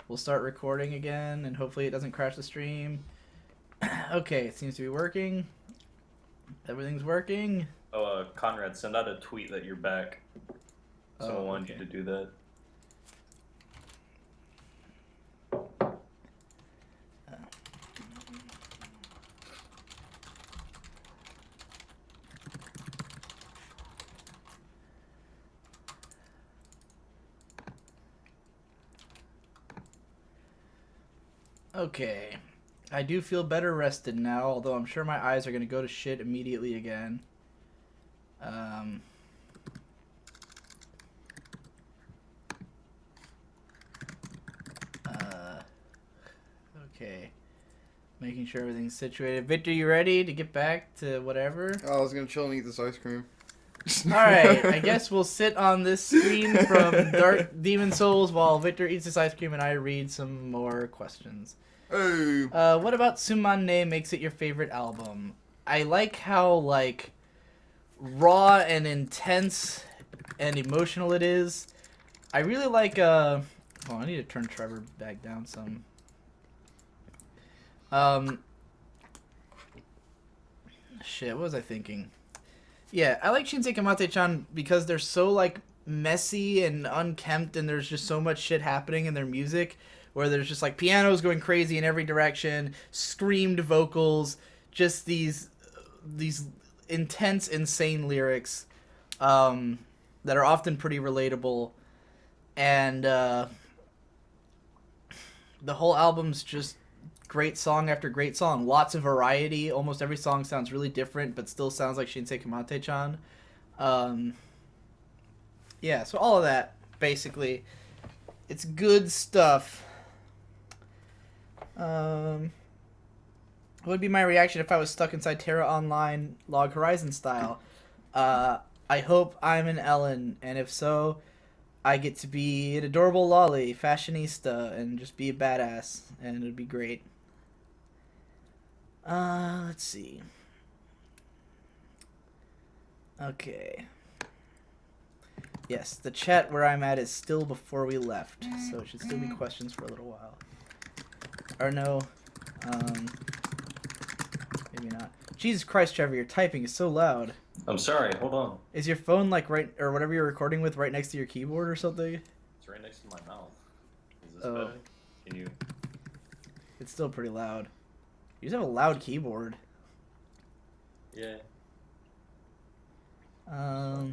We'll start recording again, and hopefully it doesn't crash the stream. Okay, it seems to be working. Everything's working. Oh, Conrad, send out a tweet that you're back. Someone wanted you to do that. Okay. I do feel better rested now, although I'm sure my eyes are going to go to shit immediately again. Okay. Making sure everything's situated. Victor, you ready to get back to whatever? Oh, I was going to chill and eat this ice cream. Alright, I guess we'll sit on this screen from Dark Demon Souls while Victor eats his ice cream and I read some more questions. Hey. What about Sumane makes it your favorite album? I like how, like, raw and intense and emotional it is. I really like, oh, I need to turn Trevor back down some. Shit, what was I thinking? Yeah, I like Shinsei Kamate-chan because they're so, like, messy and unkempt, and there's just so much shit happening in their music, where there's just, like, pianos going crazy in every direction, screamed vocals, just these intense, insane lyrics, that are often pretty relatable, and, the whole album's just great song after great song. Lots of variety. Almost every song sounds really different, but still sounds like Shinsei Kamate-chan. Yeah, so all of that, basically. It's good stuff. What would be my reaction if I was stuck inside Terra Online Log Horizon style? I hope I'm an Ellen, and if so, I get to be an adorable lolly, fashionista, and just be a badass, and it'd be great. Let's see. Okay. Yes, the chat where I'm at is still before we left, so it should still be questions for a little while. Or no, maybe not. Jesus Christ, Trevor, your typing is so loud. I'm sorry, hold on. Is your phone, like, right, or whatever you're recording with, right next to your keyboard or something? It's right next to my mouth. Is this Oh. better? Can you... It's still pretty loud. You just have a loud keyboard. Yeah. I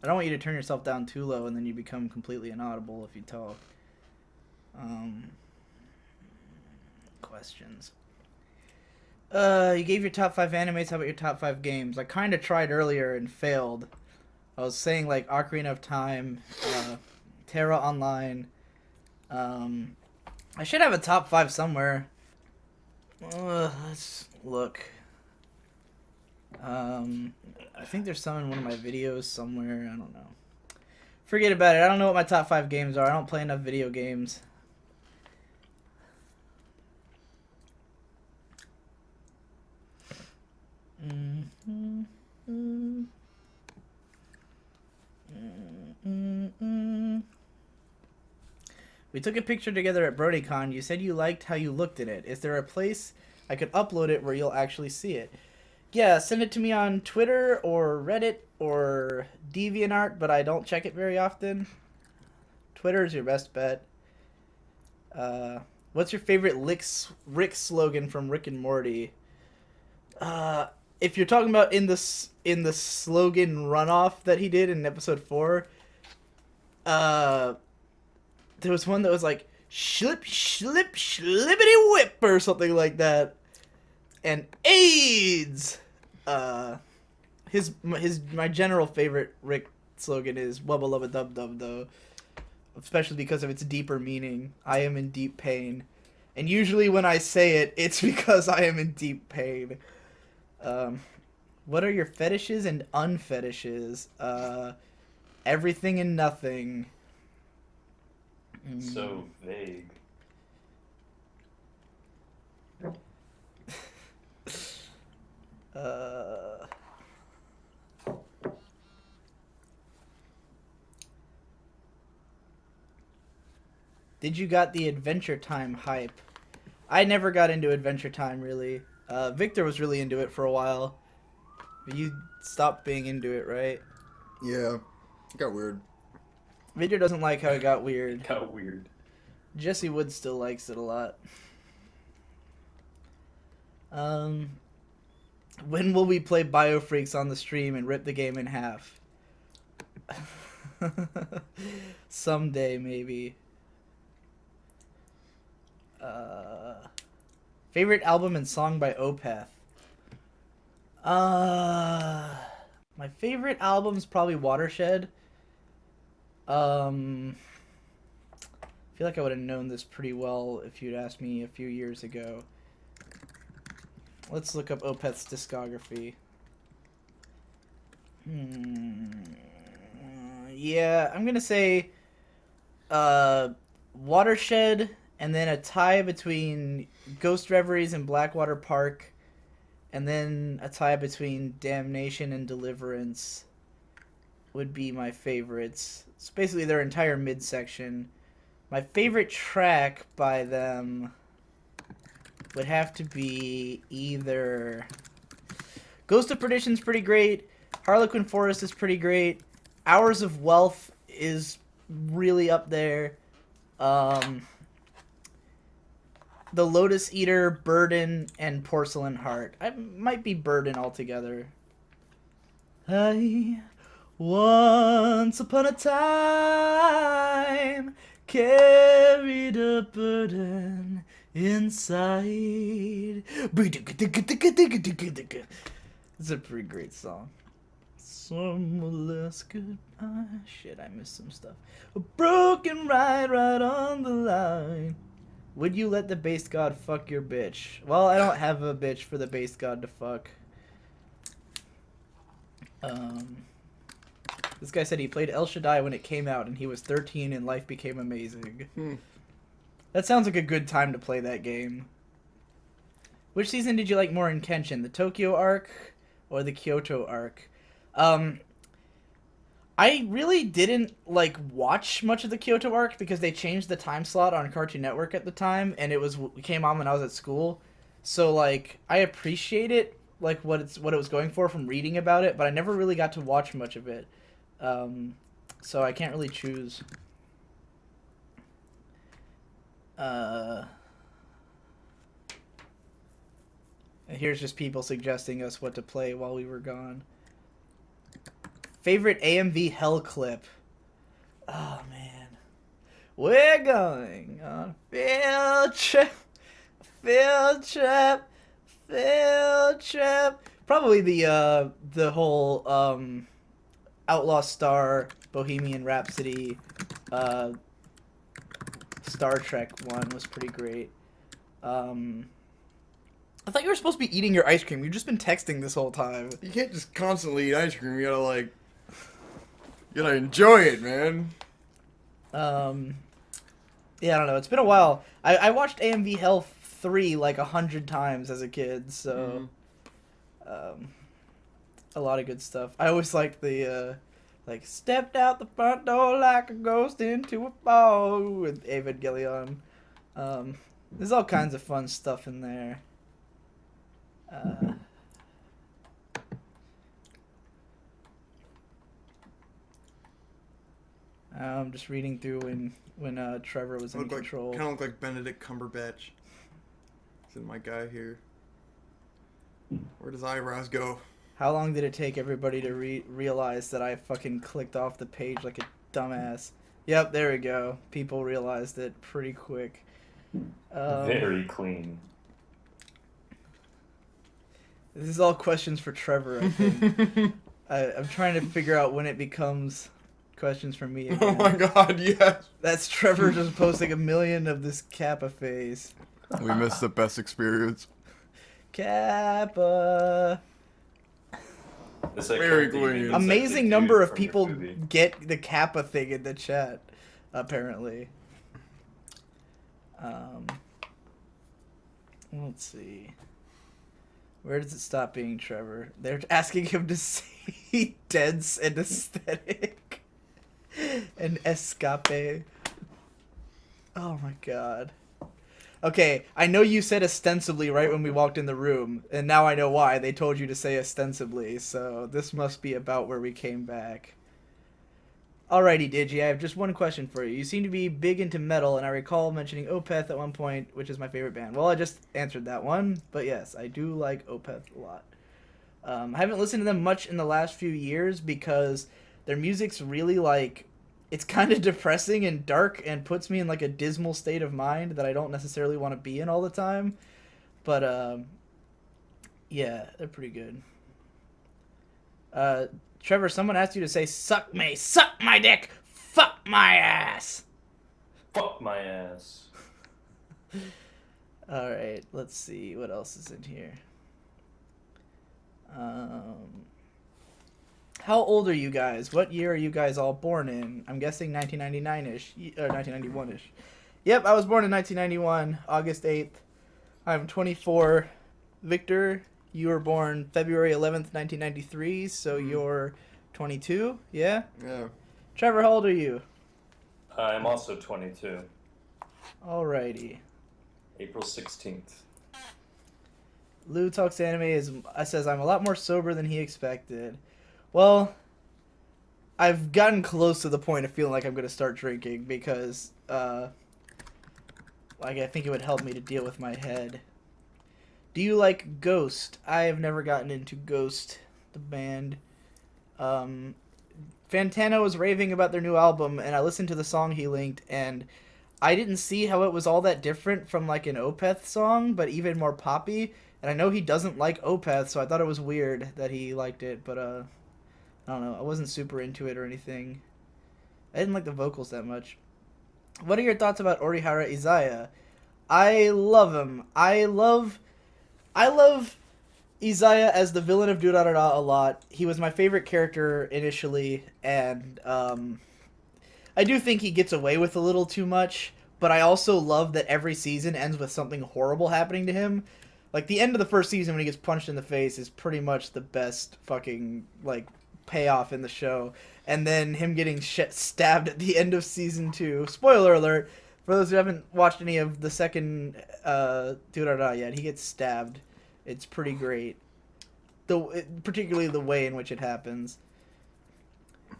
don't want you to turn yourself down too low and then you become completely inaudible if you talk. Questions. You gave your top 5 animes. How about your top 5 games? I kind of tried earlier and failed. I was saying, like, Ocarina of Time, Terra Online. I should have a top 5 somewhere. Let's look. I think there's some in one of my videos somewhere. I don't know. Forget about it. I don't know what my top 5 games are. I don't play enough video games. We took a picture together at BrodyCon. You said you liked how you looked in it. Is there a place I could upload it where you'll actually see it? Yeah, send it to me on Twitter or Reddit or DeviantArt, but I don't check it very often. Twitter is your best bet. What's your favorite Rick slogan from Rick and Morty? If you're talking about in the slogan runoff that he did in episode 4, there was one that was like "Schlip, schlip, schlippity whip" or something like that. And AIDS. My general favorite Rick slogan is "Wubba lubba dub dub," though, especially because of its deeper meaning. I am in deep pain, and usually when I say it, it's because I am in deep pain. What are your fetishes and unfetishes? Everything and nothing. So vague. Did you got the Adventure Time hype? I never got into Adventure Time, really. Victor was really into it for a while. But you stopped being into it, right? Yeah. It got weird. Victor doesn't like how it got weird. Got weird. Jesse Wood still likes it a lot. When will we play Biofreaks on the stream and rip the game in half? Someday, maybe. Favorite album and song by Opeth? My favorite album's probably Watershed. I feel like I would have known this pretty well if you'd asked me a few years ago. Let's look up Opeth's discography. Yeah, I'm gonna say Watershed, and then a tie between Ghost Reveries and Blackwater Park, and then a tie between Damnation and Deliverance would be my favorites. It's basically their entire midsection. My favorite track by them would have to be either Ghost of Perdition's pretty great, Harlequin Forest is pretty great, Hours of Wealth is really up there, The Lotus Eater, Burden, and Porcelain Heart. I might be Burden altogether. I once upon a time carried a burden inside. It's a pretty great song. Some less goodbye. Shit, I missed some stuff. A broken ride right on the line. Would you let the base god fuck your bitch? Well, I don't have a bitch for the base god to fuck. This guy said he played El Shaddai when it came out and he was 13 and life became amazing. That sounds like a good time to play that game. Which season did you like more in Kenshin? The Tokyo arc or the Kyoto arc? I really didn't watch much of the Kyoto arc because they changed the time slot on Cartoon Network at the time, and it came on when I was at school. So I appreciate it, what it was going for from reading about it, but I never really got to watch much of it. So I can't really choose. Here's just people suggesting us what to play while we were gone. Favorite AMV hell clip? Oh man, we're going on field trip, field trip, field trip. Probably the whole Outlaw Star, Bohemian Rhapsody, Star Trek one was pretty great. I thought you were supposed to be eating your ice cream. You've just been texting this whole time. You can't just constantly eat ice cream. You gotta enjoy it, man. Yeah, I don't know. It's been a while. I watched AMV Hell 3 100 times as a kid, so a lot of good stuff. I always liked the stepped out the front door like a ghost into a ball with Evangelion. There's all kinds of fun stuff in there. I'm just reading through when Trevor was in control. Kind of look like Benedict Cumberbatch. This is my guy here. Where does eyebrows go? How long did it take everybody to realize that I fucking clicked off the page like a dumbass? Yep, there we go. People realized it pretty quick. Very clean. This is all questions for Trevor, I think. I'm trying to figure out when it becomes questions for me again. Oh my god, yes. That's Trevor just posting 1 million of this Kappa face. We missed the best experience. Kappa. Very clean. Amazing number of people get the Kappa thing in the chat, apparently. Let's see. Where does it stop being Trevor? They're asking him to say dense and aesthetic and escape. Oh my god. Okay, I know you said ostensibly right when we walked in the room, and now I know why. They told you to say ostensibly, so this must be about where we came back. Alrighty, Digi, I have just one question for you. You seem to be big into metal, and I recall mentioning Opeth at one point, which is my favorite band. Well, I just answered that one, but yes, I do like Opeth a lot. I haven't listened to them much in the last few years because their music's really like... It's kind of depressing and dark and puts me in like a dismal state of mind that I don't necessarily want to be in all the time. But, yeah, they're pretty good. Trevor, someone asked you to say, suck me, suck my dick, fuck my ass. Fuck my ass. Alright, let's see what else is in here. How old are you guys? What year are you guys all born in? I'm guessing 1999-ish, or 1991-ish. Yep, I was born in 1991, August 8th. I'm 24. Victor, you were born February 11th, 1993, so you're 22, yeah? Yeah. Trevor, how old are you? I'm also 22. Alrighty. April 16th. Lou Talks Anime says, I'm a lot more sober than he expected. Well, I've gotten close to the point of feeling like I'm going to start drinking because, like, I think it would help me to deal with my head. Do you like Ghost? I have never gotten into Ghost, the band. Fantano was raving about their new album, and I listened to the song he linked, and I didn't see how it was all that different from, like, an Opeth song, but even more poppy. And I know he doesn't like Opeth, so I thought it was weird that he liked it, but, I don't know. I wasn't super into it or anything. I didn't like the vocals that much. What are your thoughts about Orihara Izaya? I love him. I love Izaya as the villain of Durarara a lot. He was my favorite character initially, and I do think he gets away with a little too much, but I also love that every season ends with something horrible happening to him. Like, the end of the first season when he gets punched in the face is pretty much the best fucking, like, payoff in the show. And then him getting stabbed at the end of season 2. Spoiler alert, for those who haven't watched any of the second Durarara yet, he gets stabbed. It's pretty great. Particularly the way in which it happens.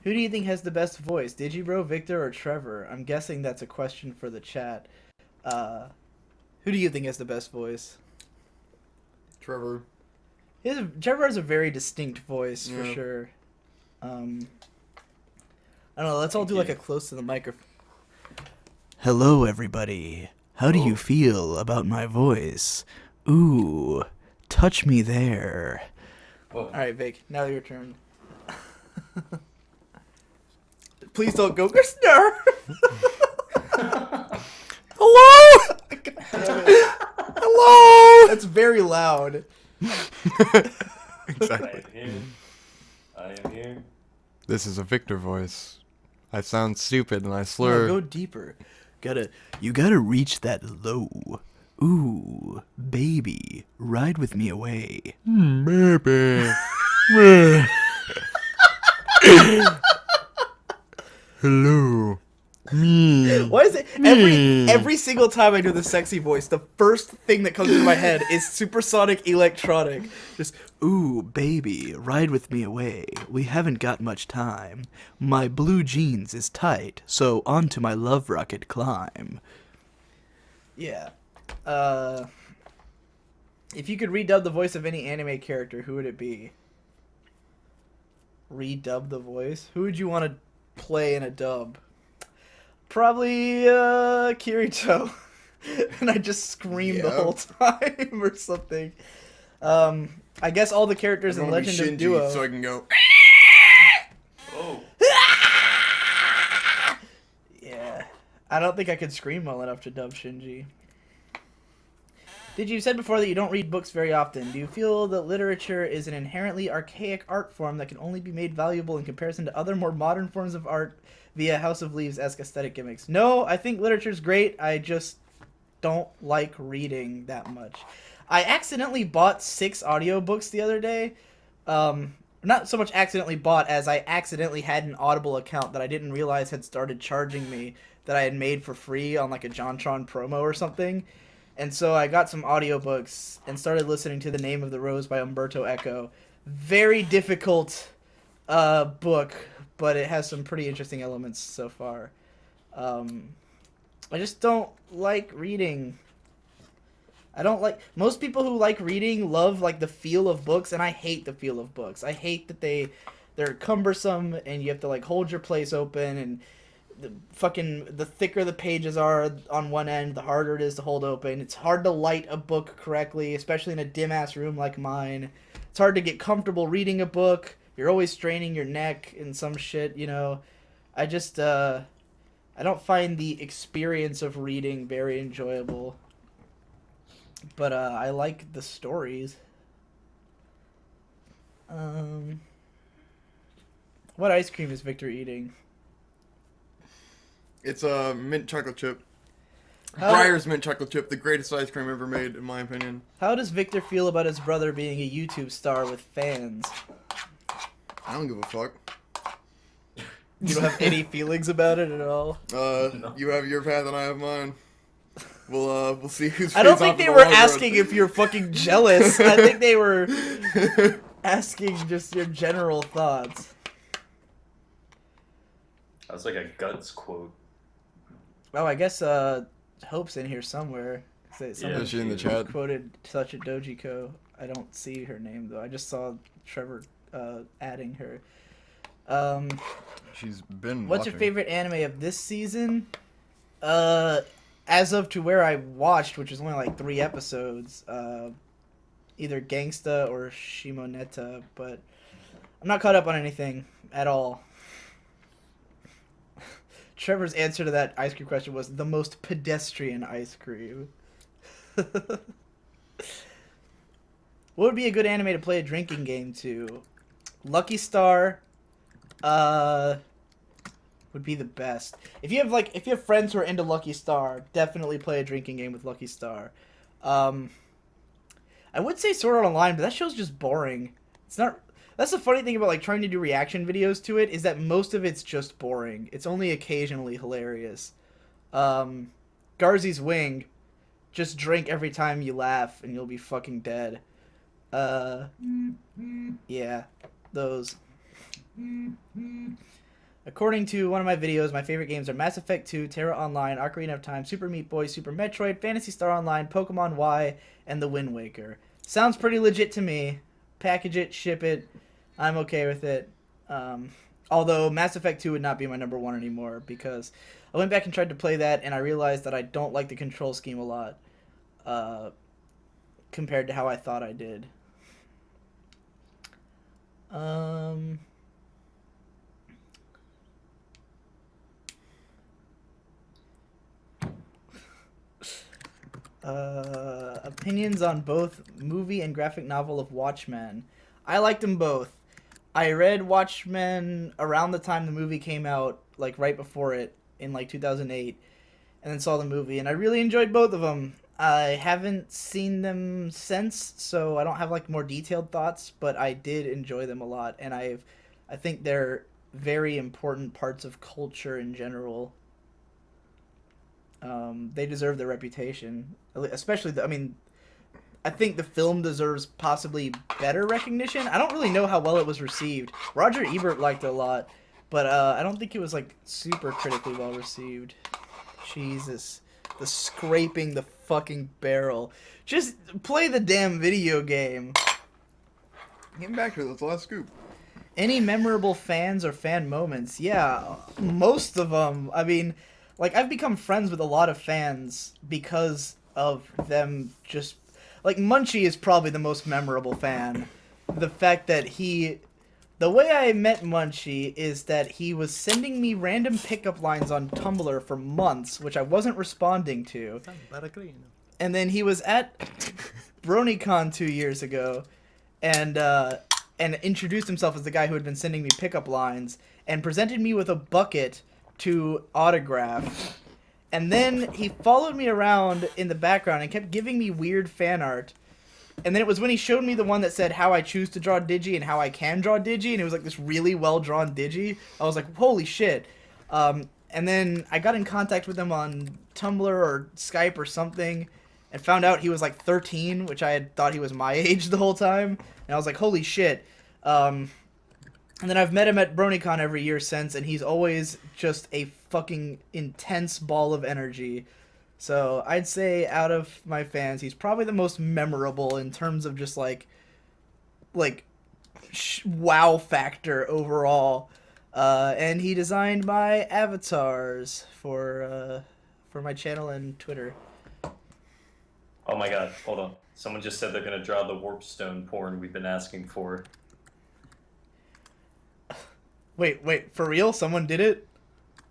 Who do you think has the best voice, Digibro, Victor, or Trevor? I'm guessing that's a question for the chat. Who do you think has the best voice? Trevor. Trevor has a very distinct voice, for Yeah. sure. I don't know, let's all do like a close to the microphone. Hello, everybody. How do you feel about my voice? Ooh, touch me there. Whoa. Alright, Vic, now your turn. Please don't go, Gerstner! Hello! Hello! That's very loud. Exactly. I am here. This is a Victor voice. I sound stupid and I No, slur. go deeper. You gotta reach that low. Ooh, baby, ride with me away. Baby. Hello. Me. Why is it every single time I do the sexy voice, the first thing that comes into my head is supersonic electronic. Just, ooh, baby, ride with me away. We haven't got much time. My blue jeans is tight, so on to my love rocket climb. Yeah. If you could redub the voice of any anime character, who would it be? Redub the voice? Who would you want to play in a dub? Probably Kirito. And I just scream the whole time or something. I guess all the characters in Legend of Duo. So I can go. Oh. Yeah. I don't think I could scream well enough to dub Shinji. You said before that you don't read books very often. Do you feel that literature is an inherently archaic art form that can only be made valuable in comparison to other more modern forms of art via House of Leaves-esque aesthetic gimmicks? No, I think literature's great. I just don't like reading that much. I accidentally bought 6 audiobooks the other day. Not so much accidentally bought as I accidentally had an Audible account that I didn't realize had started charging me that I had made for free on like a JonTron promo or something. And so I got some audiobooks and started listening to The Name of the Rose by Umberto Eco. Very difficult book, but it has some pretty interesting elements so far. I just don't like reading. I don't like... Most people who like reading love like the feel of books, and I hate the feel of books. I hate that they're cumbersome and you have to like hold your place open, and the thicker the pages are on one end, the harder it is to hold open. It's hard to light a book correctly, especially in a dim ass room like mine. It's hard to get comfortable reading a book. You're always straining your neck and some shit, you know. I just I don't find the experience of reading very enjoyable. But I like the stories. What ice cream is Victor eating? It's a mint chocolate chip. Breyer's mint chocolate chip, the greatest ice cream ever made, in my opinion. How does Victor feel about his brother being a YouTube star with fans? I don't give a fuck. You don't have any feelings about it at all? No. You have your path and I have mine. We'll see who's. I don't think they were asking if you're fucking jealous. I think they were asking just your general thoughts. That's like a Guts quote. Oh, I guess Hope's in here somewhere. Someone Is she in the chat? quoted such a Dojiko. I don't see her name though. I just saw Trevor adding her. She's been. What's your favorite anime of this season? As of to where I watched, which is only like 3 episodes, either Gangsta or Shimoneta, but I'm not caught up on anything at all. Trevor's answer to that ice cream question was the most pedestrian ice cream. What would be a good anime to play a drinking game to? Lucky Star would be the best. If you have friends who are into Lucky Star, definitely play a drinking game with Lucky Star. I would say Sword Art Online, but that show's just boring. It's not. That's the funny thing about like trying to do reaction videos to it, is that most of it's just boring. It's only occasionally hilarious. Garzy's Wing, just drink every time you laugh and you'll be fucking dead. Yeah, those. According to one of my videos, my favorite games are Mass Effect 2, Terra Online, Ocarina of Time, Super Meat Boy, Super Metroid, Phantasy Star Online, Pokemon Y, and The Wind Waker. Sounds pretty legit to me. Package it, ship it. I'm okay with it. Although Mass Effect 2 would not be my number 1 anymore, because I went back and tried to play that, and I realized that I don't like the control scheme a lot compared to how I thought I did. Opinions on both movie and graphic novel of Watchmen. I liked them both. I read Watchmen around the time the movie came out, like right before it, in like 2008, and then saw the movie, and I really enjoyed both of them. I haven't seen them since, so I don't have like more detailed thoughts, but I did enjoy them a lot, and I think they're very important parts of culture in general. They deserve their reputation, especially I think the film deserves possibly better recognition. I don't really know how well it was received. Roger Ebert liked it a lot, but I don't think it was like super critically well received. Jesus, the scraping the fucking barrel. Just play the damn video game. Getting back to it, that's the last scoop. Any memorable fans or fan moments? Yeah, most of them. I mean, like, I've become friends with a lot of fans because of them just... Like, Munchie is probably the most memorable fan. The fact that the way I met Munchie is that he was sending me random pickup lines on Tumblr for months, which I wasn't responding to. And then he was at BronyCon 2 years ago, and introduced himself as the guy who had been sending me pickup lines, and presented me with a bucket to autograph. And then he followed me around in the background and kept giving me weird fan art. And then it was when he showed me the one that said how I choose to draw Digi and how I can draw Digi, and it was like this really well drawn Digi. I was like, holy shit. And then I got in contact with him on Tumblr or Skype or something, and found out he was like 13, which I had thought he was my age the whole time. And I was like, holy shit. And then I've met him at BronyCon every year since, and he's always just a fucking intense ball of energy. So I'd say out of my fans, he's probably the most memorable in terms of just like wow factor overall. And he designed my avatars for my channel and Twitter. Oh my god, hold on. Someone just said they're gonna draw the warpstone porn we've been asking for. Wait, for real? Someone did it?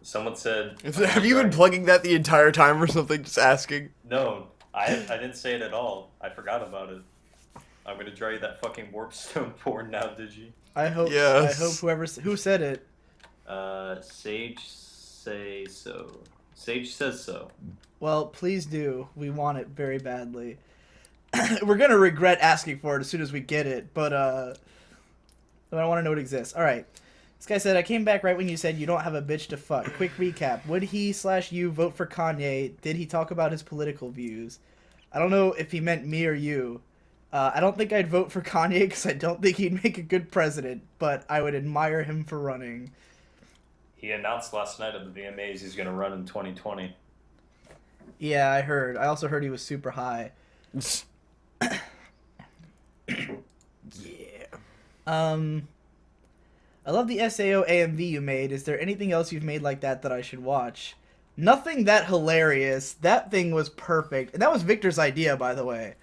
Someone said... Have you been plugging that the entire time or something? Just asking. No, I didn't say it at all. I forgot about it. I'm gonna draw you that fucking warpstone porn now, Digi. I hope. Yes. I hope who said it. Sage say so. Sage says so. Well, please do. We want it very badly. We're gonna regret asking for it as soon as we get it, but I want to know it exists. All right. This guy said, I came back right when you said you don't have a bitch to fuck. Quick recap. Would he/you vote for Kanye? Did he talk about his political views? I don't know if he meant me or you. I don't think I'd vote for Kanye because I don't think he'd make a good president, but I would admire him for running. He announced last night at the VMAs he's going to run in 2020. Yeah, I heard. I also heard he was super high. Yeah. I love the SAO AMV you made. Is there anything else you've made like that I should watch? Nothing that hilarious. That thing was perfect. And that was Victor's idea, by the way.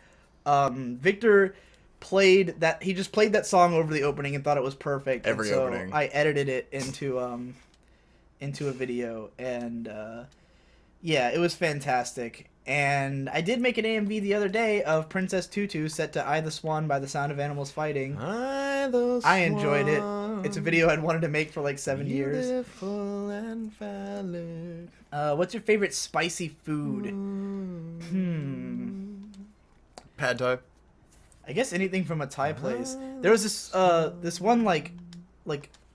Victor played that. He just played that song over the opening and thought it was perfect. Every and so opening. I edited it into a video, and yeah, it was fantastic. And I did make an AMV the other day of Princess Tutu set to I the Swan by the Sound of Animals Fighting. I enjoyed it. It's a video I'd wanted to make for like 7 years. Beautiful and valid. What's your favorite spicy food? Pad Thai. I guess anything from a Thai place. There was this one like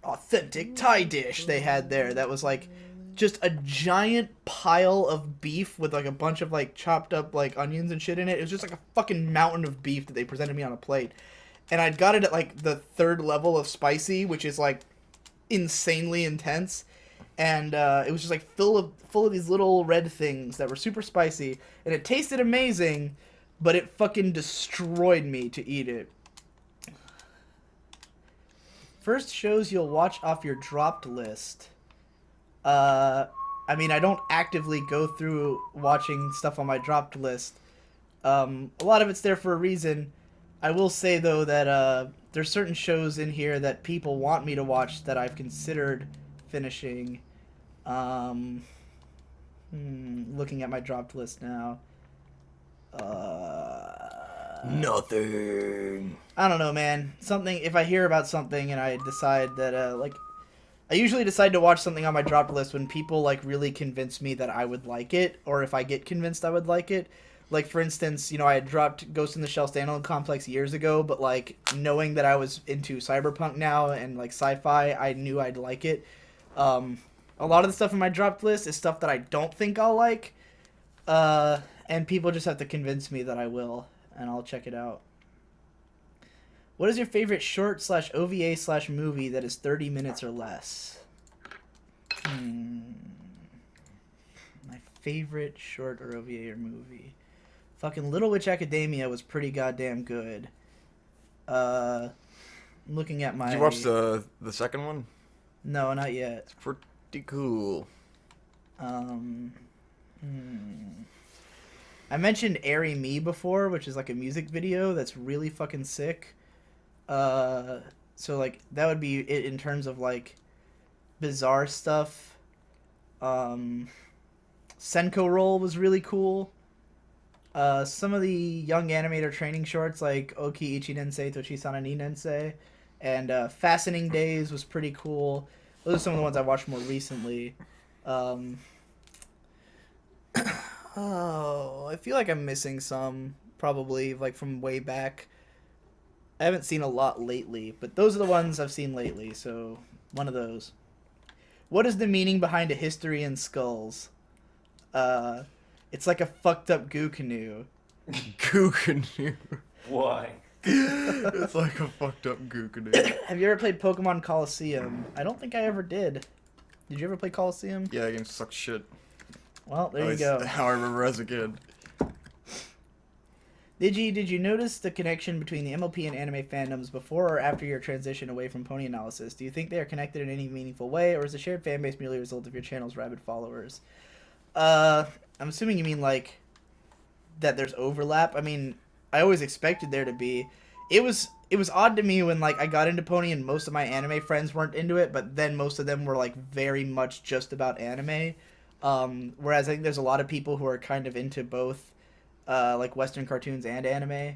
authentic Thai dish they had there that was like just a giant pile of beef with like a bunch of like chopped up like onions and shit in it. It was just like a fucking mountain of beef that they presented me on a plate. And I'd got it at like the 3rd level of spicy, which is like insanely intense. And it was just like full of these little red things that were super spicy, and it tasted amazing, but it fucking destroyed me to eat it. First shows you'll watch off your dropped list. I mean, I don't actively go through watching stuff on my dropped list. A lot of it's there for a reason. I will say, though, that there's certain shows in here that people want me to watch that I've considered finishing. Looking at my dropped list now. Nothing. I don't know, man. Something, if I hear about something and I decide that, I usually decide to watch something on my dropped list when people, like, really convince me that I would like it, or if I get convinced I would like it. Like, for instance, I had dropped Ghost in the Shell Standalone Complex years ago, but, like, knowing that I was into cyberpunk now and, like, sci-fi, I knew I'd like it. A lot of the stuff in my dropped list is stuff that I don't think I'll like, and people just have to convince me that I will, and I'll check it out. What is your favorite short/OVA/movie that is 30 minutes or less? My favorite short or OVA or movie. Fucking Little Witch Academia was pretty goddamn good. I'm looking at my... Did you watch the second one? No, not yet. It's pretty cool. I mentioned Airy Me before, which is like a music video that's really fucking sick. So like that would be it in terms of like bizarre stuff. Senko Roll was really cool. Some of the young animator training shorts like Oki Ichi Nensei Tochi-sana ni Nensei and Fastening Days was pretty cool. Those are some of the ones I watched more recently. I feel like I'm missing some, probably, like, from way back. I haven't seen a lot lately, but those are the ones I've seen lately, so one of those. What is the meaning behind a history in skulls? It's like a fucked up goo canoe. Goo canoe. Why? It's like a fucked up goo canoe. Have you ever played Pokemon Coliseum? I don't think I ever did. Did you ever play Coliseum? Yeah, that game sucks shit. Well, there At you least go. How I remember as a kid. Digi, did you notice the connection between the MLP and anime fandoms before or after your transition away from pony analysis? Do you think they are connected in any meaningful way, or is the shared fan base merely a result of your channel's rabid followers? I'm assuming you mean, like, that there's overlap. I mean, I always expected there to be. It was odd to me when, like, I got into pony and most of my anime friends weren't into it, but then most of them were, like, very much just about anime. Whereas I think there's a lot of people who are kind of into both, like Western cartoons and anime.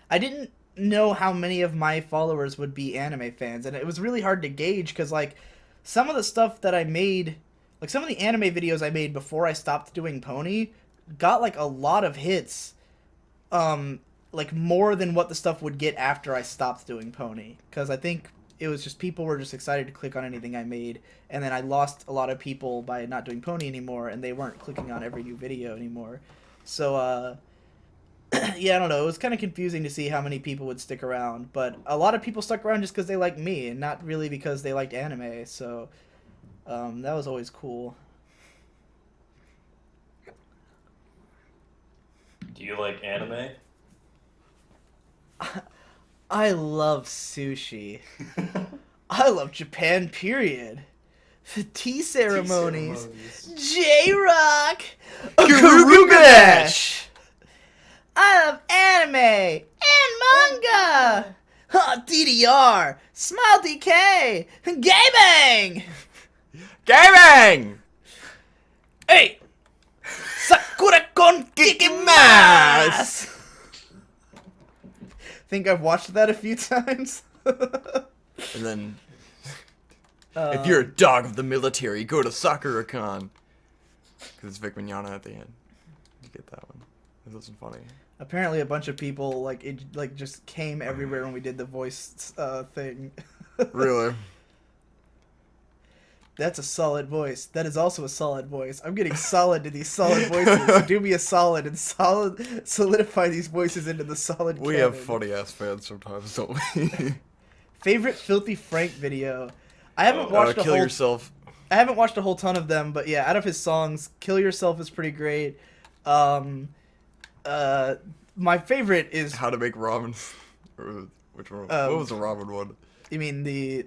I didn't know how many of my followers would be anime fans, and it was really hard to gauge because, like, some of the stuff that I made, like some of the anime videos I made before I stopped doing pony, got like a lot of hits, like more than what the stuff would get after I stopped doing pony, because I think it was just people were just excited to click on anything I made, and then I lost a lot of people by not doing pony anymore, and they weren't clicking on every new video anymore. So yeah, I don't know, it was kind of confusing to see how many people would stick around, but a lot of people stuck around just because they liked me and not really because they liked anime. So that was always cool. Do you like anime? I love sushi. I love Japan, period. The tea ceremonies. J-Rock! Garugamesh! I love anime and manga! DDR! Smile DK! Gaming! Gaming! Hey! Sakura kon kikimasu! Think I've watched that a few times. And then, if you're a dog of the military, go to Sakura-con. Because it's Vic Mignogna at the end. You get that one. This wasn't funny. Apparently a bunch of people, like, it like just came everywhere when we did the voice thing. Really? That's a solid voice. That is also a solid voice. I'm getting solid to these solid voices. So do me a solid and solidify these voices into the solid We canon. have funny-ass fans sometimes, don't we? Favorite Filthy Frank video? I haven't watched a Kill whole... Yourself. I haven't watched a whole ton of them, but yeah, out of his songs, Kill Yourself is pretty great. My favorite is... How to Make Ramen. Or which one? What was the ramen one? You mean the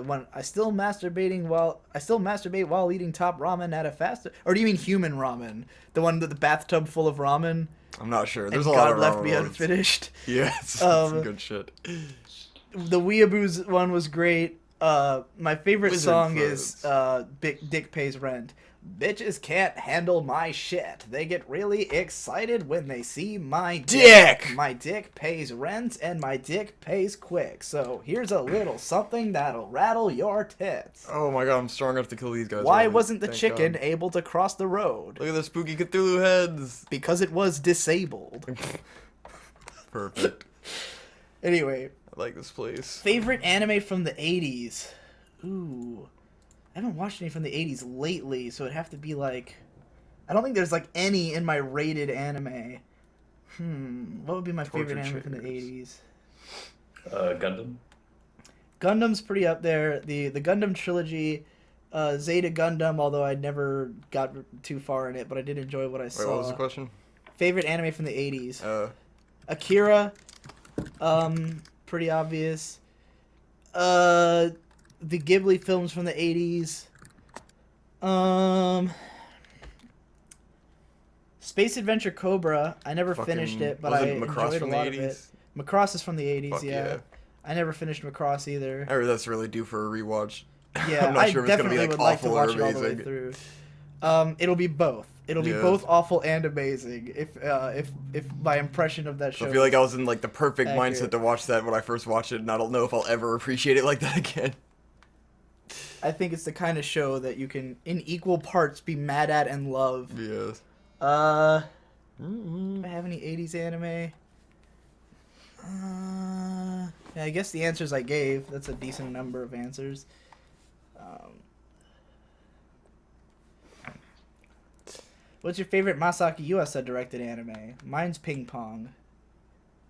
one I still masturbate while eating top ramen at a fast, or do you mean human ramen? The one with the bathtub full of ramen? I'm not sure. And There's a God lot of left ramen me ones. unfinished. Yeah, it's some good shit. The Weeaboos one was great. My favorite Wizard song Frogs. is Big Dick Pays Rent. Bitches can't handle my shit. They get really excited when they see my Dick! My dick pays rent and my dick pays quick. So here's a little something that'll rattle your tits. Oh my god, I'm strong enough to kill these guys. Why already. wasn't the Thank chicken God. able to cross the road? Look at the spooky Cthulhu heads. Because it was disabled. Perfect. Anyway, I like this place. favorite anime from the 80s. Ooh. I haven't watched any from the 80s lately, so it'd have to be like... I don't think there's like any in my rated anime. What would be my favorite Torture anime from the Chambers. 80s? Gundam. Gundam's pretty up there. The Gundam trilogy, Zeta Gundam, although I never got too far in it, but I did enjoy what I saw. Wait, what was the question? Favorite anime from the 80s? Uh, Akira, pretty obvious. The Ghibli films from the 80s. Space Adventure Cobra. I never finished it, but I enjoyed a lot of it. Macross is from the 80s, Fuck yeah. I never finished Macross either. I heard that's really due for a rewatch. Yeah, I'm not I sure if it's gonna definitely be like would like to awful or watch it all the way amazing. through. It'll be both. It'll be Yeah. both awful and amazing. If my impression of that show. So I feel like I was in like the perfect accurate. mindset to watch that when I first watched it, and I don't know if I'll ever appreciate it like that again. I think it's the kind of show that you can, in equal parts, be mad at and love. Yes. Do I have any 80s anime? Yeah, I guess the answers I gave, that's a decent number of answers. What's your favorite Masaki Yuasa directed anime? Mine's Ping Pong.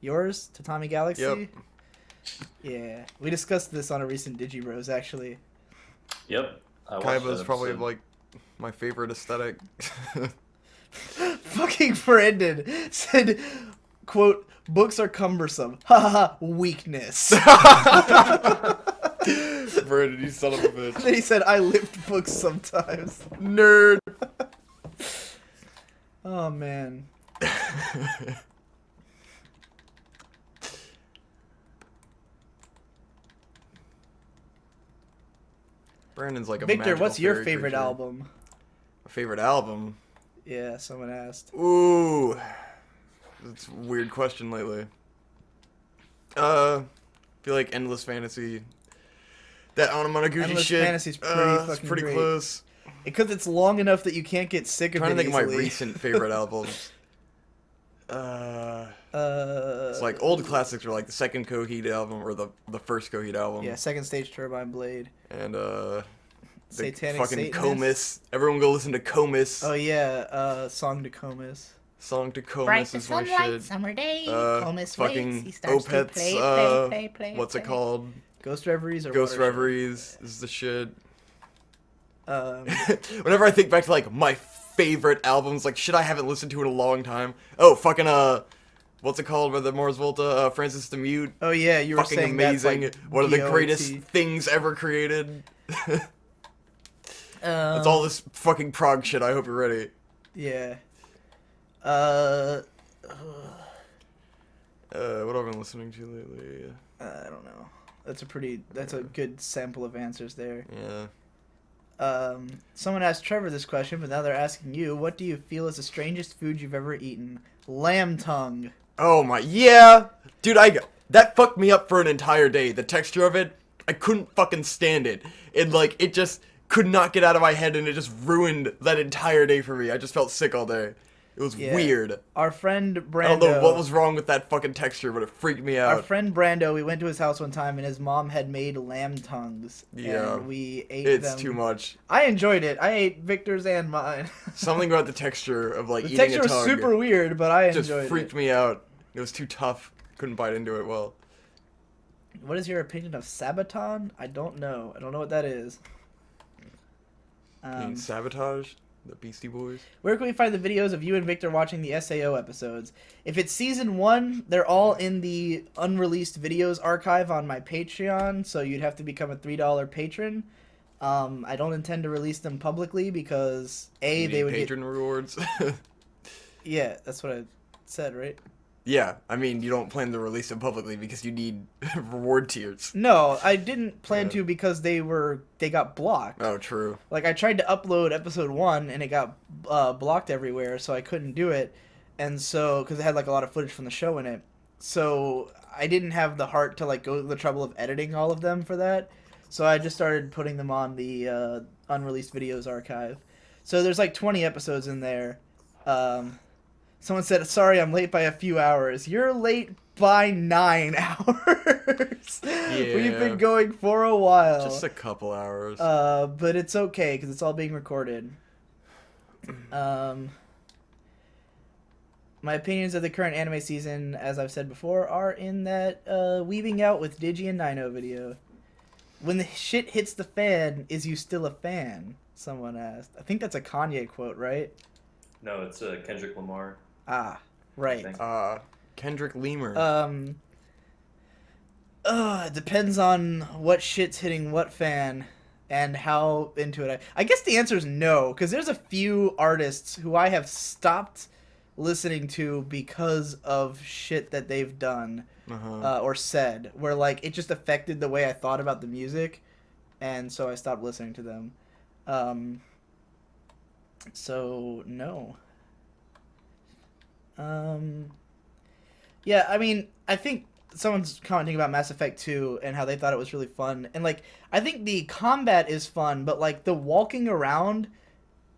Yours? Tatami Galaxy? Yep. Yeah. We discussed this on a recent Digi Bros, actually. Yep. I watched Kaiba's that probably episode. like my favorite aesthetic. Fucking Brandon said, quote, books are cumbersome. Ha ha ha, weakness. Brandon, you son of a bitch. Then he said, I lift books sometimes. Nerd. Oh, man. Brandon's like a Victor, magical what's your fairy favorite creature. album? My favorite album? Yeah, someone asked. Ooh. That's a weird question lately. Feel like Endless Fantasy. That Onomonoguchi Endless shit. Fantasy's pretty it's fucking pretty great. close. Because it's long enough that you can't get sick I'm of trying to it think of my easily. recent favorite albums. It's like old classics are like the second Coheed album or the first Coheed album. Yeah, Second Stage Turbine Blade. And the Satanic fucking Satanist. Comus. Everyone go listen to Comus. Oh yeah, Song to Comus. Song to Comus Bright the is my sunlight, shit. summer day, Comus Fucking waits, he starts to Opeth's, play. what's it called? Ghost Reveries or Ghost Watershed? Reveries is the shit. Um, Whenever I think back to like my favorite albums, like shit I haven't listened to in a long time. Oh, fucking what's it called? With the Mors Volta, Francis the Mute. oh yeah, you were Fucking saying amazing. That's like One of the DOT. greatest things ever created. It's all this fucking prog shit. I hope you're ready. Yeah. What have I been listening to lately? I don't know. That's a good sample of answers there. Yeah. Someone asked Trevor this question, but now they're asking you, what do you feel is the strangest food you've ever eaten? Lamb tongue. Oh my, yeah! Dude, that fucked me up for an entire day. The texture of it, I couldn't fucking stand it. It just could not get out of my head, and it just ruined that entire day for me. I just felt sick all day. It was Yeah. weird. Our friend Brando. I don't know what was wrong with that fucking texture, but it freaked me Our out. friend Brando, we went to his house one time, and his mom had made lamb tongues. Yeah. And we ate It's them. too much. I enjoyed it. I ate Victor's and mine. Something about the texture of like The eating texture a was tongue super weird, but I just enjoyed freaked it. me out. It was too tough. Couldn't bite into it well. What is your opinion of Sabaton? I don't know. I don't know what that is. You mean Sabotage? The Beastie Boys? Where can we find the videos of you and Victor watching the SAO episodes? If it's season 1, they're all in the unreleased videos archive on my Patreon, so you'd have to become a $3 patron. I don't intend to release them publicly because You they need would patron rewards. Yeah, that's what I said, right? Yeah, I mean, you don't plan to release them publicly because you need reward tiers. No, I didn't plan Yeah. to because they got blocked. Oh, true. Like I tried to upload episode 1 and it got blocked everywhere, so I couldn't do it. And so because it had like a lot of footage from the show in it, so I didn't have the heart to like go to the trouble of editing all of them for that. So I just started putting them on the unreleased videos archive. So there's like 20 episodes in there. Someone said, "Sorry, I'm late by a few hours." You're late by 9 hours. We've been going for a while. Just a couple hours. But it's okay because it's all being recorded. My opinions of the current anime season, as I've said before, are in that weaving out with Digi and Nino video. When the shit hits the fan, is you still a fan? Someone asked. I think that's a Kanye quote, right? No, it's Kendrick Lamar. Ah, right. Thank Kendrick Lemur. It depends on what shit's hitting what fan and how into it I guess the answer is no, because there's a few artists who I have stopped listening to because of shit that they've done or said, where like it just affected the way I thought about the music, and so I stopped listening to them. So no. Yeah, I mean, I think someone's commenting about Mass Effect 2 and how they thought it was really fun. And, like, I think the combat is fun, but, like, the walking around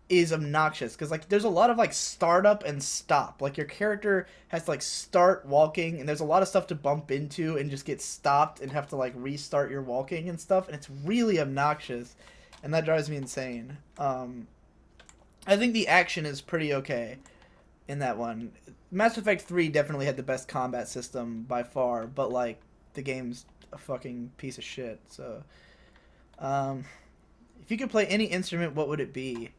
is obnoxious because like there's a lot of like startup and stop. Like your character has to like start walking, and there's a lot of stuff to bump into and just get stopped and have to like restart your walking and stuff, and it's really obnoxious, and that drives me insane. I think the action is pretty okay in that one. Mass Effect 3 definitely had the best combat system by far, but like the game's a fucking piece of shit. So, if you could play any instrument, what would it be?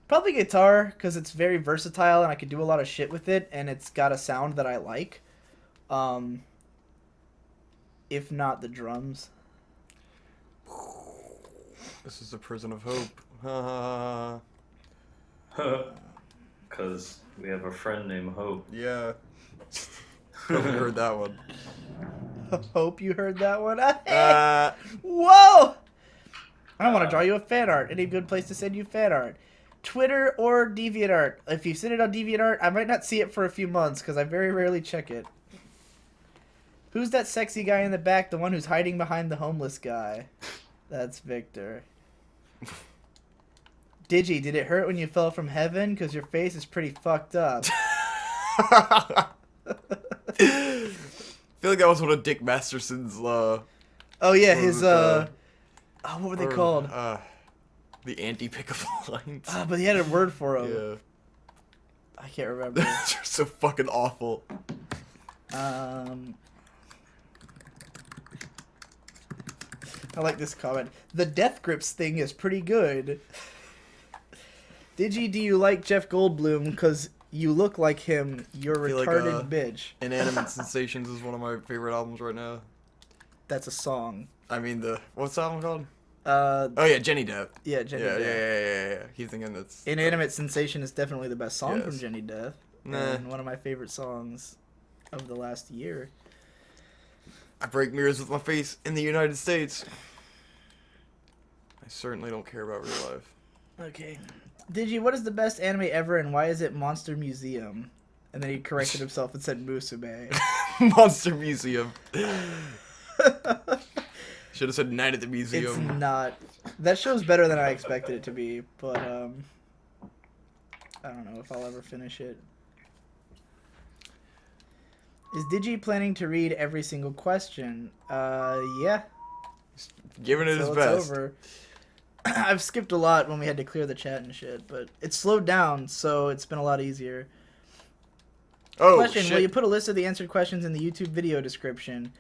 Probably guitar, because it's very versatile and I could do a lot of shit with it, and it's got a sound that I like. If not the drums. This is a prison of hope. Because we have a friend named Hope. Yeah. Hope you heard that one. Hope you heard that one. Whoa! I want to draw you a fan art. Any good place to send you fan art? Twitter or DeviantArt. If you send it on DeviantArt, I might not see it for a few months because I very rarely check it. Who's that sexy guy in the back? The one who's hiding behind the homeless guy. That's Victor. Digi, did it hurt when you fell from heaven? Because your face is pretty fucked up. I feel like that was one of Dick Masterson's, Oh yeah, his, what were they called? The anti-pickable lines. But he had a word for them. Yeah. I can't remember. They're so fucking awful. I like this comment. The Death Grips thing is pretty good. Digi, do you like Jeff Goldblum? Because you look like him. You're a feel like, retarded bitch. Inanimate Sensations is one of my favorite albums right now. That's a song. I mean, what's the album called? Oh yeah, Jenny Death. yeah, Jenny Yeah, Death. yeah. He's thinking that's... Inanimate Sensation is definitely the best song Yes. from Jenny Death. Nah. And one of my favorite songs of the last year. I break mirrors with my face in the United States. I certainly don't care about real life. Okay. Digi, what is the best anime ever and why is it Monster Museum? And then he corrected himself and said Musume. Monster Museum. Should have said Night at the Museum. It's not. That show's better than I expected it to be, but I don't know if I'll ever finish it. Is Digi planning to read every single question? Yeah. Giving it his So best. it's over. I've skipped a lot when we had to clear the chat and shit, but it's slowed down, so it's been a lot easier. Oh, Question, shit. will you put a list of the answered questions in the YouTube video description?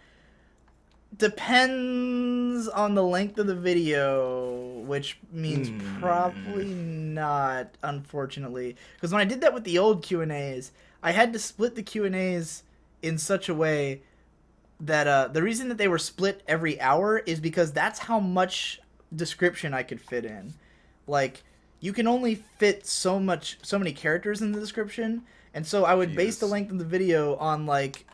Depends on the length of the video, which means probably not, unfortunately. Because when I did that with the old Q&As, I had to split the Q&As in such a way that the reason that they were split every hour is because that's how much description I could fit in. Like, you can only fit so many characters in the description, and so I would base the length of the video on make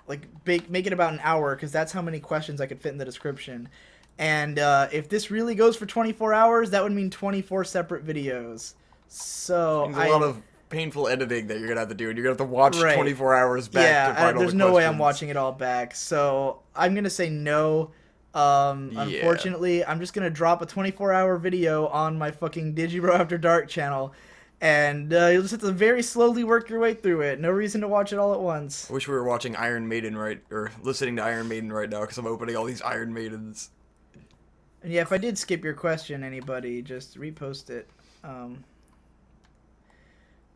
it about an hour, because that's how many questions I could fit in the description. And if this really goes for 24 hours, that would mean 24 separate videos. So There's a lot of painful editing that you're gonna have to do, and you're gonna have to watch Right. 24 hours back to find all there's the no way I'm questions. watching it all back. So I'm gonna say no. Unfortunately, I'm just gonna drop a 24-hour video on my fucking Digibro After Dark channel, and you'll just have to very slowly work your way through it. No reason to watch it all at once. I wish we were watching Iron Maiden or listening to Iron Maiden right now, because I'm opening all these Iron Maidens. And yeah, if I did skip your question, anybody, just repost it.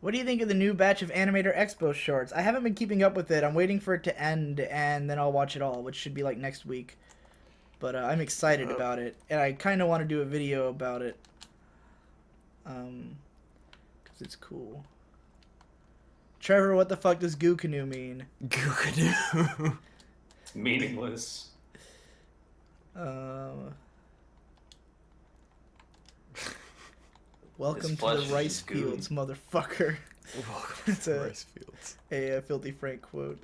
What do you think of the new batch of Animator Expo shorts? I haven't been keeping up with it. I'm waiting for it to end, and then I'll watch it all, which should be like next week. But I'm excited about it, and I kind of want to do a video about it. Because it's cool. Trevor, what the fuck does Goo Canoe mean? Goo Canoe. Meaningless. Welcome His to the flesh rice is gooey. fields, motherfucker. Welcome It's to the rice fields. A Filthy Frank quote.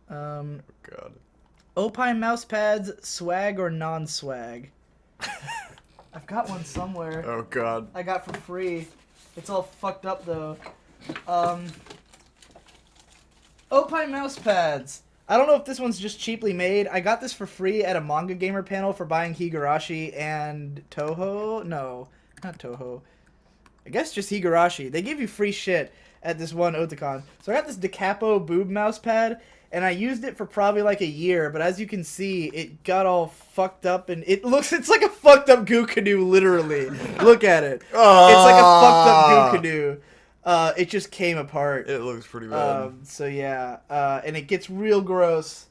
Oh god. Opine mouse pads, swag or non-swag? I've got one somewhere. Oh god. I got for free. It's all fucked up though. Opine mouse pads. I don't know if this one's just cheaply made. I got this for free at a Manga Gamer panel for buying Higurashi and Toho. No, not Toho. I guess just Higurashi. They give you free shit at this one Otakon. So I got this Decapo boob mouse pad, and I used it for probably like a year, but as you can see, it got all fucked up, and it's like a fucked up goo canoe, literally. Look at it. It's like a fucked up goo canoe. It just came apart. It looks pretty bad. So yeah, and it gets real gross.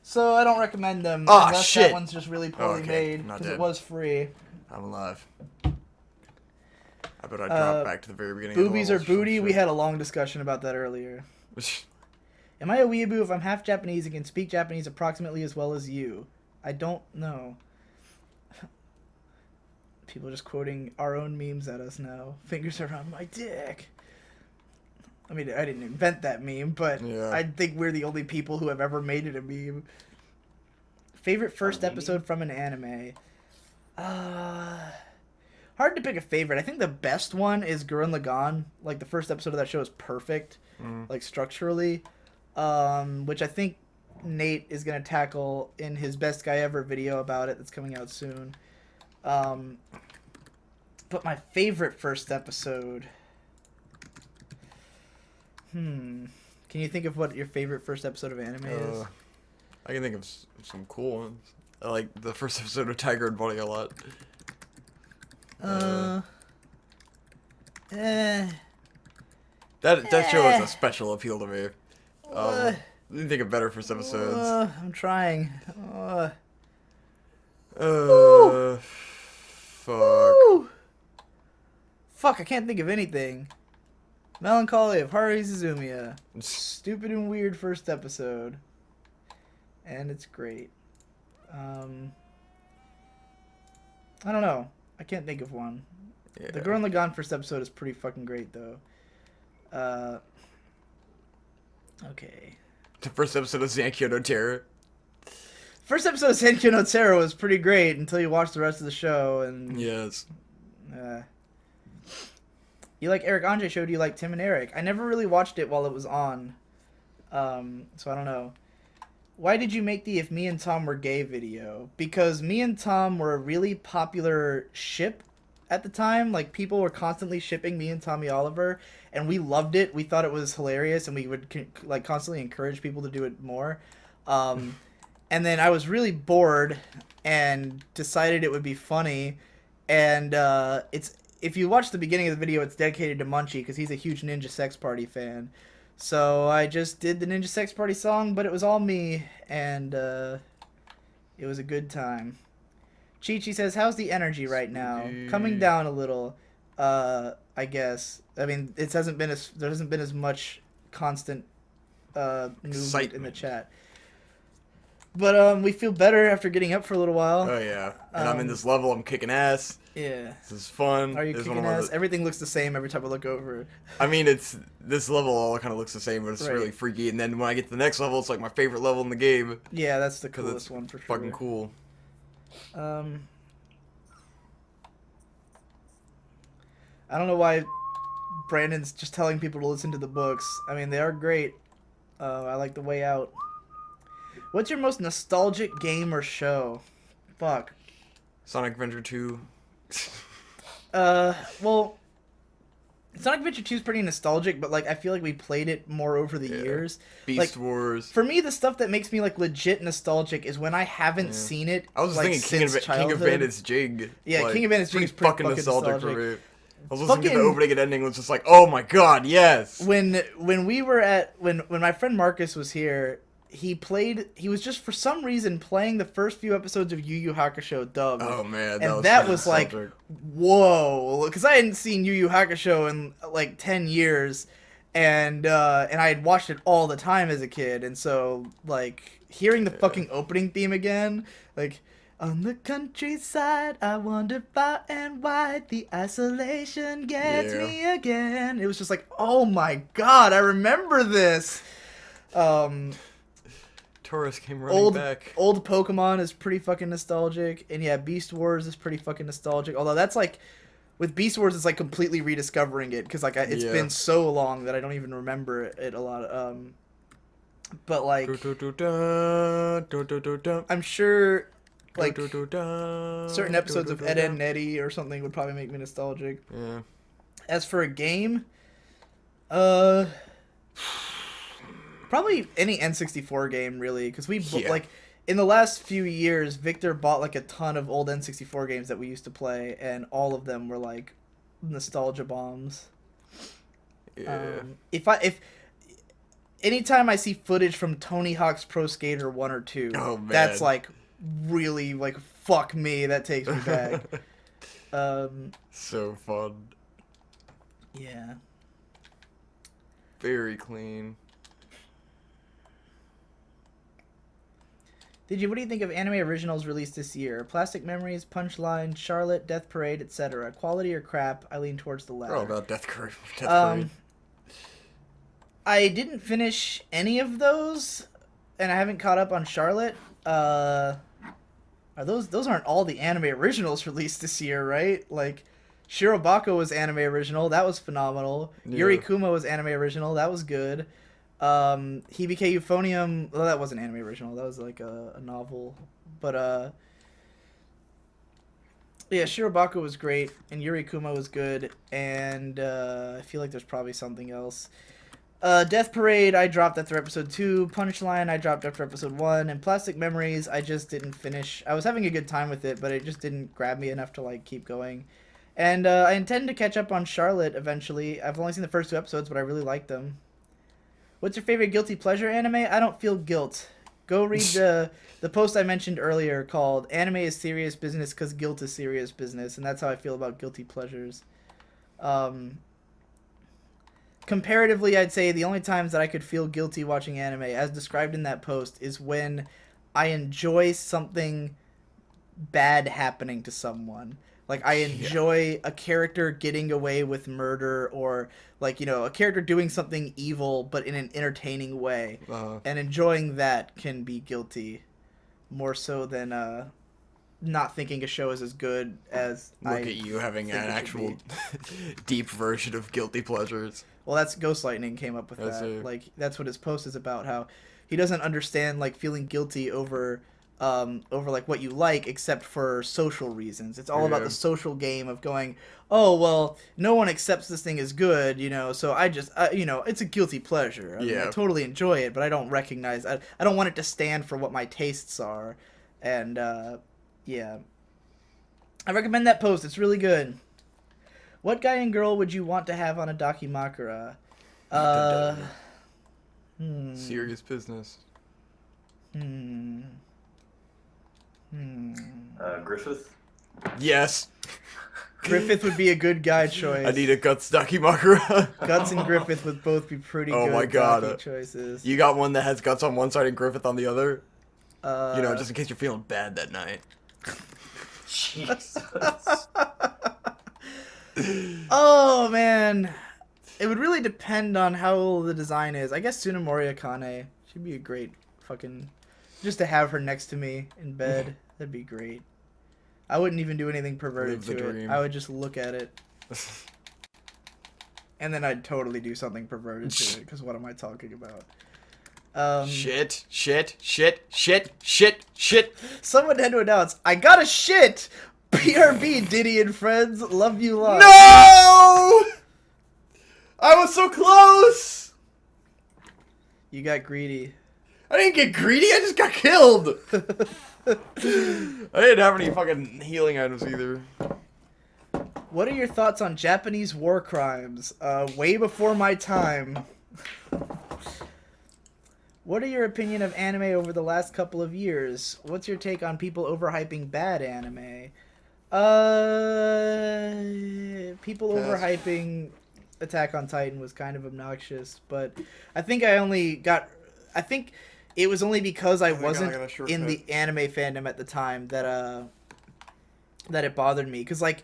So I don't recommend them unless shit. That one's just really poorly made, not because dead. it was free. I'm alive. I bet I dropped back to the very beginning. Boobies of or the level, booty? so We had a long discussion about that earlier. Am I a weeaboo if I'm half Japanese and can speak Japanese approximately as well as you? I don't know. People just quoting our own memes at us now. Fingers around my dick. I mean, I didn't invent that meme, but Yeah. I think we're the only people who have ever made it a meme. Favorite first episode from an anime? Hard to pick a favorite. I think the best one is Gurren Lagann. Like, the first episode of that show is perfect, like, structurally. Which I think Nate is going to tackle in his Best Guy Ever video about it that's coming out soon. But my favorite first episode... Can you think of what your favorite first episode of anime is? I can think of some cool ones. I like the first episode of Tiger and Bunny a lot. That show has a special appeal to me. Let me think of better first episodes. I'm trying. Fuck. Woo! Fuck, I can't think of anything. Melancholy of Haruhi Suzumiya. Stupid and weird first episode. And it's great. I don't know. I can't think of one. Yeah. The Gurren Lagann first episode is pretty fucking great, though. Okay. The first episode of Zankyo no Terror. First episode of Senkyo no Tsero was pretty great until you watch the rest of the show, and... Yes. You like Eric Andre show? Do you like Tim and Eric? I never really watched it while it was on. So I don't know. Why did you make the If Me and Tom Were Gay video? Because me and Tom were a really popular ship at the time. Like, people were constantly shipping me and Tommy Oliver, and we loved it. We thought it was hilarious, and we would like constantly encourage people to do it more. And then I was really bored and decided it would be funny. And if you watch the beginning of the video, it's dedicated to Munchie because he's a huge Ninja Sex Party fan. So I just did the Ninja Sex Party song, but it was all me, and it was a good time. Chi-Chi says, how's the energy right now? Coming down a little, I guess. I mean, there hasn't been as much constant movement in the chat. But we feel better after getting up for a little while. Oh yeah. And I'm in this level, I'm kicking ass. Yeah. This is fun. Are you kicking ass? Everything looks the same every time I look over. I mean, this level all kind of looks the same, but it's really freaky. And then when I get to the next level, it's like my favorite level in the game. Yeah, that's the coolest one for sure. Fucking cool. I don't know why Brandon's just telling people to listen to the books. I mean, they are great. I like The Way Out. What's your most nostalgic game or show? Fuck. Sonic Adventure 2. Well, Sonic Adventure 2 is pretty nostalgic, but like I feel like we played it more over the years. Beast Wars. For me, the stuff that makes me like legit nostalgic is when I haven't seen it. I was like, thinking King of Bandits Jig. Yeah, like, King of Bandits Jig is pretty fucking nostalgic for me. I was listening to the opening and ending, was just like, oh my god, yes. When we were at when my friend Marcus was here, he was just for some reason playing the first few episodes of Yu Yu Hakusho dubbed. Oh man, that was like, whoa, because I hadn't seen Yu Yu Hakusho in like 10 years, and I had watched it all the time as a kid, and so like hearing the fucking opening theme again, like. On the countryside, I wander far and wide. The isolation gets me again. It was just like, oh my god, I remember this. Taurus came running back. Old Pokemon is pretty fucking nostalgic, and yeah, Beast Wars is pretty fucking nostalgic. Although that's like, with Beast Wars, it's like completely rediscovering it because like it's been so long that I don't even remember it a lot. But like, I'm sure. Like, certain episodes of Ed, Edd n Eddy or something would probably make me nostalgic. Yeah. As for a game, probably any N64 game, really, because Yeah. like in the last few years, Victor bought like a ton of old N64 games that we used to play, and all of them were like nostalgia bombs. Yeah. If anytime I see footage from Tony Hawk's Pro Skater 1 or 2, Oh, man. that's like really like fuck me. That takes me back. So fun. Yeah. Very clean. Digi, what do you think of anime originals released this year? Plastic Memories, Punchline, Charlotte, Death Parade, etc. Quality or crap? I lean towards the latter. Oh, about Death Parade. I didn't finish any of those, and I haven't caught up on Charlotte. Are those aren't all the anime originals released this year, right? Like, Shirobako was anime original. That was phenomenal. Yeah. Yuri Kuma was anime original. That was good. Hibike Euphonium. Well, that wasn't anime original. That was like a novel. But yeah, Shirobako was great, and Yuri Kuma was good, and I feel like there's probably something else. Death Parade, I dropped after episode 2. Punchline, I dropped after episode 1. And Plastic Memories, I just didn't finish. I was having a good time with it, but it just didn't grab me enough to like keep going. And I intend to catch up on Charlotte eventually. I've only seen the first 2 episodes, but I really like them. What's your favorite guilty pleasure anime? I don't feel guilt. Go read the post I mentioned earlier called "Anime is Serious Business because Guilt is Serious Business," and that's how I feel about guilty pleasures. Comparatively, I'd say the only times that I could feel guilty watching anime, as described in that post, is when I enjoy something bad happening to someone. Like, I enjoy a character getting away with murder, or, like, you know, a character doing something evil, but in an entertaining way. And enjoying that can be guilty, more so than not thinking a show is as good as Look at you having an actual deep version of guilty pleasures. Well, that's Ghost Lightning came up with that. Like, that's what his post is about, how he doesn't understand, like, feeling guilty over like what you like, except for social reasons. It's all about the social game of going, oh, well, no one accepts this thing as good, you know, so I just, you know, it's a guilty pleasure. I mean, I totally enjoy it, but I don't recognize, I don't want it to stand for what my tastes are. And, yeah. I recommend that post. It's really good. What guy and girl would you want to have on a Dakimakura? Serious business. Griffith? Yes. Griffith would be a good guy choice. I need a Guts Dakimakura. Guts and Griffith would both be pretty good my God. Daki choices. You got one that has Guts on one side and Griffith on the other? You know, just in case you're feeling bad that night. Jesus. Oh, man. It would really depend on how the design is. I guess Tsunemori Akane. She'd be a great fucking... Just to have her next to me in bed. That'd be great. I wouldn't even do anything perverted to it. Dream. I would just look at it. And then I'd totally do something perverted to it, because what am I talking about? Shit. Someone had to announce, I got a shit! PRB, Diddy and friends, love you lot. No! I was so close! You got greedy. I didn't get greedy, I just got killed! I didn't have any fucking healing items either. What are your thoughts on Japanese war crimes? Way before my time. What are your opinion of anime over the last couple of years? What's your take on people overhyping bad anime? People overhyping Attack on Titan was kind of obnoxious, but I think I think it was only because I wasn't in the anime fandom at the time that it bothered me. Because, like,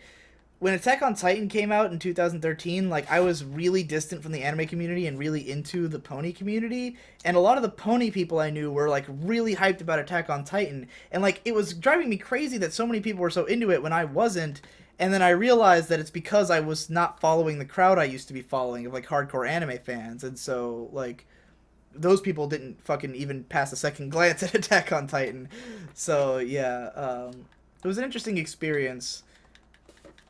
when Attack on Titan came out in 2013, like, I was really distant from the anime community and really into the pony community, and a lot of the pony people I knew were, like, really hyped about Attack on Titan, and, like, it was driving me crazy that so many people were so into it when I wasn't, and then I realized that it's because I was not following the crowd I used to be following of, like, hardcore anime fans, and so, like, those people didn't fucking even pass a second glance at Attack on Titan. So, yeah, it was an interesting experience.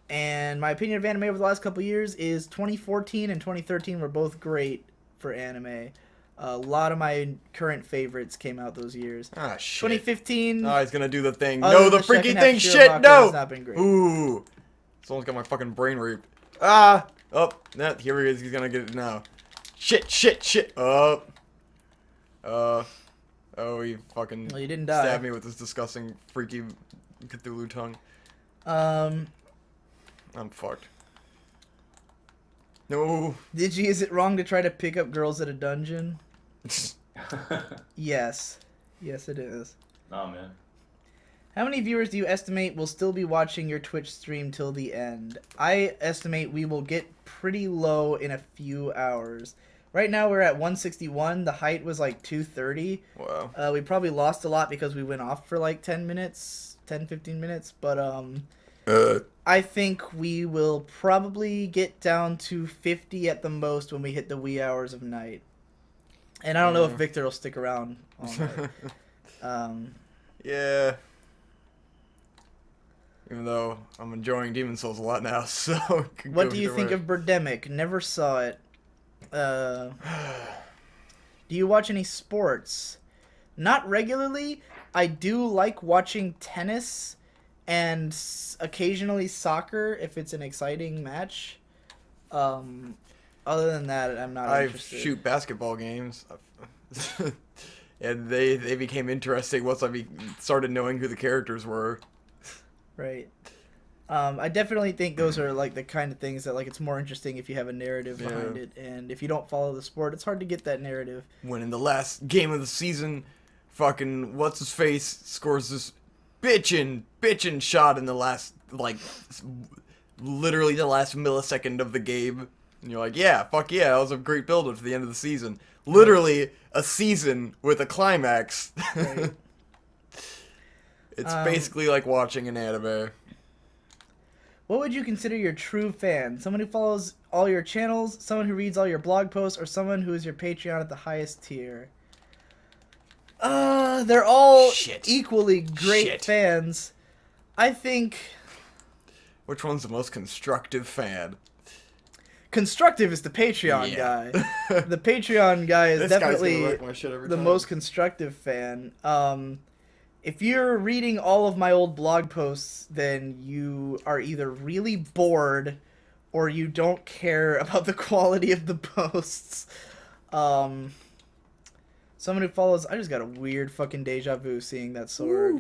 And my opinion of anime over the last couple of years is 2014 and 2013 were both great for anime. A lot of my current favorites came out those years. Ah, shit. 2015. Oh, he's gonna do the thing. other No, than the the freaky second half thing. of Shit, Shirobako no. has not been great. Ooh. Someone's got my fucking brain raped. Ah. Oh, here he is. He's gonna get it now. Shit. Oh, he fucking Well, you didn't die. stabbed me with this disgusting, freaky Cthulhu tongue. I'm fucked. No. Digi, is it wrong to try to pick up girls at a dungeon? Yes. Yes, it is. Nah, man. How many viewers do you estimate will still be watching your Twitch stream till the end? I estimate we will get pretty low in a few hours. Right now we're at 161. The height was like 230. Wow. We probably lost a lot because we went off for like 10 minutes, 10-15 minutes. But I think we will probably get down to 50 at the most when we hit the wee hours of night. And I don't know if Victor will stick around all night. Yeah. Even though I'm enjoying Demon Souls a lot now, so... What do you think of Birdemic? Never saw it. Do you watch any sports? Not regularly. I do like watching tennis and occasionally soccer if it's an exciting match. Other than that, I'm not I interested. shoot basketball games. And they became interesting once I started knowing who the characters were. Right. I definitely think those are like the kind of things that like it's more interesting if you have a narrative behind it, and if you don't follow the sport, it's hard to get that narrative. When in the last game of the season, fucking what's his face scores this bitchin' shot in the last literally the last millisecond of the game, and you're like, yeah, fuck yeah, that was a great build up to the end of the season. Literally a season with a climax. Right. It's basically like watching an anime. What would you consider your true fan? Someone who follows all your channels, someone who reads all your blog posts, or someone who is your Patreon at the highest tier? They're all equally great fans. I think... Which one's the most constructive fan? Constructive is the Patreon guy. The Patreon guy is definitely the most constructive fan. If you're reading all of my old blog posts, then you are either really bored or you don't care about the quality of the posts. Someone who follows... I just got a weird fucking deja vu seeing that sword.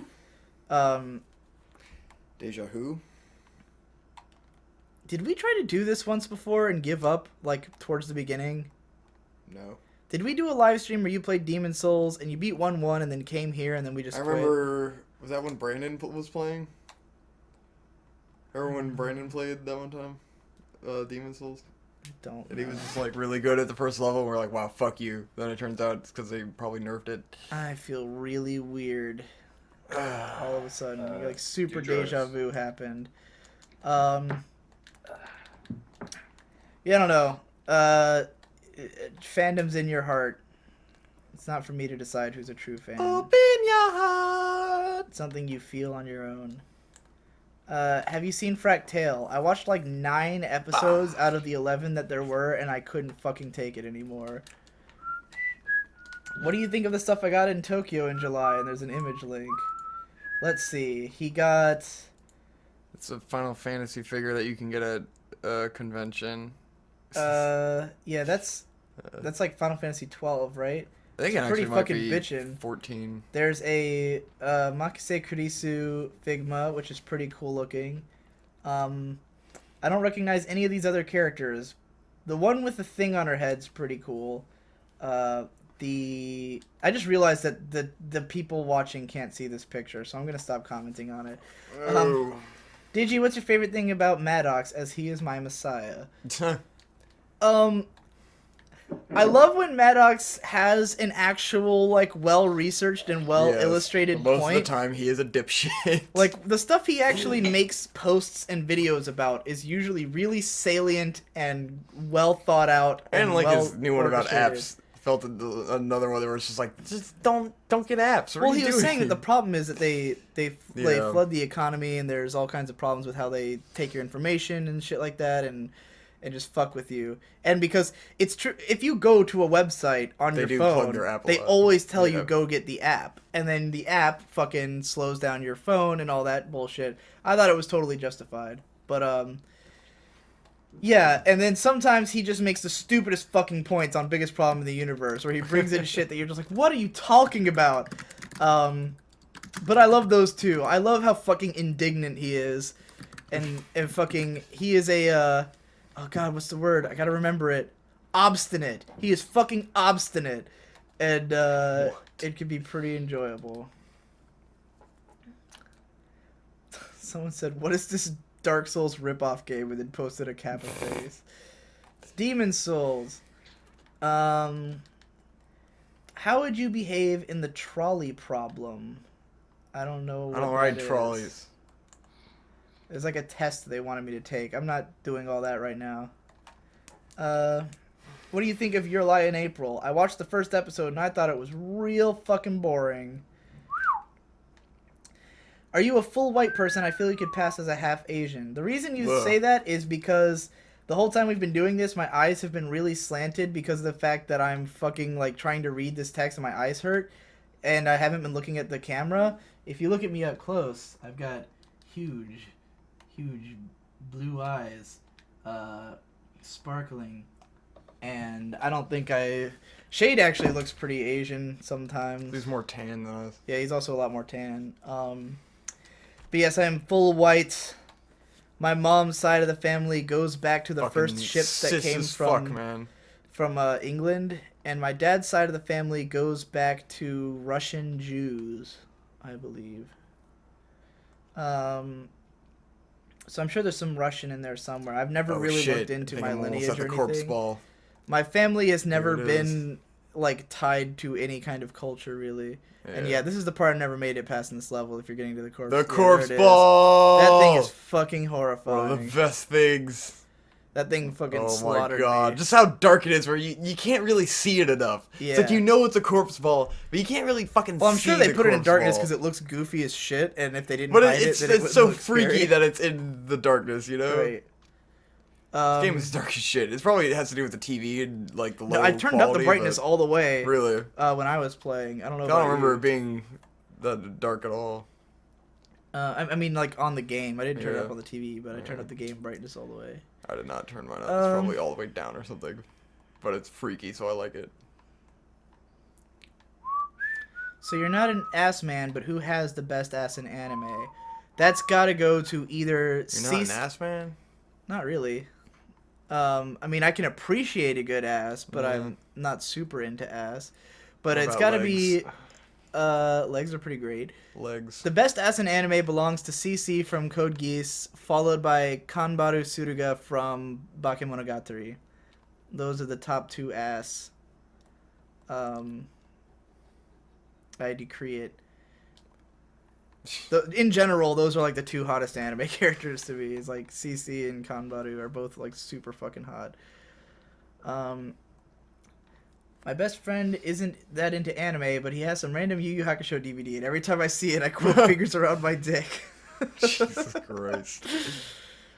Deja who? Did we try to do this once before and give up, like, towards the beginning? No. Did we do a live stream where you played Demon Souls and you beat 1-1 and then came here and then we just quit? remember... Was that when Brandon was playing? Remember when Brandon played that one time? Demon Souls? Don't And he was know. just, like, really good at the first level, and we're like, wow, fuck you. Then it turns out it's because they probably nerfed it. I feel really weird. All of a sudden, like super do drugs. deja vu happened. Yeah, I don't know. Fandom's in your heart. It's not for me to decide who's a true fan. Open your heart! It's something you feel on your own. Have you seen Fractale? I watched like 9 episodes out of the 11 that there were, and I couldn't fucking take it anymore. What do you think of the stuff I got in Tokyo in July? And there's an image link. Let's see. He got... It's a Final Fantasy figure that you can get at a convention. Yeah, that's like Final Fantasy 12, right? I think it's it pretty actually might fucking be bitchin'. 14. There's a Makise Kurisu Figma, which is pretty cool looking. I don't recognize any of these other characters. The one with the thing on her head's pretty cool. I just realized that the people watching can't see this picture, so I'm gonna stop commenting on it. Oh. Digi, what's your favorite thing about Maddox, as he is my messiah? I love when Maddox has an actual, like, well-researched and well-illustrated Most point. of the time, he is a dipshit. Like, the stuff he actually makes posts and videos about is usually really salient and well thought out. And like his new one about orchestrated. apps felt another one where it's just like, just don't get apps. What Well, are he you was doing? saying that the problem is that they Yeah. flood the economy, and there's all kinds of problems with how they take your information and shit like that, and just fuck with you. And because it's true, if you go to a website on They your do plug phone, their app a they lot. always tell Yeah. you go get the app, and then the app fucking slows down your phone and all that bullshit. I thought it was totally justified, but yeah, and then sometimes he just makes the stupidest fucking points on Biggest Problem in the Universe, where he brings in shit that you're just like, what are you talking about? But I love those too. I love how fucking indignant he is, and fucking he is a oh god, what's the word? I gotta remember it. Obstinate. He is fucking obstinate, and it can be pretty enjoyable. Someone said, "What is this Dark Souls ripoff game?" and then posted a Kappa face. It's Demon Souls. How would you behave in the trolley problem? I don't know. I don't what ride that is. trolleys. There's like a test they wanted me to take. I'm not doing all that right now. What do you think of Your Lie in April? I watched the first episode and I thought it was real fucking boring. Are you a full white person? I feel you could pass as a half Asian. The reason you Ugh. say that is because the whole time we've been doing this, my eyes have been really slanted because of the fact that I'm fucking like trying to read this text and my eyes hurt, and I haven't been looking at the camera. If you look at me up close, I've got huge blue eyes, sparkling, and I don't think Shade actually looks pretty Asian sometimes. He's more tan than us. Yeah, he's also a lot more tan. But yes, I am full white. My mom's side of the family goes back to the Fucking first ship that cis came as from fuck, man. England, and my dad's side of the family goes back to Russian Jews, I believe. So I'm sure there's some Russian in there somewhere. I've never really looked into my lineage or anything. Corpse ball. My family has never There it been like tied to any kind of culture really. And yeah, this is the part I never made it past in this level. If you're getting to the corpse, The yeah, corpse there it is. ball. That thing is fucking one horrifying. of the best things. That thing fucking Oh my slaughtered god. me. Just how dark it is where you can't really see it enough. It's like Yeah. you know it's a corpse ball, but you can't really fucking Well, I'm see sure they the put it in corpse darkness ball. because it looks goofy as shit, and if they didn't But hide it's it, then it's so wouldn't look freaky scary. that it's in the darkness, you know? Right. This game is dark as shit. It probably has to do with the TV and like the low No, I turned up the quality, brightness but- all the way Really? when I was playing. I don't know. I About don't remember you. it being that dark at all. I mean, like on the game. I didn't turn it Yeah. up on the TV, but I turned up the game brightness all the way. I did not turn mine up. It's probably all the way down or something. But it's freaky, so I like it. So you're not an ass man, but who has the best ass in anime? That's got to go to either. You're not an ass man? Not really. I mean, I can appreciate a good ass, but I'm not super into ass. But What it's about got to legs? be. Legs are pretty great. Legs. The best ass in anime belongs to CC from Code Geass, followed by Kanbaru Suruga from Bakemonogatari. Those are the top two ass. I decree it. In general, those are like the two hottest anime characters to me. It's like CC and Kanbaru are both like super fucking hot. My best friend isn't that into anime, but he has some random Yu Yu Hakusho DVD, and every time I see it, I quote fingers around my dick. Jesus Christ.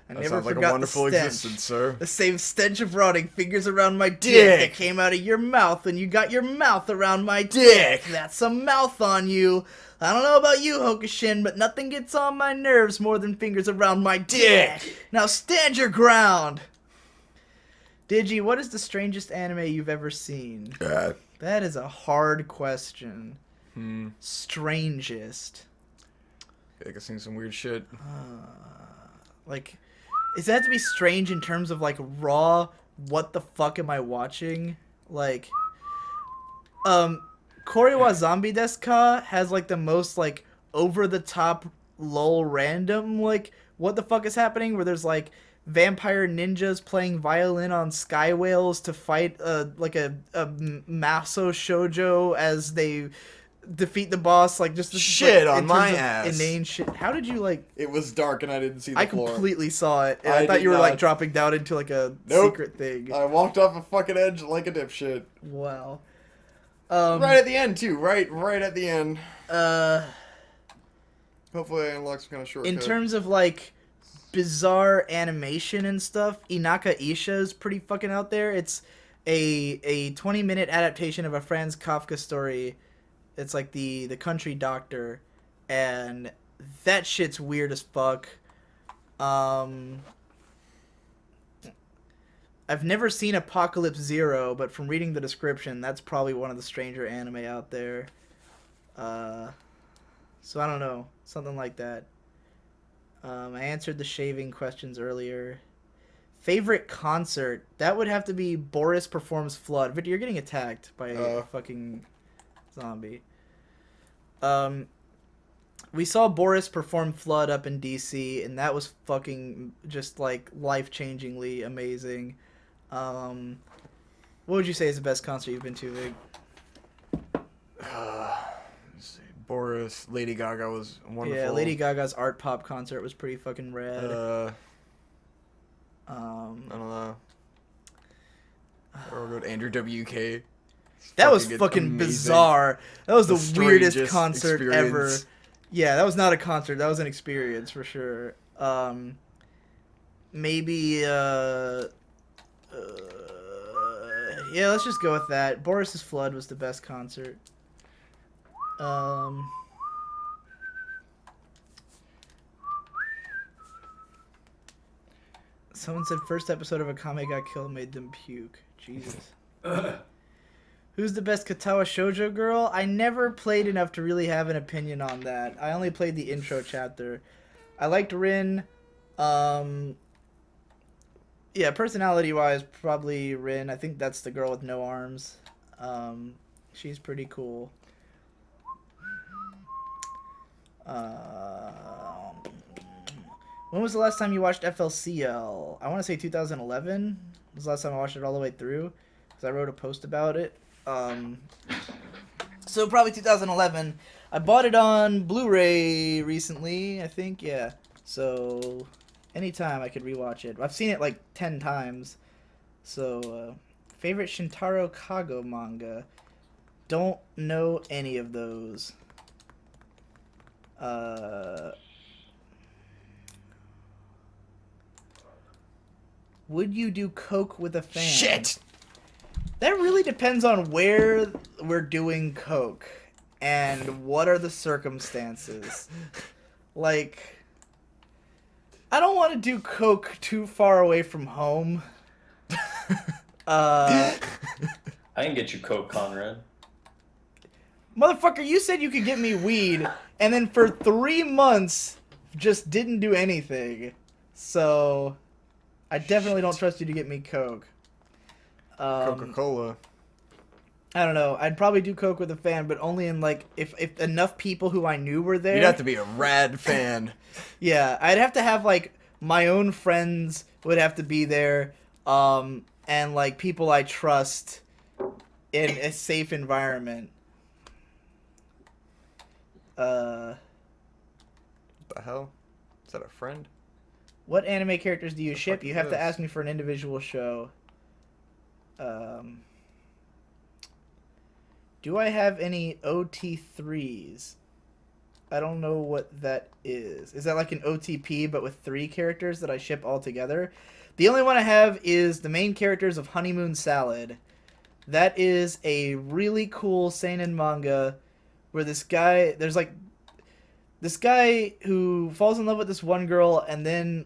I That never sounds like a forgot wonderful the stench. existence, sir. The same stench of rotting fingers around my dick Dick. that came out of your mouth when you got your mouth around my dick. That's some mouth on you. I don't know about you, Hokushin, but nothing gets on my nerves more than fingers around my dick. Now stand your ground. Digi, what is the strangest anime you've ever seen? That is a hard question. Strangest. I think I've seen some weird shit. Like, does it have to be strange in terms of, like, raw, what the fuck am I watching? Like, Korewa Zombie Desu Ka has, like, the most, like, over-the-top, lol, random, like, what the fuck is happening? Where there's, like, vampire ninjas playing violin on sky whales to fight, like, a maso shoujo as they defeat the boss, like, just Shit like, on in my terms of ass. inane shit. How did you, like... It was dark and I didn't see the I floor. completely saw it. And I I thought did you were like not. dropping down into like a Nope. secret thing. I walked off a fucking edge like a dipshit. Wow. Right at the end too. Right at the end. Uh, Hopefully, I unlock some kind of shortcut. in terms of like bizarre animation and stuff, Inaka Isha is pretty fucking out there. It's a 20-minute adaptation of a Franz Kafka story. It's like the country doctor, and that shit's weird as fuck. I've never seen Apocalypse Zero, but from reading the description, that's probably one of the stranger anime out there. So I don't know, something like that. I answered the shaving questions earlier. Favorite concert? That would have to be Boris Performs Flood. But you're getting attacked by a fucking zombie. We saw Boris perform Flood up in DC, and that was fucking just like life-changingly amazing. What would you say is the best concert you've been to, Vic? Let's see. Boris, Lady Gaga was wonderful. Yeah, Lady Gaga's Art Pop concert was pretty fucking rad. I don't know. Or go to Andrew WK. That was fucking amazing. bizarre. That was the weirdest strangest concert ever. experience. Yeah, that was not a concert. That was an experience for sure. Maybe yeah, let's just go with that. Boris's Flood was the best concert. Someone said first episode of Akame got killed made them puke. Jesus. Who's the best Katawa Shoujo girl? I never played enough to really have an opinion on that. I only played the intro chapter. I liked Rin. Yeah, personality-wise, probably Rin. I think that's the girl with no arms. She's pretty cool. When was the last time you watched FLCL? I want to say 2011 was the last time I watched it all the way through, because I wrote a post about it. So probably 2011. I bought it on Blu-ray recently, I think, yeah. So anytime I could rewatch it. I've seen it like 10 times. So, favorite Shintaro Kago manga? Don't know any of those. Would you do coke with a fan? Shit! That really depends on where we're doing coke and what are the circumstances. Like, I don't want to do coke too far away from home. I can get you coke, Conrad. Motherfucker, you said you could get me weed, and then for 3 months, just didn't do anything. So, I definitely don't trust you to get me coke. Coca-Cola. I don't know. I'd probably do coke with a fan, but only in like if enough people who I knew were there. You'd have to be a rad fan. Yeah, I'd have to have like my own friends would have to be there, and like people I trust in a safe environment. The hell? Is that a friend? What anime characters do you ship? fuck You is have to this? ask me for an individual show. Do I have any OT3s? I don't know what that is. Is that like an OTP but with 3 characters that I ship all together? The only one I have is the main characters of Honeymoon Salad. That is a really cool seinen manga where this guy who falls in love with this one girl and then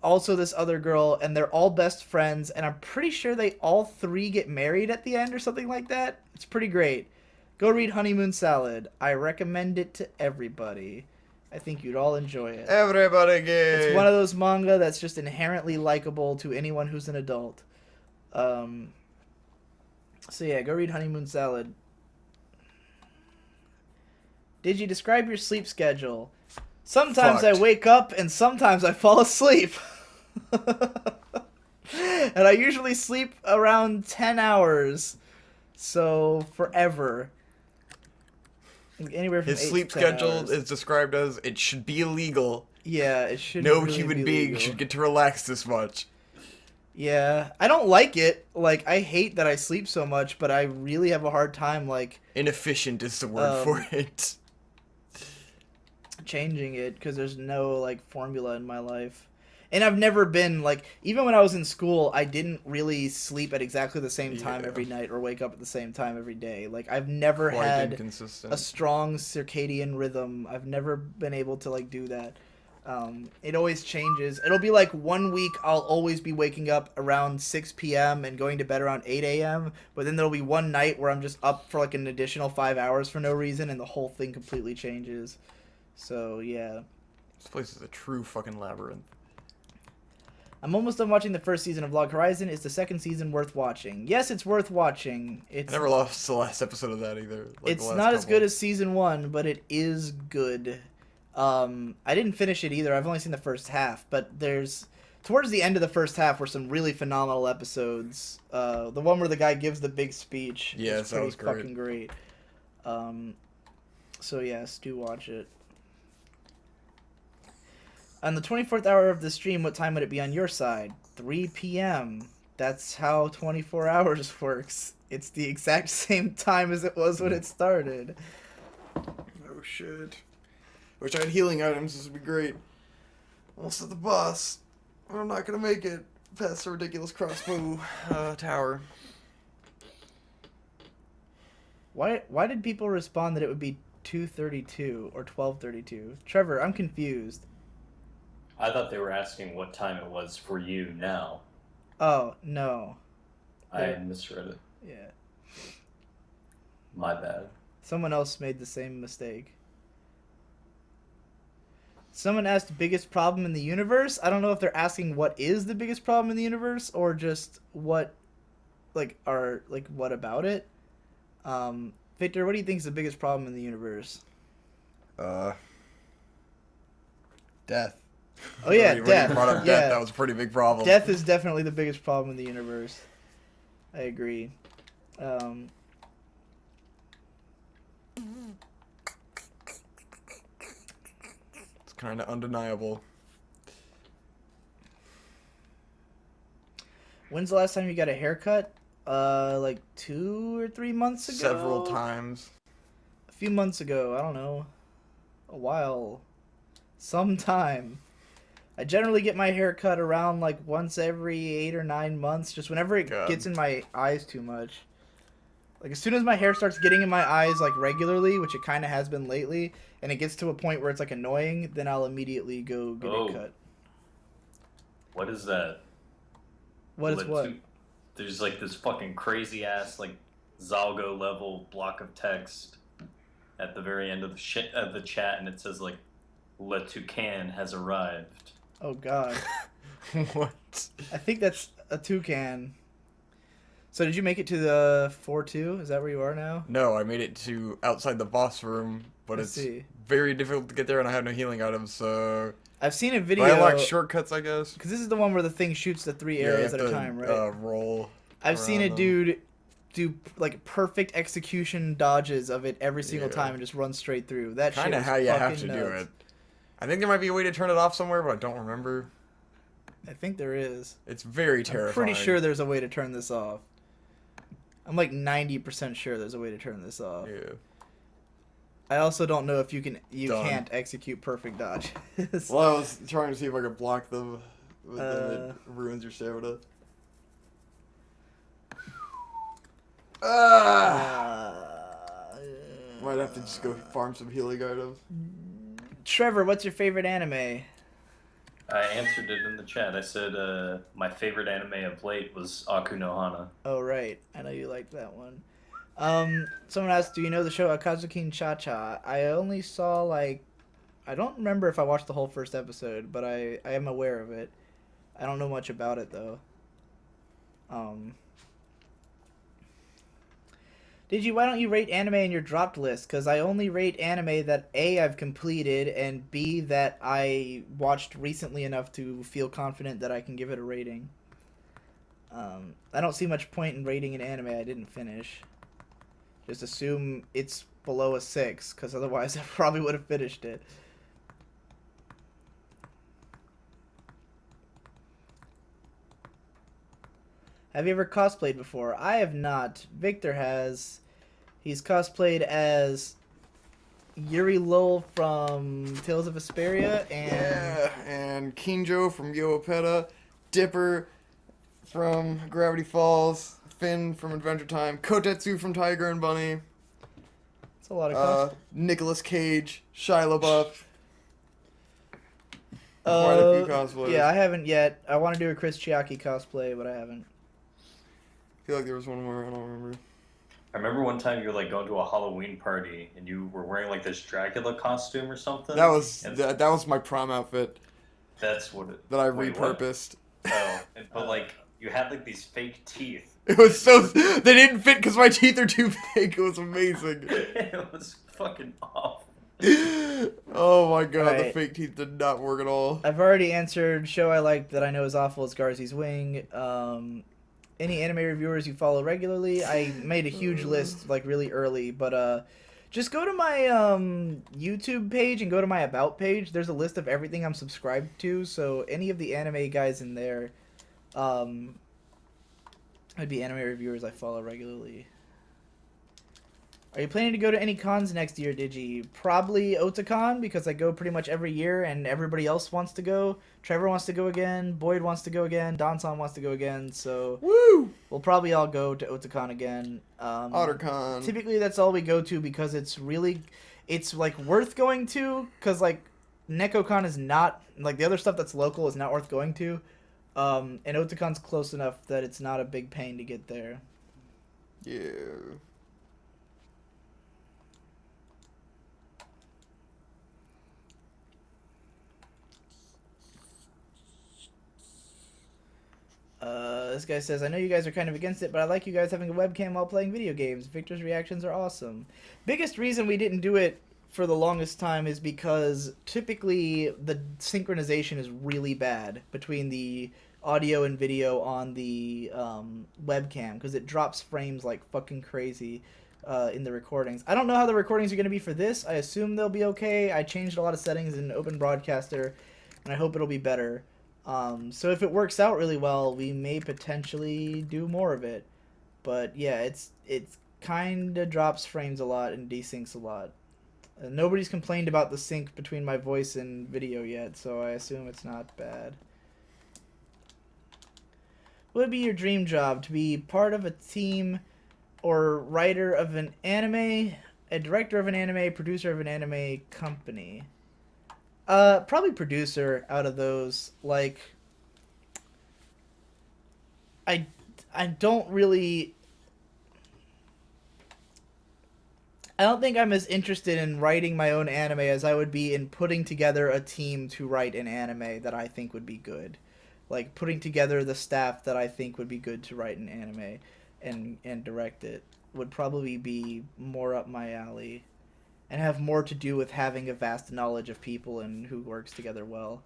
also this other girl, and they're all best friends, and I'm pretty sure they all 3 get married at the end or something like that. It's pretty great. Go read Honeymoon Salad. I recommend it to everybody. I think you'd all enjoy it. Everybody gay. It's one of those manga that's just inherently likable to anyone who's an adult. So yeah, go read Honeymoon Salad. Digi, describe your sleep schedule. Sometimes I Fucked. wake up and sometimes I fall asleep. And I usually sleep around 10 hours. So, forever. Anywhere from His 8 sleep to 10 schedule hours. is described as it should be illegal. Yeah, it should No really human be being legal. should get to relax this much. Yeah, I don't like it. Like, I hate that I sleep so much, but I really have a hard time, like, Inefficient is the word for it. changing it because there's no, like, formula in my life. And I've never been, like, even when I was in school, I didn't really sleep at exactly the same time Yeah. every night or wake up at the same time every day. Like, I've never Quite had inconsistent. a strong circadian rhythm. I've never been able to, like, do that. It always changes. It'll be like 1 week I'll always be waking up around 6 p.m. and going to bed around 8 a.m. But then there'll be one night where I'm just up for like an additional 5 hours for no reason and the whole thing completely changes. So, yeah. This place is a true fucking labyrinth. I'm almost done watching the first season of Log Horizon. Is the second season worth watching? Yes, it's worth watching. It's I never lost the last episode of that either. Like it's not as good as season 1, but it is good. I didn't finish it either. I've only seen the first half, but there's towards the end of the first half were some really phenomenal episodes. The one where the guy gives the big speech. Yes, that was great. Fucking great. So yes, do watch it. On the 24th hour of the stream, what time would it be on your side? 3 p.m. That's how 24 hours works. It's the exact same time as it was when it started. Oh shit. Wish I had healing items, this would be great. Almost at the boss. I'm not gonna make it past the ridiculous crossbow tower. Why did people respond that it would be 2:32 or 12:32? Trevor, I'm confused. I thought they were asking what time it was for you now. Oh, no. I misread it. Yeah. My bad. Someone else made the same mistake. Someone asked biggest problem in the universe. I don't know if they're asking what is the biggest problem in the universe or just what what about it. Victor, what do you think is the biggest problem in the universe? Death. Oh yeah, When you death. brought up Yeah. death, that was a pretty big problem. Death is definitely the biggest problem in the universe. I agree. It's kind of undeniable. When's the last time you got a haircut? Like 2 or 3 months ago? Several times. A few months ago. I don't know. A while. Sometime. I generally get my hair cut around like once every 8 or 9 months, just whenever it God. gets in my eyes too much. Like as soon as my hair starts getting in my eyes like regularly, which it kind of has been lately, and it gets to a point where it's like annoying, then I'll immediately go get it cut. What is that? What is what? There's like this fucking crazy ass like Zalgo level block of text at the very end of the chat, and it says like Le Toucan has arrived. Oh god. What? I think that's a toucan. So did you make it to the 4-2? Is that where you are now? No, I made it to outside the boss room, but Let's it's see. very difficult to get there, and I have no healing items, so... I've seen a video. But I like shortcuts, I guess. Because this is the one where the thing shoots the 3 areas at a time, right? Roll. I've seen a around them. dude do like perfect execution dodges of it every single Yeah. time and just run straight through. That shit Kind of was how you have fucking to do nuts. it. I think there might be a way to turn it off somewhere, but I don't remember. I think there is. It's very terrifying. I'm pretty sure there's a way to turn this off. I'm like 90% sure there's a way to turn this off. Yeah. I also don't know if you Done. can't execute perfect dodges. Well, I was trying to see if I could block them, but then it Uh. ruins your stamina. Ah! Might have to just go farm some healing items. Trevor, what's your favorite anime? I answered it in the chat. I said my favorite anime of late was Aku no Hana. Oh, right. I know you like that one. Someone asked, do you know the show Akazukin Cha-Cha? I only saw, like... I don't remember if I watched the whole first episode, but I am aware of it. I don't know much about it, though. Digi, why don't you rate anime in your dropped list? Because I only rate anime that A, I've completed, and B, that I watched recently enough to feel confident that I can give it a rating. I don't see much point in rating an anime I didn't finish. Just assume it's below a 6, because otherwise I probably would have finished it. Have you ever cosplayed before? I have not. Victor has. He's cosplayed as Yuri Lowell from Tales of Vesperia and Yeah, and Kinjo from Yoapeta, Dipper from Gravity Falls, Finn from Adventure Time, Kotetsu from Tiger and Bunny, it's a lot of cosplay. Nicolas Cage, Shia LaBeouf. Quite a few cosplayers. Yeah, I haven't yet. I want to do a Chris Chiaki cosplay, but I haven't. I feel like there was one more, I don't remember. I remember one time you were like going to a Halloween party and you were wearing like this Dracula costume or something. That was And that was my prom outfit That's what it. that I Wait, what? repurposed. Oh, but like you had like these fake teeth. It was so they didn't fit because my teeth are too big. It was amazing. It was fucking awful. Oh my god, the Right. fake teeth did not work at all. I've already answered. Show I like that I know is awful is Garzy's Wing. Any anime reviewers you follow regularly? I made a huge list like really early, but just go to my YouTube page and go to my About page. There's a list of everything I'm subscribed to, so any of the anime guys in there would be anime reviewers I follow regularly. Are you planning to go to any cons next year, Digi? Probably Otakon, because I go pretty much every year and everybody else wants to go. Trevor wants to go again, Boyd wants to go again, Donson wants to go again, so Woo! we'll probably all go to Otakon again. OtterCon. Typically that's all we go to because it's like worth going to, because like NekoCon is not, like the other stuff that's local is not worth going to. And Otakon's close enough that it's not a big pain to get there. Yeah. This guy says, I know you guys are kind of against it, but I like you guys having a webcam while playing video games. Victor's reactions are awesome. Biggest reason we didn't do it for the longest time is because typically the synchronization is really bad between the audio and video on the webcam because it drops frames like fucking crazy in the recordings. I don't know how the recordings are going to be for this. I assume they'll be okay. I changed a lot of settings in Open Broadcaster, and I hope it'll be better. So if it works out really well, we may potentially do more of it. But yeah, it's kind of drops frames a lot and desyncs a lot. Nobody's complained about the sync between my voice and video yet, so I assume it's not bad. What would be your dream job? To be part of a team or writer of an anime, a director of an anime, producer of an anime company? Probably producer out of those. Like, I don't really... I don't think I'm as interested in writing my own anime as I would be in putting together a team to write an anime that I think would be good. Like, putting together the staff that I think would be good to write an anime and direct it would probably be more up my alley. And have more to do with having a vast knowledge of people and who works together well.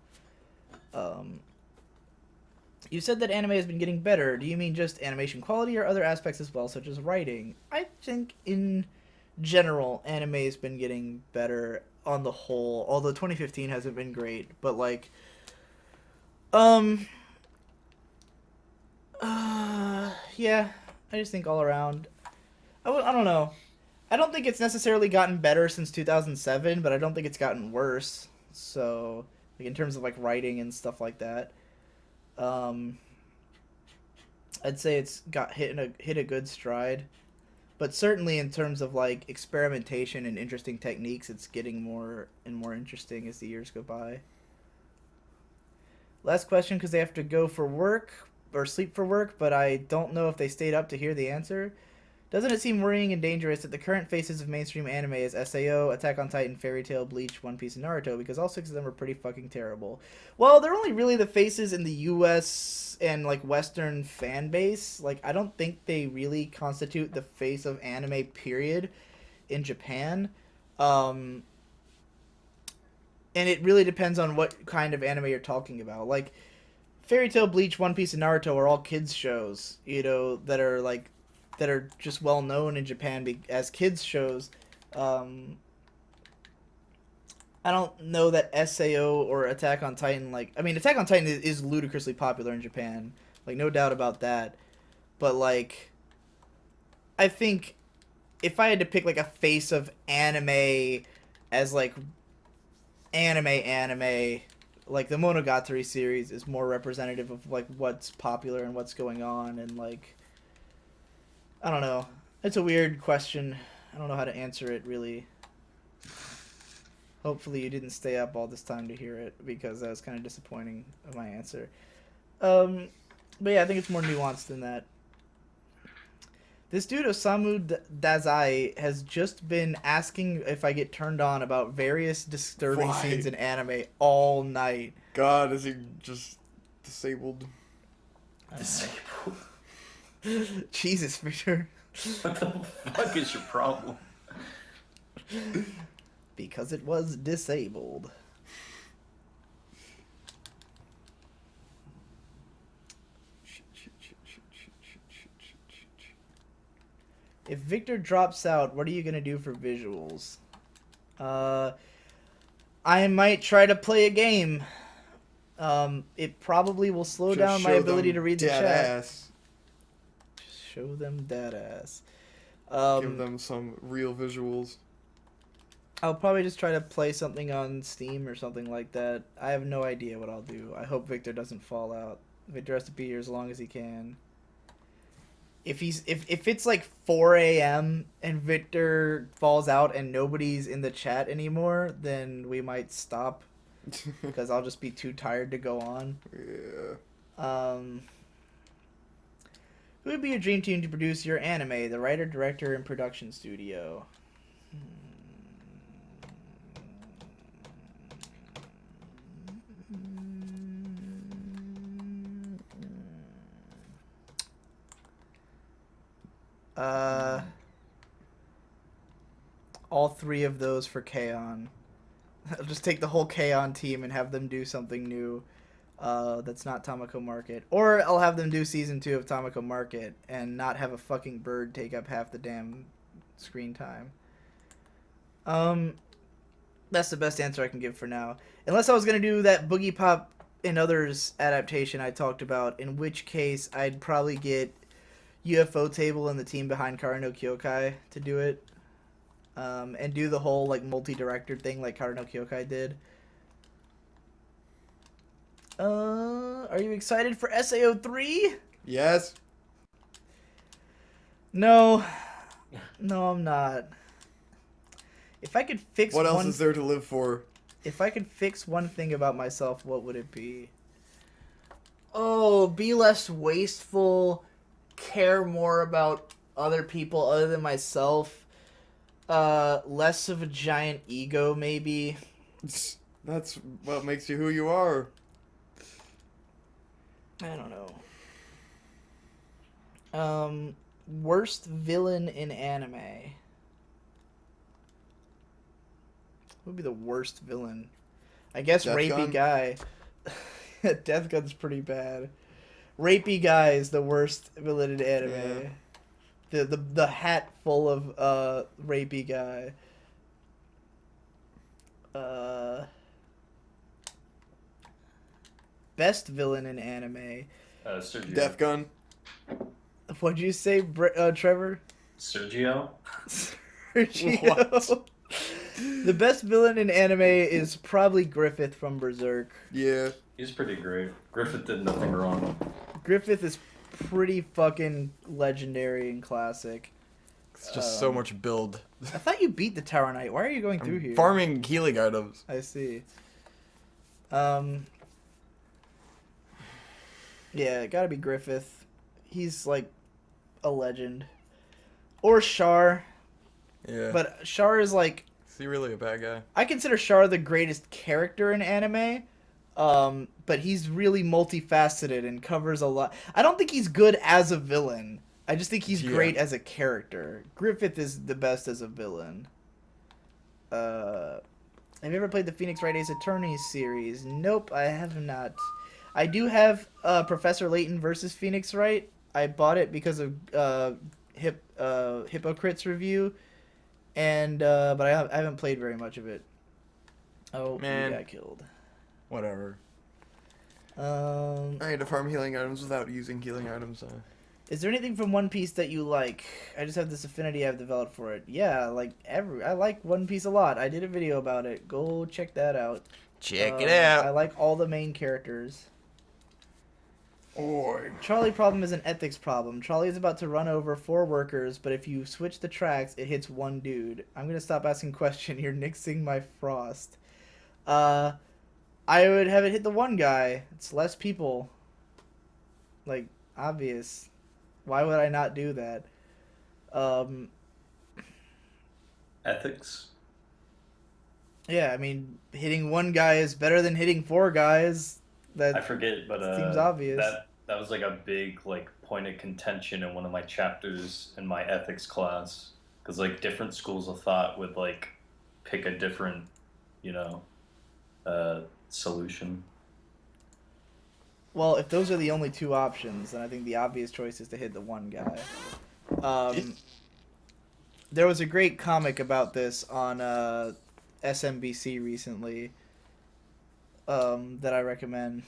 You said that anime has been getting better. Do you mean just animation quality or other aspects as well, such as writing? I think in general, anime has been getting better on the whole. Although 2015 hasn't been great, but like, yeah, I just think all around. I don't know. I don't think it's necessarily gotten better since 2007, but I don't think it's gotten worse. So, like in terms of like writing and stuff like that, I'd say it's hit a good stride. But certainly in terms of like experimentation and interesting techniques, it's getting more and more interesting as the years go by. Last question, because they have to go for work or sleep for work, but I don't know if they stayed up to hear the answer. Doesn't it seem worrying and dangerous that the current faces of mainstream anime is SAO, Attack on Titan, Fairy Tail, Bleach, One Piece, and Naruto, because all 6 of them are pretty fucking terrible? Well, they're only really the faces in the US and, like, Western fan base. Like, I don't think they really constitute the face of anime, period, in Japan. And it really depends on what kind of anime you're talking about. Like, Fairy Tail, Bleach, One Piece, and Naruto are all kids shows, you know, that are, like, that are just well known in Japan as kids shows. I don't know that SAO or Attack on Titan, like, I mean, Attack on Titan is ludicrously popular in Japan, like, no doubt about that. but like, I think if I had to pick like a face of anime as like anime, like the Monogatari series is more representative of like what's popular and what's going on, and like, I don't know. It's a weird question. I don't know how to answer it really. Hopefully you didn't stay up all this time to hear it, because that was kind of disappointing of my answer. But yeah, I think it's more nuanced than that. This dude, Osamu Dazai, has just been asking if I get turned on about various disturbing Why? scenes in anime all night. God, is he just disabled? Disabled. Jesus, Victor. What the fuck is your problem? Because it was disabled. If Victor drops out, what are you going to do for visuals? I might try to play a game. It probably will slow down my ability to read the chat. Ass. Show them that ass. Give them some real visuals. I'll probably just try to play something on Steam or something like that. I have no idea what I'll do. I hope Victor doesn't fall out. Victor has to be here as long as he can. If it's like 4 a.m. and Victor falls out and nobody's in the chat anymore, then we might stop, because I'll just be too tired to go on. Yeah. Who would be your dream team to produce your anime? The writer, director, and production studio. All three of those for K-On! I'll just take the whole K-On! Team and have them do something new that's not Tamako Market. Or I'll have them do season 2 of Tamako Market and not have a fucking bird take up half the damn screen time. That's the best answer I can give for now. Unless I was going to do that Boogie Pop and Others adaptation I talked about, in which case I'd probably get UFO Table and the team behind Kara no Kyokai to do it. And do the whole like multi-director thing like Kara no Kyokai did. Are you excited for SAO3? Yes. No. No, I'm not. If I could fix What else is there to live for? If I could fix one thing about myself, what would it be? Oh, be less wasteful, care more about other people other than myself. Less of a giant ego, maybe. That's what makes you who you are. I don't know. Worst villain in anime. What would be the worst villain? I guess Death Rapey Gun? Guy. Death Gun's pretty bad. Rapey Guy is the worst villain in anime. Yeah. The hat full of Rapey Guy. Best villain in anime. Sergio. Death Gun. What'd you say, Trevor? Sergio? Sergio. What? The best villain in anime is probably Griffith from Berserk. Yeah. He's pretty great. Griffith did nothing wrong. Griffith is pretty fucking legendary and classic. It's just so much build. I thought you beat the Tower Knight. Why are you going through here? Farming healing items. I see. Yeah, gotta be Griffith. He's like a legend. Or Char. Yeah. But Char is like... Is he really a bad guy? I consider Char the greatest character in anime. But he's really multifaceted and covers a lot. I don't think he's good as a villain. I just think he's great as a character. Griffith is the best as a villain. Have you ever played the Phoenix Wright Ace Attorney series? Nope, I have not. I do have Professor Layton versus Phoenix Wright. I bought it because of Hypocrite's review, and but I haven't played very much of it. Oh, Man. he got killed. Whatever. I I had to farm healing items without using healing items. Is there anything from One Piece that you like? I just have this affinity I've developed for it. Yeah, like I like One Piece a lot. I did a video about it. Go check that out. Check it out. I like all the main characters. Oi. Trolley problem is an ethics problem. Trolley is about to run over 4 workers, but if you switch the tracks, it hits 1 dude. I'm gonna stop asking question. You're nixing my frost. I would have it hit the 1 guy. It's less people. Like, obvious. Why would I not do that? Ethics. Yeah, I mean, hitting 1 guy is better than hitting 4 guys. That I forget, but seems obvious. That was like a big like point of contention in one of my chapters in my ethics class, because like different schools of thought would like pick a different, you know, solution. Well, if those are the only 2 options, then I think the obvious choice is to hit the 1 guy. There was a great comic about this on SMBC recently that I recommend.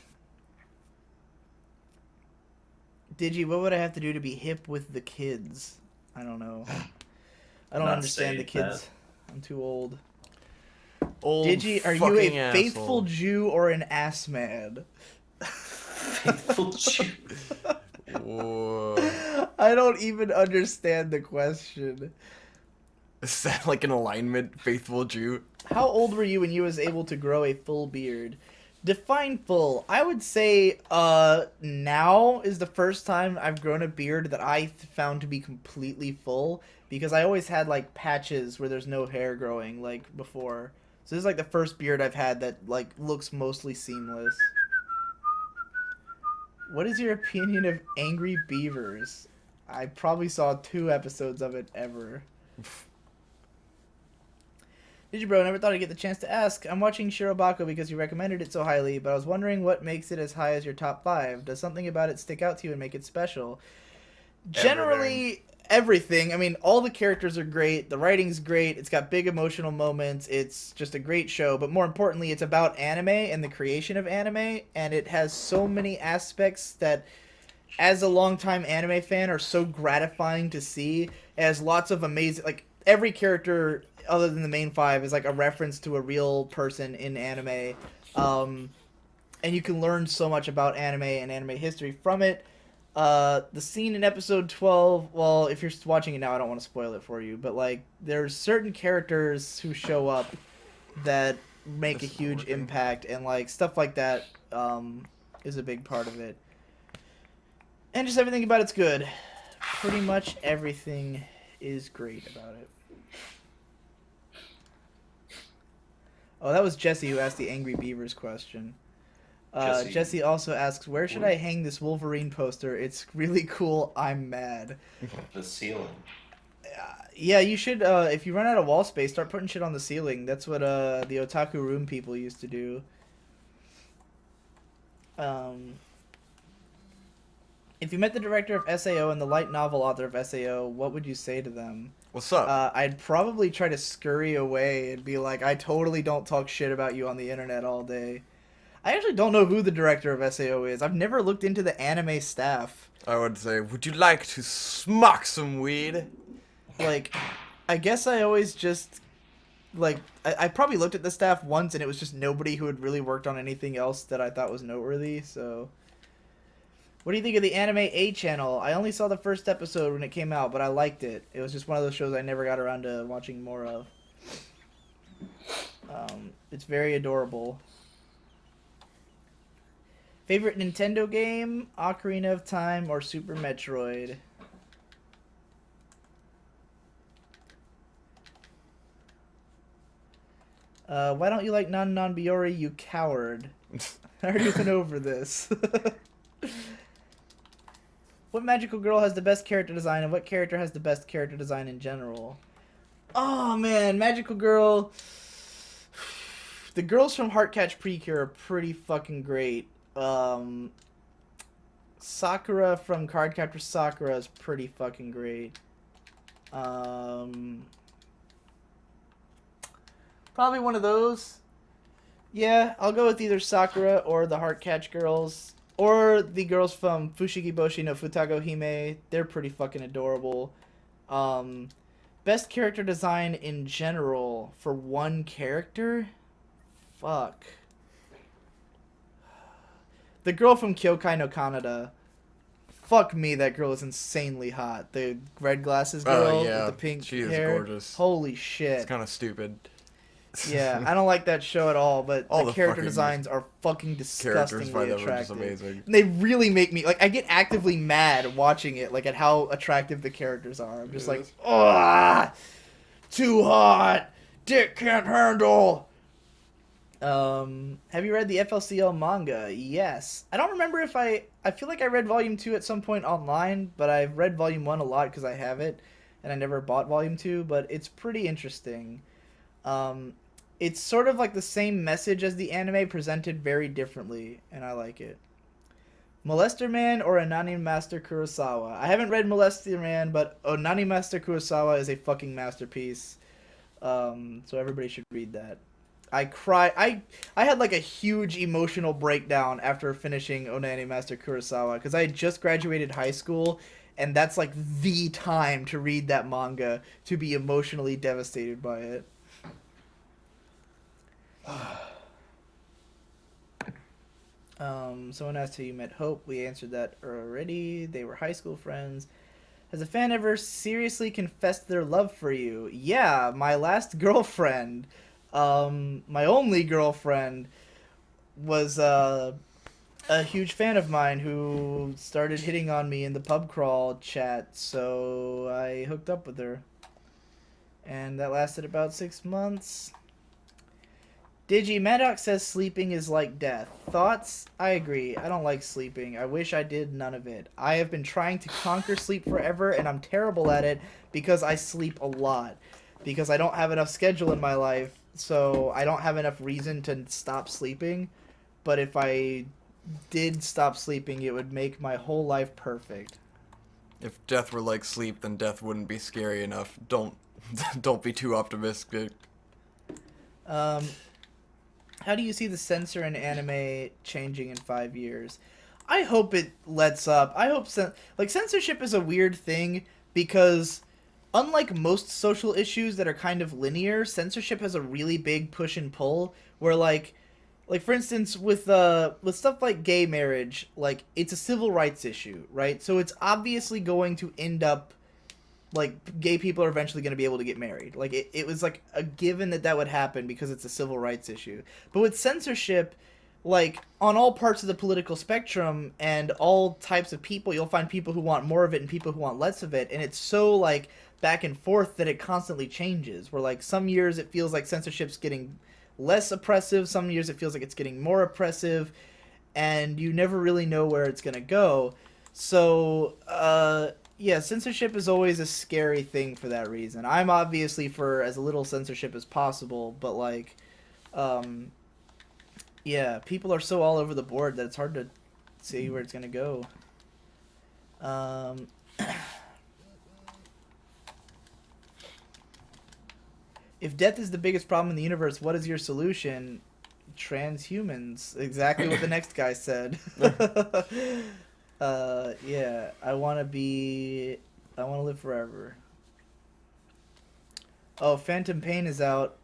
Digi, what would I have to do to be hip with the kids? I don't know. I don't Not understand the say kids. that. I'm too old. Old Digi, are you fucking a faithful asshole. Jew or an ass man? Faithful Jew. Whoa. I don't even understand the question. Is that like an alignment, faithful Jew? How old were you when you was able to grow a full beard? Define full. I would say now is the first time I've grown a beard that I found to be completely full, because I always had like patches where there's no hair growing like before. So this is like the first beard I've had that like looks mostly seamless. What is your opinion of Angry Beavers? I probably saw 2 episodes of it ever. Did you, bro? Never thought I'd get the chance to ask. I'm watching Shirobako because you recommended it so highly, but I was wondering what makes it as high as your top 5. Does something about it stick out to you and make it special? Generally, everything. I mean, all the characters are great. The writing's great. It's got big emotional moments. It's just a great show. But more importantly, it's about anime and the creation of anime, and it has so many aspects that, as a longtime anime fan, are so gratifying to see. It has lots of amazing, like, every character other than the main 5 is like a reference to a real person in anime, and you can learn so much about anime and anime history from it. The scene in episode 12, well, if you're watching it now, I don't want to spoil it for you, but like there's certain characters who show up that make a huge impact, and like stuff like that is a big part of it. And just everything about it's good. Pretty much everything is great about it. Oh, that was Jesse who asked the Angry Beavers question. Jesse also asks, where should I hang this Wolverine poster? It's really cool. I'm mad. The ceiling. Yeah, you should, if you run out of wall space, start putting shit on the ceiling. That's what the Otaku Room people used to do. If you met the director of SAO and the light novel author of SAO, what would you say to them? What's up? I'd probably try to scurry away and be like, I totally don't talk shit about you on the internet all day. I actually don't know who the director of SAO is. I've never looked into the anime staff. I would say, would you like to smoke some weed? Like, I guess I always just, like, I probably looked at the staff once and it was just nobody who had really worked on anything else that I thought was noteworthy, so... What do you think of the anime A Channel? I only saw the first episode when it came out, but I liked it. It was just one of those shows I never got around to watching more of. It's very adorable. Favorite Nintendo game? Ocarina of Time or Super Metroid? Why don't you like Non Biori, you coward? I already went over this. What magical girl has the best character design, and what character has the best character design in general? Oh man, magical girl. The girls from Heartcatch Precure are pretty fucking great. Sakura from Cardcaptor Sakura is pretty fucking great. Probably one of those. Yeah, I'll go with either Sakura or the Heartcatch girls. Or the girls from Fushikiboshi no Futago Hime. They're pretty fucking adorable. Best character design in general for one character? Fuck. The girl from Kyokai no Kanada. Fuck me, that girl is insanely hot. The red glasses girl yeah. with the pink She is hair. gorgeous. Holy shit. It's kind of stupid. Yeah, I don't like that show at all, but All the the character fucking designs are fucking Characters by disgustingly them are just attractive. amazing. And they really make me, like, I get actively mad watching it, like, at how attractive the characters are. I'm just like, oh, too hot. Dick can't handle. Have you read the FLCL manga? Yes. I don't remember if I feel like I read volume 2 at some point online, but I've read volume 1 a lot because I have it, and I never bought volume 2, but it's pretty interesting. It's sort of like the same message as the anime presented very differently, and I like it. Molester Man or Anani Master Kurosawa? I haven't read Molester Man, but Anani Master Kurosawa is a fucking masterpiece. So everybody should read that. I had like a huge emotional breakdown after finishing Onani Master Kurosawa because I had just graduated high school, and that's like the time to read that manga to be emotionally devastated by it. Someone asked who you met Hope. We answered that already. They were high school friends. Has a fan ever seriously confessed their love for you? Yeah, my last girlfriend, my only girlfriend, was a huge fan of mine who started hitting on me in the pub crawl chat, so I hooked up with her. And that lasted about 6 months. Digi, Maddox says sleeping is like death. Thoughts? I agree. I don't like sleeping. I wish I did none of it. I have been trying to conquer sleep forever, and I'm terrible at it because I sleep a lot. Because I don't have enough schedule in my life, so I don't have enough reason to stop sleeping. But if I did stop sleeping, it would make my whole life perfect. If death were like sleep, then death wouldn't be scary enough. Don't be too optimistic. How do you see the censor in anime changing in 5 years? I hope it lets up. I hope censorship is a weird thing because unlike most social issues that are kind of linear, censorship has a really big push and pull where like for instance with stuff like gay marriage, like it's a civil rights issue, right? So it's obviously going to end up like gay people are eventually going to be able to get married. Like it was like a given that would happen because it's a civil rights issue. But with censorship, like on all parts of the political spectrum and all types of people, you'll find people who want more of it and people who want less of it. And it's so like back and forth that it constantly changes. Where like some years it feels like censorship's getting less oppressive. Some years it feels like it's getting more oppressive. And you never really know where it's going to go. So, yeah, censorship is always a scary thing for that reason. I'm obviously for as little censorship as possible, but like, yeah, people are so all over the board that it's hard to see where it's gonna go. If death is the biggest problem in the universe, what is your solution? Transhumans. Exactly what the next guy said. Yeah, I want to live forever. Oh, Phantom Pain is out.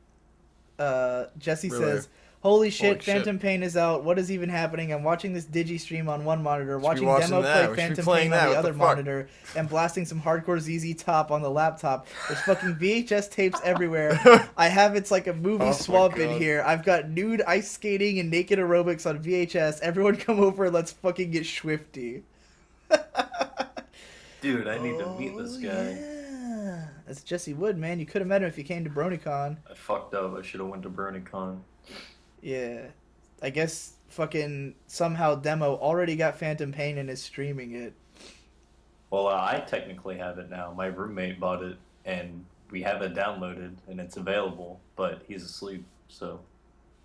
Jesse Really? says, holy shit, Holy shit. Phantom Pain is out. What is even happening? I'm watching this Digi stream on one monitor, watching watching Demo that. play We should be Phantom playing Pain that. on the What the other fuck? monitor, and blasting some hardcore ZZ Top on the laptop. There's fucking VHS tapes everywhere. I have it's like a movie Oh my swamp in God. here. I've got nude ice skating and naked aerobics on VHS. Everyone come over and let's fucking get swifty. Dude, I need to meet this guy. Yeah. That's Jesse Wood, man. You could have met him if you came to BronyCon. I fucked up. I should have went to BronyCon. Yeah. I guess fucking somehow Demo already got Phantom Pain and is streaming it. Well, I technically have it now. My roommate bought it, and we have it downloaded, and it's available, but he's asleep, so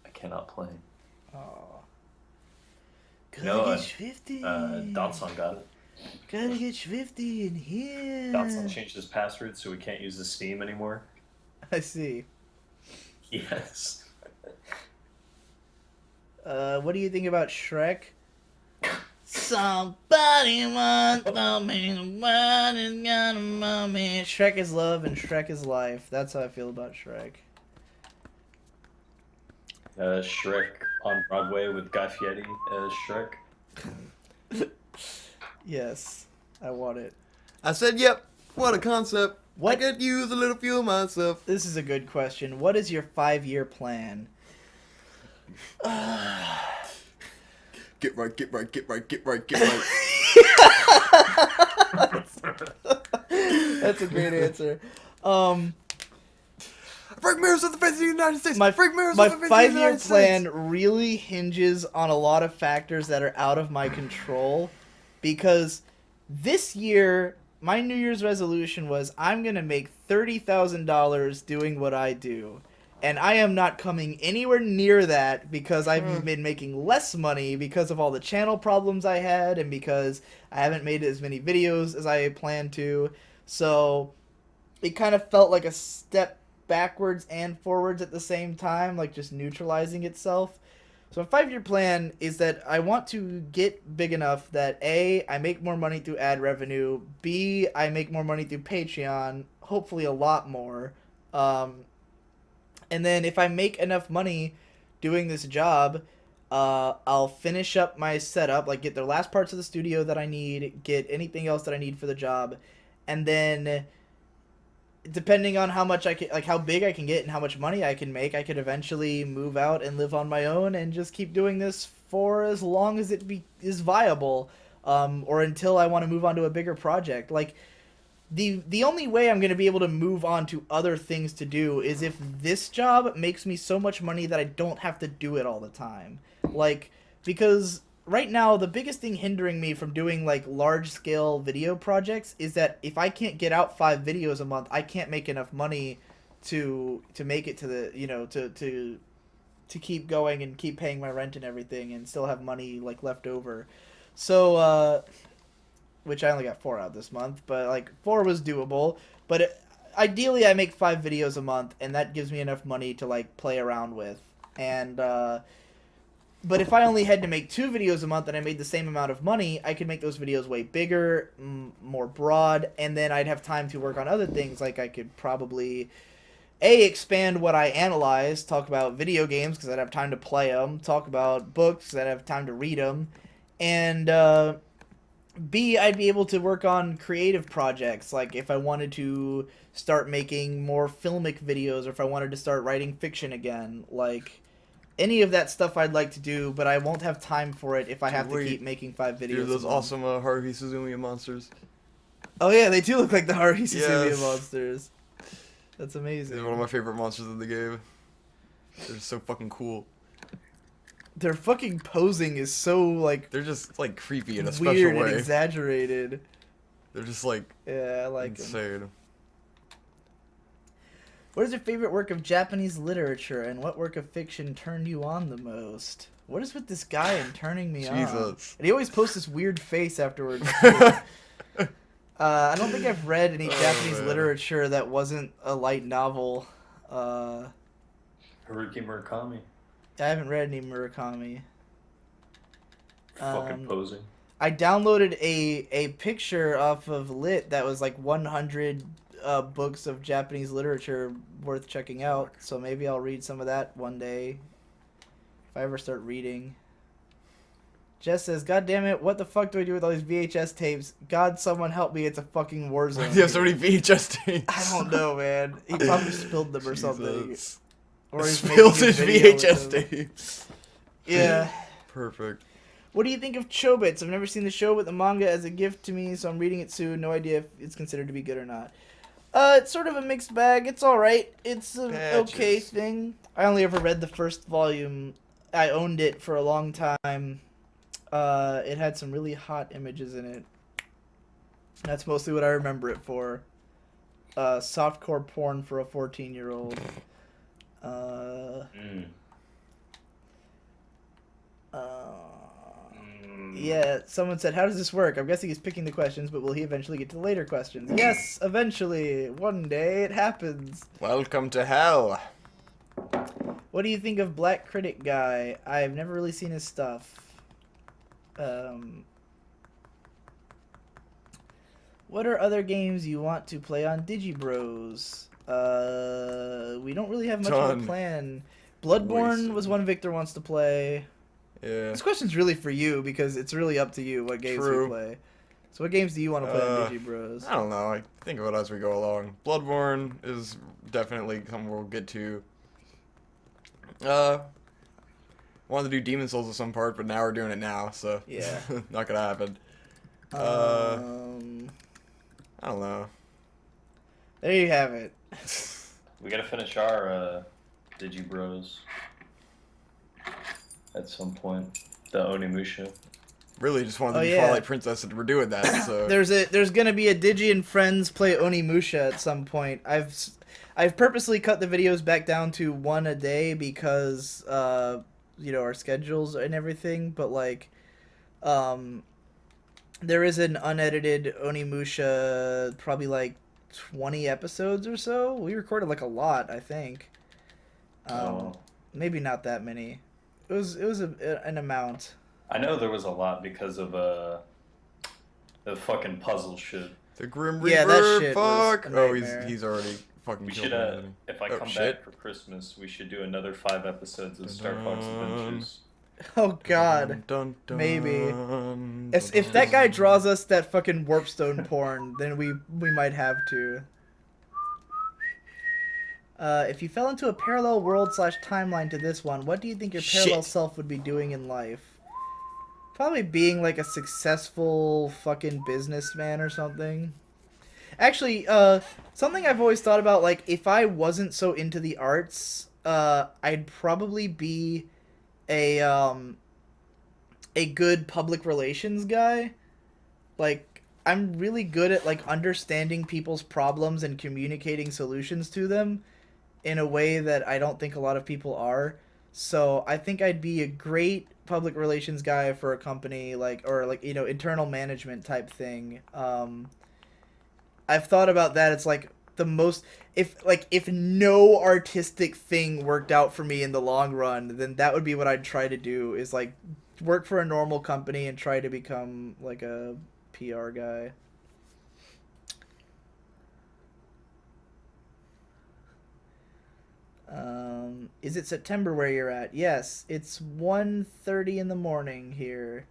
I cannot play. Oh. Gotta No, get swifty. Dotson got it. Gotta get swifty in here. Dotson changed his password, so we can't use the Steam anymore. I see. Yes. What do you think about Shrek? Somebody once told me the world is gonna love me. Shrek is love and Shrek is life. That's how I feel about Shrek. Shrek on Broadway with Guy Fieri as Shrek. Yes, I want it. I said, yep. What a concept. What? I could use a little fuel myself. This is a good question. What is your 5-year plan? Get right, get right, get right, get right, get right. That's a great answer. Break mirrors with the face of the United States. My Break mirrors my with the face of the 5-year United plan States. really hinges on a lot of factors that are out of my control, because this year my New Year's resolution was I'm gonna make $30,000 doing what I do, and I am not coming anywhere near that because I've been making less money because of all the channel problems I had and because I haven't made as many videos as I planned to. So it kind of felt like a step backwards and forwards at the same time, like just neutralizing itself. So my 5-year plan is that I want to get big enough that A, I make more money through ad revenue, B, I make more money through Patreon, hopefully a lot more, and then if I make enough money doing this job, I'll finish up my setup, like get the last parts of the studio that I need, get anything else that I need for the job, and then depending on how much I can, like how big I can get and how much money I can make, I could eventually move out and live on my own and just keep doing this for as long as is viable, or until I want to move on to a bigger project. Like the only way I'm going to be able to move on to other things to do is if this job makes me so much money that I don't have to do it all the time. Like, because right now the biggest thing hindering me from doing like large scale video projects is that if I can't get out 5 videos a month, I can't make enough money to make it to the, you know, to keep going and keep paying my rent and everything and still have money like left over. So which I only got 4 out this month, but like 4 was doable, but ideally I make 5 videos a month and that gives me enough money to like play around with. And but if I only had to make 2 videos a month and I made the same amount of money, I could make those videos way bigger, more broad, and then I'd have time to work on other things. Like I could probably expand what I analyze, talk about video games because I'd have time to play them, talk about books because I'd have time to read them, and B, I'd be able to work on creative projects, like if I wanted to start making more filmic videos or if I wanted to start writing fiction again, like any of that stuff I'd like to do, but I won't have time for it if I have to keep making 5 videos. Dude, those a month. awesome Haruhi Suzumiya monsters. Oh yeah, they do look like the Haruhi Suzumiya Yes. monsters. That's amazing. They're one of my favorite monsters in the game. They're so fucking cool. Their fucking posing is so like They're just like creepy in a weird special and way. exaggerated. They're just like Yeah, I like them. insane. What is your favorite work of Japanese literature, and what work of fiction turned you on the most? What is with this guy and turning me on? Jesus. And he always posts this weird face afterwards. I don't think I've read any Japanese man. literature that wasn't a light novel. Haruki Murakami. I haven't read any Murakami. Fucking posing. I downloaded a picture off of Lit that was like 100 books of Japanese literature worth checking out. So maybe I'll read some of that one day if I ever start reading. Jess says, "God damn it, what the fuck do I do with all these VHS tapes? God, someone help me, it's a fucking war zone." You have so many VHS tapes. I don't know, man. He probably spilled them or something. Jesus. Or he's Spills making a his video with VHS them. tapes. Yeah. Perfect. What do you think of Chobits? I've never seen the show, but the manga as a gift to me, so I'm reading it soon. No idea if it's considered to be good or not. It's sort of a mixed bag. It's alright. It's an okay Patches. thing. I only ever read the first volume. I owned it for a long time. It had some really hot images in it. That's mostly what I remember it for. Softcore porn for a 14-year-old. Yeah, someone said, "How does this work?" I'm guessing he's picking the questions, but will he eventually get to the later questions? Yes, eventually. One day it happens. Welcome to hell. What do you think of Black Critic Guy? I've never really seen his stuff. What are other games you want to play on Digi Bros? We don't really have much of a Ton. plan. Bloodborne Wasted. was one Victor wants to play. Yeah. This question's really for you because it's really up to you what games True. we play. So what games do you want to play on Digi Bros? I don't know. I think of it as we go along. Bloodborne is definitely something we'll get to. Wanted to do Demon Souls at some part, but now we're doing it now, so Yeah. not gonna happen. I don't know. There you have it. We gotta finish our Digi Bros at some point. The Onimusha. Really just wanted to Oh, be yeah. Twilight Princess, and we're doing that. So There's gonna be a Digi and Friends play Onimusha at some point. I've purposely cut the videos back down to one a day because our schedules and everything. But like, there is an unedited Onimusha, probably like 20 episodes or so. We recorded like a lot, I think. Maybe not that many. It was an amount. I know there was a lot because of the fucking puzzle shit. the Grim Reaper. Yeah, that shit was fuck. a Oh, nightmare. he's already fucking We killed should me, hasn't he? if I Oh, come shit. back for Christmas, we should do another 5 episodes of Star Fox Adventures. Oh God. Dun, dun, Maybe. dun, If that guy draws us that fucking warpstone porn, then we might have to. If you fell into a parallel world / timeline to this one, what do you think your parallel Shit. self would be doing in life? Probably being like a successful fucking businessman or something. Actually, something I've always thought about, like, if I wasn't so into the arts, I'd probably be a good public relations guy. Like, I'm really good at like understanding people's problems and communicating solutions to them in a way that I don't think a lot of people are. So I think I'd be a great public relations guy for a company, or internal management type thing. I've thought about that. It's like the most, if no artistic thing worked out for me in the long run, then that would be what I'd try to do, is like work for a normal company and try to become like a PR guy. Is it September where you're at? Yes, it's 1:30 in the morning here.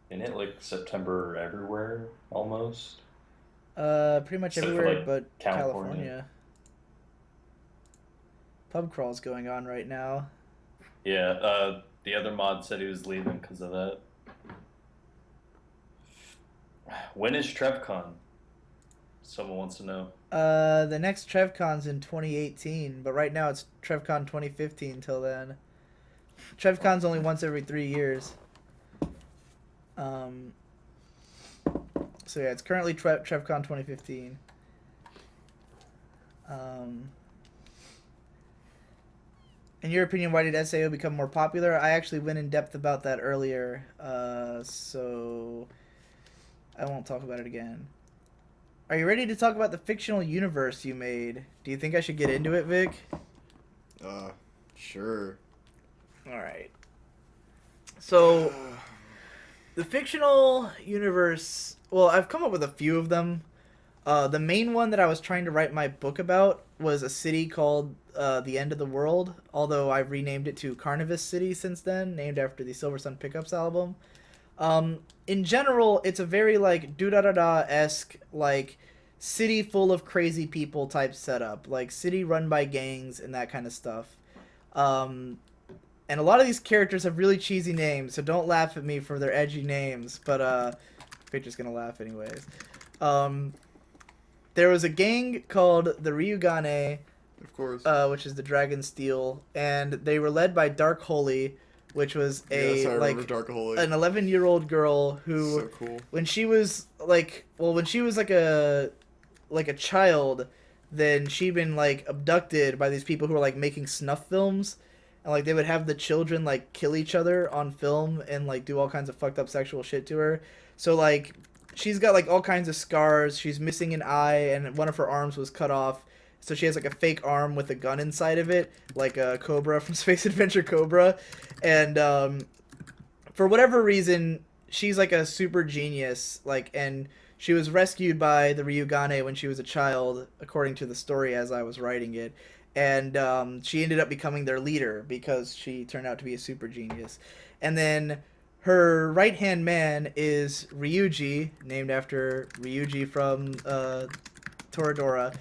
Isn't it like September everywhere almost? Pretty much Except for, everywhere like, but California. California. Pub crawl's going on right now. Yeah, the other mod said he was leaving because of that. When is TrevCon? Someone wants to know. The next TrevCon's in 2018, but right now it's TrevCon 2015 till then. TrevCon's only once every 3 years. So yeah, it's currently TrevCon 2015. In your opinion, why did SAO become more popular? I actually went in depth about that earlier, so I won't talk about it again. Are you ready to talk about the fictional universe you made? Do you think I should get into it, Vic? Sure. Alright. So, the fictional universe... Well, I've come up with a few of them. The main one that I was trying to write my book about was a city called The End of the World, although I've renamed it to Carnivis City since then, named after the Silver Sun Pickups album. In general, it's a very, like, do-da-da-da-esque, like, city full of crazy people type setup. Like, city run by gangs and that kind of stuff. And a lot of these characters have really cheesy names, so don't laugh at me for their edgy names, but, Victor's gonna laugh anyways. There was a gang called the Ryugane, Of course. which is the Dragon Steel, and they were led by Dark Holy, which was Yes, I a remember like Dark Holy. an 11-year-old girl who, So cool. when she was like a child, then she'd been like abducted by these people who were like making snuff films, and like they would have the children like kill each other on film and like do all kinds of fucked up sexual shit to her. So like she's got like all kinds of scars. She's missing an eye, and one of her arms was cut off. So she has like a fake arm with a gun inside of it, like a Cobra from Space Adventure Cobra. And for whatever reason, she's like a super genius, like, and she was rescued by the Ryugane when she was a child, according to the story as I was writing it. And she ended up becoming their leader because she turned out to be a super genius. And then her right-hand man is Ryuji, named after Ryuji from Toradora.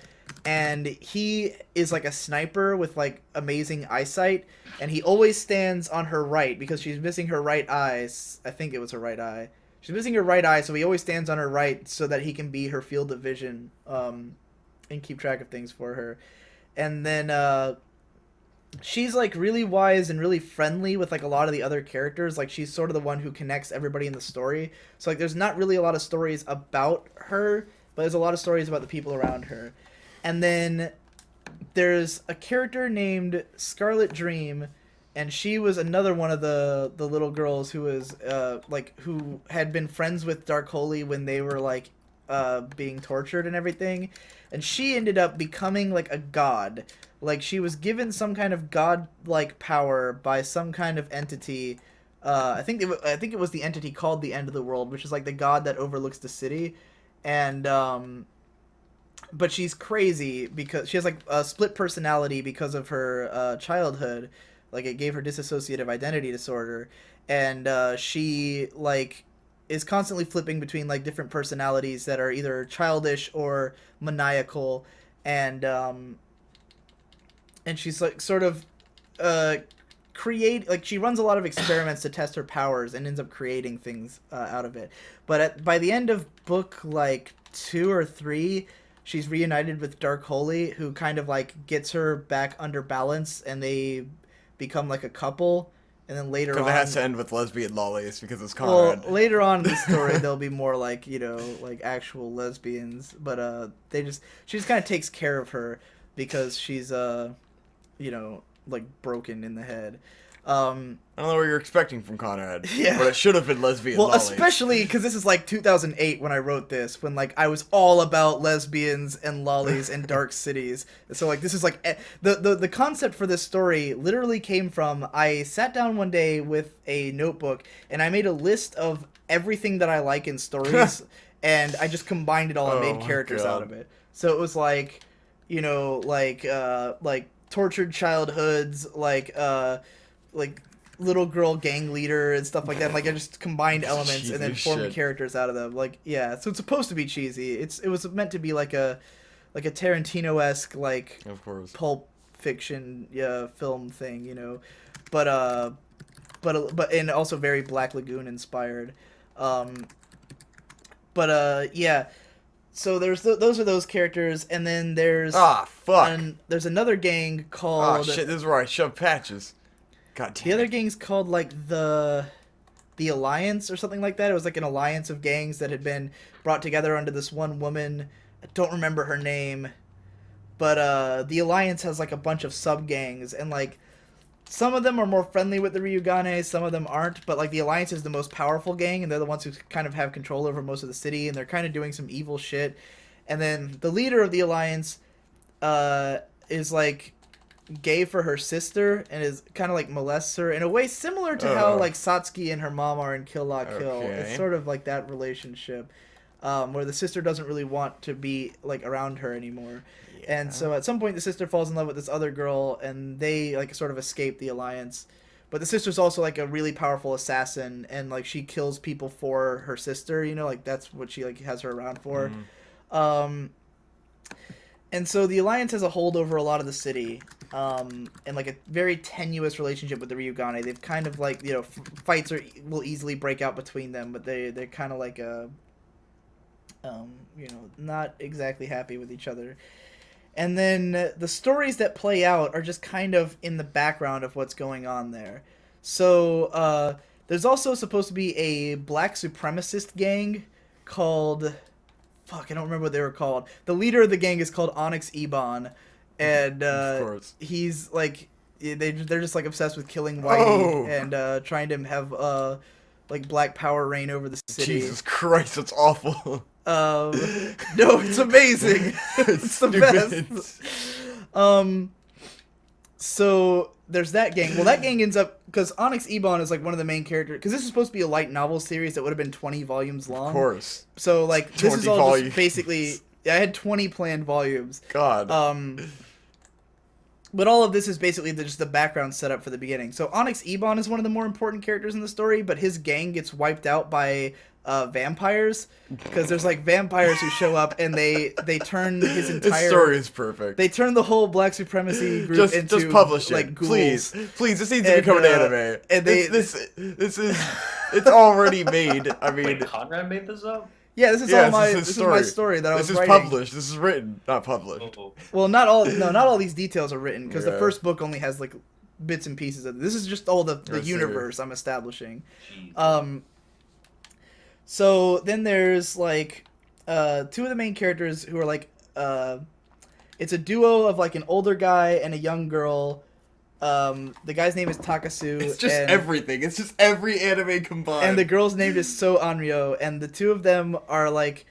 And he is like a sniper with like amazing eyesight, and he always stands on her right because she's missing her right eye. I think it was her right eye. She's missing her right eye, so he always stands on her right so that he can be her field of vision and keep track of things for her. And then she's like really wise and really friendly with like a lot of the other characters. Like she's sort of the one who connects everybody in the story. So like there's not really a lot of stories about her, but there's a lot of stories about the people around her. And then there's a character named Scarlet Dream, and she was another one of the little girls who was who had been friends with Dark Holy when they were like being tortured and everything. And she ended up becoming like a god. Like she was given some kind of god-like power by some kind of entity. I think it was the entity called the End of the World, which is like the god that overlooks the city. And but she's crazy because she has like a split personality because of her childhood. Like it gave her dissociative identity disorder, and she like is constantly flipping between like different personalities that are either childish or maniacal, and she's like sort of she runs a lot of experiments to test her powers and ends up creating things out of it. But by the end of book like 2 or 3, she's reunited with Dark Holy, who kind of like gets her back under balance, and they become like a couple. And then later on, because it has to end with lesbian lollies because it's Conrad. Well, later on in the story, they'll be more like like actual lesbians. But she just kind of takes care of her because she's like broken in the head. I don't know what you're expecting from Conrad. Yeah. But it should have been lesbian lollies. Especially because this is like 2008 when I wrote this, when like I was all about lesbians and lollies and dark cities. So like this is like the concept for this story literally came from, I sat down one day with a notebook and I made a list of everything that I like in stories and I just combined it all and made characters out of it. So it was like, like tortured childhoods, like little girl gang leader and stuff like that. Like I just combined elements and then formed characters out of them. Like yeah, so it's supposed to be cheesy. It was meant to be like a Tarantino-esque like of course Pulp Fiction film thing, but and also very Black Lagoon inspired. Yeah. So those are those characters, and then there's there's another gang called this is where I shove patches. God damn. The other gang's called like the Alliance or something like that. It was like an alliance of gangs that had been brought together under this one woman. I don't remember her name, but the Alliance has like a bunch of sub gangs, and like some of them are more friendly with the Ryugane, some of them aren't. But like the Alliance is the most powerful gang, and they're the ones who kind of have control over most of the city, and they're kind of doing some evil shit. And then the leader of the Alliance is like gay for her sister and is kind of like molests her in a way similar to how like Satsuki and her mom are in Kill La Kill. Okay. It's sort of like that relationship where the sister doesn't really want to be like around her anymore. Yeah. And so at some point the sister falls in love with this other girl and they like sort of escape the Alliance. But the sister's also like a really powerful assassin and like she kills people for her sister, like that's what she like has her around for. And so the Alliance has a hold over a lot of the city, and like a very tenuous relationship with the Ryugane. They've kind of like, fights will easily break out between them, but they're kind of like not exactly happy with each other. And then the stories that play out are just kind of in the background of what's going on there. So there's also supposed to be a black supremacist gang called... Fuck, I don't remember what they were called. The leader of the gang is called Onyx Ebon, and he's like, they're just like obsessed with killing Whitey and trying to have like black power reign over the city. Jesus Christ, that's awful. No, it's amazing. It's the best. So there's that gang. Well, that gang ends up because Onyx Ebon is like one of the main characters. Because this is supposed to be a light novel series that would have been 20 volumes long. Of course. So like this is 20 all volumes. just basically. I had 20 planned volumes. God. But all of this is basically just the background setup for the beginning. So Onyx Ebon is one of the more important characters in the story, but his gang gets wiped out by vampires because there's like vampires who show up and they turn his entire. This story is perfect. They turn the whole black supremacy group into just publish it, like ghouls. Please. This needs to become an anime. And this is it's already made. I mean, Wait, Conrad made this up? Yeah, this is this is my story that I was writing. This is published. This is written, not published. Oh. Well, not all these details are written because the Yeah. first book only has like bits and pieces of it. This is just all the I see. universe I'm establishing. Jeez. So then there's like two of the main characters who are like it's a duo of like an older guy and a young girl. The guy's name is Takasu. It's just and, everything. It's just every anime combined. and the girl's name is So Anryo, and the two of them are like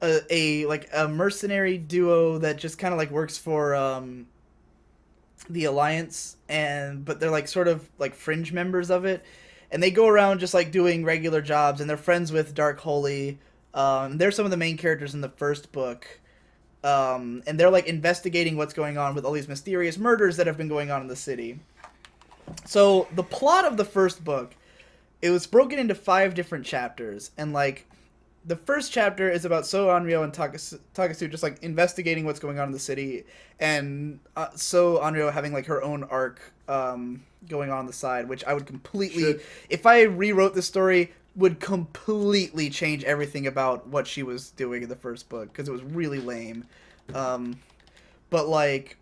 a mercenary duo that just kind of like works for the Alliance, but they're like sort of like fringe members of it, and they go around just like doing regular jobs, and they're friends with Dark Holy. They're some of the main characters in the first book. And they're like investigating what's going on with all these mysterious murders that have been going on in the city. So the plot of the first book, it was broken into 5 different chapters, and like the first chapter is about So Anryo and Takasu just like investigating what's going on in the city, and So Anryo having like her own arc going on the side, which I would completely, if I rewrote the story, would completely change everything about what she was doing in the first book because it was really lame. But like,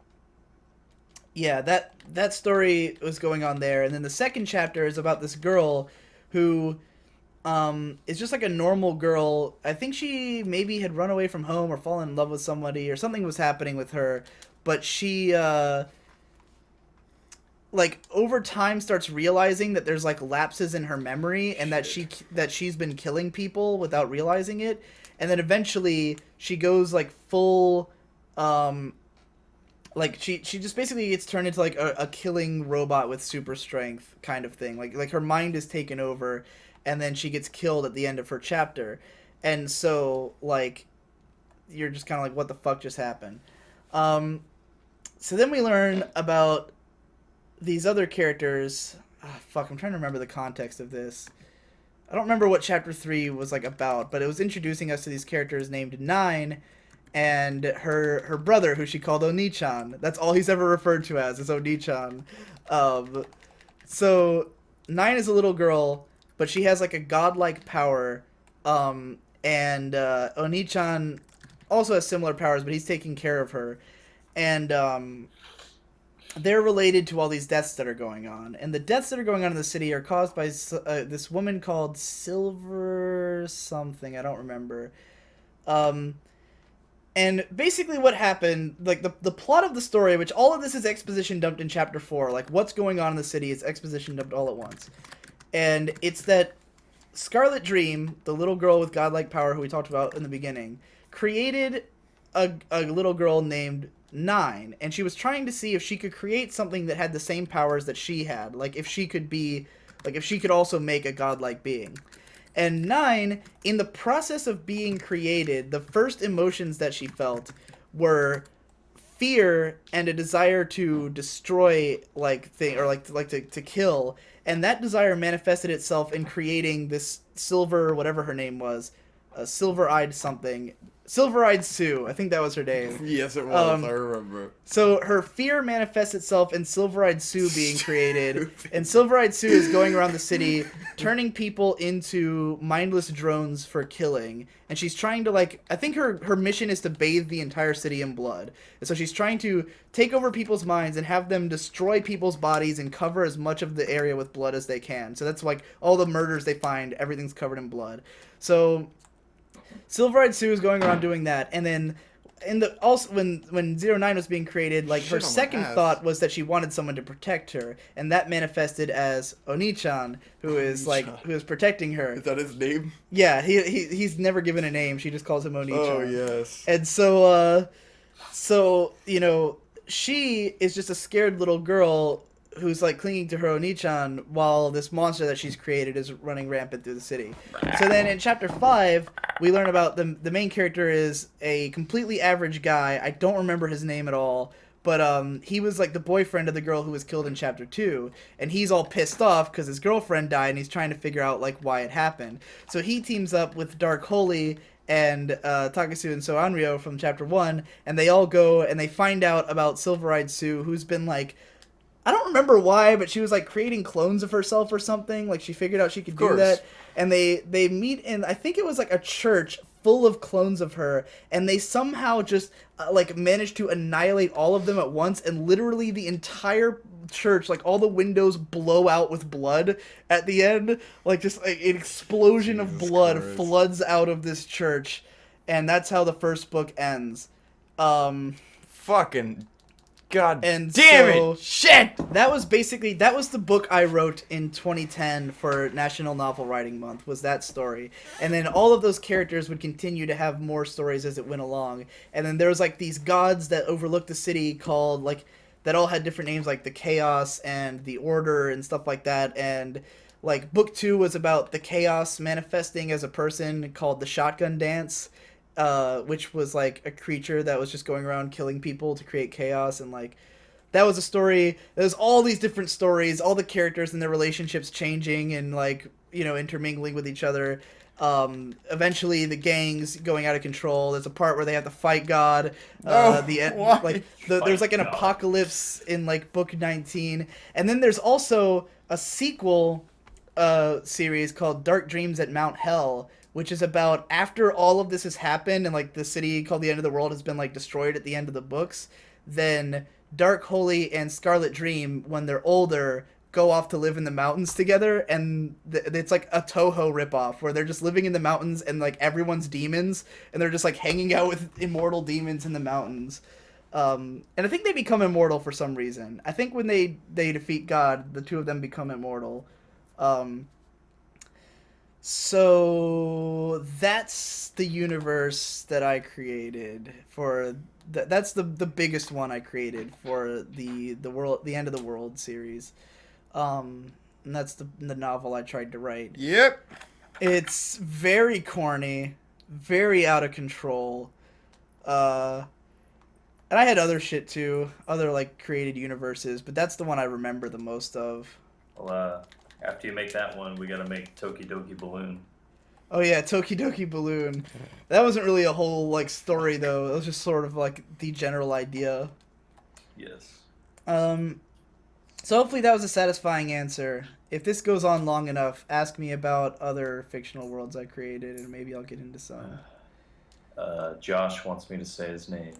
yeah, that story was going on there, and then the second chapter is about this girl who is just like a normal girl. I think she maybe had run away from home or fallen in love with somebody or something was happening with her, but she like over time starts realizing that there's like lapses in her memory and that she's been killing people without realizing it, and then eventually she goes like full like she just basically gets turned into like a killing robot with super strength kind of thing, like her mind is taken over, and then she gets killed at the end of her chapter, and so like you're just kind of like, what the fuck just happened? So then we learn about these other characters. Fuck, I'm trying to remember the context of this. I don't remember what chapter 3 was like about, but it was introducing us to these characters named Nine and her brother, who she called Oni-chan. That's all he's ever referred to as, is Oni-chan. So Nine is a little girl, but she has like a godlike power, and Oni-chan also has similar powers, but he's taking care of her, and they're related to all these deaths that are going on. And the deaths that are going on in the city are caused by this woman called Silver something. I don't remember. And basically what happened, like the plot of the story, which all of this is exposition dumped in chapter 4. Like what's going on in the city is exposition dumped all at once. And it's that Scarlet Dream, the little girl with godlike power who we talked about in the beginning, created a little girl named Nine, and she was trying to see if she could create something that had the same powers that she had, like if she could also make a godlike being. And Nine, in the process of being created, the first emotions that she felt were fear and a desire to destroy to kill, and that desire manifested itself in creating this Silver, whatever her name was, Silver-Eyed something. Silver-Eyed Sue, I think that was her name. Yes, it was. I remember. So her fear manifests itself in Silver-Eyed Sue being created, and Silver-Eyed Sue is going around the city, turning people into mindless drones for killing. And she's trying to, like, I think her mission is to bathe the entire city in blood. And so she's trying to take over people's minds and have them destroy people's bodies and cover as much of the area with blood as they can. So that's like all the murders they find, everything's covered in blood. So Silver-Eyed Sue is going around doing that, and then when 09 was being created, like her second thought was that she wanted someone to protect her, and that manifested as Oni-chan, who is protecting her. Is that his name? Yeah, he's never given a name. She just calls him Oni-chan. Oh yes. And so you know, she is just a scared little girl who's like clinging to her Onichan while this monster that she's created is running rampant through the city. So then in chapter 5, we learn about the main character is a completely average guy. I don't remember his name at all, but he was like the boyfriend of the girl who was killed in chapter 2, and he's all pissed off because his girlfriend died and he's trying to figure out like why it happened. So he teams up with Dark Holy and Takasu and Soanryo from chapter 1, and they all go and they find out about Silver-Eyed Sue, who's been like, I don't remember why, but she was like creating clones of herself or something. Like she figured out she could do that, and they meet in, I think it was like a church full of clones of her, and they somehow just like managed to annihilate all of them at once, and literally the entire church, like all the windows blow out with blood at the end, like just like an explosion of blood floods out of this church, and that's how the first book ends. Fucking God and damn so it! Shit! That was the book I wrote in 2010 for National Novel Writing Month, was that story. And then all of those characters would continue to have more stories as it went along. And then there was like these gods that overlooked the city called like, that all had different names like the Chaos and the Order and stuff like that. And like book 2 was about the Chaos manifesting as a person called the Shotgun Dance. Which was like a creature that was just going around killing people to create chaos, and like that was a story. There's all these different stories, all the characters and their relationships changing and like, you know, intermingling with each other. Eventually the gangs going out of control. There's a part where they have to fight God. There's like an apocalypse in like book 19, and then there's also a sequel series called Dark Dreams at Mount Hell, which is about after all of this has happened and like the city called the End of the World has been like destroyed at the end of the books, then Dark Holy and Scarlet Dream, when they're older, go off to live in the mountains together, and it's like a Toho ripoff where they're just living in the mountains and like everyone's demons, and they're just like hanging out with immortal demons in the mountains. And I think they become immortal for some reason. I think when they defeat God, the two of them become immortal. So that's the universe that I created for that's the biggest one I created for the world, the End of the World series. And that's the novel I tried to write. Yep. It's very corny, very out of control. And I had other shit too, other like created universes, but that's the one I remember the most of. Well, after you make that one, we gotta make Tokidoki Balloon. Oh yeah, Tokidoki Balloon. That wasn't really a whole like story though. It was just sort of like the general idea. Yes. So hopefully that was a satisfying answer. If this goes on long enough, ask me about other fictional worlds I created, and maybe I'll get into some. Josh wants me to say his name.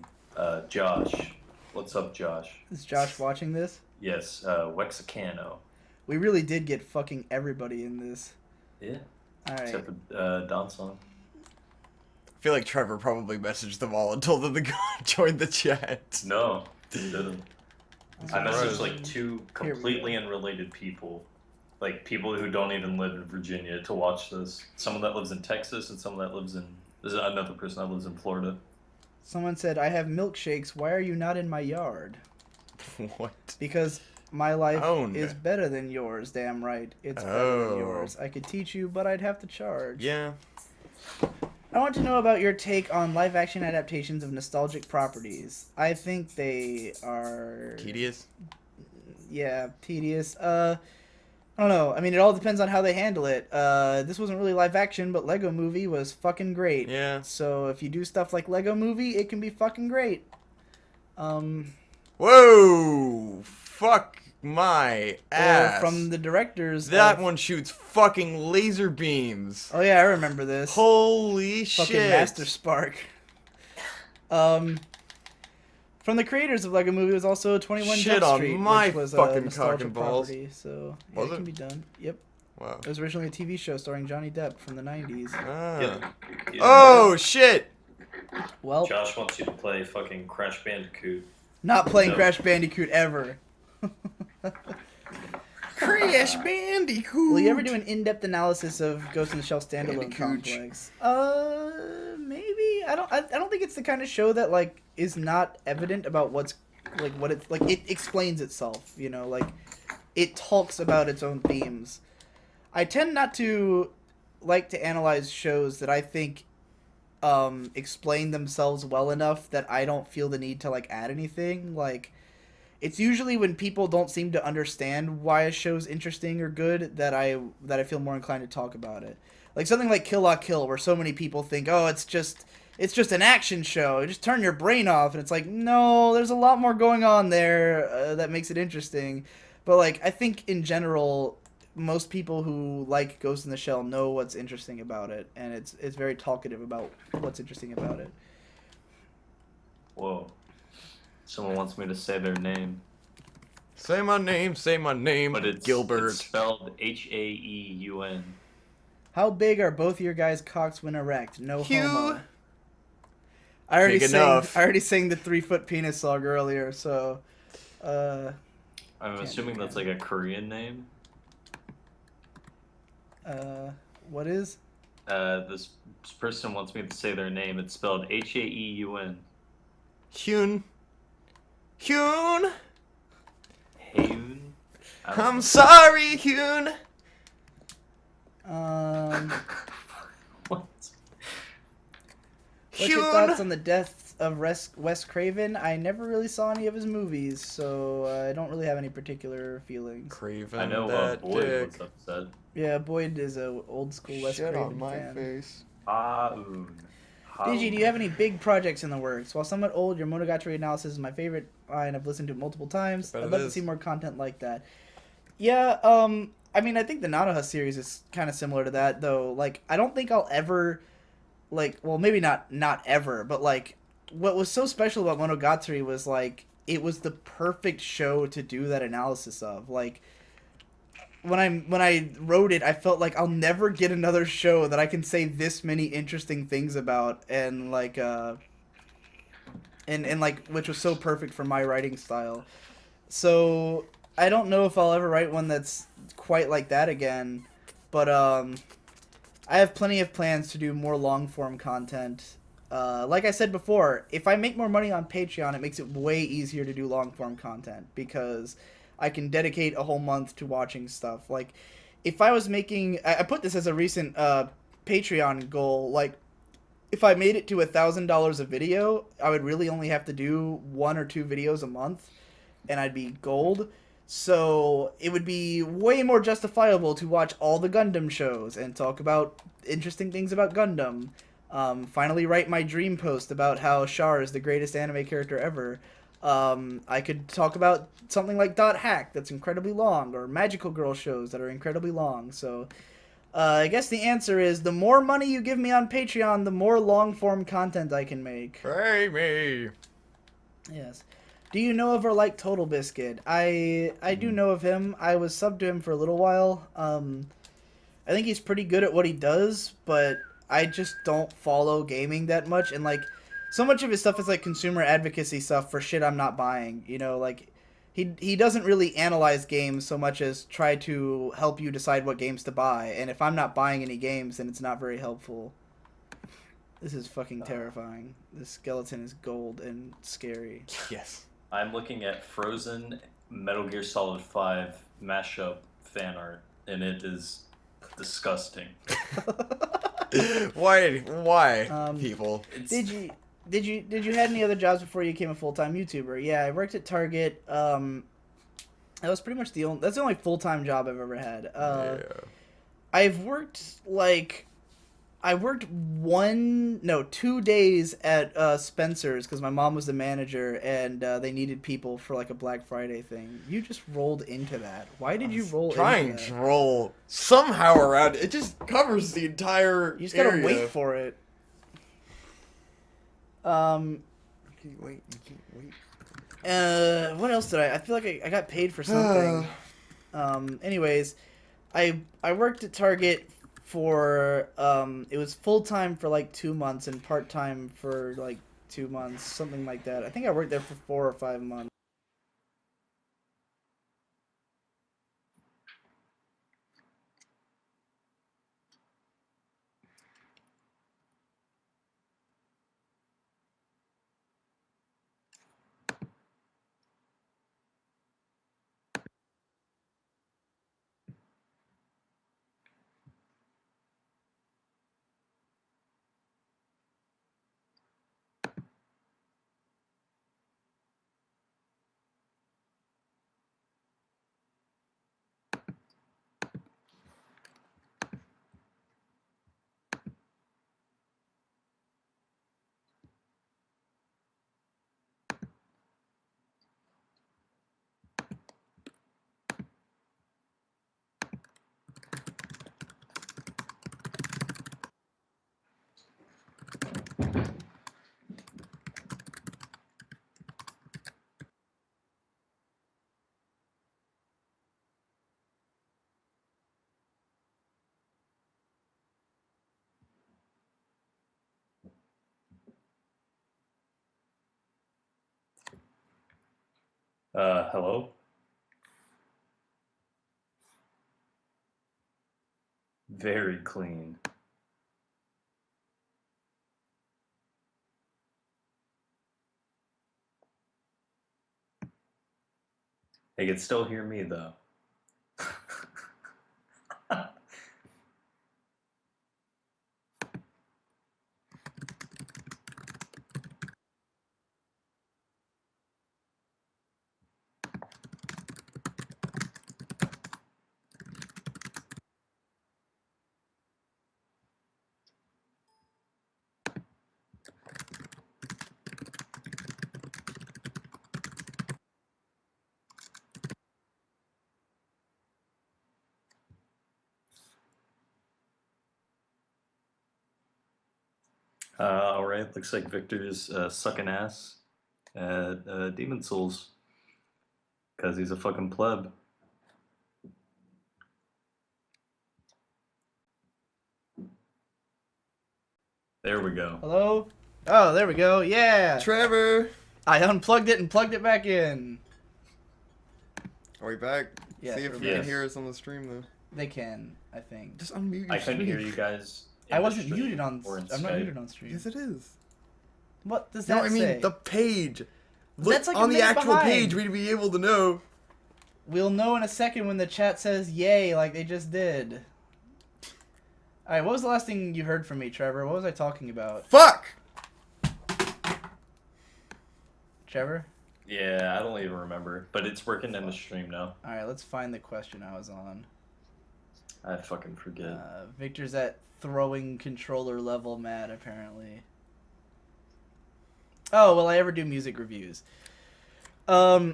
Josh. What's up, Josh? Is Josh watching this? Yes, Wexicano. We really did get fucking everybody in this. Yeah. Alright. Except for Donson. I feel like Trevor probably messaged them all and told them to join the chat. No, he didn't. I messaged like 2 Here we completely unrelated people. Like people who don't even live in Virginia to watch this. Someone that lives in Texas and someone that lives in... There's another person that lives in Florida. Someone said, I have milkshakes, why are you not in my yard? What? Because my life Owned. is better than yours, damn right. It's better than yours. I could teach you, but I'd have to charge. Yeah. I want to know about your take on live-action adaptations of nostalgic properties. I think they are... Tedious? Yeah, tedious. I don't know. I mean, it all depends on how they handle it. This wasn't really live-action, but Lego Movie was fucking great. Yeah. So if you do stuff like Lego Movie, it can be fucking great. Whoa! Fuck my ass. Or from the directors That of... one shoots fucking laser beams. Oh yeah, I remember this. Holy fucking shit. Master Spark. From the creators of Lego Movie was also 21 Shit Jump on Street, my which was a fucking cock nostalgia and balls. property. So yeah, Was it it? can be done. Yep. Wow. It was originally a TV show starring Johnny Depp from the 90s. Ah. Yeah. Oh shit! Well, Josh wants you to play fucking Crash Bandicoot. not playing No. Crash Bandicoot ever. Crash Bandicoot! Will you ever do an in-depth analysis of Ghost in the Shell standalone Bandicooch. complex? Maybe. I don't think it's the kind of show that like is not evident about what's what it's like. It explains itself, you know, like it talks about its own themes. I tend not to like to analyze shows that I think explain themselves well enough that I don't feel the need to like add anything. Like it's usually when people don't seem to understand why a show's interesting or good that I feel more inclined to talk about it. Like something like Kill La Kill, where so many people think, oh, it's just an action show. Just turn your brain off, and it's like, no, there's a lot more going on there that makes it interesting. But like, I think in general, most people who like Ghost in the Shell know what's interesting about it, and it's very talkative about what's interesting about it. Whoa. Someone wants me to say their name. Say my name, But it's Gilbert. It's spelled Haeun. How big are both your guys' cocks when erect? No Hugh. homo. I already Big sang. enough. I already sang the 3-foot penis song earlier, so. I'm Can't assuming do that's that. like a Korean name. What is? This person wants me to say their name. It's spelled Haeun. Hyun. Hyun. Haeun? I don't I'm know. sorry, Hyun. What? What's your thoughts on the death of Wes Craven? I never really saw any of his movies, so I don't really have any particular feelings. Craven I know that Boyd dick. was upset. Yeah, Boyd is a old school Wes Shit Craven on my fan. face. Haeun. Digi, do you have any big projects in the works? While somewhat old, your Monogatari analysis is my favorite, and I've listened to it multiple times. Bet I'd it love to is. see more content like that. Yeah, I mean, I think the Nanoha series is kind of similar to that, though. Like, I don't think I'll ever, like, well, maybe not ever, but, like, what was so special about Monogatari was, like, it was the perfect show to do that analysis of. Like, when I wrote it, I felt like I'll never get another show that I can say this many interesting things about, and like and like which was so perfect for my writing style. So I don't know if I'll ever write one that's quite like that again, but I have plenty of plans to do more long form content. Like I said before, if I make more money on Patreon, it makes it way easier to do long form content because I can dedicate a whole month to watching stuff. Like, if I was making, I put this as a recent Patreon goal. Like, if I made it to $1,000 a video, I would really only have to do 1 or 2 videos a month, and I'd be gold. So it would be way more justifiable to watch all the Gundam shows and talk about interesting things about Gundam. Finally write my dream post about how Char is the greatest anime character ever. I could talk about something like Dot Hack that's incredibly long, or Magical Girl shows that are incredibly long. So I guess the answer is the more money you give me on Patreon, the more long-form content I can make. Pray me. Yes. Do you know of or like Total Biscuit? I do know of him. I was subbed to him for a little while. I think he's pretty good at what he does, but I just don't follow gaming that much, and like so much of his stuff is like consumer advocacy stuff for shit I'm not buying. You know, like he doesn't really analyze games so much as try to help you decide what games to buy, and if I'm not buying any games, then it's not very helpful. This is fucking terrifying. This skeleton is gold and scary. Yes. I'm looking at Frozen Metal Gear Solid 5 mashup fan art, and it is disgusting. Why, people? It's, Did you had any other jobs before you became a full-time YouTuber? Yeah, I worked at Target. That was pretty much that's the only full-time job I've ever had. Yeah. I've worked I worked 2 days at Spencer's because my mom was the manager and they needed people for like a Black Friday thing. You just rolled into that. Why did you roll Trying into that? to roll somehow around. It just covers the entire You just gotta area. wait for it. You can't wait. You can't wait. What else did I feel like I got paid for something. Anyways, I worked at Target for it was full time for like 2 months and part time for like 2 months, something like that. I think I worked there for 4 or 5 months. Hello? Very clean. They can still hear me, though. Alright, looks like Victor's sucking ass at Demon Souls. Because he's a fucking pleb. There we go. Hello? Oh, there we go. Yeah. Trevor! I unplugged it and plugged it back in. Are we back? Yeah, See if we're you back. can hear us on the stream, though. They can, I think. Just unmute your I couldn't stream. hear you guys. in I the wasn't stream muted on. or in I'm not Skype. muted on stream. Yes, it is. What does that No, I mean, say? the page. Look That's like a on the minute actual behind. page, we'd be able to know. We'll know in a second when the chat says yay, like they just did. Alright, what was the last thing you heard from me, Trevor? What was I talking about? Fuck! Trevor? Yeah, I don't even remember. But it's working in the stream now. Alright, let's find the question I was on. I fucking forget. Victor's at throwing controller level mad, apparently. Oh, will I ever do music reviews? I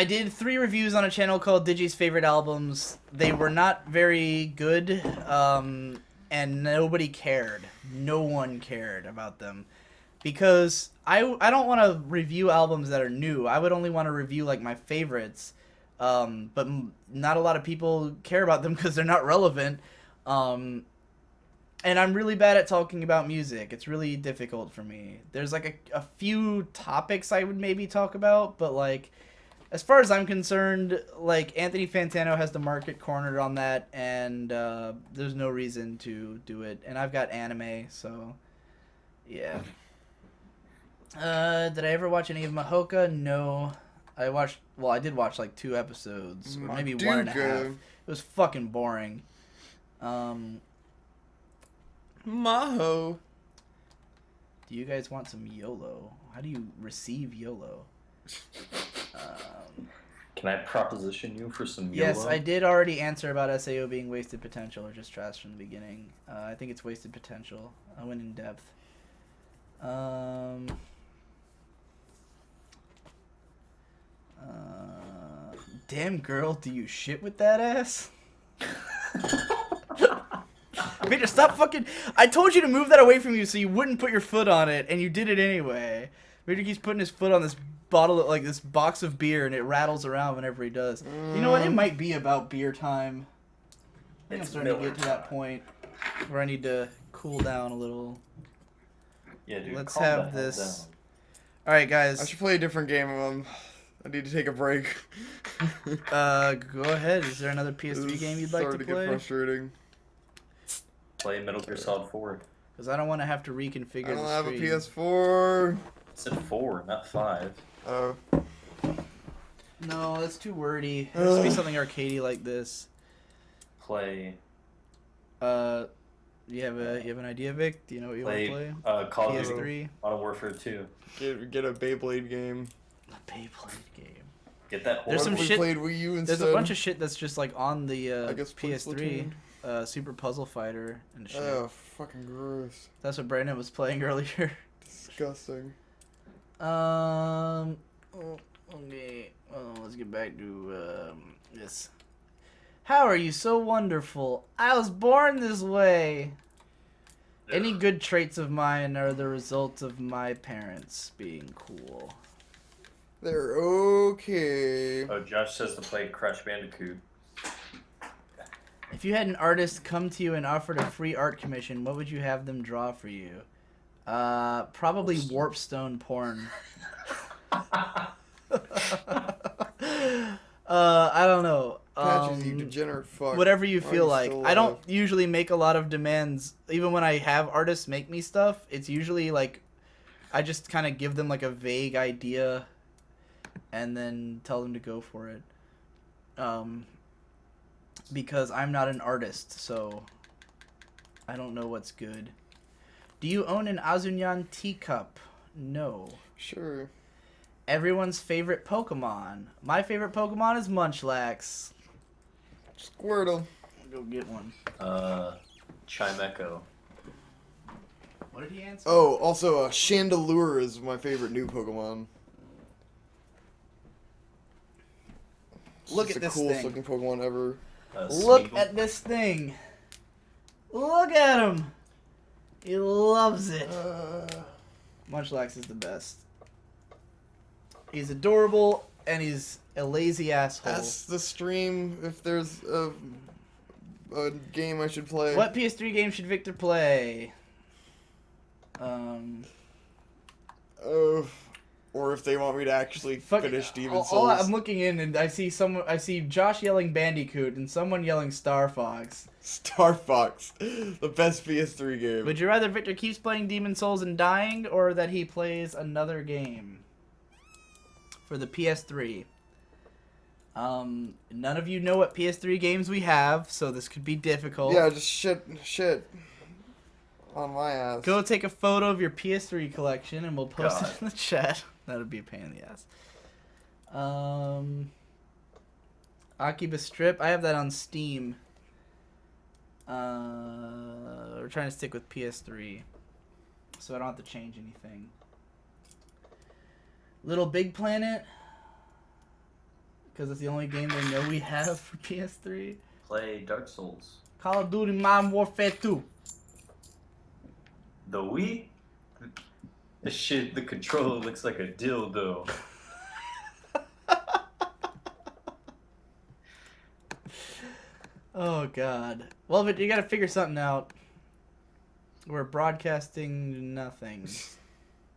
did 3 reviews on a channel called Digi's Favorite Albums. They were not very good, and nobody cared. No one cared about them. Because I don't want to review albums that are new. I would only want to review, like, my favorites. But not a lot of people care about them because they're not relevant. And I'm really bad at talking about music. It's really difficult for me. There's, like, a few topics I would maybe talk about, but, like, as far as I'm concerned, like, Anthony Fantano has the market cornered on that, and there's no reason to do it. And I've got anime, so yeah. Did I ever watch any of Mahoka? No. I did watch like 2 episodes, or maybe 1.5. It was fucking boring. Maho. Do you guys want some YOLO? How do you receive YOLO? Can I proposition you for some YOLO? Yes, I did already answer about SAO being wasted potential or just trash from the beginning. I think it's wasted potential. I went in depth. Damn girl, do you shit with that ass? Victor, stop fucking... I told you to move that away from you so you wouldn't put your foot on it, and you did it anyway. Victor keeps putting his foot on this bottle, like this box of beer, and it rattles around whenever he does. You know what? It might be about beer time. I think I'm starting to get to that point where I need to cool down a little. Yeah, dude. Let's calm have the hell this. down. All right, guys. I should play a different game. I need to take a break. Go ahead. Is there another PS3 game you'd like to Starting play? get frustrating. Play Metal Gear Solid 4. Because I don't want to have to reconfigure I don't the have a stream. PS4. It's at 4, not 5. Oh. No, that's too wordy. It has to be something arcadey like this. Play. You have an idea, Vic? Do you know what you want to Play play? Call of Duty PS3. Modern Warfare 2. Get a Beyblade game. A Beyblade game. Get that There's horse. some What if we shit- played Wii U instead? There's a bunch of shit that's just like on the I guess play PS3. Splatoon. Super Puzzle Fighter and shit. Oh, fucking gross. That's what Brandon was playing earlier. Disgusting. Okay. Let's get back to this. How are you so wonderful? I was born this way. Any good traits of mine are the result of my parents being cool. They're okay. Oh, Josh says to play Crash Bandicoot. If you had an artist come to you and offered a free art commission, what would you have them draw for you? Probably Warpstone porn. I don't know. Patches, you degenerate fuck. Whatever you Why are feel you like. still I don't alive? usually make a lot of demands. Even when I have artists make me stuff, it's usually like I just kind of give them like a vague idea and then tell them to go for it. Because I'm not an artist, so I don't know what's good. Do you own an Azunyan teacup? No. Sure. Everyone's favorite Pokemon. My favorite Pokemon is Munchlax. Squirtle. Go get one. Chimecho. What did he answer? Oh, also, Chandelure is my favorite new Pokemon. Look It's at the this coolest thing. looking Pokemon ever. Look Smeagol. at this thing. Look at him. He loves it. Munchlax is the best. He's adorable, and he's a lazy asshole. Ask the stream if there's a game I should play. What PS3 game should Victor play? Or if they want me to actually Fuck, finish Demon all Souls. I'm looking in, and I see Josh yelling Bandicoot and someone yelling Star Fox. Star Fox, the best PS3 game. Would you rather Victor keeps playing Demon Souls and dying, or that he plays another game for the PS3? None of you know what PS3 games we have, so this could be difficult. Yeah, just shit on my ass. Go take a photo of your PS3 collection, and we'll post God. it in the chat. That would be a pain in the ass. Akiba Strip. I have that on Steam. We're trying to stick with PS3, so I don't have to change anything. Little Big Planet, because it's the only game they know we have for PS3. Play Dark Souls. Call of Duty Modern Warfare 2. The Wii? The shit, the controller looks like a dildo. Oh God. Well, but you gotta figure something out. We're broadcasting nothing.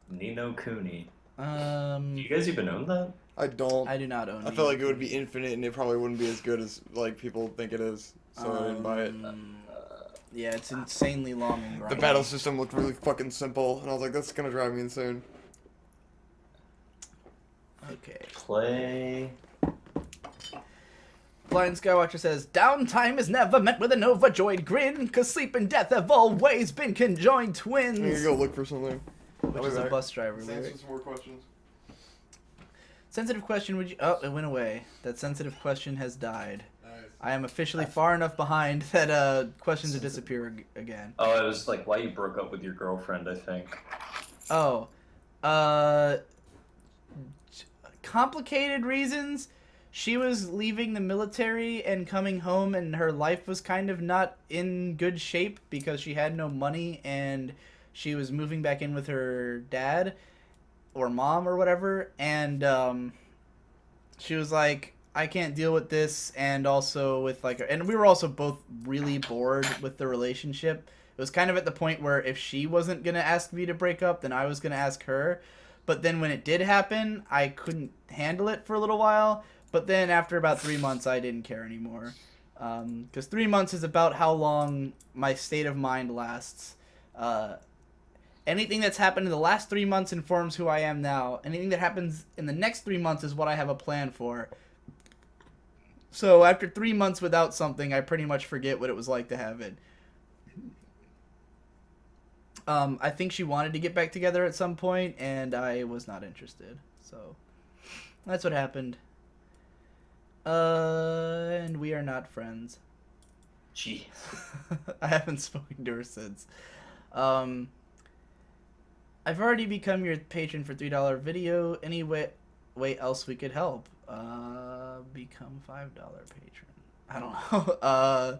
Nino Cooney. Do Um, you guys even own that? I don't. I do not own. I feel like it would be infinite, and it probably wouldn't be as good as like people think it is. So I didn't buy it. Yeah, it's insanely long and The grindy. battle system looked really fucking simple, and I was like, that's gonna drive me insane. Okay. Play. Blind Skywatcher says, downtime is never met with an overjoyed grin, cause sleep and death have always been conjoined twins. I'm gonna go look for something. Which is a bus driver lyric. Some more questions. Sensitive question, would you... Oh, it went away. That sensitive question has died. Nice. I am officially far enough behind that questions will disappear again. Oh, it was like why you broke up with your girlfriend, I think. Oh. Complicated reasons. She was leaving the military and coming home, and her life was kind of not in good shape because she had no money, and she was moving back in with her dad or mom or whatever, and she was like, I can't deal with this, and also with like, and we were also both really bored with the relationship. It was kind of at the point where if she wasn't gonna ask me to break up, then I was gonna ask her. But then when it did happen, I couldn't handle it for a little while. But then after about 3 months, I didn't care anymore. Because 3 months is about how long my state of mind lasts. Anything that's happened in the last 3 months informs who I am now. Anything that happens in the next 3 months is what I have a plan for. So after 3 months without something, I pretty much forget what it was like to have it. I think she wanted to get back together at some point, and I was not interested. So that's what happened. And we are not friends. Gee. I haven't spoken to her since. I've already become your patron for $3 video. Any way else we could help? Become $5 patron. I don't know.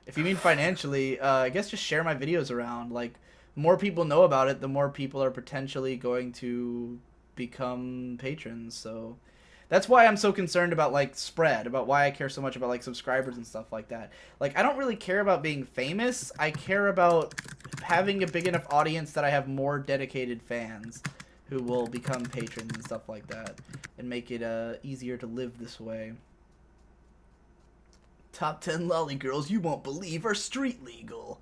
If you mean financially, I guess just share my videos around. Like, more people know about it, the more people are potentially going to become patrons. So that's why I'm so concerned about like spread, about why I care so much about like subscribers and stuff like that. Like, I don't really care about being famous. I care about having a big enough audience that I have more dedicated fans who will become patrons and stuff like that, and make it easier to live this way. Top 10 lolly girls you won't believe are street legal.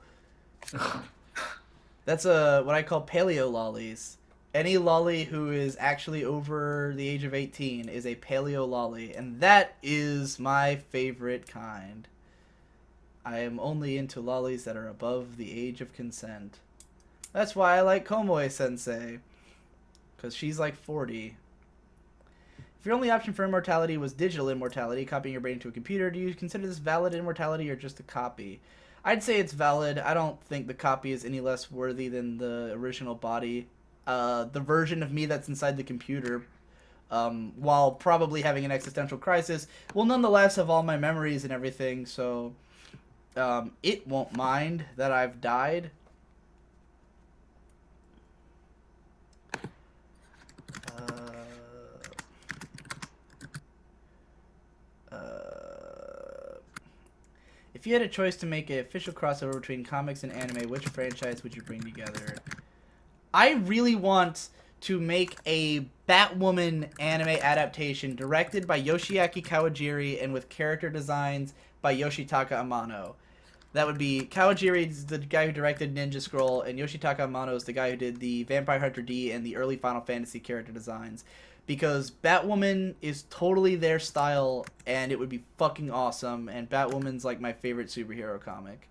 That's what I call paleo lollies. Any lolly who is actually over the age of 18 is a paleo lolly, and that is my favorite kind. I am only into lollies that are above the age of consent. That's why I like Komoe-sensei, because she's like 40. If your only option for immortality was digital immortality, copying your brain into a computer, do you consider this valid immortality or just a copy? I'd say it's valid. I don't think the copy is any less worthy than the original body. The version of me that's inside the computer, while probably having an existential crisis, will nonetheless have all my memories and everything, so it won't mind that I've died. If you had a choice to make an official crossover between comics and anime, which franchise would you bring together? I really want to make a Batwoman anime adaptation directed by Yoshiaki Kawajiri and with character designs by Yoshitaka Amano. That would be Kawajiri's the guy who directed Ninja Scroll, and Yoshitaka Amano is the guy who did the Vampire Hunter D and the early Final Fantasy character designs. Because Batwoman is totally their style, and it would be fucking awesome, and Batwoman's like my favorite superhero comic.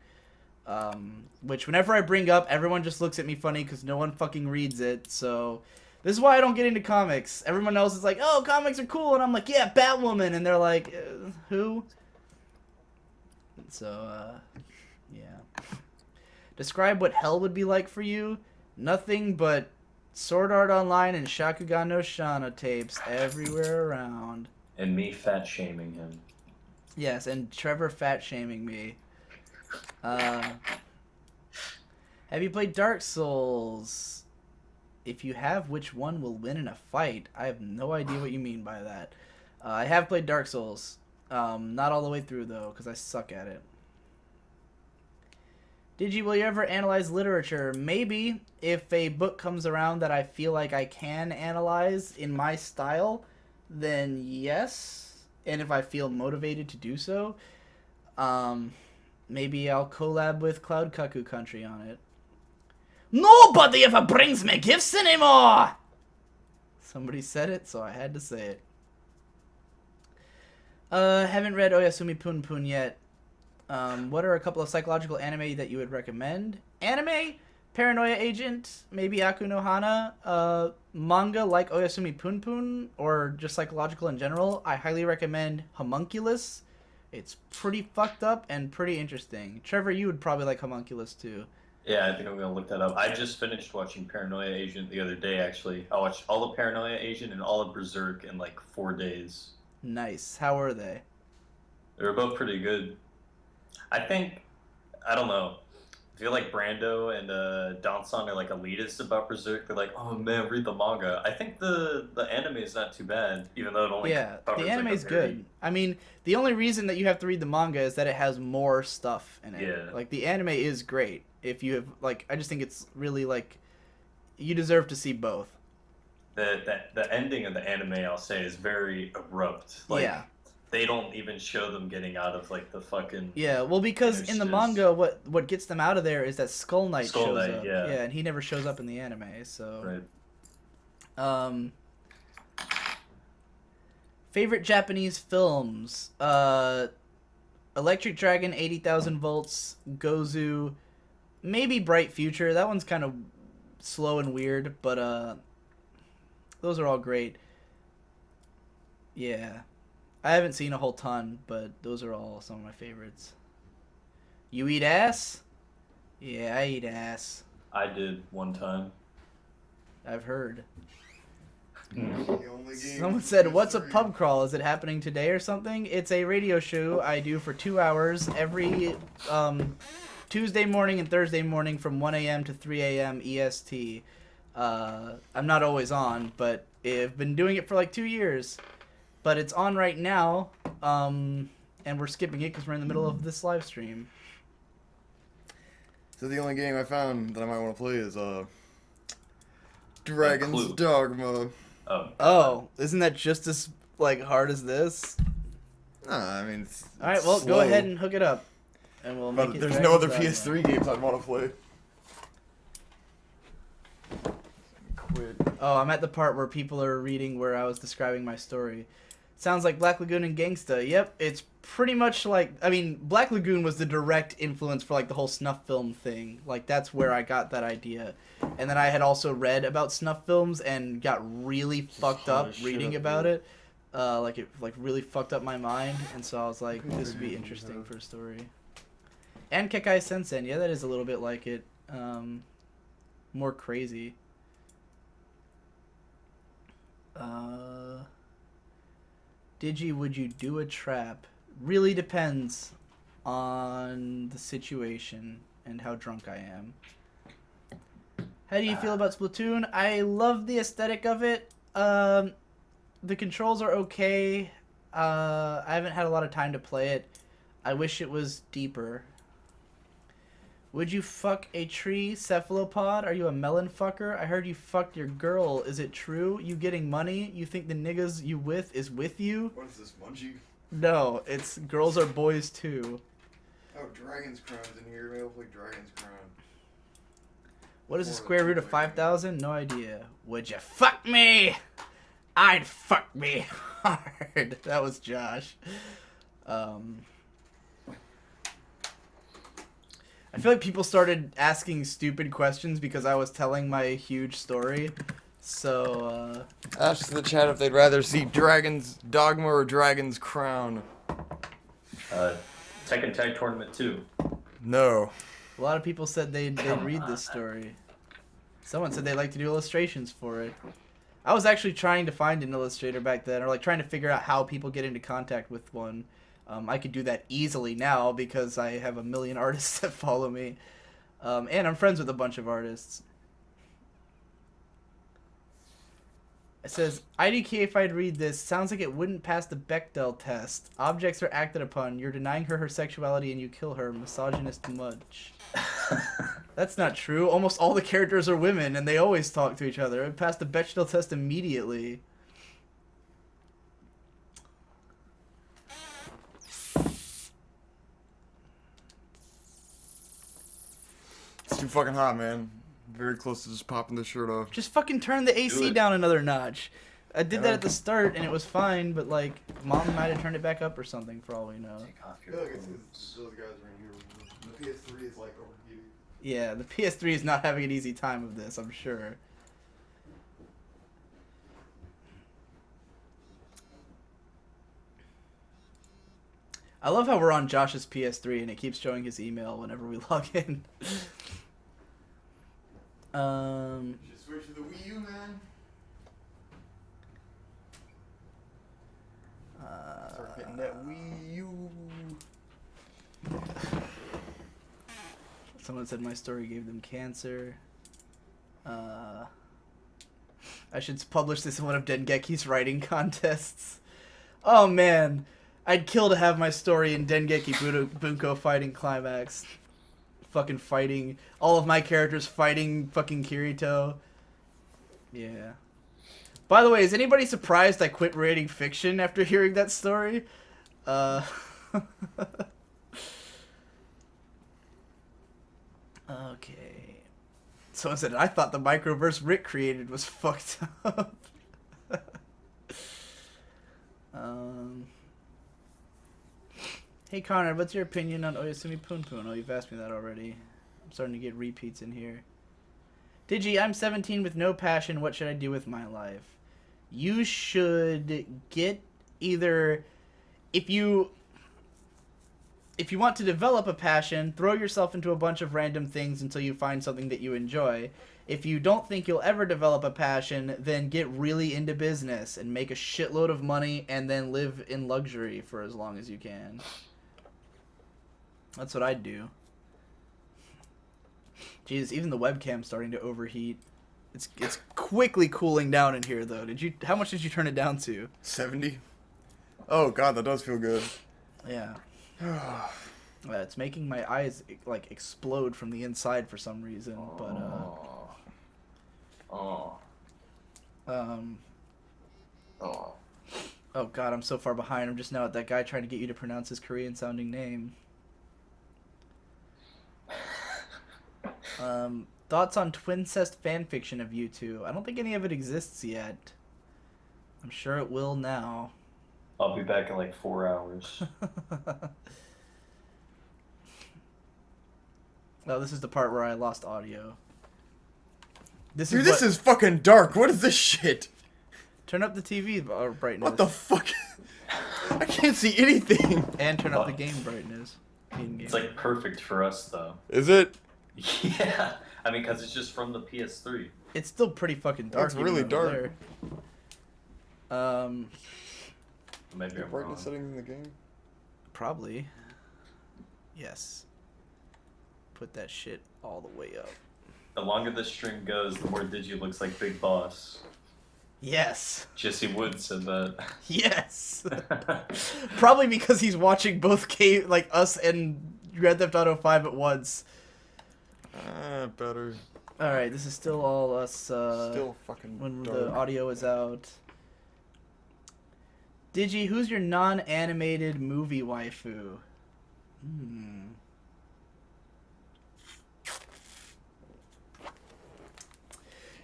Which whenever I bring up, everyone just looks at me funny because no one fucking reads it, so this is why I don't get into comics. Everyone else is like, oh, comics are cool, and I'm like, yeah, Batwoman, and they're like, who? So, yeah. Describe what hell would be like for you. Nothing but Sword Art Online and Shakugan no Shana tapes everywhere around. And me fat shaming him. Yes, and Trevor fat shaming me. Have you played Dark Souls? If you have, which one will win in a fight? I have no idea what you mean by that. I have played Dark Souls. Not all the way through, though, because I suck at it. Digi, will you ever analyze literature? Maybe. If a book comes around that I feel like I can analyze in my style, then yes. And if I feel motivated to do so, maybe I'll collab with Cloud Cuckoo Country on it. Nobody ever brings me gifts anymore! Somebody said it, so I had to say it. Haven't read Oyasumi Pun Pun yet. What are a couple of psychological anime that you would recommend? Anime? Paranoia Agent, maybe Aku no Hana. Manga like Oyasumi Pun Pun, or just psychological in general. I highly recommend Homunculus. It's pretty fucked up and pretty interesting. Trevor, you would probably like Homunculus too. Yeah, I think I'm gonna look that up. I just finished watching Paranoia Agent the other day, actually. I watched all of Paranoia Agent and all of Berserk in like 4 days. Nice. How were they? They were both pretty good. I think, I don't know. I feel like Brando and Danson are like elitist about Berserk. They're like, oh man, read the manga. I think the anime is not too bad, even though it only covers, the anime is like, a very... good. I mean, the only reason that you have to read the manga is that it has more stuff in it. Yeah. Like, the anime is great. If you have, like, I just think it's really, like, you deserve to see both. The ending of the anime, I'll say, is very abrupt. Like, yeah. They don't even show them getting out of, like, the fucking... Yeah, well, because in the manga, what gets them out of there is that Skull Knight shows up. Yeah, and he never shows up in the anime, so... Right. Favorite Japanese films? Electric Dragon, 80,000 Volts, Gozu, maybe Bright Future. That one's kind of slow and weird, but those are all great. Yeah. I haven't seen a whole ton, but those are all some of my favorites. You eat ass? Yeah, I eat ass. I did one time. I've heard. Someone said, what's a pub crawl? Is it happening today or something? It's a radio show I do for 2 hours every Tuesday morning and Thursday morning from 1 a.m. to 3 a.m. EST. I'm not always on, but I've been doing it for like 2 years. But it's on right now, and we're skipping it because we're in the middle of this live stream. So the only game I found that I might want to play is Dragon's Dogma. Oh, isn't that just as like hard as this? Nah, I mean, All right, well, go ahead and hook it up, and we'll make But it. there's no other Dragon's Dogma. PS3 games I'd want to play. Quit. Oh, I'm at the part where people are reading where I was describing my story. Sounds like Black Lagoon and Gangsta. Yep, it's pretty much like, I mean, Black Lagoon was the direct influence for like the whole snuff film thing. Like that's where I got that idea. And then I had also read about snuff films and got really fucked up reading about it. Like it like really fucked up my mind, and so I was like, this would be interesting for a story. And Kekai Sensen, yeah, that is a little bit like it. More crazy. Digi, would you do a trap? Really depends on the situation and how drunk I am. How do you feel about Splatoon? I love the aesthetic of it. The controls are okay. I haven't had a lot of time to play it. I wish it was deeper. Would you fuck a tree cephalopod? Are you a melon fucker? I heard you fucked your girl. Is it true? You getting money? You think the niggas you with is with you? What is this, Munchie? No, it's girls are boys too. Oh, Dragon's Crown's in here. Maybe I'll play Dragon's Crown. What is the square root of 5,000? No idea. Would you fuck me? I'd fuck me hard. That was Josh. I feel like people started asking stupid questions because I was telling my huge story. So, Ask the chat if they'd rather see Dragon's Dogma or Dragon's Crown. Tekken Tag Tournament 2. No. a lot of people said they'd read this story. Someone said they'd like to do illustrations for it. I was actually trying to find an illustrator back then, or like trying to figure out how people get into contact with one. I could do that easily now because I have a million artists that follow me. And I'm friends with a bunch of artists. It says, IDK, if I'd read this, sounds like it wouldn't pass the Bechdel test. Objects are acted upon. You're denying her sexuality and you kill her. Misogynist much. That's not true. Almost all the characters are women and they always talk to each other. It passed the Bechdel test immediately. It's too fucking hot, man. Very close to just popping the shirt off. Just fucking turn the AC down another notch. I did that at the start and it was fine, but like, Mom might have turned it back up or something for all we know. Take off I your feel like boots. it's those guys right here. The PS3 is like overheating. Yeah, the PS3 is not having an easy time of this, I'm sure. I love how we're on Josh's PS3 and it keeps showing his email whenever we log in. Just switch to the Wii U, man. Start getting that Wii U. Someone said my story gave them cancer. I should publish this in one of Dengeki's writing contests. Oh man, I'd kill to have my story in Dengeki Bunko Fighting Climax. Fucking fighting, all of my characters fighting fucking Kirito. Yeah. By the way, is anybody surprised I quit reading fiction after hearing that story? Okay. Someone said, I thought the microverse Rick created was fucked up. Hey Connor, what's your opinion on Oyasumi Poon Poon? Oh, you've asked me that already. I'm starting to get repeats in here. Digi, I'm 17 with no passion. What should I do with my life? You should get either... If you want to develop a passion, throw yourself into a bunch of random things until you find something that you enjoy. If you don't think you'll ever develop a passion, then get really into business and make a shitload of money and then live in luxury for as long as you can. That's what I'd do. Jeez, even the webcam's starting to overheat. It's quickly cooling down in here though. How much did you turn it down to? 70? Oh god, that does feel good. Yeah. It's making my eyes like explode from the inside for some reason, Oh god, I'm so far behind. I'm just now at that guy trying to get you to pronounce his Korean-sounding name. Thoughts on Twincest fanfiction of you two? I don't think any of it exists yet. I'm sure it will now. I'll be back in like 4 hours. Oh, this is the part where I lost audio. Dude, this is fucking dark. What is this shit? Turn up the TV brightness. What the fuck? I can't see anything. And turn up the game brightness. It's like perfect for us though. Is it? Yeah, I mean, because it's just from the PS3. It's still pretty fucking dark. It's really even dark. There. Maybe I'm wrong. Brightness settings in the game? Probably. Yes. Put that shit all the way up. The longer the stream goes, the more Digi looks like Big Boss. Yes. Jesse Wood said that. Yes. Probably because he's watching both like us and Grand Theft Auto 5 at once. Better. Alright, this is still all us, Still fucking when dark. the audio is out. Digi, who's your non-animated movie waifu?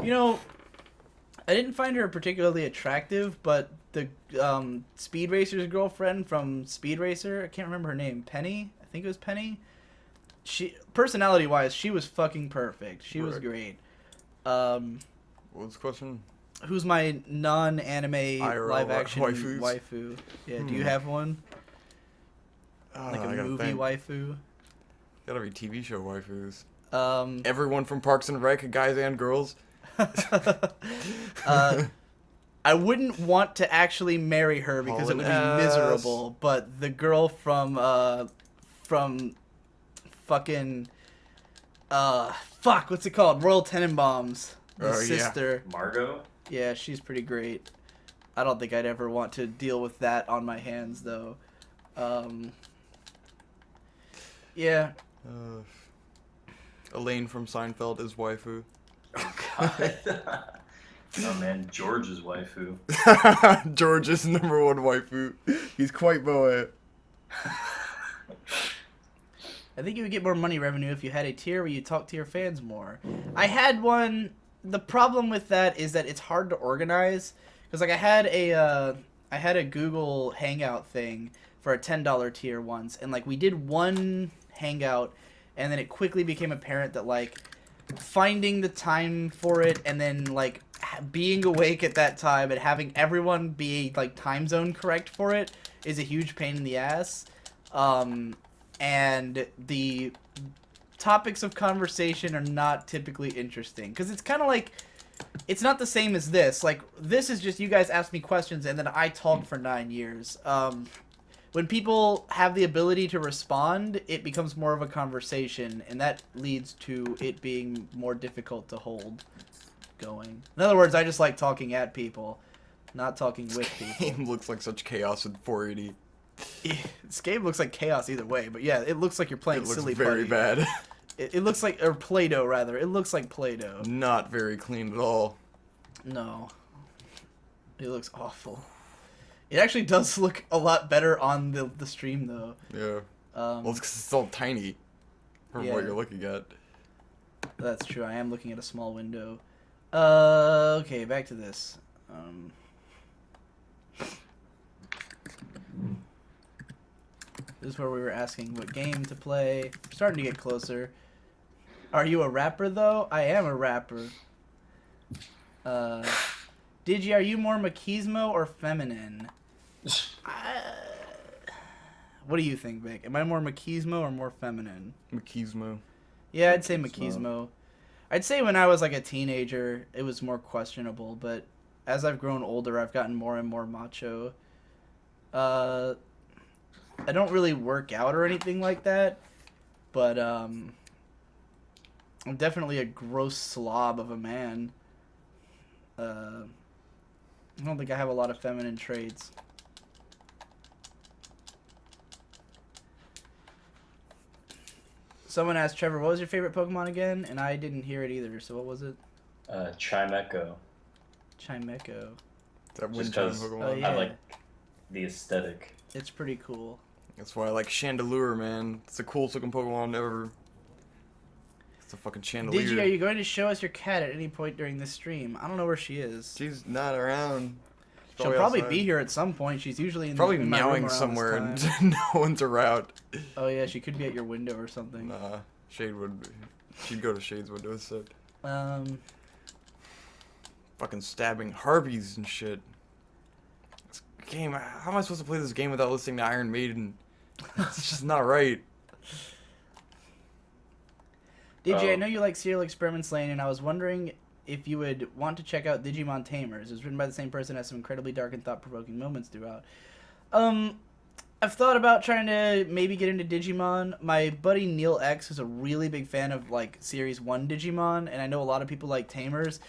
You know, I didn't find her particularly attractive, but the Speed Racer's girlfriend from Speed Racer, I can't remember her name, Penny? I think it was Penny. She, personality-wise, she was fucking perfect. She was great. What was the question? Who's my non-anime IRL live-action waifus? waifu? Yeah, do you have one? Like a movie waifu? Gotta be TV show waifus. Um, Everyone from Parks and Rec, guys and girls. I wouldn't want to actually marry her because it would be miserable, but the girl from fucking what's it called? Royal Tenenbaums. The sister. Margot? Yeah, she's pretty great. I don't think I'd ever want to deal with that on my hands though. Yeah. Elaine from Seinfeld is waifu. Oh god. Oh man, George's waifu. George is #1 waifu. He's quite moe. I think you would get more money revenue if you had a tier where you talk to your fans more. I had one. The problem with that is that it's hard to organize because like I had a Google Hangout thing for a $10 tier once, and like we did one Hangout, and then it quickly became apparent that like finding the time for it and then like being awake at that time and having everyone be like time zone correct for it is a huge pain in the ass. And the topics of conversation are not typically interesting because it's kind of like it's not the same as this. Like this is just you guys ask me questions and then I talk for 9 years. When people have the ability to respond, it becomes more of a conversation, and that leads to it being more difficult to hold going. In other words, I just like talking at people, not talking with people. Game looks like such chaos in 480. This game looks like chaos either way, but yeah, it looks like you're playing silly very putty. bad. It looks like, or Play-Doh rather. It looks like Play-Doh. Not very clean at all. No. It looks awful. It actually does look a lot better on the stream though. Yeah. Well, it's 'cause it's all tiny from what you're looking at. That's true. I am looking at a small window. Okay, back to this. This is where we were asking what game to play. We're starting to get closer. Are you a rapper though? I am a rapper. Digi, are you more machismo or feminine? What do you think, Vic? Am I more machismo or more feminine? Machismo. Yeah, I'd say machismo. I'd say when I was like a teenager, it was more questionable, but as I've grown older, I've gotten more and more macho. I don't really work out or anything like that, but I'm definitely a gross slob of a man. I don't think I have a lot of feminine traits. Someone asked Trevor, what was your favorite Pokemon again? And I didn't hear it either, so what was it? Chimecho. Chimecho. That Just wind chime 'cause Pokemon. Oh, yeah. the aesthetic. It's pretty cool. That's why I like Chandelure, man. It's the coolest looking Pokemon ever. It's a fucking Chandelier. Digi, are you going to show us your cat at any point during this stream? I don't know where she is. She's not around. She'll probably outside. be here at some point. She's usually in Probably in my room meowing around this somewhere time. and no one's around. Oh yeah, she could be at your window or something. Nah, Shade would. She'd go to Shade's window instead. Fucking stabbing Harpies and shit. This game. How am I supposed to play this game without listening to Iron Maiden? It's just not right. Digi, I know you like Serial Experiments Lane, and I was wondering if you would want to check out Digimon Tamers. It was written by the same person, has some incredibly dark and thought-provoking moments throughout. I've thought about trying to maybe get into Digimon. My buddy Neil X is a really big fan of like Series 1 Digimon, and I know a lot of people like Tamers.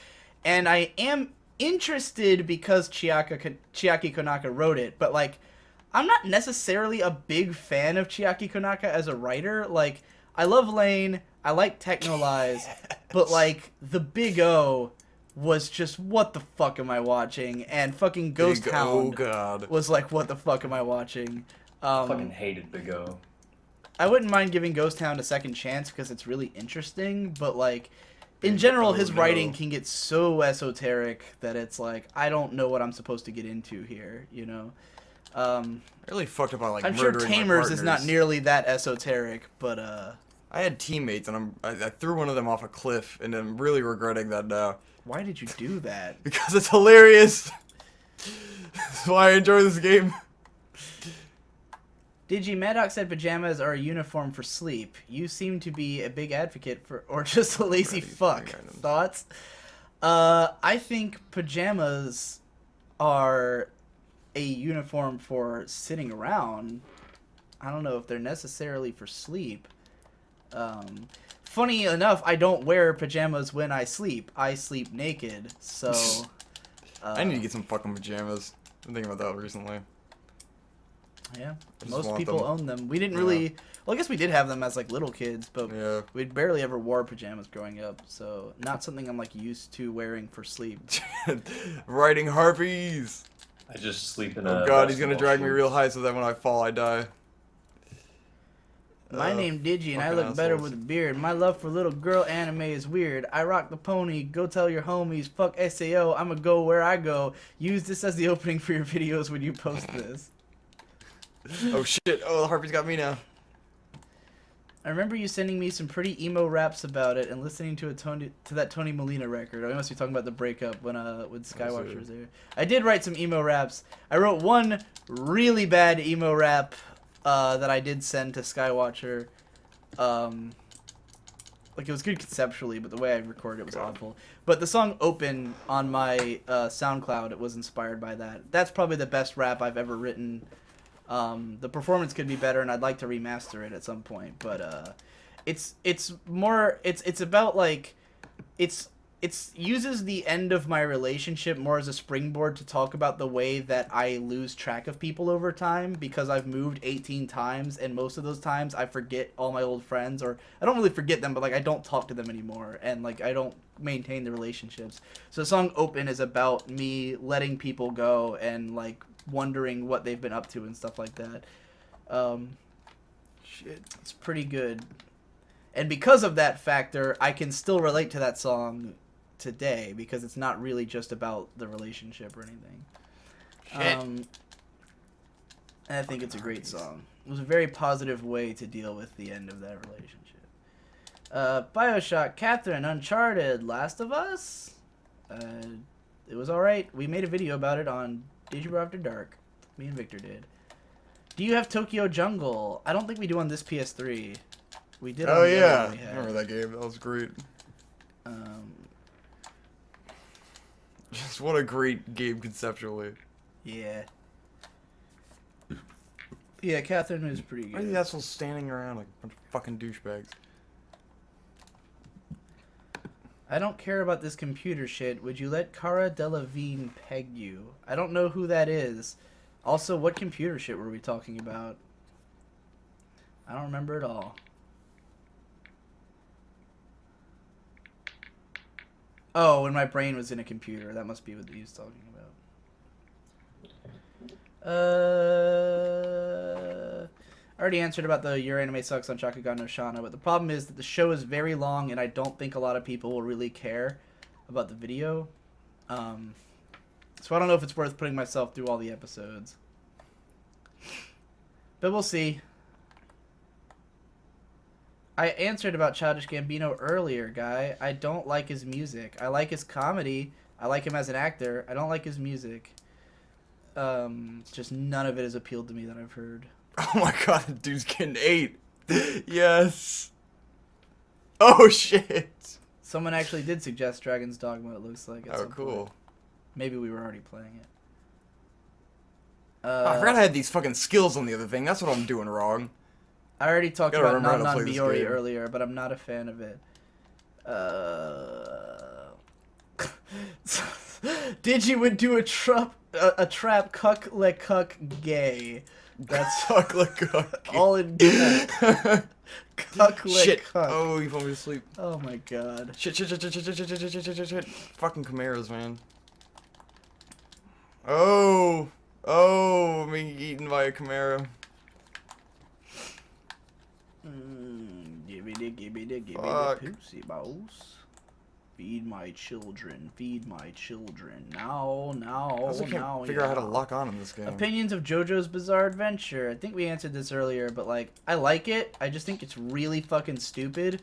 And I am interested because Chiaki Konaka wrote it, but like I'm not necessarily a big fan of Chiaki Konaka as a writer. Like I love Lane, I like Technolize, but like the Big O was just what the fuck am I watching? And fucking Ghost Big Hound Oh god. was like what the fuck am I watching? Fucking hated Big O. I wouldn't mind giving Ghost Hound a second chance because it's really interesting, but like in general his writing can get so esoteric that it's like I don't know what I'm supposed to get into here, you know. Really fucked up on like I'm sure murdering my Tamers is not partners. nearly that esoteric, but I had teammates and I threw one of them off a cliff and I'm really regretting that now. why did you do that? Because it's hilarious. That's why I enjoy this game. Digi, Maddox said pajamas are a uniform for sleep. You seem to be a big advocate for, or just a lazy fuck. Thoughts? I think pajamas are a uniform for sitting around. I don't know if they're necessarily for sleep. Funny enough, I don't wear pajamas when I sleep. I sleep naked, so... I need to get some fucking pajamas. I've been thinking about that recently. Yeah, just most want people them. own them. We didn't really... Well, I guess we did have them as, like, little kids, but Yeah. we barely ever wore pajamas growing up, so not something I'm, like, used to wearing for sleep. Riding harpies. I just sleep in a. Oh god, he's gonna basketball drag me shorts. real high so that when I fall, I die. My name Digi, and I fucking look better assholes. with a beard. My love for little girl anime is weird. I rock the pony. Go tell your homies. Fuck SAO. I'ma go where I go. Use this as the opening for your videos when you post this. Oh shit, oh the harpies got me now. I remember you sending me some pretty emo raps about it and listening to that Tony Molina record. I must be talking about the breakup when Skywatcher was there. I did write some emo raps. I wrote one really bad emo rap that I did send to Skywatcher. Like it was good conceptually, but the way I recorded it was awful. But the song "Open" on my SoundCloud, it was inspired by that. That's probably the best rap I've ever written. The performance could be better, and I'd like to remaster it at some point. But it's about like it's uses the end of my relationship more as a springboard to talk about the way that I lose track of people over time because I've moved 18 times, and most of those times I forget all my old friends, or I don't really forget them, but like I don't talk to them anymore, and like I don't maintain the relationships. So the song "Open" is about me letting people go and like wondering what they've been up to and stuff like that. Shit, it's pretty good. And because of that factor, I can still relate to that song today because it's not really just about the relationship or anything. And I think it's a great song. It was a very positive way to deal with the end of that relationship. Bioshock, Catherine, Uncharted, Last of Us. It was alright. We made a video about it on Digibro After Dark. Me and Victor did. Do you have Tokyo Jungle? I don't think we do on this PS3. We did. Oh on the other yeah, one we I had. remember that game. That was great. Just what a great game conceptually. Yeah. Yeah, Catherine was pretty Why are good. these assholes standing around like a bunch of fucking douchebags? I don't care about this computer shit. Would you let Cara Delevingne peg you? I don't know who that is. Also, what computer shit were we talking about? I don't remember at all. Oh, when my brain was in a computer. That must be what he was talking I already answered about the Your Anime Sucks on Shakugan no Shana, but the problem is that the show is very long, and I don't think a lot of people will really care about the video. So I don't know if it's worth putting myself through all the episodes. But we'll see. I answered about Childish Gambino earlier, guy. I don't like his music. I like his comedy. I like him as an actor. I don't like his music. Just none of it has appealed to me that I've heard. Oh my god, the dude's getting 8. Yes. Oh shit. Someone actually did suggest Dragon's Dogma, it looks like. At Oh, some cool. point. Maybe we were already playing it. Oh, I forgot I had these fucking skills on the other thing. That's what I'm doing wrong. I already talked Gotta about remember Non how to Non play this Biori game. earlier, but I'm not a fan of it. Digi would do a trap cuck le cuck gay. That's Suck like cuck. all in cuck. Cuck le Shit. cuck. Oh, you put me to sleep. Oh my god. Shit. Fucking Chimeras, man. Oh. Oh, I'm being eaten by a Chimera. Give me the Fuck. pussy balls. Feed my children. Feed my children. Now. I also can't figure out how to lock on in this game. Opinions of JoJo's Bizarre Adventure. I think we answered this earlier, but like, I like it. I just think it's really fucking stupid.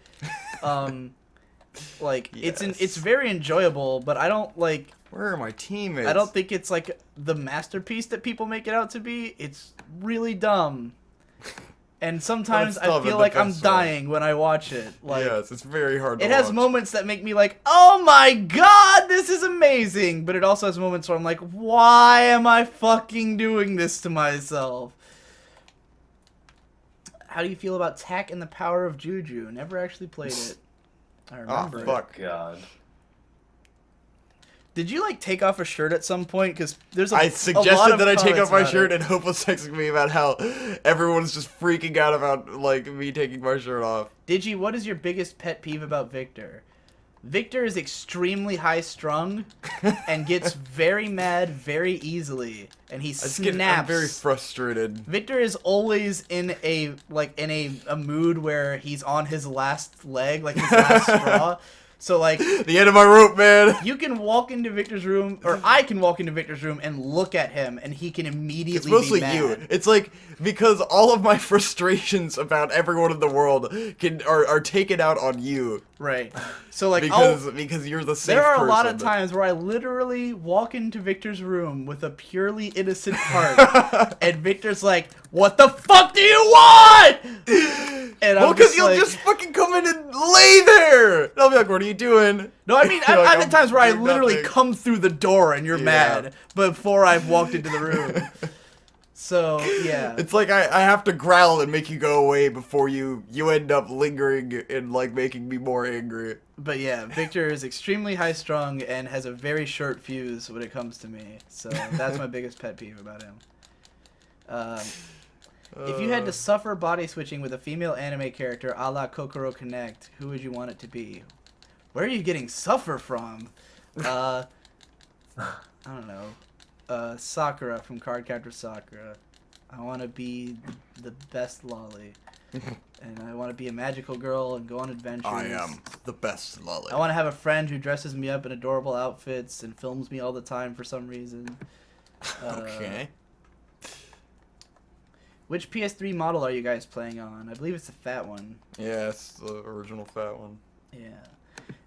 Like, Yes. it's very enjoyable, but I don't like. Where are my teammates? I don't think it's like the masterpiece that people make it out to be. It's really dumb. And sometimes still I have feel the like I'm best one. dying when I watch it. Like, yes, it's very hard to it has watch. moments that make me like, oh my god, this is amazing. But it also has moments where I'm like, why am I fucking doing this to myself? How do you feel about Tak and the Power of Juju? Never actually played it. I remember it. fuck. God. Did you like take off a shirt at some point? Because there's a I a lot suggested of that I take comments off my about shirt, it. and Hope was texting me about how everyone's just freaking out about like me taking my shirt off. Digi, what is your biggest pet peeve about Victor? Victor is extremely high-strung and gets very mad very easily, and he I just snaps. I'm very frustrated. Victor is always in a mood where he's on his last leg, like his last straw. So like, The end of my rope, man. you can walk into Victor's room, or I can walk into Victor's room and look at him, and he can immediately It's mostly be mad. you. It's like because all of my frustrations about everyone in the world are taken out on you Right. So like, because you're the safe there are a lot of person. times where I literally walk into Victor's room with a purely innocent heart, and Victor's like, "What the fuck do you want?" And Well, I'm because you'll like, just fucking come in and lay there. And I'll be like, "What are you doing?" No, I mean, You're like, I've had "I'm times where I doing literally nothing." come through the door and you're Yeah. mad before I've walked into the room. So, yeah. It's like I have to growl and make you go away before you end up lingering and like making me more angry. But yeah, Victor is extremely high-strung and has a very short fuse when it comes to me. So that's my biggest pet peeve about him. If you had to suffer body switching with a female anime character a la Kokoro Connect, who would you want it to be? Where are you getting suffer from? I don't know. Sakura from Cardcaptor Sakura. I want to be the best lolly. And I want to be a magical girl and go on adventures. I am the best lolly. I want to have a friend who dresses me up in adorable outfits and films me all the time for some reason. Okay. Which PS3 model are you guys playing on? I believe it's the fat one. Yeah, it's the original fat one. Yeah.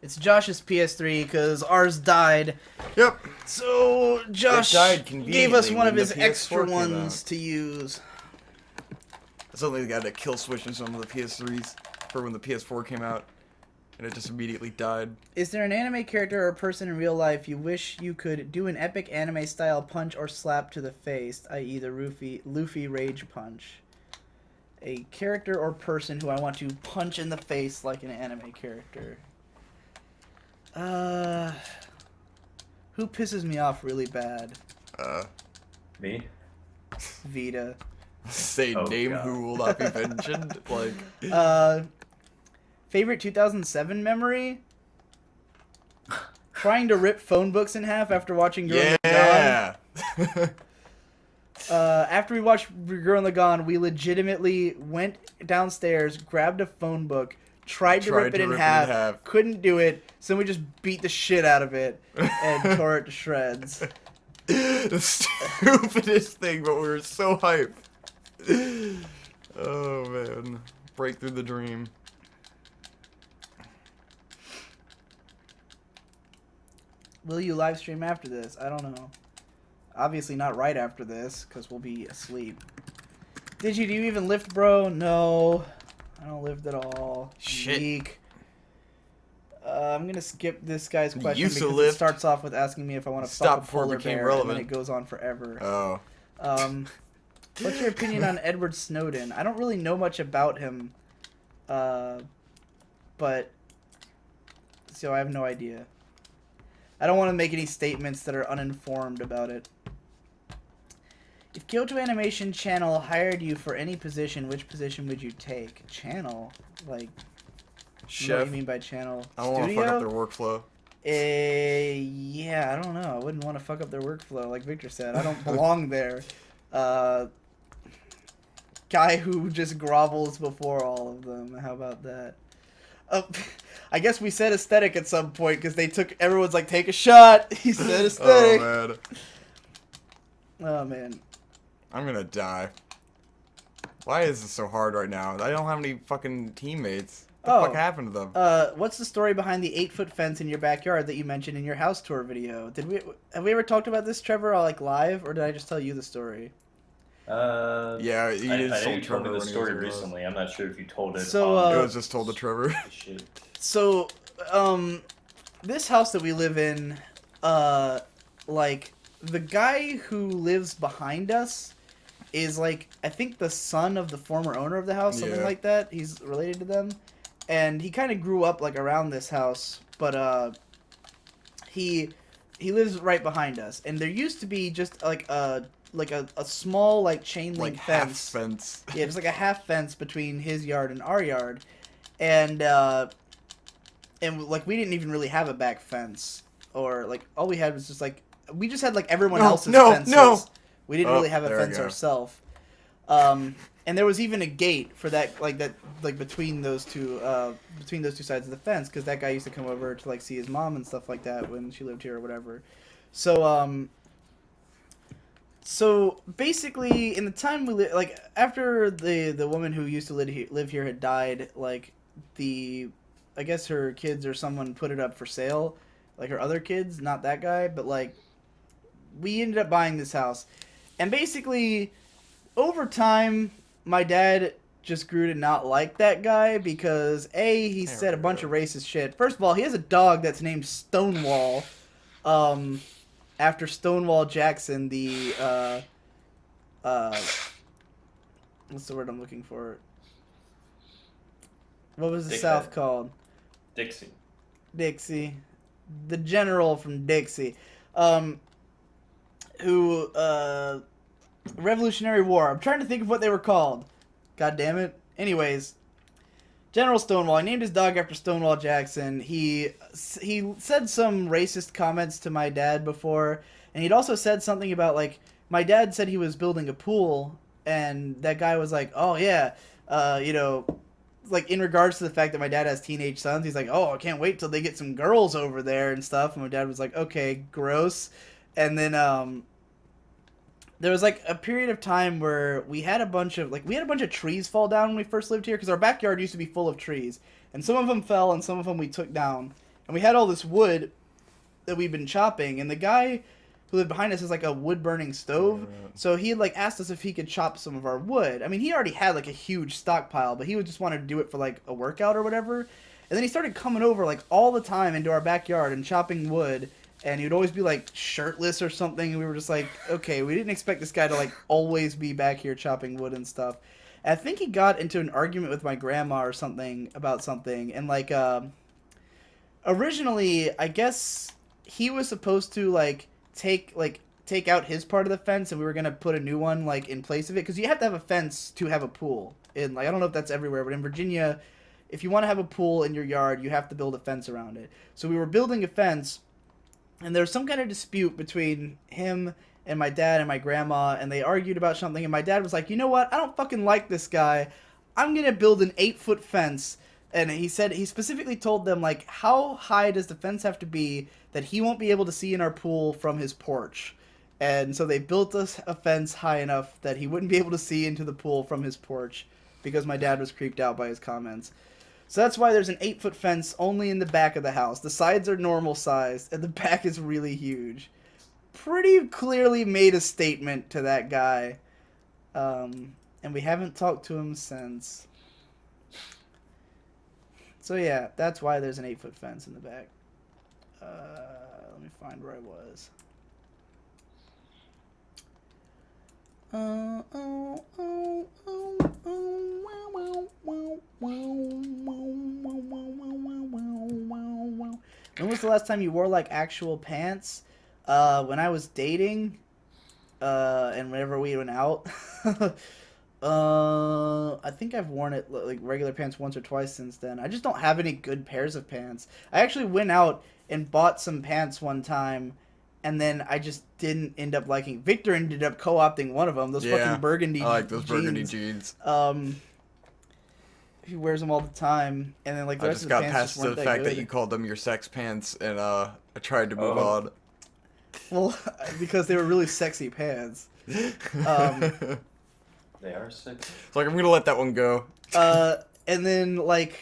It's Josh's PS3 because ours died. Yep. So Josh died gave us conveniently one of when his the extra PS4 came ones out. to use. It's only got a kill switch in some of the PS3s for when the PS4 came out, and it just immediately died. Is there an anime character or person in real life you wish you could do an epic anime style punch or slap to the face, i.e. the Luffy Rage Punch? A character or person who I want to punch in the face like an anime character. Who pisses me off really bad? Me? Vita. Say Oh, name God. who will not be mentioned. Like, Favorite 2007 memory? Trying to rip phone books in half after watching Girl Gone. yeah. After we watched Girl in the Gone, we legitimately went downstairs, grabbed a phone book, tried to rip it in half, couldn't do it, so we just beat the shit out of it and tore it to shreds. The stupidest thing, but we were so hyped. Oh man, break through the dream. Will you live stream after this? I don't know. Obviously not right after this, because we'll be asleep. Do you even lift, bro? No. I don't lift at all. Shit. Weak. I'm going to skip this guy's question Used to because lift. it starts off with asking me if I want to Stop fuck a before it polar became bear, relevant. and then it goes on forever. Oh. What's your opinion on Edward Snowden? I don't really know much about him, but so I have no idea. I don't want to make any statements that are uninformed about it. If Kyoto Animation Channel hired you for any position, which position would you take? Channel? Like, you know what Chef. you mean by channel? I don't want to fuck up their workflow. Yeah, I don't know. I wouldn't want to fuck up their workflow, like Victor said. I don't belong there. Guy who just grovels before all of them. How about that? I guess we said aesthetic at some point because everyone's like, take a shot. He said aesthetic. Oh man. Oh man. I'm gonna die. Why is this so hard right now? I don't have any fucking teammates. What the fuck happened to them? What's the story behind the 8-foot fence in your backyard that you mentioned in your house tour video? Have we ever talked about this, Trevor, like live, or did I just tell you the story? Yeah, you I just know told you told Trevor me the when he story was recently. I'm not sure if you told it. So, on It was just told to Trevor. the shit. So, this house that we live in, like, the guy who lives behind us is, like, I think the son of the former owner of the house, something Yeah. like that. He's related to them. And he kind of grew up, like, around this house, but, he lives right behind us. And there used to be just, like a small, like, chain link Like half fence. fence. Yeah, it was like a half fence between his yard and our yard. And like, we didn't even really have a back fence. Or, like, all we had was just, like, we just had, like, everyone else's fences. No. We didn't really have a there we fence go. ourselves. And there was even a gate for that, like between those two sides of the fence, because that guy used to come over to, like, see his mom and stuff like that when she lived here or whatever. So basically, in the time like, after the woman who used to live here had died, like, I guess her kids or someone put it up for sale, like her other kids, not that guy, but, like, we ended up buying this house, and basically, over time, my dad just grew to not like that guy because he said a bunch of racist shit. First of all, he has a dog that's named Stonewall, after Stonewall Jackson, the what's the word I'm looking for? What was the Dickhead. South called? Dixie. The general from Dixie, who Revolutionary War. I'm trying to think of what they were called. God damn it. Anyways, General Stonewall. He named his dog after Stonewall Jackson. He said some racist comments to my dad before, and he'd also said something about, like, my dad said he was building a pool, and that guy was like, oh yeah, like, in regards to the fact that my dad has teenage sons, he's like, oh, I can't wait till they get some girls over there and stuff. And my dad was like, okay, gross. And then there was, like, a period of time where we had a bunch of trees fall down when we first lived here, because our backyard used to be full of trees, and some of them fell and some of them we took down, and we had all this wood that we've been chopping, and the guy who lived behind us has, like, a wood burning stove, so he had, like, asked us if he could chop some of our wood. I mean, he already had, like, a huge stockpile, but he would just wanted to do it for, like, a workout or whatever. And then he started coming over, like, all the time into our backyard and chopping wood, and he would always be, like, shirtless or something, and we were just like, okay, we didn't expect this guy to, like, always be back here chopping wood and stuff. And I think he got into an argument with my grandma or something about something, and, like, originally, I guess he was supposed to, like, take out his part of the fence, and we were gonna put a new one, like, in place of it, because you have to have a fence to have a pool. And, like, I don't know if that's everywhere, but in Virginia, if you want to have a pool in your yard, you have to build a fence around it. So we were building a fence, and there was some kind of dispute between him and my dad and my grandma, and they argued about something, and my dad was like, you know what? I don't fucking like this guy. I'm going to build an 8-foot fence. And he said, he specifically told them, like, how high does the fence have to be that he won't be able to see in our pool from his porch? And so they built us a fence high enough that he wouldn't be able to see into the pool from his porch because my dad was creeped out by his comments. So that's why there's an 8-foot fence only in the back of the house. The sides are normal sized, and the back is really huge. Pretty clearly made a statement to that guy. And we haven't talked to him since. So yeah, that's why there's an 8-foot fence in the back. Let me find where I was. When was the last time you wore like actual pants? When I was dating, and whenever we went out. I think I've worn it like regular pants once or twice since then. I just don't have any good pairs of pants. I actually went out and bought some pants one time, and then I just didn't end up liking. Victor ended up co-opting one of them. Those fucking burgundy. I like those jeans. burgundy jeans. He wears them all the time, and then like the I rest just of the got pants past just weren't the fact good. that you called them your sex pants, and I tried to move on. Well, because they were really sexy pants. They are sick. It's like, I'm gonna let that one go. And then like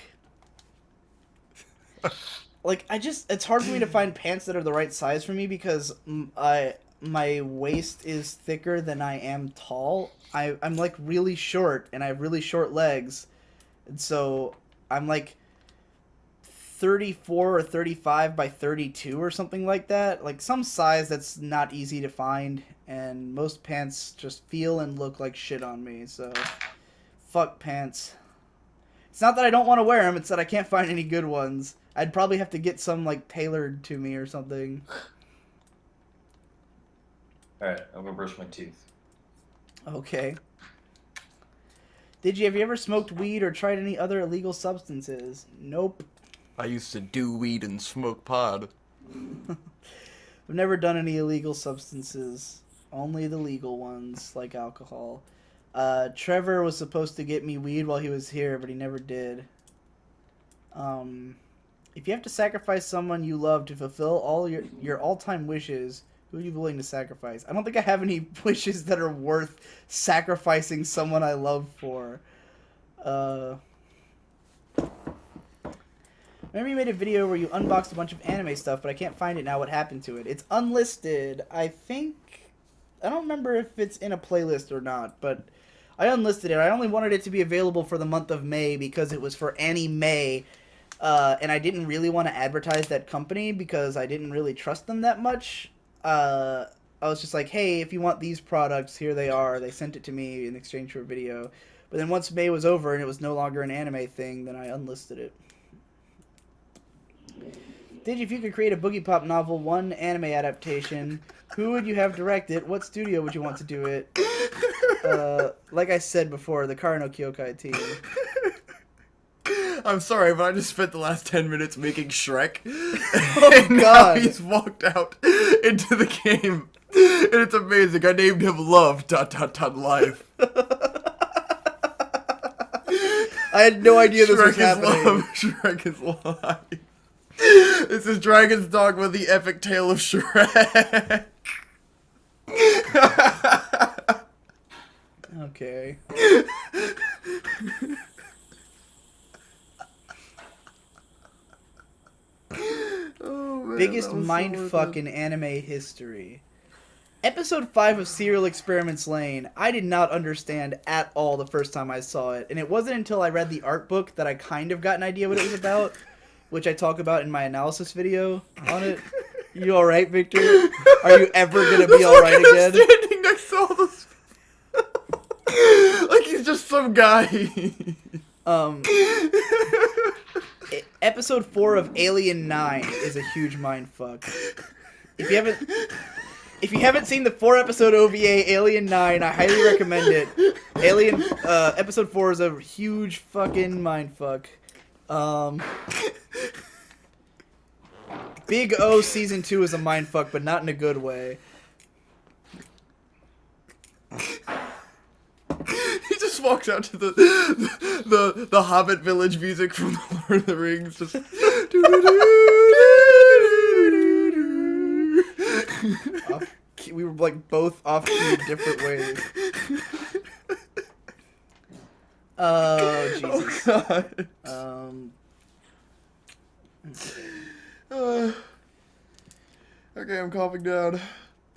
it's hard for me to find pants that are the right size for me because my waist is thicker than I am tall. I'm like really short, and I have really short legs, and so I'm like 34 or 35 by 32 or something like that. Like some size that's not easy to find, and most pants just feel and look like shit on me, so fuck pants. It's not that I don't want to wear them, it's that I can't find any good ones. I'd probably have to get some like tailored to me or something. Alright, I'm gonna brush my teeth. Okay. Have you ever smoked weed or tried any other illegal substances? Nope. I used to do weed and smoke pod. I've never done any illegal substances. Only the legal ones, like alcohol. Trevor was supposed to get me weed while he was here, but he never did. If you have to sacrifice someone you love to fulfill all your all-time wishes, who are you willing to sacrifice? I don't think I have any wishes that are worth sacrificing someone I love for. Remember you made a video where you unboxed a bunch of anime stuff, but I can't find it now. What happened to it? It's unlisted. I don't remember if it's in a playlist or not, but I unlisted it. I only wanted it to be available for the month of May because it was for anime, and I didn't really want to advertise that company because I didn't really trust them that much. I was just like, hey, if you want these products, here they are. They sent it to me in exchange for a video. But then once May was over and it was no longer an anime thing, then I unlisted it. Digi, if you could create a Boogie Pop novel, one anime adaptation, who would you have direct it? What studio would you want to do it? Like I said before, the Kara no Kyokai team. I'm sorry, but I just spent the last 10 minutes making Shrek. Oh, and God. now he's walked out into the game. And it's amazing. I named him Love, ... life. I had no idea this was Shrek is happening. love. Shrek is life. This is Dragon's Dogma, the epic tale of Shrek. Okay. Oh, man, Biggest that was so mindfuck worth in anime history. Episode 5 of Serial Experiments Lane, I did not understand at all the first time I saw it, and it wasn't until I read the art book that I kind of got an idea what it was about, which I talk about in my analysis video on it. You alright, Victor? Are you ever gonna be alright again? Standing next to all this. Like he's just some guy. Episode 4 of Alien 9 is a huge mindfuck. If you haven't seen the 4-episode OVA Alien 9, I highly recommend it. Alien episode 4 is a huge fucking mindfuck. Big O season 2 is a mindfuck, but not in a good way. He just walks out to the Hobbit village music from the Lord of the Rings. Just. We were like both off key in different ways. Oh Jesus. Oh, God. Okay, I'm calming down.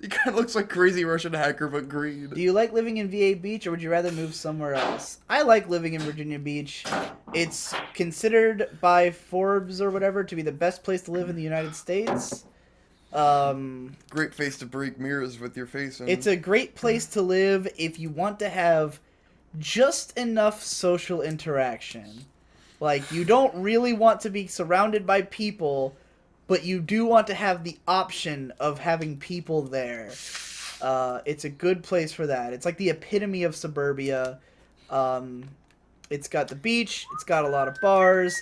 He kind of looks like crazy Russian hacker, but green. Do you like living in VA Beach, or would you rather move somewhere else? I like living in Virginia Beach. It's considered by Forbes or whatever to be the best place to live in the United States. Great face to break mirrors with your face in. It's a great place to live if you want to have just enough social interaction. Like, you don't really want to be surrounded by people, but you do want to have the option of having people there. It's a good place for that. It's like the epitome of suburbia. It's got the beach. It's got a lot of bars.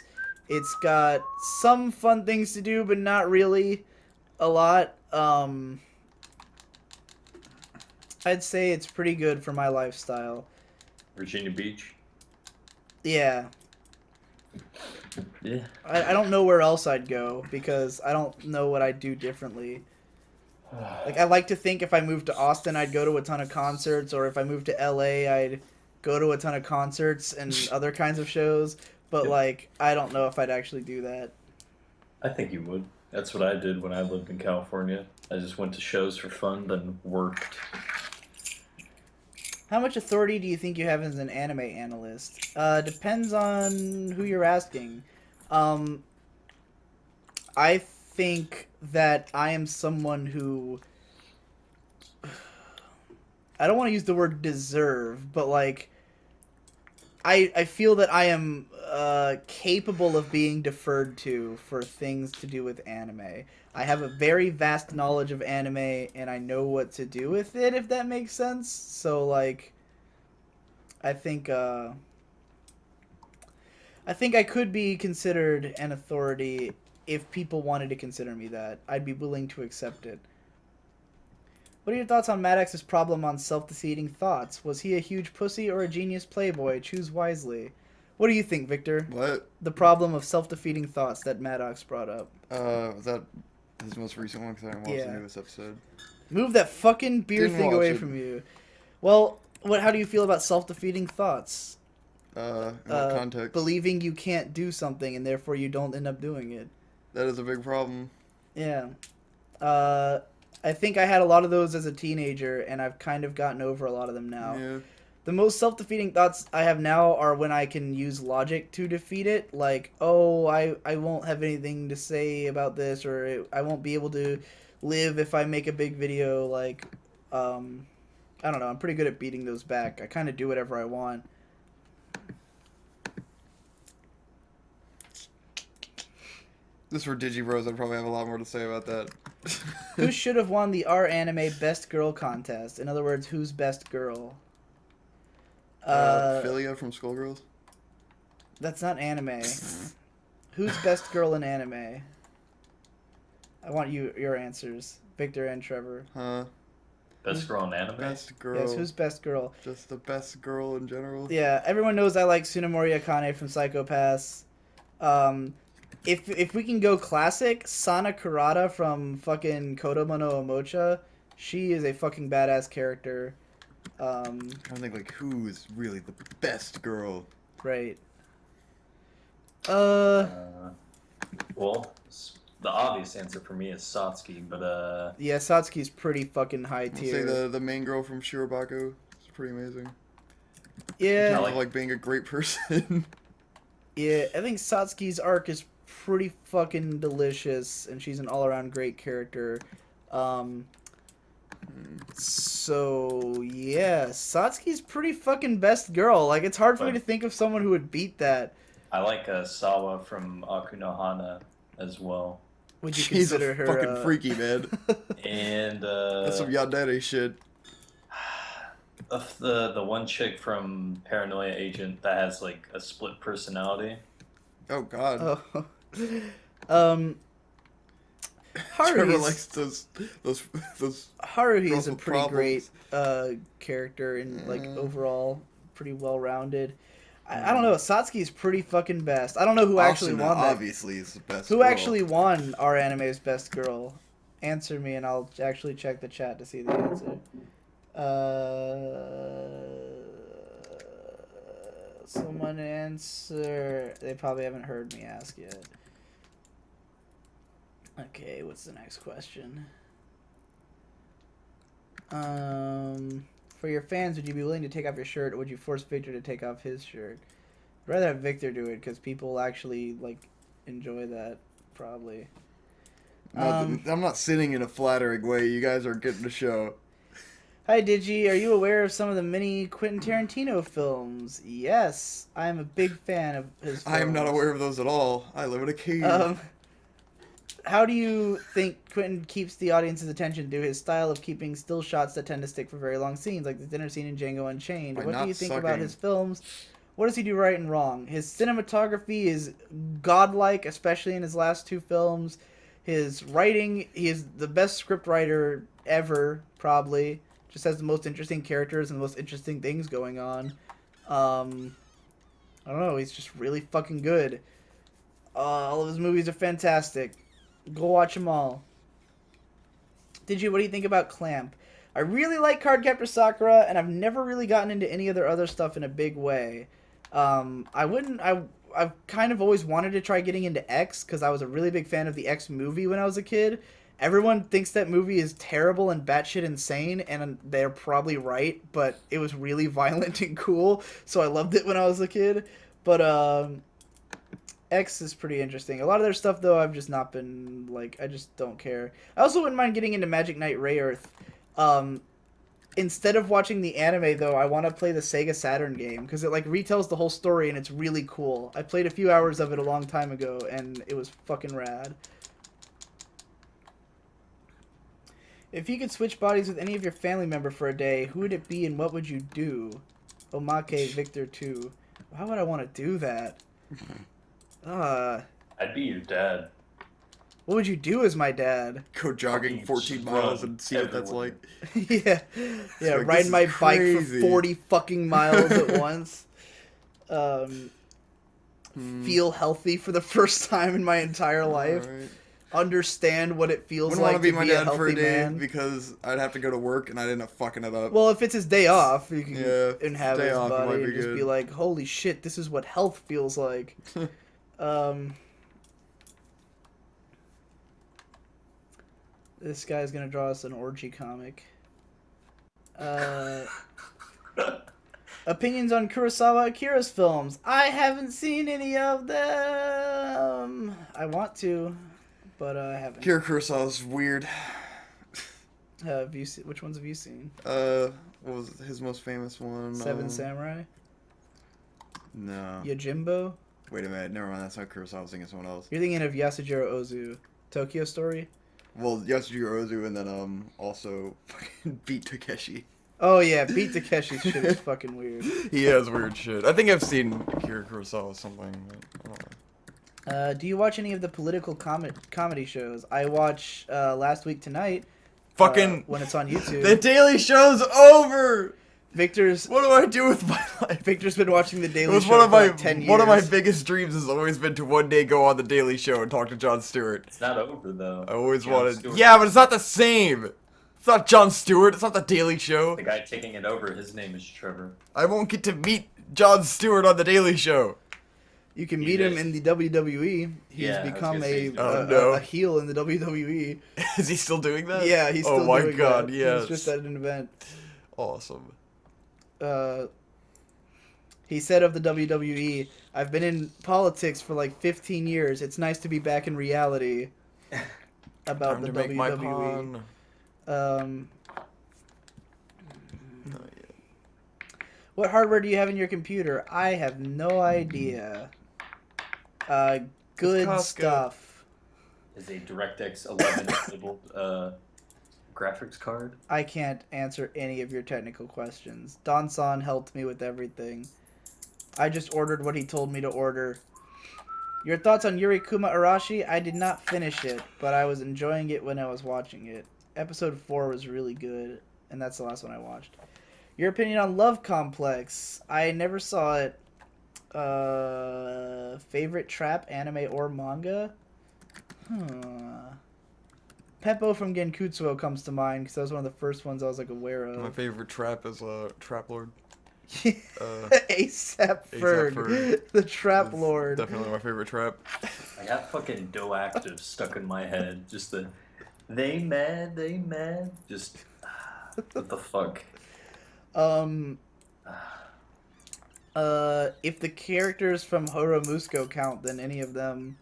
It's got some fun things to do, but not really a lot. I'd say it's pretty good for my lifestyle. Virginia Beach. Yeah. Yeah. I don't know where else I'd go because I don't know what I'd do differently. Like, I like to think if I moved to Austin, I'd go to a ton of concerts, or if I moved to LA, I'd go to a ton of concerts and other kinds of shows. But, Yep. like, I don't know if I'd actually do that. I think you would. That's what I did when I lived in California. I just went to shows for fun, then worked. How much authority do you think you have as an anime analyst? Depends on who you're asking. I think that I am someone who... I don't want to use the word deserve, but, like... I feel that I am capable of being deferred to for things to do with anime. I have a very vast knowledge of anime, and I know what to do with it, if that makes sense. So, like, I think I could be considered an authority if people wanted to consider me that. I'd be willing to accept it. What are your thoughts on Maddox's problem on self-defeating thoughts? Was he a huge pussy or a genius playboy? Choose wisely. What do you think, Victor? What? The problem of self-defeating thoughts that Maddox brought up. Was that his most recent one? Because I didn't watch the newest episode. Move that fucking beer Didn't thing watch away it. from you. Well, how do you feel about self-defeating thoughts? In what context? Believing you can't do something and therefore you don't end up doing it. That is a big problem. Yeah. I think I had a lot of those as a teenager, and I've kind of gotten over a lot of them now. Yeah. The most self-defeating thoughts I have now are when I can use logic to defeat it. Like, oh, I won't have anything to say about this, or I won't be able to live if I make a big video. Like, I don't know. I'm pretty good at beating those back. I kind of do whatever I want. This for Digi Bros. I'd probably have a lot more to say about that. Who should have won the R Anime Best Girl contest? In other words, who's best girl? Philia from Skullgirls? That's not anime. Who's best girl in anime? I want your answers, Victor and Trevor. Huh? Best girl in anime? Best girl. Yes, who's best girl? Just the best girl in general? Yeah, everyone knows I like Tsunemori Akane from Psycho Pass. If we can go classic, Sana Kurata from fucking Kodomo no Omocha, she is a fucking badass character. I'm trying to think, like, who is really the best girl? Right. Well, the obvious answer for me is Satsuki, but Yeah, Satsuki's pretty fucking high I'd say tier. the main girl from Shirabaku. It's pretty amazing. Yeah, I like being a great person. yeah, I think Satsuki's arc is pretty fucking delicious, and she's an all-around great character. So, yeah, Satsuki's pretty fucking best girl. Like, it's hard for me to think of someone who would beat that. I like Sawa from Akunohana as well. Would you She's consider a her fucking freaky, man. And That's some yandere shit. the one chick from Paranoia Agent that has like a split personality. Oh, God. Oh. Trevor Haruhi's likes those Haruhi's girls a with pretty great problems. character and like overall pretty well rounded. I don't know. Satsuki's pretty fucking best. I don't know who actually Asuna, won that. obviously, is the best. Who girl. actually won our anime's best girl? Answer me, and I'll actually check the chat to see the answer. Someone answer. They probably haven't heard me ask yet. Okay, what's the next question? For your fans, would you be willing to take off your shirt, or would you force Victor to take off his shirt? I'd rather have Victor do it because people actually like enjoy that. Probably. I'm not sitting in a flattering way. You guys are getting the show. Hi Digi, are you aware of some of the many Quentin Tarantino films? Yes, I am a big fan of his films. I am not aware of those at all. I live in a cave. How do you think Quentin keeps the audience's attention due to his style of keeping still shots that tend to stick for very long scenes, like the dinner scene in Django Unchained? By What do not you think about sucking. his films? What does he do right and wrong? His cinematography is godlike, especially in his last two films. His writing, he is the best script writer ever, probably. Just has the most interesting characters and the most interesting things going on. I don't know, he's just really fucking good. All of his movies are fantastic. Go watch them all. Digi, what do you think about Clamp? I really like Cardcaptor Sakura, and I've never really gotten into any other stuff in a big way. I've kind of always wanted to try getting into X, because I was a really big fan of the X movie when I was a kid. Everyone thinks that movie is terrible and batshit insane, and they're probably right, but it was really violent and cool, so I loved it when I was a kid. But, X is pretty interesting. A lot of their stuff, though, I've just not been, like, I just don't care. I also wouldn't mind getting into Magic Knight Rayearth. Instead of watching the anime, though, I want to play the Sega Saturn game, because it, like, retells the whole story, and it's really cool. I played a few hours of it a long time ago, and it was fucking rad. If you could switch bodies with any of your family member for a day, who would it be and what would you do? Omake Victor 2. Why would I want to do that? I'd be your dad. What would you do as my dad? Go jogging 14 miles and see what that's like. Yeah, like, riding my bike for crazy. 40 fucking miles at once. Feel healthy for the first time in my entire life. Alright. Understand what it feels Wouldn't like want to be to my be a dad healthy for a day man. because I'd have to go to work and I'd end up fucking it up. Well, if it's his day off, you can Yeah, inhabit day his off, it body might and be just good. be like, holy shit, this is what health feels like. This guy's gonna draw us an orgy comic. Opinions on Kurosawa Akira's films. I haven't seen any of them. I want to, but I haven't. Kira Kurosawa's weird. Have you seen? Which ones have you seen? What was his most famous one? Seven Samurai. No. Yojimbo. Wait a minute. Never mind. That's not Kurosawa. I was thinking someone else. You're thinking of Yasujiro Ozu. Tokyo Story. Well, Yasujiro Ozu, and then also fucking Beat Takeshi. Oh yeah, Beat Takeshi's shit is fucking weird. He has weird shit. I think I've seen Akira Kurosawa something. But I don't know. Do you watch any of the political comedy shows? I watch Last Week Tonight. Fucking when it's on YouTube. The Daily Show's over. Victor's What do I do with my life? Victor's been watching the It Daily was Show one of for my like 10 years. one of my biggest dreams has always been to one day go on the Daily Show and talk to Jon Stewart. It's not over though. I always Jon wanted. Stewart. Yeah, but it's not the same. It's not Jon Stewart. It's not the Daily Show. The guy taking it over, his name is Trevor. I won't get to meet Jon Stewart on the Daily Show. You can meet him in the WWE. He's Yeah, I was become gonna say a, he's a heel in the WWE. Is he still doing that? Yeah, he's still Oh my doing god, that. yes. He's just at an event. Awesome. He said of the WWE, I've been in politics for like 15 years. It's nice to be back in reality. About Time the to make my WWE. pawn. What hardware do you have in your computer? I have no idea. Good Costco. stuff. Is a DirectX 11 enabled graphics card. I can't answer any of your technical questions. Don-san helped me with everything. I just ordered what he told me to order. Your thoughts on Yurikuma Arashi? I did not finish it, but I was enjoying it when I was watching it. Episode 4 was really good, and that's the last one I watched. Your opinion on Love Complex? I never saw it. Favorite trap, anime, or manga? Peppo from Genkutsuo comes to mind, because that was one of the first ones I was like aware of. My favorite trap is Trap Lord. ASAP Ferg, the Trap Lord. Definitely my favorite trap. I got fucking Do Active stuck in my head. Just the, they mad. Just, what the fuck? If the characters from Horomusco count, then any of them.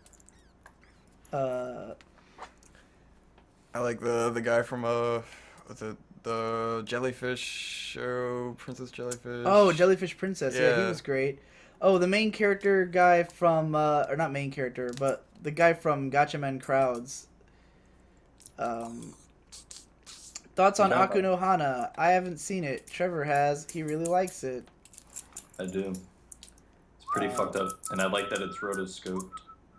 I like the guy from what's it? The Jellyfish show, Princess Jellyfish. Oh, Jellyfish Princess. Yeah, he Yeah. was great. Oh, the main character guy from, or not main character, but the guy from Gatchaman Crowds. Thoughts on Yeah. Aku no Hana? I haven't seen it. Trevor has. He really likes it. I do. It's pretty fucked up, and I like that it's rotoscoped.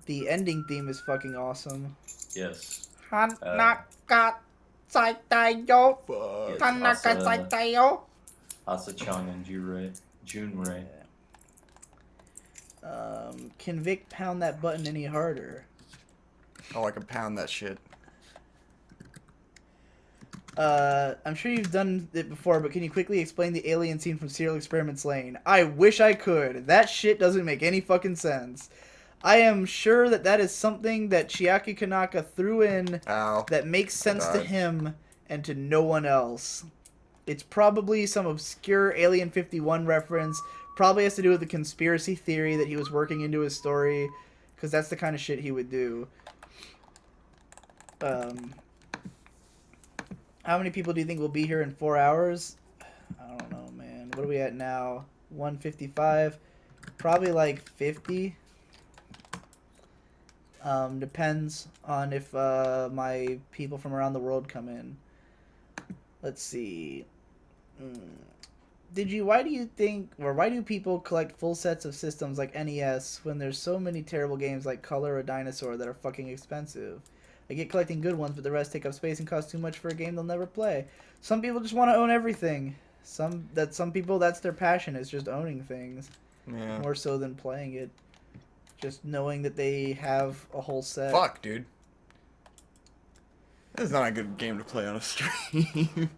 The ending theme is fucking awesome. Yes. Hanaka Saitayo. Fuck. Hanaka Saitayo. Asa-chan and Junrei. Can Vic pound that button any harder? Oh, I can pound that shit. I'm sure you've done it before, but can you quickly explain the alien scene from Serial Experiments Lane? I wish I could. That shit doesn't make any fucking sense. I am sure that is something that Chiaki Kanaka threw in Ow. that makes sense to him and to no one else. It's probably some obscure Alien 51 reference. Probably has to do with the conspiracy theory that he was working into his story, because that's the kind of shit he would do. How many people do you think will be here in 4 hours? I don't know, man. What are we at now? 155? Probably like 50. Depends on if my people from around the world come in. Let's see. Digi, why do you think, or why do people collect full sets of systems like NES when there's so many terrible games like Color or Dinosaur that are fucking expensive? I get collecting good ones, but the rest take up space and cost too much for a game they'll never play. Some people just want to own everything. Some people, that's their passion, is just owning things. Yeah. More so than playing it. Just knowing that they have a whole set. Fuck, dude. This is not a good game to play on a stream.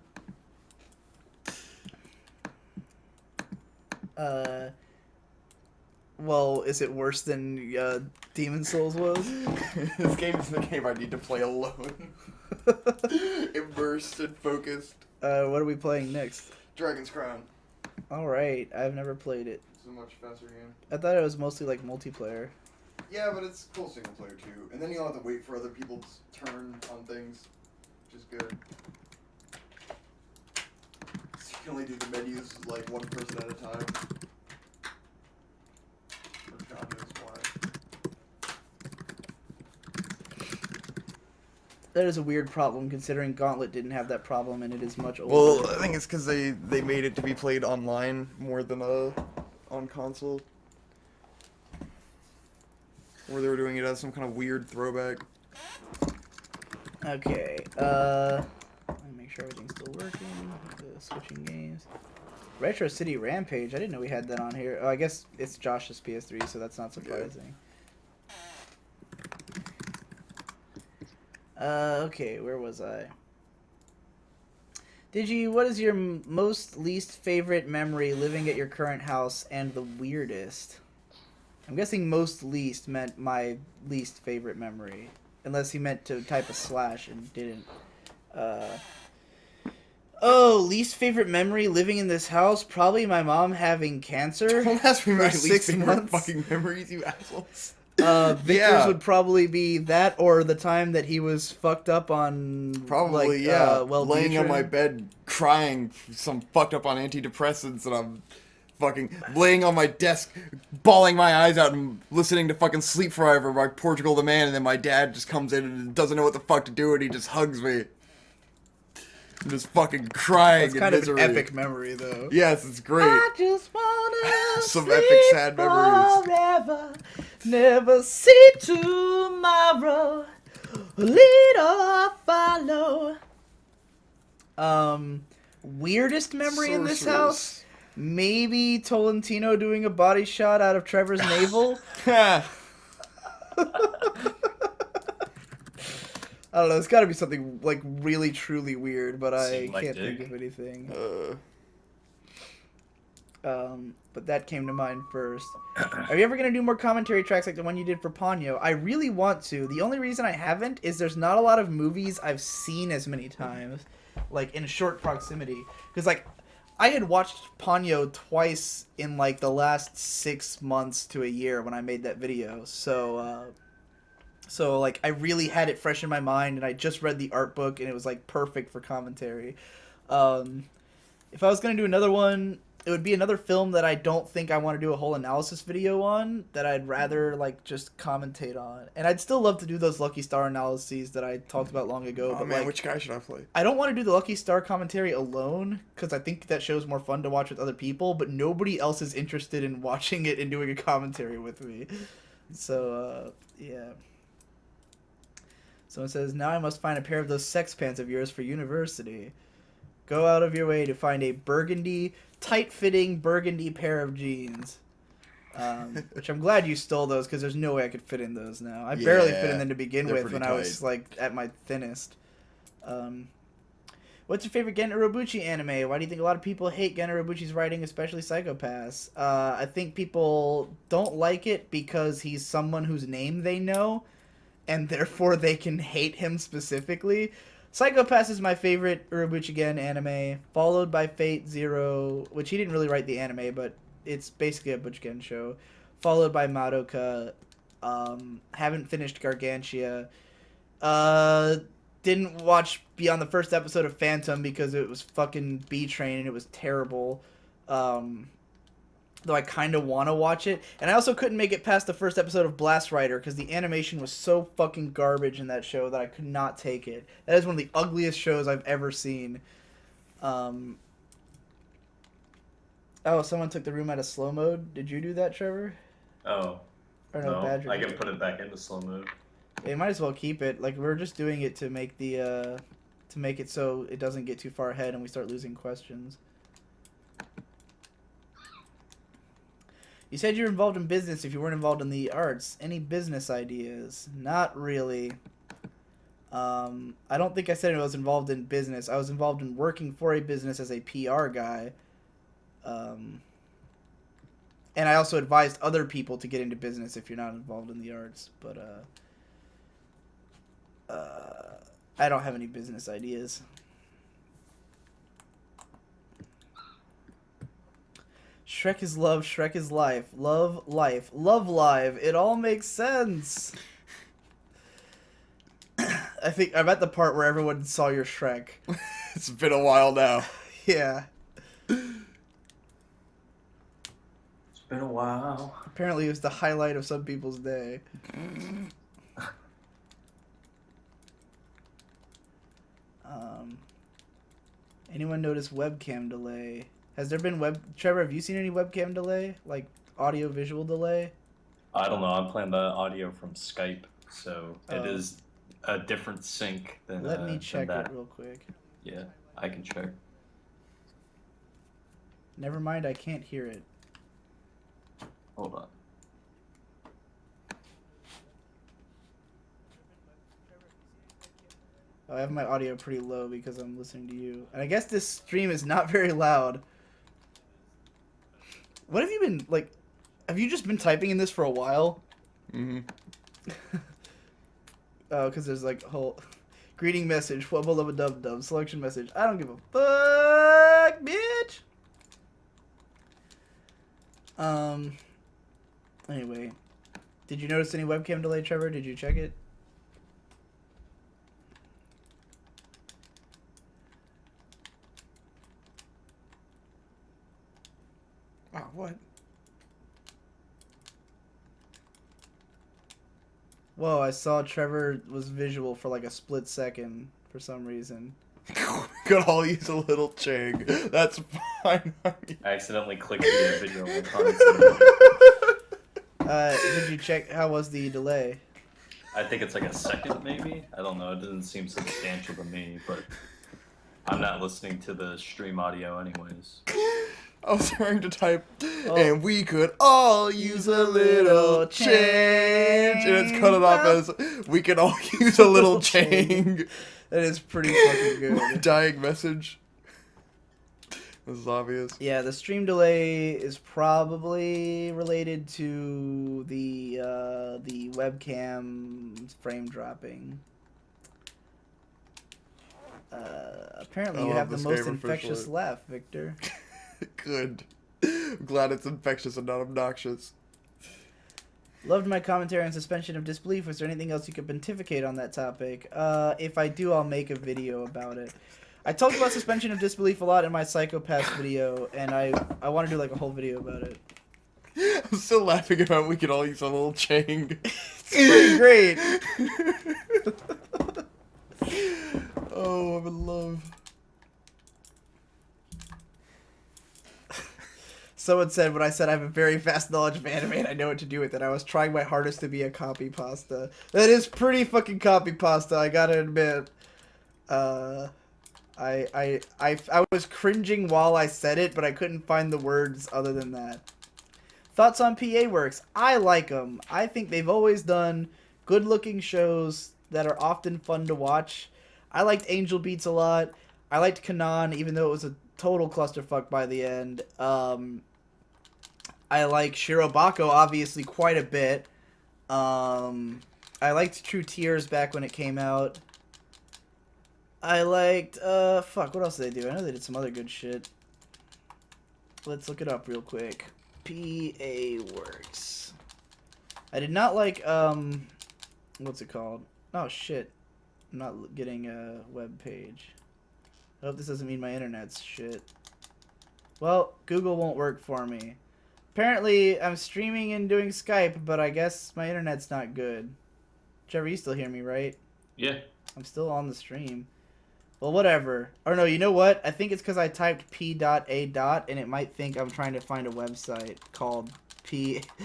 Well, is it worse than Demon Souls was? This game is the game I need to play alone. Immersed and focused. What are we playing next? Dragon's Crown. Alright, I've never played it. It's a much faster game. I thought it was mostly like multiplayer. Yeah, but it's cool single player too. And then you don't have to wait for other people's turn on things, which is good. So you can only do the menus like one person at a time. Or God knows why. That is a weird problem considering Gauntlet didn't have that problem and it is much older. Well, I think it's because they made it to be played online more than on console. Or they were doing it as some kind of weird throwback. Okay, let me make sure everything's still working. Switching games. Retro City Rampage, I didn't know we had that on here. Oh, I guess it's Josh's PS3, so that's not surprising. Okay, where was I? Digi, what is your most least favorite memory living at your current house and the weirdest? I'm guessing most least meant my least favorite memory. Unless he meant to type a slash and didn't. Oh, least favorite memory living in this house? Probably my mom having cancer. Don't ask me my for least 6 favorite months. fucking memories, you assholes. Victor's Yeah. would probably be that or the time that he was fucked up on Probably, like, yeah. well, laying on my Dutrin. bed crying, some fucked up on antidepressants, and I'm fucking laying on my desk, bawling my eyes out and listening to fucking Sleep Forever by Portugal the Man, and then my dad just comes in and doesn't know what the fuck to do, and he just hugs me. I'm just fucking crying It's in kind misery. of an epic memory, though. Yes, it's great. I just wanna Some sleep epic sad memories. forever. Never see tomorrow. Lead or follow. Weirdest memory in this house? Maybe Tolentino doing a body shot out of Trevor's navel. I don't know. It's got to be something like really, truly weird, but I Seemed like can't think dick. of anything. But that came to mind first. Are you ever gonna do more commentary tracks like the one you did for Ponyo? I really want to. The only reason I haven't is there's not a lot of movies I've seen as many times, like in short proximity. Because like, I had watched Ponyo twice in like the last 6 months to a year when I made that video. So like I really had it fresh in my mind, and I just read the art book, and it was like perfect for commentary. If I was gonna do another one, it would be another film that I don't think I want to do a whole analysis video on, that I'd rather like just commentate on. And I'd still love to do those Lucky Star analyses that I talked about long ago. Oh but man, like, which guy should I play? I don't want to do the Lucky Star commentary alone, because I think that show's more fun to watch with other people, but nobody else is interested in watching it and doing a commentary with me. So, yeah. Someone says, now I must find a pair of those sex pants of yours for university. Go out of your way to find a burgundy, tight-fitting burgundy pair of jeans. Which I'm glad you stole those, because there's no way I could fit in those now. I barely fit in them to begin they're with pretty when I was like at my thinnest. What's your favorite Gen Urobuchi anime? Why do you think a lot of people hate Gen Urobuchi's writing, especially Psycho-Pass? I think people don't like it because he's someone whose name they know, and therefore they can hate him specifically. Psycho-Pass is my favorite Urobuchi Gen anime, followed by Fate Zero, which he didn't really write the anime, but it's basically a Butch Gen show, followed by Madoka. Haven't finished Gargantia. Didn't watch beyond the first episode of Phantom because it was fucking B-Train and it was terrible. Though I kind of want to watch it. And I also couldn't make it past the first episode of Blast Rider because the animation was so fucking garbage in that show that I could not take it. That is one of the ugliest shows I've ever seen. Oh, someone took the room out of slow mode. Did you do that, Trevor? Oh. Or No, Badger I did can put it back into slow mode. They might as well keep it. Like, we're just doing it to make the, to make it so it doesn't get too far ahead and we start losing questions. You said you were involved in business if you weren't involved in the arts. Any business ideas? Not really. I don't think I said I was involved in business. I was involved in working for a business as a PR guy. And I also advised other people to get into business if you're not involved in the arts. But, I don't have any business ideas. Shrek is love, Shrek is life. Love, life. Love, live. It all makes sense. I think I'm at the part where everyone saw your Shrek. It's been a while now. Yeah. It's been a while. Apparently it was the highlight of some people's day. Anyone notice webcam delay? Has there been Trevor, have you seen any webcam delay? Like audio visual delay? I don't know. I'm playing the audio from Skype, so it Oh. is a different sync than Let me than check that. it real quick. Yeah, I can check. Never mind, I can't hear it. Hold on. Oh, I have my audio pretty low because I'm listening to you. And I guess this stream is not very loud. What have you been, like, have you just been typing in this for a while? Mm-hmm. Oh, because there's like a whole greeting message, wubble of a dub dub, selection message. I don't give a fuck, bitch. Anyway, did you notice any webcam delay, Trevor? Did you check it? Oh, what? Whoa, I saw Trevor was visual for like a split second for some reason. Could all use a little ching. That's fine. I accidentally clicked the video icon. Did you check how was the delay? I think it's like a second, maybe. I don't know. It doesn't seem substantial to me, but I'm not listening to the stream audio anyways. I was trying to type, Oh. and we could all use a little change, and it's cut it off as we could all use a little change. That is pretty fucking good. Dying message. This is obvious. Yeah, the stream delay is probably related to the webcam frame dropping. Apparently, I you love have the this most game infectious officially. laugh, Victor. Good. I'm glad it's infectious and not obnoxious. Loved my commentary on suspension of disbelief. Was there anything else you could pontificate on that topic? If I do, I'll make a video about it. I talked about suspension of disbelief a lot in my Psychopaths video, and I want to do like a whole video about it. I'm still laughing about we could all use a little chang. It's pretty great. Oh, I'm in love. Someone said when I said I have a very vast knowledge of anime and I know what to do with it, I was trying my hardest to be a copy pasta. That is pretty fucking copy pasta, I gotta admit. I was cringing while I said it, but I couldn't find the words other than that. Thoughts on PA Works? I like them. I think they've always done good-looking shows that are often fun to watch. I liked Angel Beats a lot. I liked Kanan, even though it was a total clusterfuck by the end. I like Shirobako, obviously, quite a bit. I liked True Tears back when it came out. I liked, fuck, what else did they do? I know they did some other good shit. Let's look it up real quick. PA Works. I did not like, what's it called? Oh, shit. I'm not getting a web page. I hope this doesn't mean my internet's shit. Well, Google won't work for me. Apparently, I'm streaming and doing Skype, but I guess my internet's not good. Trevor, you still hear me, right? Yeah. I'm still on the stream. Well, whatever. Or no, you know what? I think it's because I typed p.a. and it might think I'm trying to find a website called p.a.works.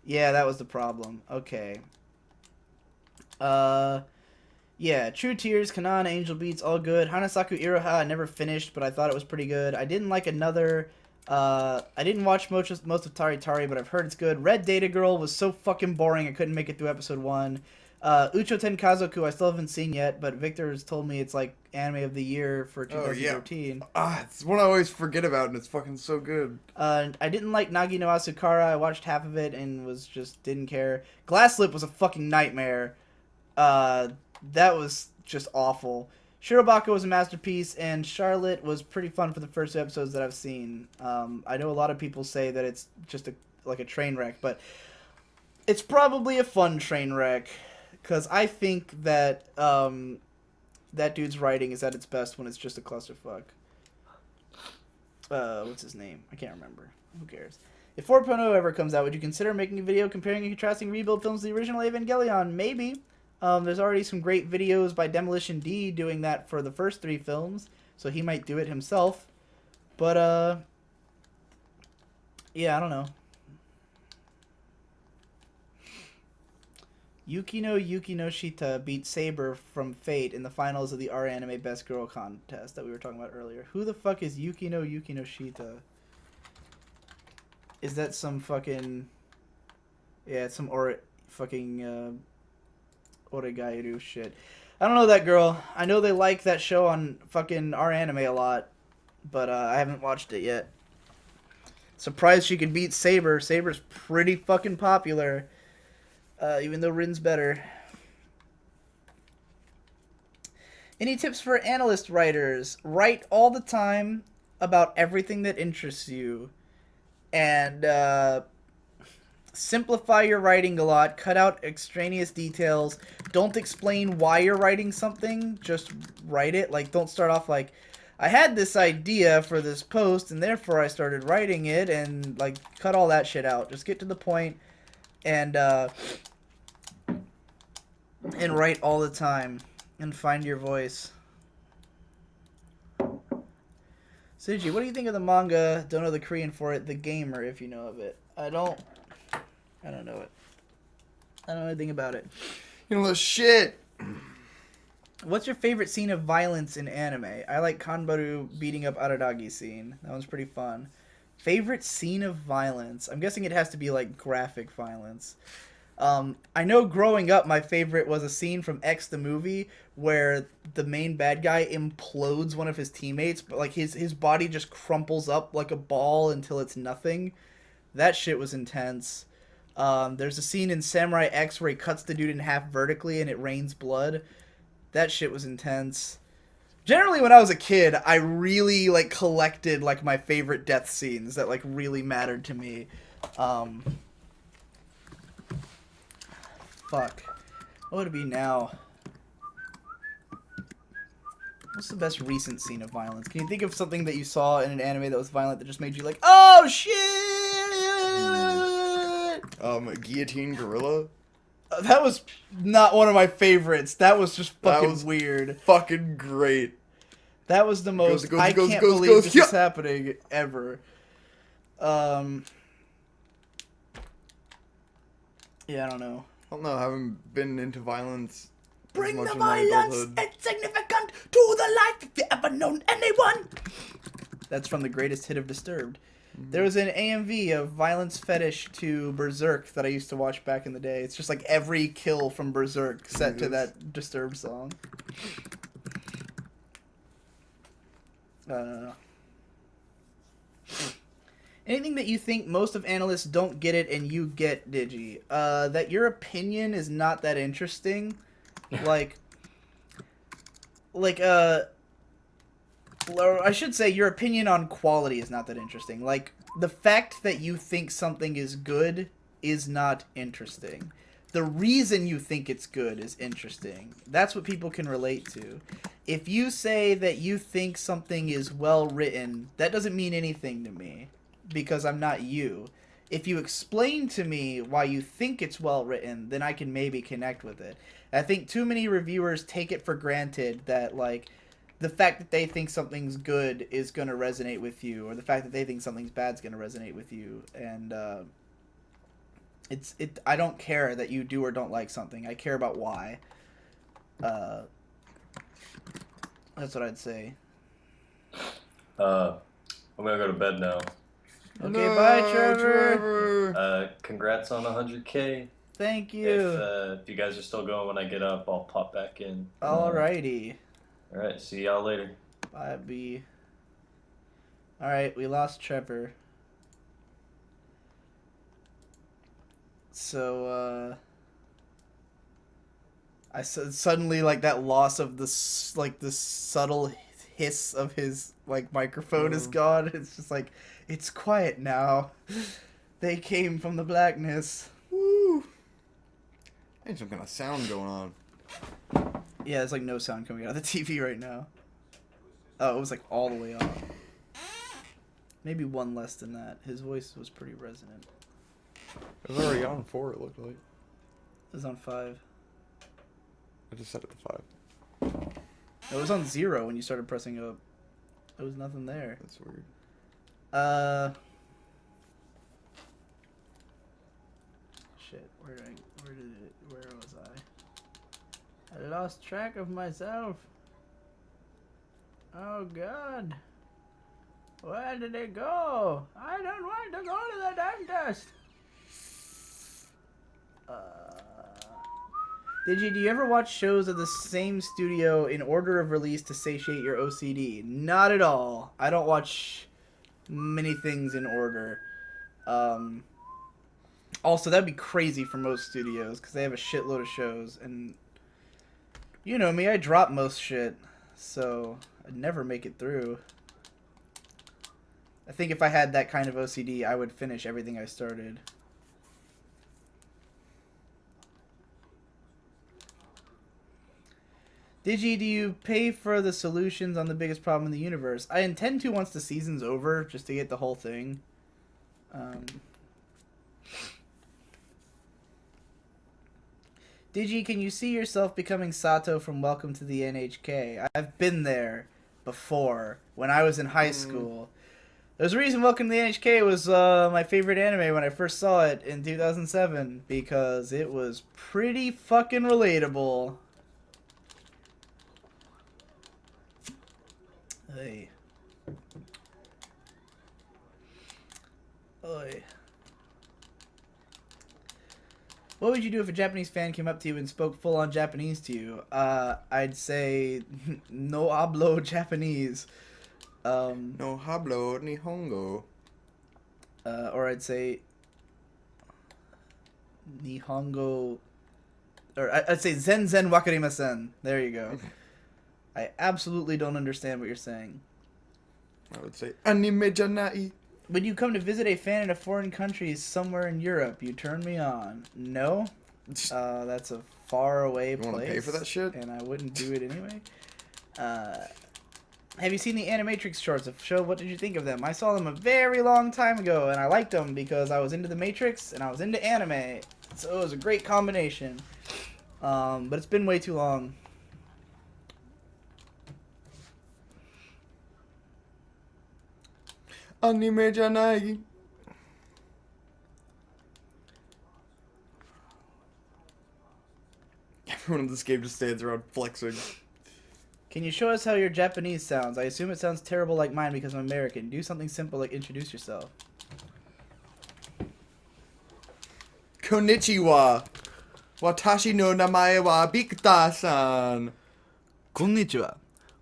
Yeah, that was the problem. Okay. Yeah, True Tears, Kanan, Angel Beats, all good. Hanasaku Iroha, I never finished, but I thought it was pretty good. I didn't like another... I didn't watch most of Tari Tari, but I've heard it's good. Red Data Girl was so fucking boring I couldn't make it through episode 1. Ucho Tenkazoku I still haven't seen yet, but Victor has told me it's like anime of the year for 2013. It's one I always forget about, and it's fucking so good. I didn't like Nagi no Asukara. I watched half of it and didn't care. Glass Lip was a fucking nightmare. That was just awful. Shirobako was a masterpiece, and Charlotte was pretty fun for the first 2 episodes that I've seen. I know a lot of people say that it's just like a train wreck, but it's probably a fun train wreck, because I think that that dude's writing is at its best when it's just a clusterfuck. What's his name? I can't remember. Who cares? If 4.0 ever comes out, would you consider making a video comparing and contrasting Rebuild films to the original Evangelion? Maybe. There's already some great videos by Demolition D doing that for the first 3 films, so he might do it himself. But, yeah, I don't know. Yukino Shita beat Saber from Fate in the finals of the R Anime Best Girl contest that we were talking about earlier. Who the fuck is Yukino Shita? Is that some fucking... Yeah, it's some fucking... Oregairu shit. I don't know that girl. I know they like that show on fucking R Anime a lot, but I haven't watched it yet. Surprised she could beat Saber. Saber's pretty fucking popular, even though Rin's better. Any tips for analyst writers? Write all the time about everything that interests you, and simplify your writing a lot. Cut out extraneous details. Don't explain why you're writing something. Just write it. Like, don't start off like, I had this idea for this post, and therefore I started writing it, and, like, cut all that shit out. Just get to the point, and write all the time, and find your voice. Suji, what do you think of the manga? Don't know the Korean for it. The Gamer, if you know of it. I don't know it. I don't know anything about it. You know the shit. What's your favorite scene of violence in anime? I like Kanbaru beating up Araragi scene. That one's pretty fun. Favorite scene of violence? I'm guessing it has to be like graphic violence. I know growing up my favorite was a scene from X the movie where the main bad guy implodes one of his teammates, but like his body just crumples up like a ball until it's nothing. That shit was intense. There's a scene in Samurai X where he cuts the dude in half vertically and it rains blood. That shit was intense. Generally, when I was a kid, I really like collected like my favorite death scenes that like really mattered to me. Fuck. What would it be now? What's the best recent scene of violence? Can you think of something that you saw in an anime that was violent that just made you like, oh shit? Guillotine Gorilla. That was not one of my favorites. That was just fucking was weird. Fucking great. That was the most. I can't believe this is happening ever. Yeah, I don't know. I don't know. I haven't been into violence. Bring much the in my violence, adulthood. it's significant to the life if you ever known anyone. That's from the greatest hit of Disturbed. There was an AMV of Violence Fetish to Berserk that I used to watch back in the day. It's just like every kill from Berserk set to that Disturbed song. Anything that you think most of analysts don't get it and you get, Digi? That your opinion is not that interesting. Or I should say your opinion on quality is not that interesting. Like, the fact that you think something is good is not interesting. The reason you think it's good is interesting. That's what people can relate to. If you say that you think something is well written, that doesn't mean anything to me, because I'm not you. If you explain to me why you think it's well written, then I can maybe connect with it. I think too many reviewers take it for granted that, like, the fact that they think something's good is going to resonate with you, or the fact that they think something's bad is going to resonate with you. And I don't care that you do or don't like something. I care about why. That's what I'd say. I'm gonna go to bed now. Okay, bye, Trevor. Congrats on 100K. Thank you. If you guys are still going when I get up, I'll pop back in. Alrighty. Alright, see y'all later. Bye, B. Alright, we lost Trevor. So, I suddenly, like, that loss of the subtle hiss of his, like, microphone is gone. It's just like, it's quiet now. They came from the blackness. Woo! I need some kind of sound going on. Yeah, there's, like, no sound coming out of the TV right now. Oh, it was, like, all the way off. Maybe one less than that. His voice was pretty resonant. It was already on 4, it looked like. It was on 5. I just set it to 5. It was on 0 when you started pressing up. There was nothing there. That's weird. Shit. Where was I? I lost track of myself. Oh God. Where did it go? I don't want to go to the dentist. Do you ever watch shows of the same studio in order of release to satiate your OCD? Not at all. I don't watch many things in order. Also, that'd be crazy for most studios because they have a shitload of shows, and you know me, I drop most shit, so I'd never make it through. I think if I had that kind of OCD, I would finish everything I started. Digi, do you pay for the solutions on the biggest problem in the universe? I intend to once the season's over, just to get the whole thing. Digi, can you see yourself becoming Sato from Welcome to the NHK? I've been there before when I was in high school. There's a reason Welcome to the NHK was my favorite anime when I first saw it in 2007, because it was pretty fucking relatable. Hey. Oi. What would you do if a Japanese fan came up to you and spoke full-on Japanese to you? I'd say, no hablo Japanese. No hablo nihongo. Or I'd say, Nihongo... Or I'd say, zen wakarimasen. There you go. I absolutely don't understand what you're saying. I would say, anime janai. When you come to visit a fan in a foreign country somewhere in Europe, you turn me on. No? That's a far away place. You want to pay for that shit? And I wouldn't do it anyway. Have you seen the Animatrix shorts of show? What did you think of them? I saw them a very long time ago, and I liked them because I was into the Matrix and I was into anime. So it was a great combination. But it's been way too long. Anime janai. Everyone in this game just stands around flexing. Can you show us how your Japanese sounds? I assume it sounds terrible like mine because I'm American. Do something simple like introduce yourself. Konnichiwa. Watashi no namae wa Bikta-san. こんにちは。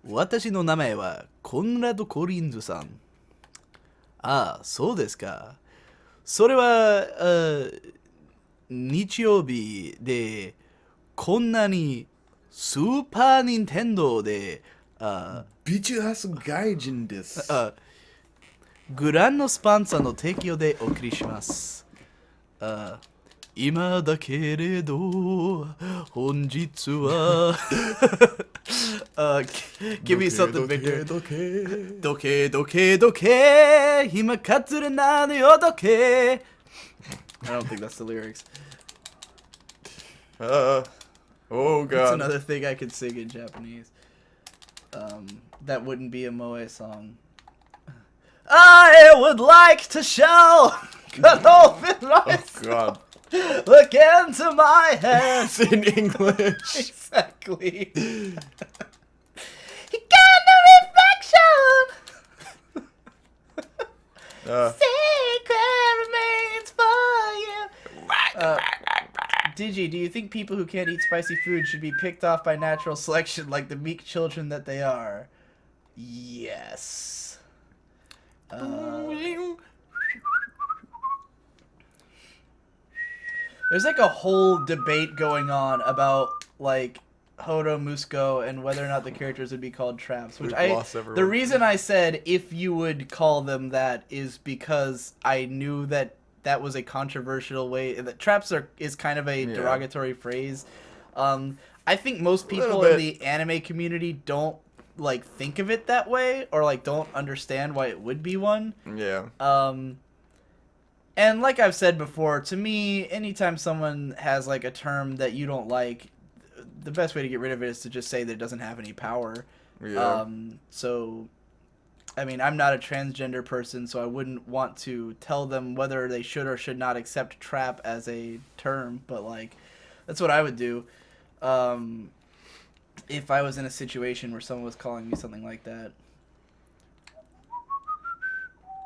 私の名前はコンラド・コリンズさん。ああ、そうですか。それは、日曜日で、こんなにスーパー・ニンテンドーで、ビチュアス外人です。グランのスパンサーの提供でお送りします。今だけれど、本日は、give me something, Victor. どけどけどけ、今かつれなのよどけ。I don't think that's the lyrics. Oh That's god. another thing I could sing in Japanese. That wouldn't be a Moe song. I would like to show good open Oh eyes. god. Look into my head. It's in English. Exactly. He got no reflection. Secret remains for you. Digi, do you think people who can't eat spicy food should be picked off by natural selection like the meek children that they are? Yes. There's like a whole debate going on about like Horo Musco and whether or not the characters would be called traps. Which the reason I said if you would call them that is because I knew that that was a controversial way. That traps is kind of a derogatory phrase. I think most people in the anime community don't like think of it that way or like don't understand why it would be one. Yeah. And like I've said before, to me, anytime someone has like a term that you don't like, the best way to get rid of it is to just say that it doesn't have any power. Yeah. So, I mean, I'm not a transgender person, so I wouldn't want to tell them whether they should or should not accept trap as a term, but like, that's what I would do. If I was in a situation where someone was calling me something like that.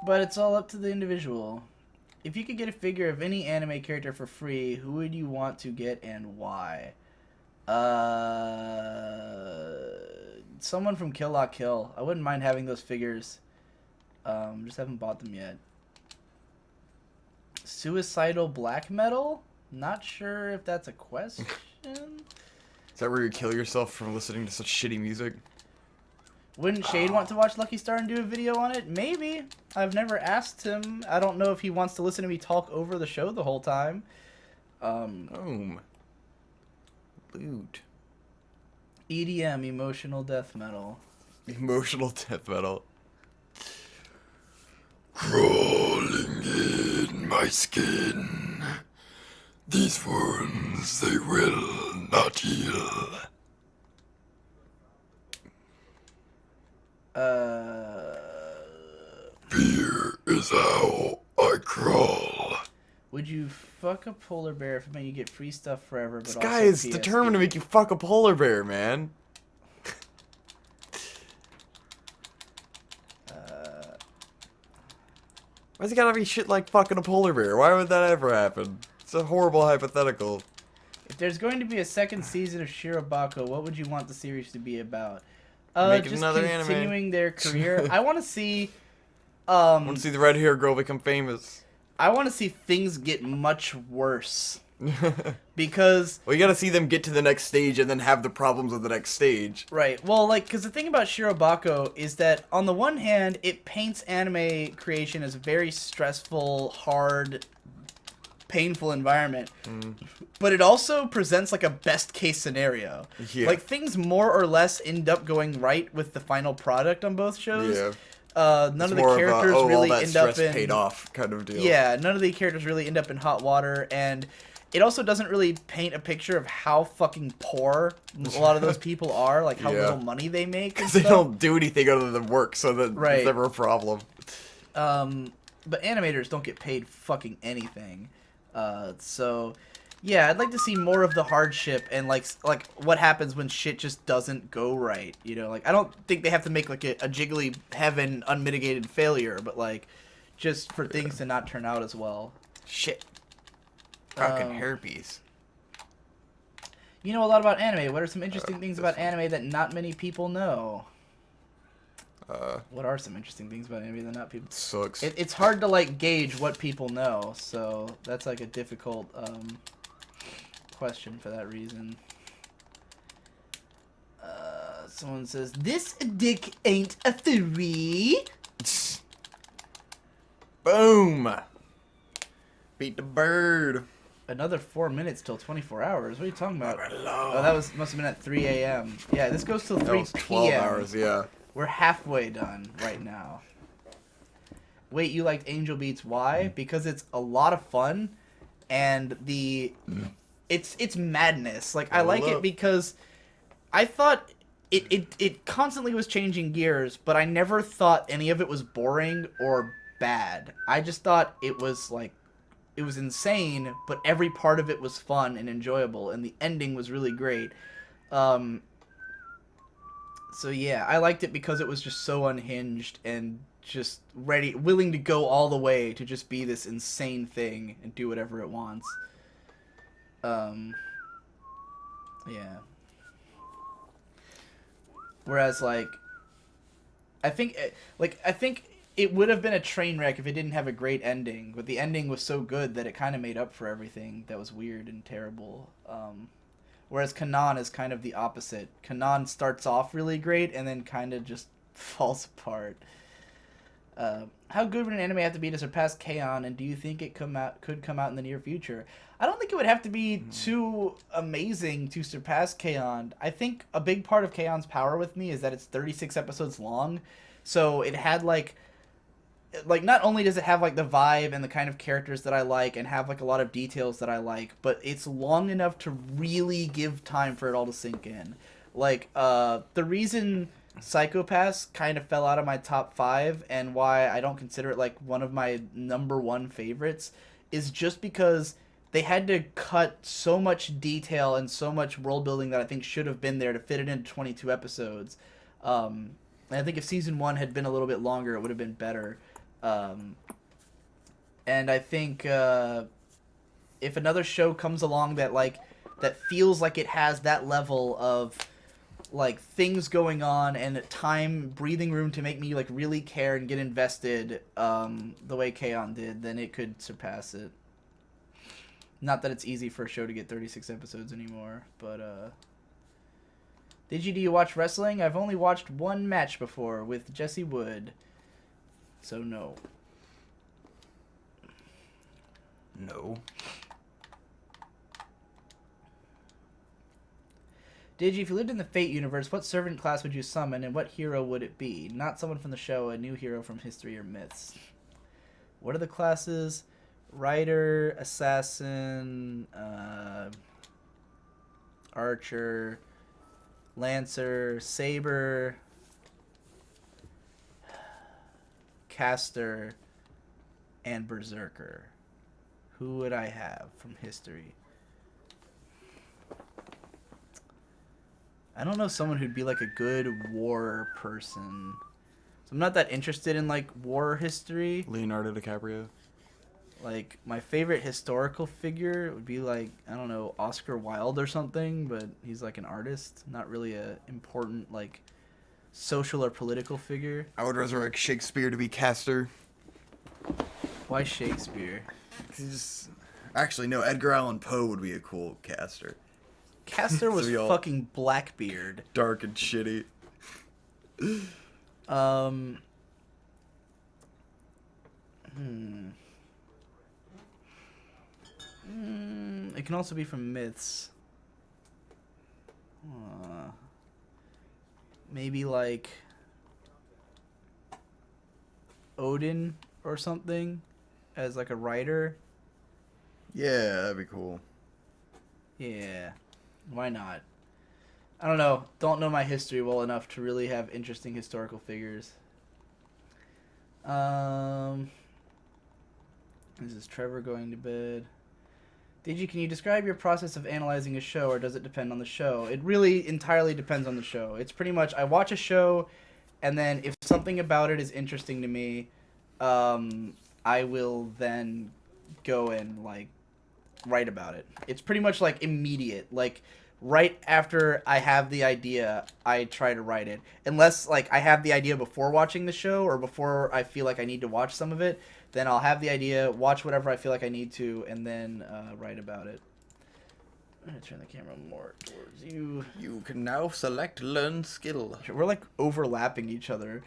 But it's all up to the individual. If you could get a figure of any anime character for free, who would you want to get and why? Someone from Kill La Kill. I wouldn't mind having those figures. Just haven't bought them yet. Suicidal Black Metal? Not sure if that's a question. Is that where you kill yourself from listening to such shitty music? Wouldn't Shade want to watch Lucky Star and do a video on it? Maybe. I've never asked him. I don't know if he wants to listen to me talk over the show the whole time. Loot. EDM, emotional death metal. Emotional death metal. Crawling in my skin. These wounds, they will not heal. Would you fuck a polar bear if it meant you get free stuff forever, but This also guy is PSD? determined to make you fuck a polar bear, man. Why's it gotta be shit like fucking a polar bear? Why would that ever happen? It's a horrible hypothetical. If there's going to be a second season of Shirobako, what would you want the series to be about? Make it just another anime. continuing their career. I want to see. I want to see the red hair girl become famous. I want to see things get much worse because. Well, you gotta see them get to the next stage and then have the problems of the next stage. Right. Well, like, because the thing about Shirobako is that on the one hand, it paints anime creation as a very stressful, hard, painful environment, but it also presents like a best case scenario. Yeah. Like things more or less end up going right with the final product on both shows. Yeah. None It's of the more characters of a, really all that end up stress in paid off kind of deal. Yeah, none of the characters really end up in hot water, and it also doesn't really paint a picture of how fucking poor a lot of those people are, like how Yeah. little money they make. And Because they stuff. don't do anything other than work, so that Right. it's never a problem. But animators don't get paid fucking anything. So, yeah, I'd like to see more of the hardship and like what happens when shit just doesn't go right. You know, like I don't think they have to make like a jiggly heaven unmitigated failure, but like just for things to not turn out as well. Shit. Fucking Um, herpes. You know a lot about anime. What are some interesting things about anime that not many people know? What are some interesting things about anime that not people? Sucks. It's hard to like gauge what people know, so that's like a difficult question for that reason. Someone says this dick ain't a 3. Boom. Beat the bird. Another 4 minutes till 24 hours. What are you talking about? Hello. Oh, that must have been at 3 a.m. Yeah, this goes till 3 That was 12 p.m. hours, yeah. We're halfway done right now. Wait, you liked Angel Beats? Why? Because it's a lot of fun, and it's madness. Like I like it because I thought it constantly was changing gears, but I never thought any of it was boring or bad. I just thought it was like it was insane, but every part of it was fun and enjoyable, and the ending was really great. So yeah, I liked it because it was just so unhinged and just willing to go all the way to just be this insane thing and do whatever it wants. Yeah. Whereas like, I think it would have been a train wreck if it didn't have a great ending, but the ending was so good that it kind of made up for everything that was weird and terrible. Whereas Kanon is kind of the opposite. Kanon starts off really great and then kind of just falls apart. How good would an anime have to be to surpass K-On!, and do you think it could come out in the near future? I don't think it would have to be too amazing to surpass K-On! I think a big part of K-On!'s power with me is that it's 36 episodes long, so it had like not only does it have like the vibe and the kind of characters that I like and have like a lot of details that I like, but it's long enough to really give time for it all to sink in. Like the reason Psycho-Pass kind of fell out of my top 5 and why I don't consider it like one of my number 1 favorites is just because they had to cut so much detail and so much world building that I think should have been there to fit it into 22 episodes. And I think if season 1 had been a little bit longer, it would have been better. And I think if another show comes along that feels like it has that level of like things going on and time, breathing room to make me like really care and get invested the way K-On! Did, then it could surpass it. Not that it's easy for a show to get 36 episodes anymore, but Digi, do you watch wrestling? I've only watched one match before with Jesse Wood, so no. No. Digi, if you lived in the Fate universe, what servant class would you summon, and what hero would it be? Not someone from the show, a new hero from history or myths. What are the classes? Rider, assassin, archer, lancer, saber, caster, and berserker. Who would I have from history? I don't know someone who'd be like a good war person. So I'm not that interested in like war history. Leonardo DiCaprio. Like my favorite historical figure would be like, I don't know, Oscar Wilde or something, but he's like an artist, not really a important like social or political figure. I would resurrect Shakespeare to be Castor. Why Shakespeare? Actually, no, Edgar Allan Poe would be a cool Castor. Castor was So fucking Blackbeard. Dark and shitty. It can also be from myths. Maybe like Odin or something as like a writer. Yeah, that'd be cool. Yeah, why not? I don't know. Don't know my history well enough to really have interesting historical figures. This is Trevor going to bed. Digi, can you describe your process of analyzing a show, or does it depend on the show? It really entirely depends on the show. It's pretty much, I watch a show, and then if something about it is interesting to me, I will then go and, like, write about it. It's pretty much, like, immediate. Like, right after I have the idea, I try to write it. Unless, like, I have the idea before watching the show, or before I feel like I need to watch some of it, then I'll have the idea, watch whatever I feel like I need to, and then write about it. I'm going to turn the camera more towards you. You can now select learn skill. We're, like, overlapping each other.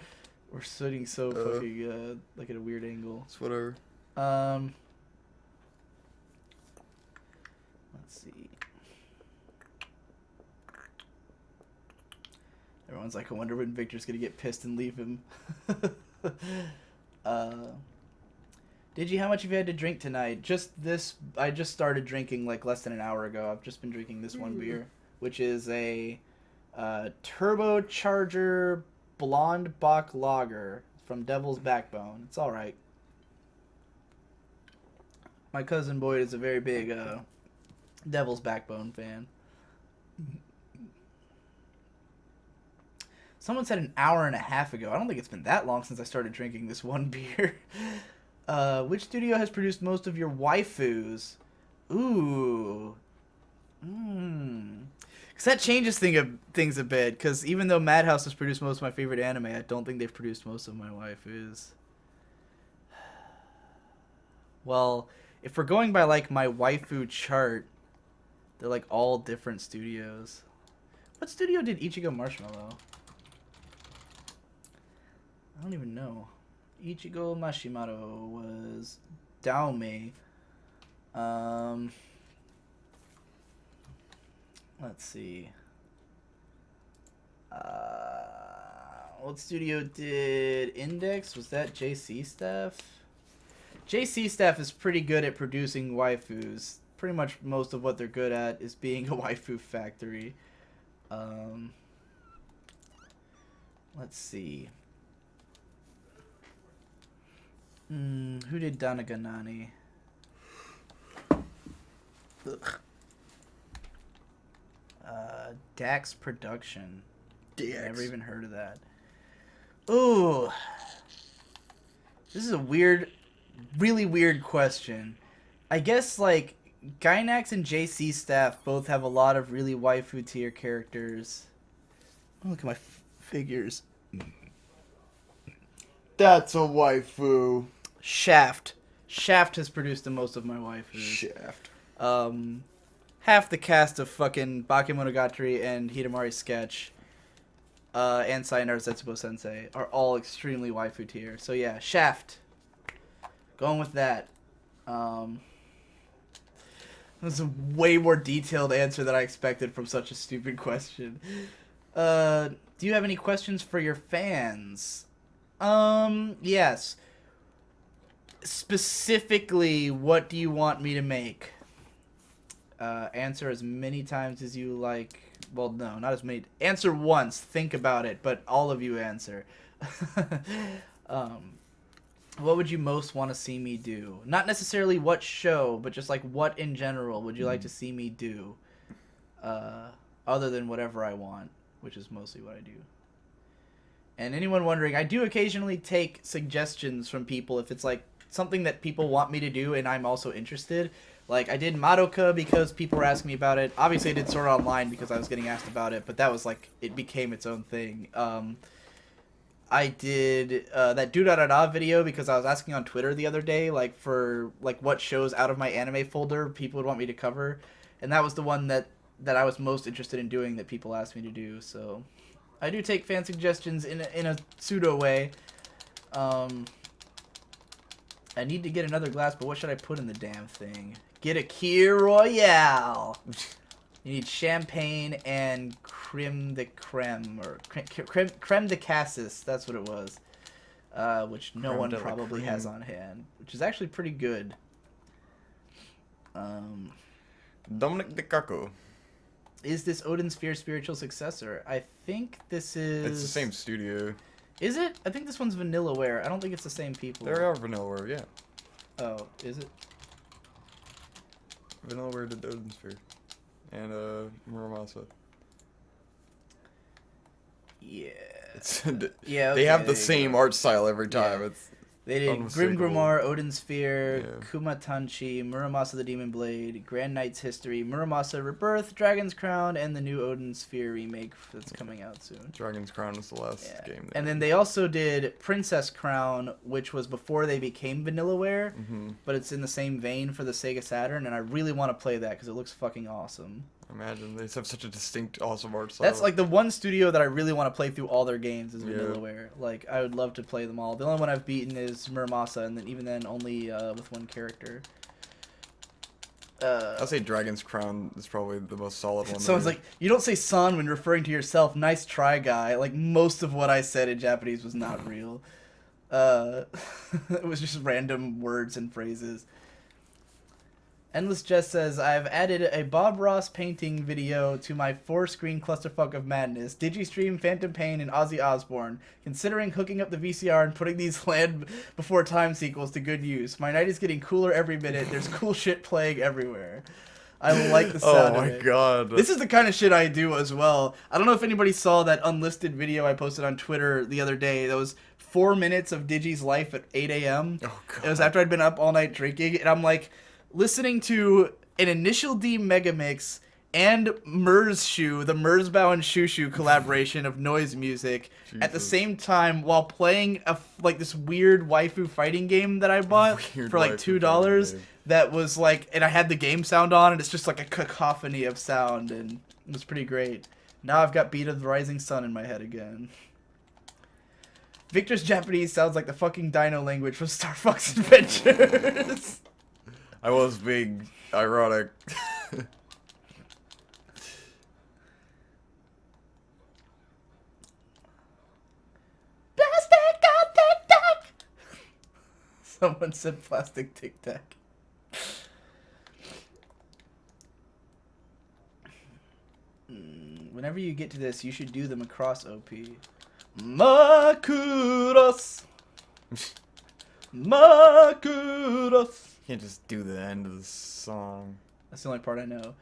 We're sitting so fucking, like, at a weird angle. It's whatever. Let's see. Everyone's like, I wonder when Victor's going to get pissed and leave him. Digi, how much have you had to drink tonight? Just this. I just started drinking like less than an hour ago. I've just been drinking this one beer, which is a turbocharger blonde Bock lager from Devil's Backbone. It's all right. My cousin Boyd is a very big Devil's Backbone fan. Someone said an hour and a half ago. I don't think it's been that long since I started drinking this one beer. Which studio has produced most of your waifus? Ooh. Because that changes things a bit. Because even though Madhouse has produced most of my favorite anime, I don't think they've produced most of my waifus. Well, if we're going by, like, my waifu chart, they're, like, all different studios. What studio did Ichigo Marshmallow? I don't even know. Ichigo Mashimoto was Daume. Let's see. What studio did Index? Was that JC Staff? JC Staff is pretty good at producing waifus. Pretty much most of what they're good at is being a waifu factory. Let's see. Who did Danaganani? Dax Production. Never even heard of that. Ooh. This is a weird, really weird question. I guess, like, Gainax and JC Staff both have a lot of really waifu tier characters. Oh, look at my figures. That's a waifu. Shaft. Shaft has produced the most of my waifus. Shaft. Half the cast of fucking Bakemonogatari and Hidamari Sketch and Sayonara Zetsubo Sensei are all extremely waifu tier. So yeah, Shaft. Going with that. That's a way more detailed answer than I expected from such a stupid question. Do you have any questions for your fans? Yes. Specifically, what do you want me to make? Answer as many times as you like. Well, no, not as many. Answer once. Think about it, but all of you answer. What would you most want to see me do? Not necessarily what show, but just like what in general would you like to see me do? Other than whatever I want, which is mostly what I do. And anyone wondering, I do occasionally take suggestions from people if it's like something that people want me to do and I'm also interested. Like I did Madoka because people were asking me about it. Obviously I did Sword Art Online because I was getting asked about it, but that was like, it became its own thing. I did that Do Da Da Da video because I was asking on Twitter the other day, like for like what shows out of my anime folder people would want me to cover, and that was the one that I was most interested in doing that people asked me to do. So I do take fan suggestions in a pseudo way. I need to get another glass, but what should I put in the damn thing? Get a Kir Royale. You need champagne and creme de creme, or creme de cassis. That's what it was. Which no Creme one de la probably creme. has on hand, which is actually pretty good. Dominic DeCaco. Is this Odin Sphere spiritual successor? I think this is... It's the same studio. Is it? I think this one's Vanillaware. I don't think it's the same people. There are Vanillaware, yeah. Oh, is it? Vanillaware did the Odin Sphere. And, Muramasa. Yeah. It's, Yeah, they okay, have the there you same go. art style every time. Yeah. It's They did Grim unmistakable. Grimoire, Odin Sphere, Yeah. Kumatanchi, Muramasa the Demon Blade, Grand Knight's History, Muramasa Rebirth, Dragon's Crown, and the new Odin Sphere remake that's coming out soon. Dragon's Crown was the last Yeah. game. And then they also did Princess Crown, which was before they became Vanillaware, but it's in the same vein for the Sega Saturn, and I really want to play that because it looks fucking awesome. Imagine they just have such a distinct, awesome art style. That's like the one studio that I really want to play through all their games is Yeah. Vanillaware. Like, I would love to play them all. The only one I've beaten is Muramasa, and then even then only with one character. I'll say Dragon's Crown is probably the most solid one. Someone's there. like, you don't say son when referring to yourself. Nice try, guy. Like, most of what I said in Japanese was not real. It was just random words and phrases. Endless Jest says, I've added a Bob Ross painting video to my 4-screen clusterfuck of madness. Digistream, Phantom Pain, and Ozzy Osbourne. Considering hooking up the VCR and putting these Land Before Time sequels to good use. My night is getting cooler every minute. There's cool shit playing everywhere. I like the sound oh of my it. god. This is the kind of shit I do as well. I don't know if anybody saw that unlisted video I posted on Twitter the other day. That was 4 minutes of Digi's life at 8 a.m. Oh, God. It was after I'd been up all night drinking, and I'm like listening to an Initial D Megamix and Merzshu, the Merzbow and Shushu collaboration of noise music at the Jesus. same time while playing like this weird waifu fighting game that I bought Weird for like waifu $2. fighting game. That was like, and I had the game sound on, and it's just like a cacophony of sound, and it was pretty great. Now I've got Beat of the Rising Sun in my head again. Victor's Japanese sounds like the fucking dino language from Star Fox Adventures. I was being ironic. Plastic Tic Tac! Someone said plastic tic tac. Whenever you get to this, you should do the Macross OP. Makuros! Makuros! Can't just do the end of the song. That's the only part I know.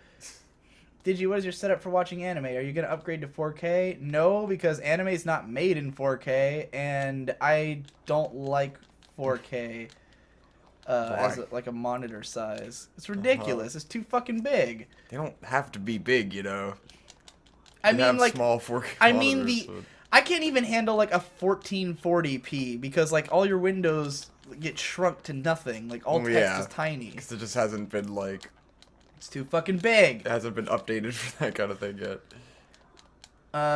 Digi, what is your setup for watching anime? Are you going to upgrade to 4K? No, because anime is not made in 4K, and I don't like 4K as like a monitor size. It's ridiculous. It's too fucking big. They don't have to be big, you know. I They mean, have like, small 4K I mean monitors, the. but- I can't even handle like a 1440p because like all your windows get shrunk to nothing. Like all Oh, text yeah. is tiny. 'Cause it just hasn't been like, It's too fucking big. it hasn't been updated for that kind of thing yet.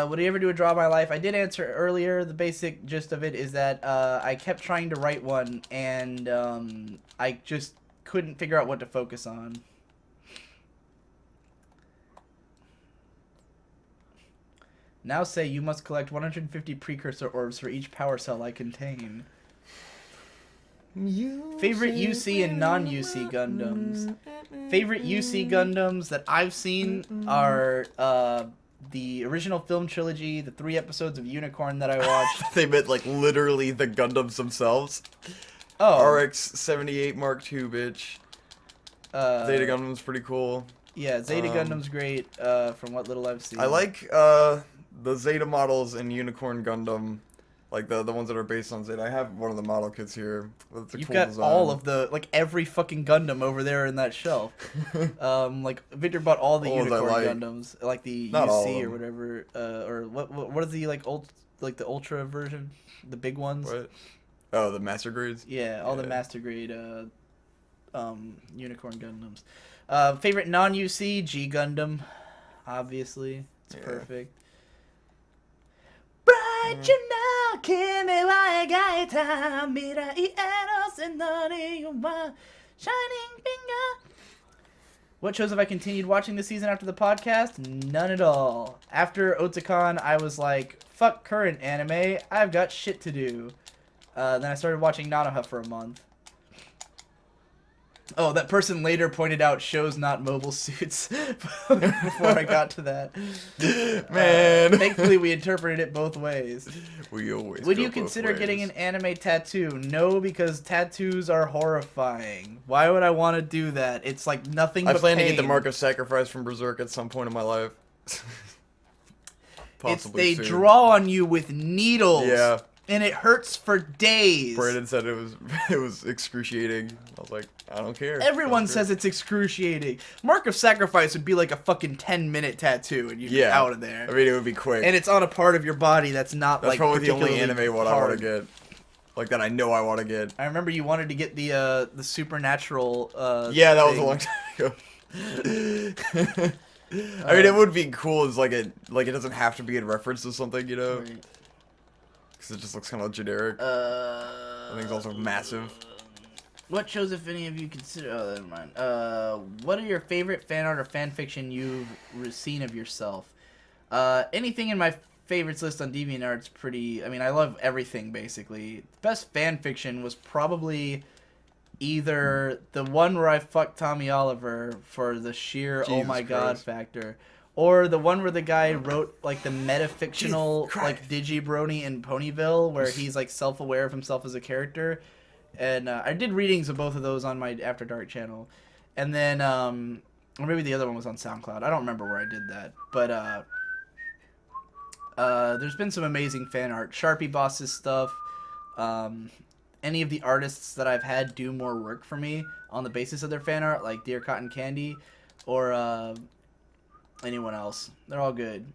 Would I ever do a Draw My Life? I did answer earlier. The basic gist of it is that I kept trying to write one, and I just couldn't figure out what to focus on. Now say you must collect 150 precursor orbs for each power cell I contain. Favorite UC and non-UC Gundams. Favorite UC Gundams that I've seen are the original film trilogy, the 3 episodes of Unicorn that I watched. They meant like literally the Gundams themselves. Oh. RX-78 Mark II, bitch. Zeta Gundam's pretty cool. Yeah, Zeta Gundam's great, from what little I've seen. I like the Zeta models in Unicorn Gundam, like the ones that are based on Zeta. I have one of the model kits here. It's a You've cool got design. all of the, like, every fucking Gundam over there in that shelf. Like, Victor bought all the Unicorn Gundams, like the Not all UC of or whatever, or what is the, like, the Ultra version? The big ones? What? Oh, the Master Grades? Yeah, all the Master Grade, Unicorn Gundams. Favorite non-UC, G Gundam, obviously. It's perfect. Bright Shining finger. What shows have I continued watching this season after the podcast? None at all. After Otakon, I was like, fuck current anime, I've got shit to do. Then I started watching Nanoha for a month. Oh, that person later pointed out shows not mobile suits before I got to that. Man. Thankfully, we interpreted it both ways. We always Would go you both consider ways. getting an anime tattoo? No, because tattoos are horrifying. Why would I want to do that? It's like nothing I but plan to get pain. the Mark of Sacrifice from Berserk at some point in my life. Possibly They soon. draw on you with needles. Yeah. And it hurts for days. Brandon said it was excruciating. I was like, I don't care. Everyone says it's excruciating. Mark of Sacrifice would be like a fucking 10-minute tattoo, and you'd be out of there. I mean, it would be quick. And it's on a part of your body that's not That's like probably the only particularly anime one I want to get. Like that I know I want to get. I remember you wanted to get the supernatural. Yeah, that was thing. a long time ago. I mean, it would be cool as like it doesn't have to be in reference to something, you know? Right. Because it just looks kind of generic. I think it's also massive. What shows, if any of you consider? Oh, never mind. What are your favorite fan art or fan fiction you've seen of yourself? Anything in my favorites list on DeviantArt's pretty. I mean, I love everything basically. The best fan fiction was probably either the one where I fucked Tommy Oliver for the sheer oh my god factor, or the one where the guy wrote like the metafictional like Digi Brony in Ponyville, where he's like self-aware of himself as a character. And I did readings of both of those on my After Dark channel. And then, or maybe the other one was on SoundCloud. I don't remember where I did that. But there's been some amazing fan art. Sharpie Boss's stuff. Any of the artists that I've had do more work for me on the basis of their fan art, like Dear Cotton Candy, or anyone else. They're all good.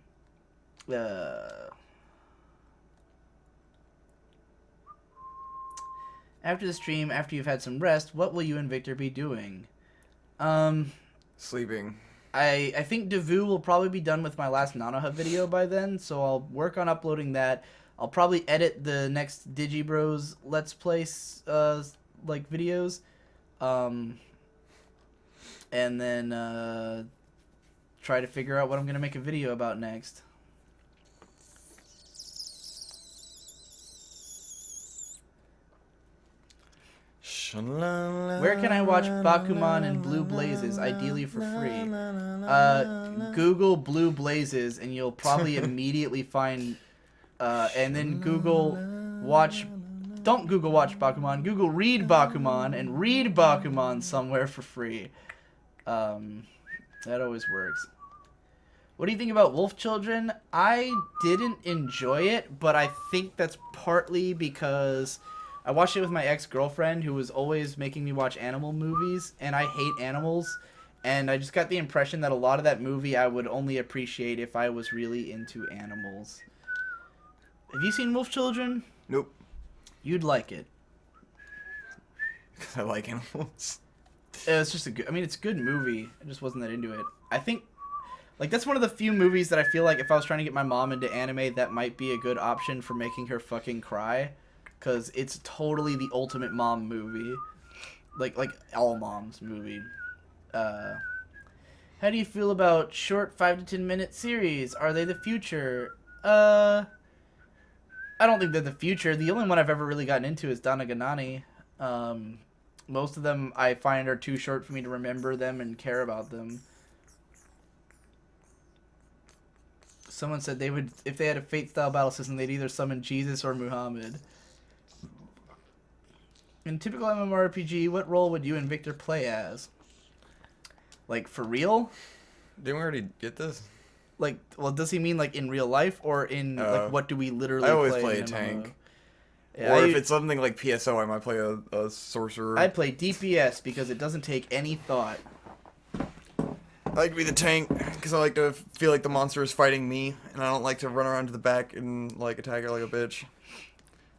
After the stream, after you've had some rest, what will you and Victor be doing? Sleeping. I think Devu will probably be done with my last Nanoha video by then, so I'll work on uploading that. I'll probably edit the next Digibros Let's Play like videos, and then try to figure out what I'm gonna make a video about next. Where can I watch Bakuman and Blue Blazes, ideally for free? Google Blue Blazes, and you'll probably immediately find, and then Google watch, don't Google watch Bakuman, Google read Bakuman, and read Bakuman somewhere for free. That always works. What do you think about Wolf Children? I didn't enjoy it, but I think that's partly because I watched it with my ex-girlfriend who was always making me watch animal movies, and I hate animals, and I just got the impression that a lot of that movie I would only appreciate if I was really into animals. Have you seen Wolf Children? Nope. You'd like it. Because I like animals. It's just a good, I mean, it's a good movie. I just wasn't that into it. I think, like, that's one of the few movies that I feel like if I was trying to get my mom into anime, that might be a good option for making her fucking cry. Because it's totally the ultimate mom movie. Like all moms movie. How do you feel about short 5 to 10 minute series? Are they the future? I don't think they're the future. The only one I've ever really gotten into is Danaganani. Most of them I find are too short for me to remember them and care about them. Someone said they would, if they had a Fate style battle system, they'd either summon Jesus or Muhammad. In typical MMORPG, what role would you and Victor play as? Like, for real? Didn't we already get this? Like, well, does he mean, like, in real life, or in, like, what do we literally I always play play in a MMO? tank. Yeah, Or if it's something like PSO, I might play a sorcerer. I play DPS because it doesn't take any thought. I like to be the tank because I like to feel like the monster is fighting me, and I don't like to run around to the back and like attack her like a bitch.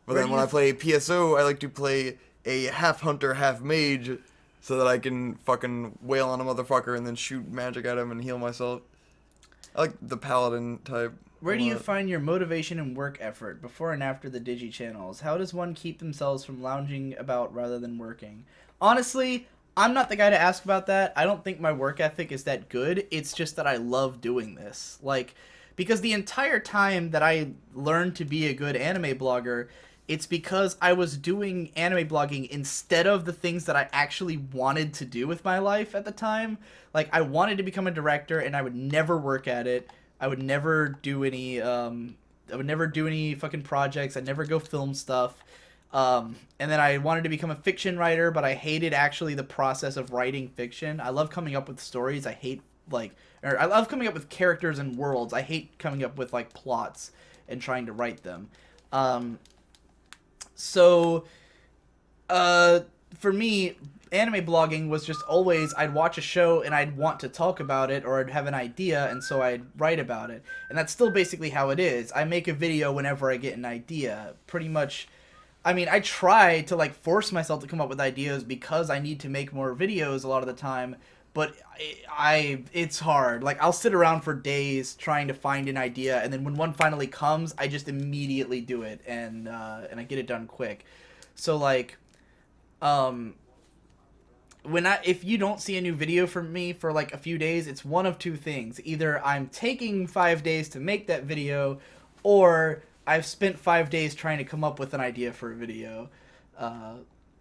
But Where then do when you I play PSO, I like to play a half hunter, half mage, so that I can fucking wail on a motherfucker and then shoot magic at him and heal myself. I like the paladin type. Where do you find your motivation and work effort before and after the Digi channels? How does one keep themselves from lounging about rather than working? Honestly, I'm not the guy to ask about that. I don't think my work ethic is that good. It's just that I love doing this. Like, because the entire time that I learned to be a good anime blogger, it's because I was doing anime blogging instead of the things that I actually wanted to do with my life at the time. Like, I wanted to become a director, and I would never work at it. I would never do any fucking projects. I'd never go film stuff. And then I wanted to become a fiction writer, but I hated actually the process of writing fiction. I love coming up with stories. I love coming up with characters and worlds. I hate coming up with, like, plots and trying to write them. So, for me, anime blogging was just always, I'd watch a show and I'd want to talk about it, or I'd have an idea, and so I'd write about it. And that's still basically how it is. I make a video whenever I get an idea. Pretty much, I mean, I try to, like, force myself to come up with ideas because I need to make more videos a lot of the time, but it's hard. Like, I'll sit around for days trying to find an idea, and then when one finally comes, I just immediately do it, and I get it done quick. So, like, if you don't see a new video from me for, like, a few days, it's one of two things. Either I'm taking 5 days to make that video, or I've spent 5 days trying to come up with an idea for a video.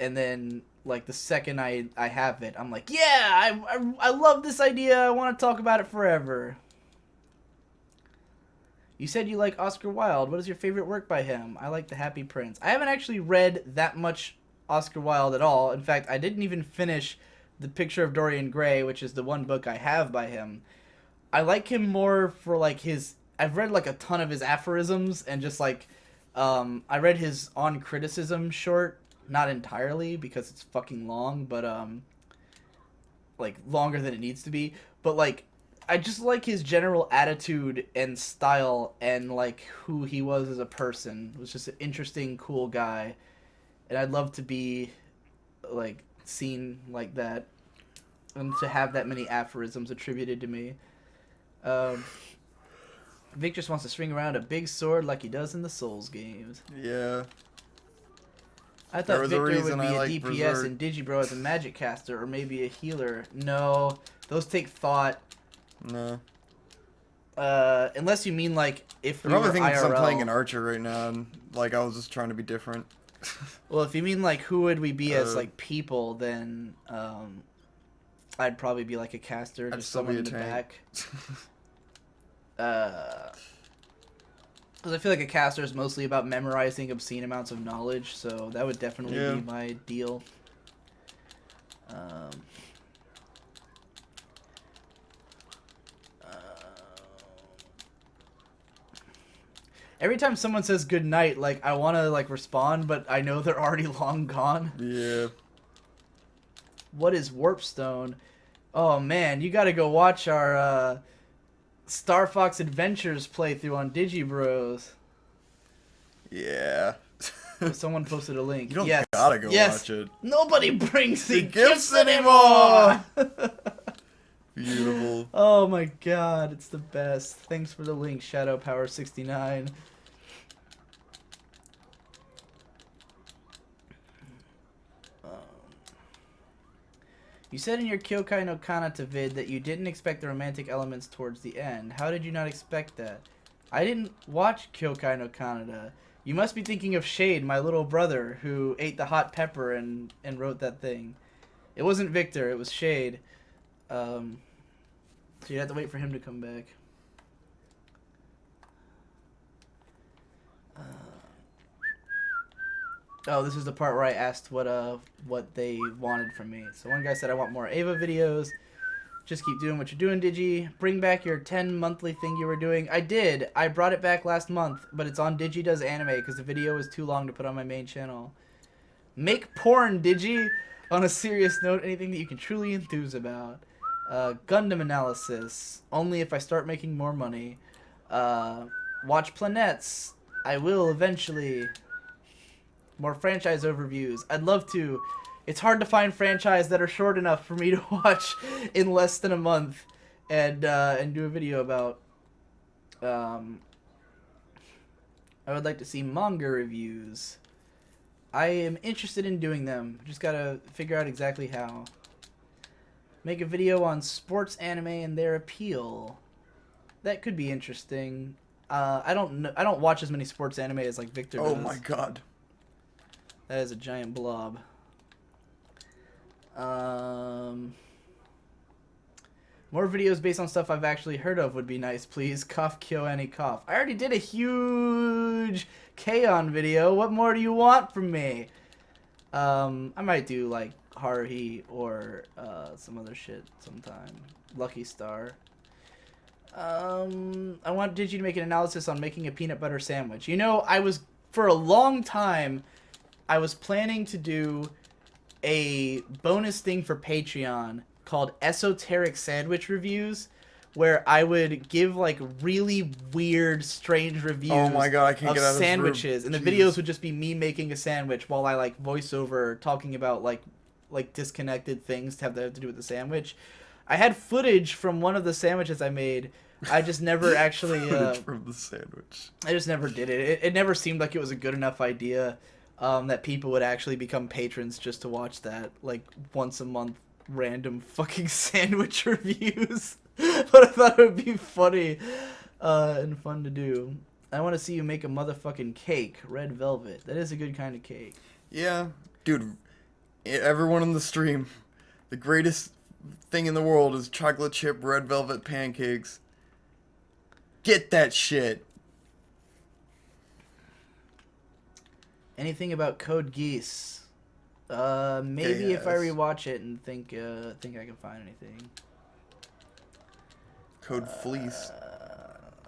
And then, like, the second I have it, I'm like, yeah, I love this idea. I want to talk about it forever. You said you like Oscar Wilde. What is your favorite work by him? I like The Happy Prince. I haven't actually read that much Oscar Wilde at all. In fact, I didn't even finish The Picture of Dorian Gray, which is the one book I have by him. I like him more for, like, I've read, like, a ton of his aphorisms, and just, like, I read his On Criticism short, not entirely, because it's fucking long, but, like, longer than it needs to be, but, like, I just like his general attitude and style, and, like, who he was as a person. He was just an interesting, cool guy, and I'd love to be, like, seen like that, and to have that many aphorisms attributed to me. Vic just wants to swing around a big sword like he does in the Souls games. Yeah. I thought Victor would be a like DPS Berserk. and Digibro as a magic caster, or maybe a healer. No, those take thought. No. Unless you mean, like, if we They're were probably thinking IRL. I'm playing an archer right now, and, like, I was just trying to be different. Well, if you mean, like, who would we be as, like, people, then I'd probably be, like, a caster, I'd just still someone be in a the tank. back. Because I feel like a caster is mostly about memorizing obscene amounts of knowledge, so that would definitely be my deal. Every time someone says good night, like, I want to, like, respond, but I know they're already long gone. Yeah. What is Warpstone? Oh, man, you gotta go watch our, Star Fox Adventures playthrough on Digi Bros. Yeah. Someone posted a link. You don't gotta go watch it. Nobody brings the gifts gifts anymore! Beautiful. Oh my god, it's the best. Thanks for the link, Shadow Power 69. You said in your Kyokai no Kanata vid that you didn't expect the romantic elements towards the end. How did you not expect that? I didn't watch Kyokai no Kanata. You must be thinking of Shade, my little brother, who ate the hot pepper and wrote that thing. It wasn't Victor, it was Shade. So you'd have to wait for him to come back. Oh, this is the part where I asked what they wanted from me. So one guy said, I want more Ava videos. Just keep doing what you're doing, Digi. Bring back your 10 monthly thing you were doing. I did. I brought it back last month, but it's on Digi Does Anime because the video was too long to put on my main channel. Make porn, Digi. On a serious note, anything that you can truly enthuse about. Gundam analysis. Only if I start making more money. Watch Planets. I will eventually. More franchise overviews. I'd love to. It's hard to find franchise that are short enough for me to watch in less than a month and do a video about. I would like to see manga reviews. I am interested in doing them. Just gotta figure out exactly how. Make a video on sports anime and their appeal. That could be interesting. I don't watch as many sports anime as like Victor does. Oh my god. That is a giant blob. More videos based on stuff I've actually heard of would be nice, please. Cough, kyo, any cough. I already did a huge K-On! Video. What more do you want from me? I might do, like, Haruhi or some other shit sometime. Lucky Star. I want Digi to make an analysis on making a peanut butter sandwich. You know, for a long time, I was planning to do a bonus thing for Patreon called Esoteric Sandwich Reviews, where I would give like really weird, strange reviews Oh my god, I can't of get out of this sandwiches, room. and the Jesus. videos would just be me making a sandwich while I like voice over talking about like disconnected things to have to do with the sandwich. I had footage from one of the sandwiches I made. I just never actually. Footage from the sandwich. I just never did it. It never seemed like it was a good enough idea that people would actually become patrons just to watch that, like, once a month random fucking sandwich reviews. But I thought it would be funny and fun to do. I want to see you make a motherfucking cake, red velvet. That is a good kind of cake. Yeah, dude, everyone in the stream, the greatest thing in the world is chocolate chip red velvet pancakes. Get that shit. Anything about Code Geass? Maybe if I Yes. rewatch it and think I can find anything. Code Fleece.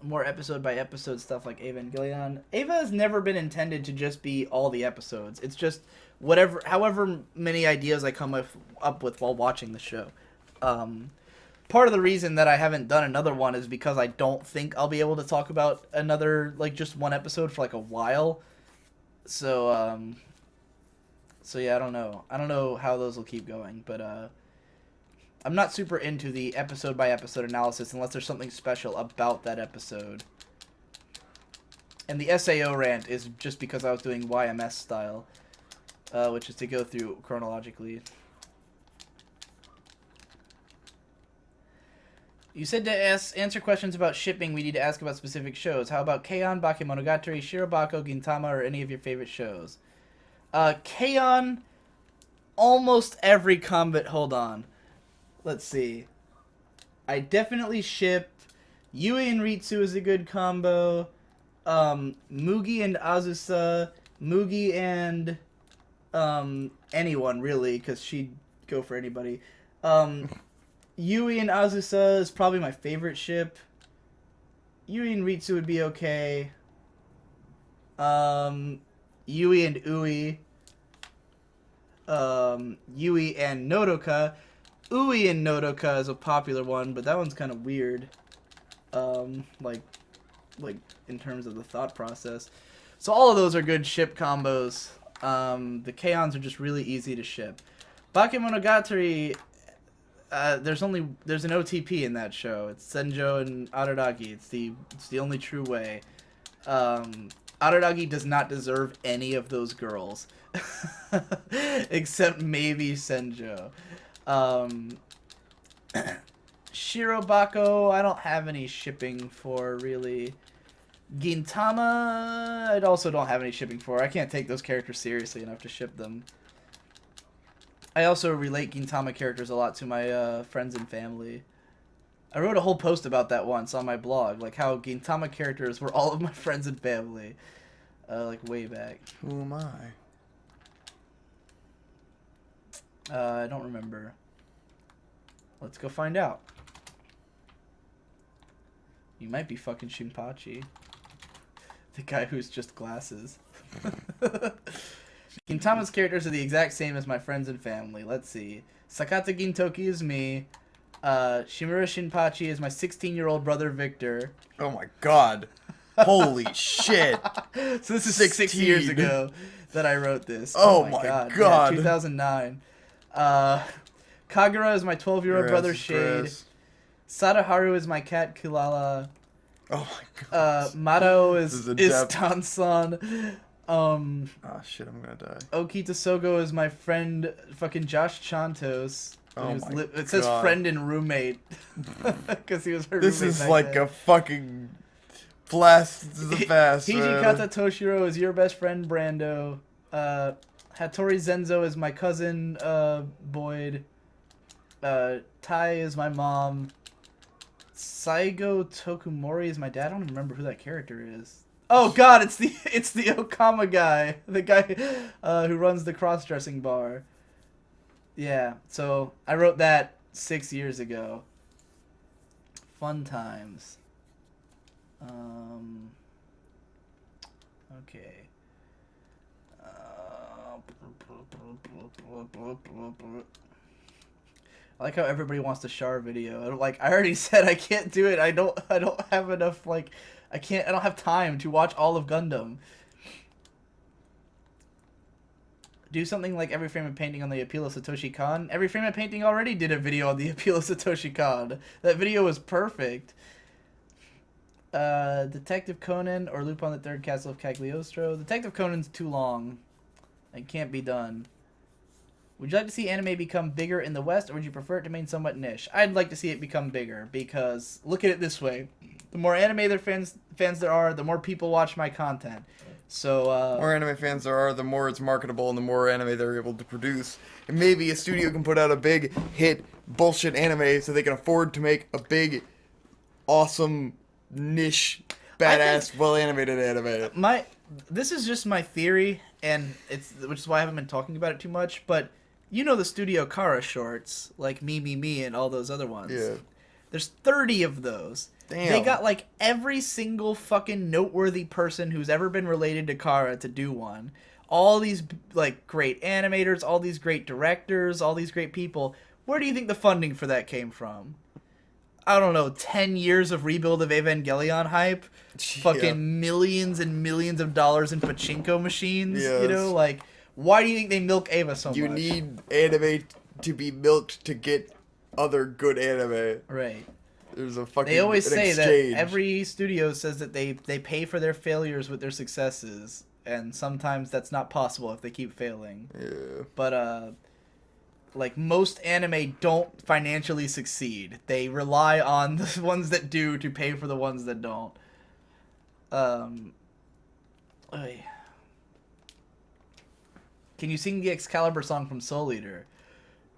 More episode by episode stuff like Evangelion. Ava has never been intended to just be all the episodes. It's just however many ideas I come up with while watching the show. Part of the reason that I haven't done another one is because I don't think I'll be able to talk about another, like, just one episode for like a while. So yeah, I don't know. I don't know how those will keep going, but I'm not super into the episode by episode analysis unless there's something special about that episode. And the SAO rant is just because I was doing YMS style, which is to go through chronologically. You said to answer questions about shipping, we need to ask about specific shows. How about K-On!, Bakemonogatari, Shirobako, Gintama, or any of your favorite shows? K-On!, almost every combat. Hold on. Let's see. I definitely ship. Yui and Ritsu is a good combo. Mugi and Azusa. Mugi and anyone, really, because she'd go for anybody. Yui and Azusa is probably my favorite ship. Yui and Ritsu would be okay. Yui and Ui. Yui and Nodoka. Ui and Nodoka is a popular one, but that one's kind of weird. Like in terms of the thought process. So all of those are good ship combos. The K-Ons are just really easy to ship. Bakemonogatari, there's an OTP in that show. It's Senjo and Araragi. It's the only true way. Araragi does not deserve any of those girls. Except maybe Senjo. Shirobako, I don't have any shipping for, really. Gintama, I also don't have any shipping for. I can't take those characters seriously enough to ship them. I also relate Gintama characters a lot to my friends and family. I wrote a whole post about that once on my blog, like how Gintama characters were all of my friends and family, like way back. Who am I? I don't remember. Let's go find out. You might be fucking Shinpachi. The guy who's just glasses. Gintama's characters are the exact same as my friends and family. Let's see. Sakata Gintoki is me. Shimura Shinpachi is my 16-year-old brother Victor. Oh my god. Holy shit. So this is 6 years ago that I wrote this. Oh my god. Yeah, 2009. Kagura is my 12-year-old brother Shade. Sadaharu is my cat Kilala. Oh my god. Mado is Tansan. Oh shit, I'm gonna die. Okita Sogo is my friend fucking Josh Chantos. Oh my god. It says friend and roommate. Because he was her This roommate is back like then. a fucking blast to the past, Hijikata Toshiro is your best friend Brando. Hattori Zenzo is my cousin Boyd. Tai is my mom. Saigo Tokumori is my dad. I don't even remember who that character is. Oh god, it's the Okama guy. The guy who runs the cross-dressing bar. Yeah, so I wrote that 6 years ago. Fun times. Okay. I like how everybody wants to Char video. Like I already said, I can't do it. I don't have enough. Like I don't have time to watch all of Gundam. Do something like Every Frame of Painting on the Appeal of Satoshi Kon. Every Frame of Painting already did a video on the Appeal of Satoshi Kon. That video was perfect. Detective Conan or Lupin the Third Castle of Cagliostro. Detective Conan's too long. It can't be done. Would you like to see anime become bigger in the West, or would you prefer it to remain somewhat niche? I'd like to see it become bigger, because look at it this way. The more anime fans there are, the more people watch my content. So, the more anime fans there are, the more it's marketable and the more anime they're able to produce. And maybe a studio can put out a big hit bullshit anime so they can afford to make a big, awesome, niche, badass, well-animated anime. This is just my theory, and which is why I haven't been talking about it too much, but you know the Studio Kara shorts, like Me, and all those other ones. Yeah. There's 30 of those. Damn. They got like every single fucking noteworthy person who's ever been related to Kara to do one. All these like great animators, all these great directors, all these great people. Where do you think the funding for that came from? I don't know, 10 years of Rebuild of Evangelion hype? Yeah. Fucking millions and millions of dollars in pachinko machines? Yes. You know, like, why do you think they milk Eva so much? You need anime to be milked to get other good anime. Right. There's a fucking They always say exchange. that every studio says that they pay for their failures with their successes, and sometimes that's not possible if they keep failing. Yeah. But like most anime don't financially succeed. They rely on the ones that do to pay for the ones that don't. Oy. Can you sing the Excalibur song from Soul Eater?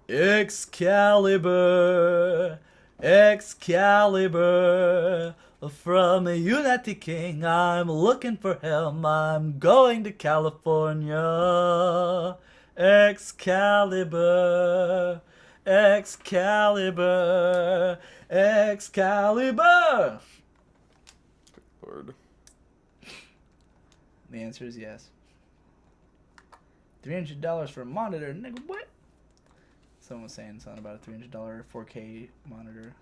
Excalibur, Excalibur, from a Unity King, I'm looking for him, I'm going to California. Excalibur, Excalibur, Excalibur! Lord. The answer is yes. $300 for a monitor, nigga, what? Someone was saying something about a $300 4K monitor.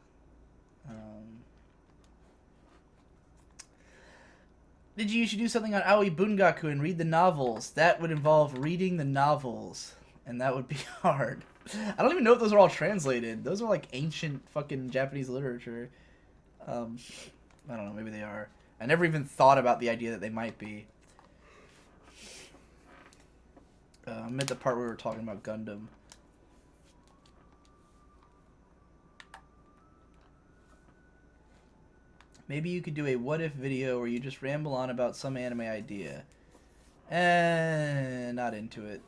You should do something on Aoi Bungaku and read the novels. That would involve reading the novels, and that would be hard. I don't even know if those are all translated. Those are like ancient fucking Japanese literature. I don't know, maybe they are. I never even thought about the idea that they might be. I'm at the part where we were talking about Gundam. Maybe you could do a what if video where you just ramble on about some anime idea. Not into it.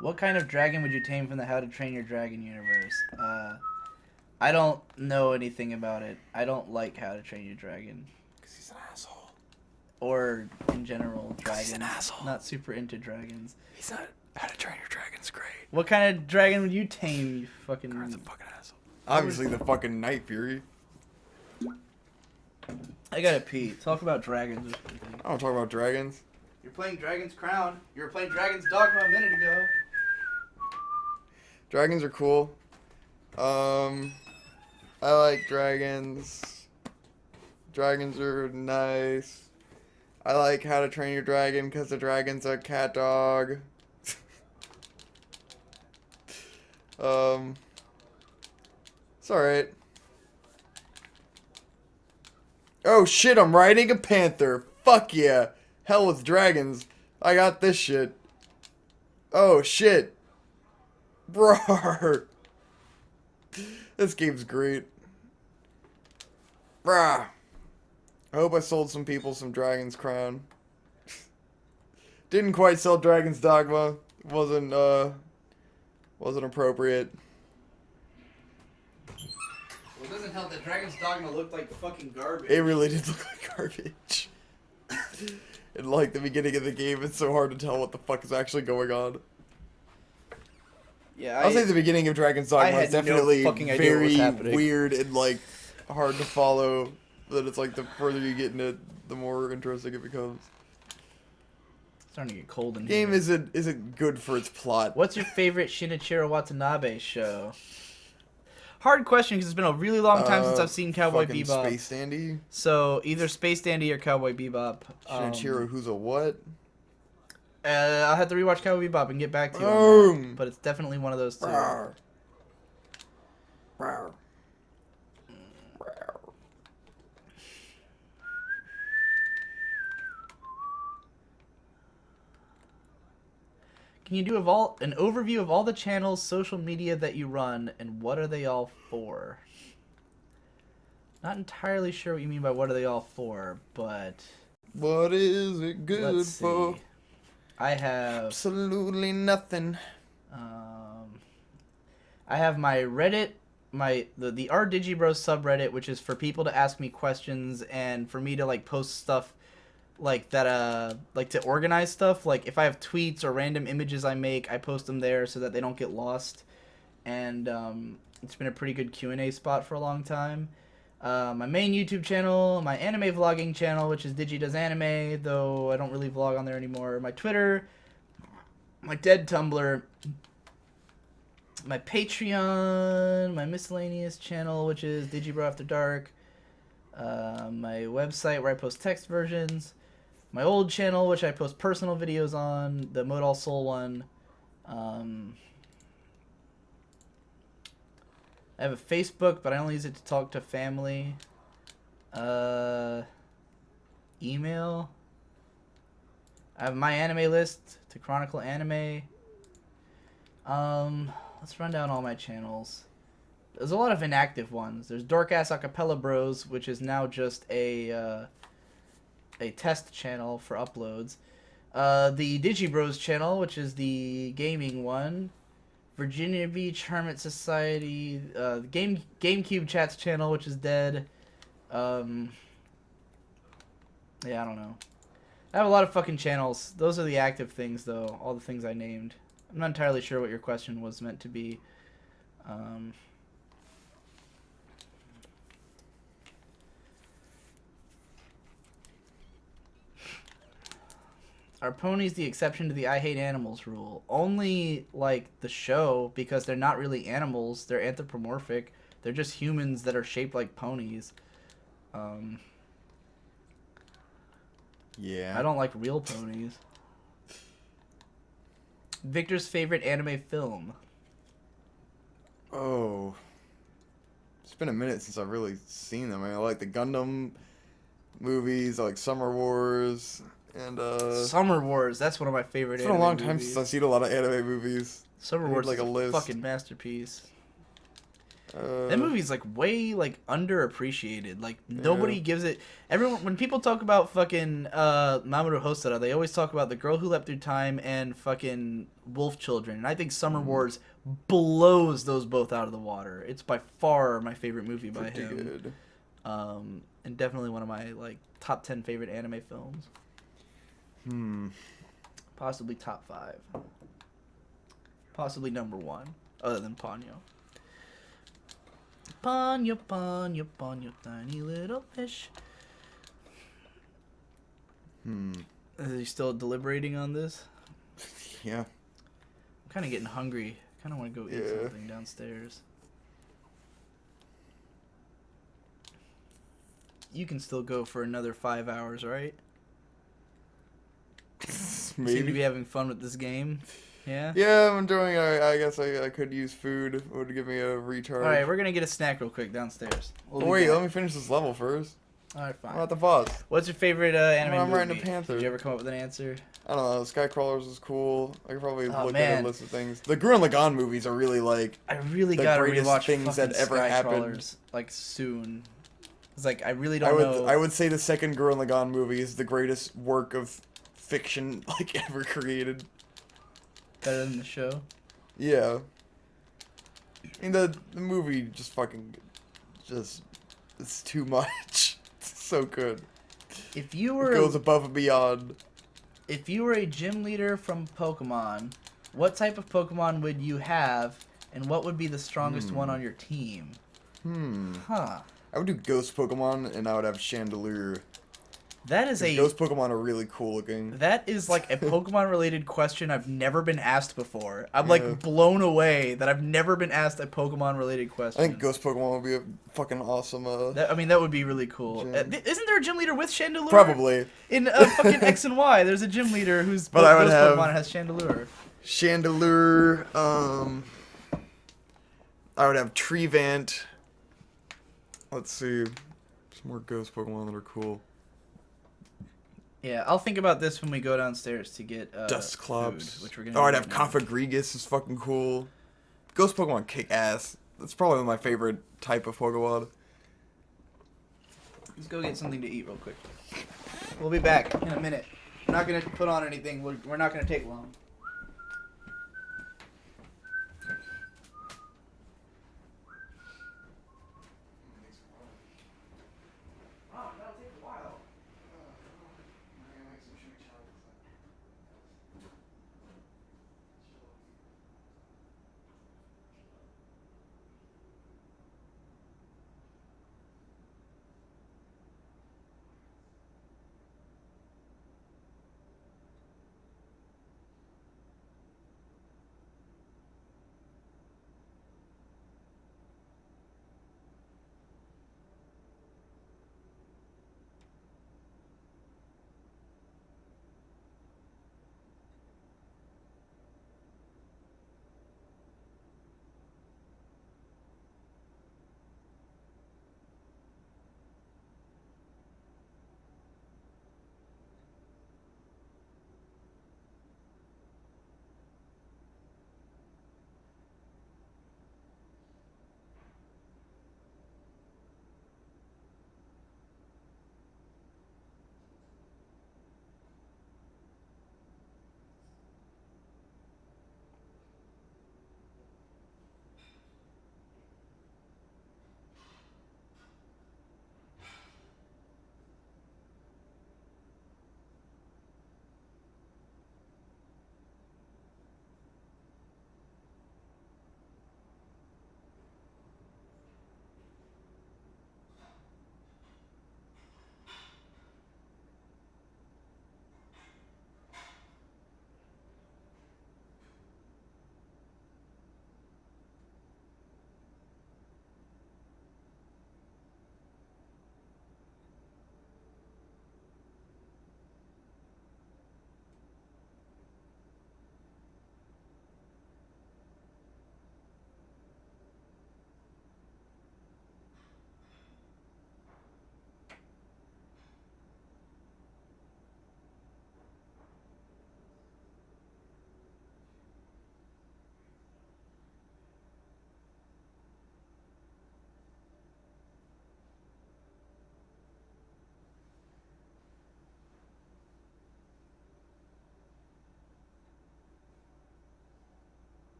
What kind of dragon would you tame from the How to Train Your Dragon universe? I don't know anything about it. I don't like How to Train Your Dragon. Because he's an asshole. Or, in general, dragons. He's an asshole. Not super into dragons. He's not. How to Train Your Dragon's great. What kind of dragon would you tame, you fucking... Garth's a fucking asshole. Obviously the fucking Night Fury. I gotta pee. Talk about dragons or something. I don't talk about dragons. You're playing Dragon's Crown. You were playing Dragon's Dogma a minute ago. Dragons are cool. I like dragons. Dragons are nice. I like How to Train Your Dragon because the dragon's a cat dog. It's alright. Oh shit, I'm riding a panther. Fuck yeah. Hell with dragons. I got this shit. Oh shit. Bro. This game's great. Brah. I hope I sold some people some Dragon's Crown. Didn't quite sell Dragon's Dogma. Wasn't appropriate. Well, it doesn't help that Dragon's Dogma looked like fucking garbage. It really did look like garbage. In like the beginning of the game, it's so hard to tell what the fuck is actually going on. Yeah, I'll say the beginning of Dragon's Dogma is had no definitely fucking idea what was very happening. weird and like hard to follow. But it's like the further you get in it, the more interesting it becomes. It's starting to get cold in Game here. isn't good for its plot. What's your favorite Shinichiro Watanabe show? Hard question because it's been a really long time since I've seen Cowboy fucking Bebop. Space Dandy. So either Space Dandy or Cowboy Bebop. Shinichiro, who's a what? I'll have to rewatch Cowboy Bebop and get back to you on Boom. that. But it's definitely one of those two. Rawr. Rawr. Can you do an overview of all the channels, social media that you run, and what are they all for? Not entirely sure what you mean by what are they all for, but What is it good let's see. for? I have Absolutely nothing. I have my Reddit, the R Digi Bros subreddit, which is for people to ask me questions and for me to like post stuff like that, like to organize stuff. Like if I have tweets or random images I make, I post them there so that they don't get lost. And it's been a pretty good Q&A spot for a long time. My main YouTube channel, my anime vlogging channel, which is Digi Does Anime, though I don't really vlog on there anymore. My Twitter, my dead Tumblr, my Patreon, my miscellaneous channel, which is Digibro After Dark, my website where I post text versions, my old channel, which I post personal videos on, the Modal Soul one. I have a Facebook, but I only use it to talk to family. Email. I have my anime list to chronicle anime. Let's run down all my channels. There's a lot of inactive ones. There's Dorkass Acapella Bros, which is now just a test channel for uploads. The Digi Bros channel, which is the gaming one. Virginia Beach Hermit Society, GameCube Chats channel, which is dead. Yeah, I don't know. I have a lot of fucking channels. Those are the active things, though. All the things I named. I'm not entirely sure what your question was meant to be. Are ponies the exception to the I hate animals rule? Only, like, the show, because they're not really animals. They're anthropomorphic. They're just humans that are shaped like ponies. Yeah. I don't like real ponies. Victor's favorite anime film? Oh. It's been a minute since I've really seen them. I mean, I like the Gundam movies. I like Summer Wars. And Summer Wars, that's one of my favorite it's been a anime long time movies. since I've seen a lot of anime movies. Summer I need, Wars like, is a a list. fucking masterpiece. That movie's like way like underappreciated. Like nobody gives it. Everyone when people talk about fucking Mamoru Hosoda, they always talk about The Girl Who Leapt Through Time and fucking Wolf Children. And I think Summer Wars blows those both out of the water. It's by far my favorite movie by Pretty him. good. And definitely one of my like top 10 favorite anime films. Possibly top 5. Possibly number 1, other than Ponyo. Ponyo, Ponyo, Ponyo, tiny little fish. Are you still deliberating on this? Yeah. I'm kind of getting hungry. Kind of want to go eat something downstairs. You can still go for another 5 hours, right? You seem to be Maybe. having fun with this game. Yeah? Yeah, I'm enjoying it. I guess I could use food. It would give me a recharge. Alright, we're gonna get a snack real quick downstairs. We'll be Wait, back. let me finish this level first. Alright, I'm fine. at the boss. What's your favorite anime I'm movie? writing a Panther. Did you ever come up with an answer? I don't know. Skycrawlers is cool. I could probably Oh, look man. at a list of things. The Gurren Lagann movies are really like I really the gotta greatest rewatch things fucking that ever happened. Skycrawlers, like soon. It's like I really don't know. I would say the second Gurren Lagann movie is the greatest work of fiction like ever created. Better than the show. Yeah. I mean the movie just fucking it's too much. It's so good. If you It were goes above and beyond. if you were a gym leader from Pokemon, what type of Pokemon would you have, and what would be the strongest one on your team? Huh. I would do Ghost Pokemon and I would have Chandelure. That is a Ghost Pokemon are really cool looking. that is like a Pokemon related question I've never been asked before. I'm Yeah. like blown away that I've never been asked a Pokemon related I question. think Ghost Pokemon would be a fucking awesome I mean, that would be really cool. Gym. Isn't there a gym leader with Chandelure? Probably. In fucking X and Y, there's a gym leader who's But I would Ghost have- Pokemon has Chandelure. Chandelure, I would have Treevant. Let's see. Some more Ghost Pokemon that are cool. Yeah, I'll think about this when we go downstairs to get Dusclops. food, which we're gonna. Oh, do I'd have right now. Cofagrigus is fucking cool. Ghost Pokemon kick ass. That's probably my favorite type of Pokemon. Let's go get something to eat real quick. We'll be back in a minute. We're not gonna put on anything. We're not gonna take long.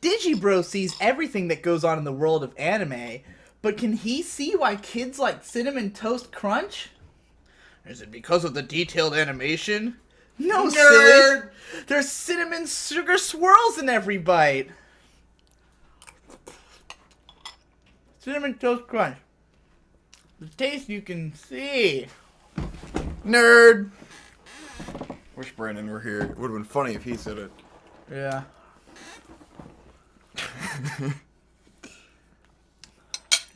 Digibro sees everything that goes on in the world of anime, but can he see why kids like Cinnamon Toast Crunch? Is it because of the detailed animation? No, silly. There's cinnamon sugar swirls in every bite. Cinnamon Toast Crunch. The taste you can see. Nerd! Wish Brandon were here. It would have been funny if he said it. Yeah.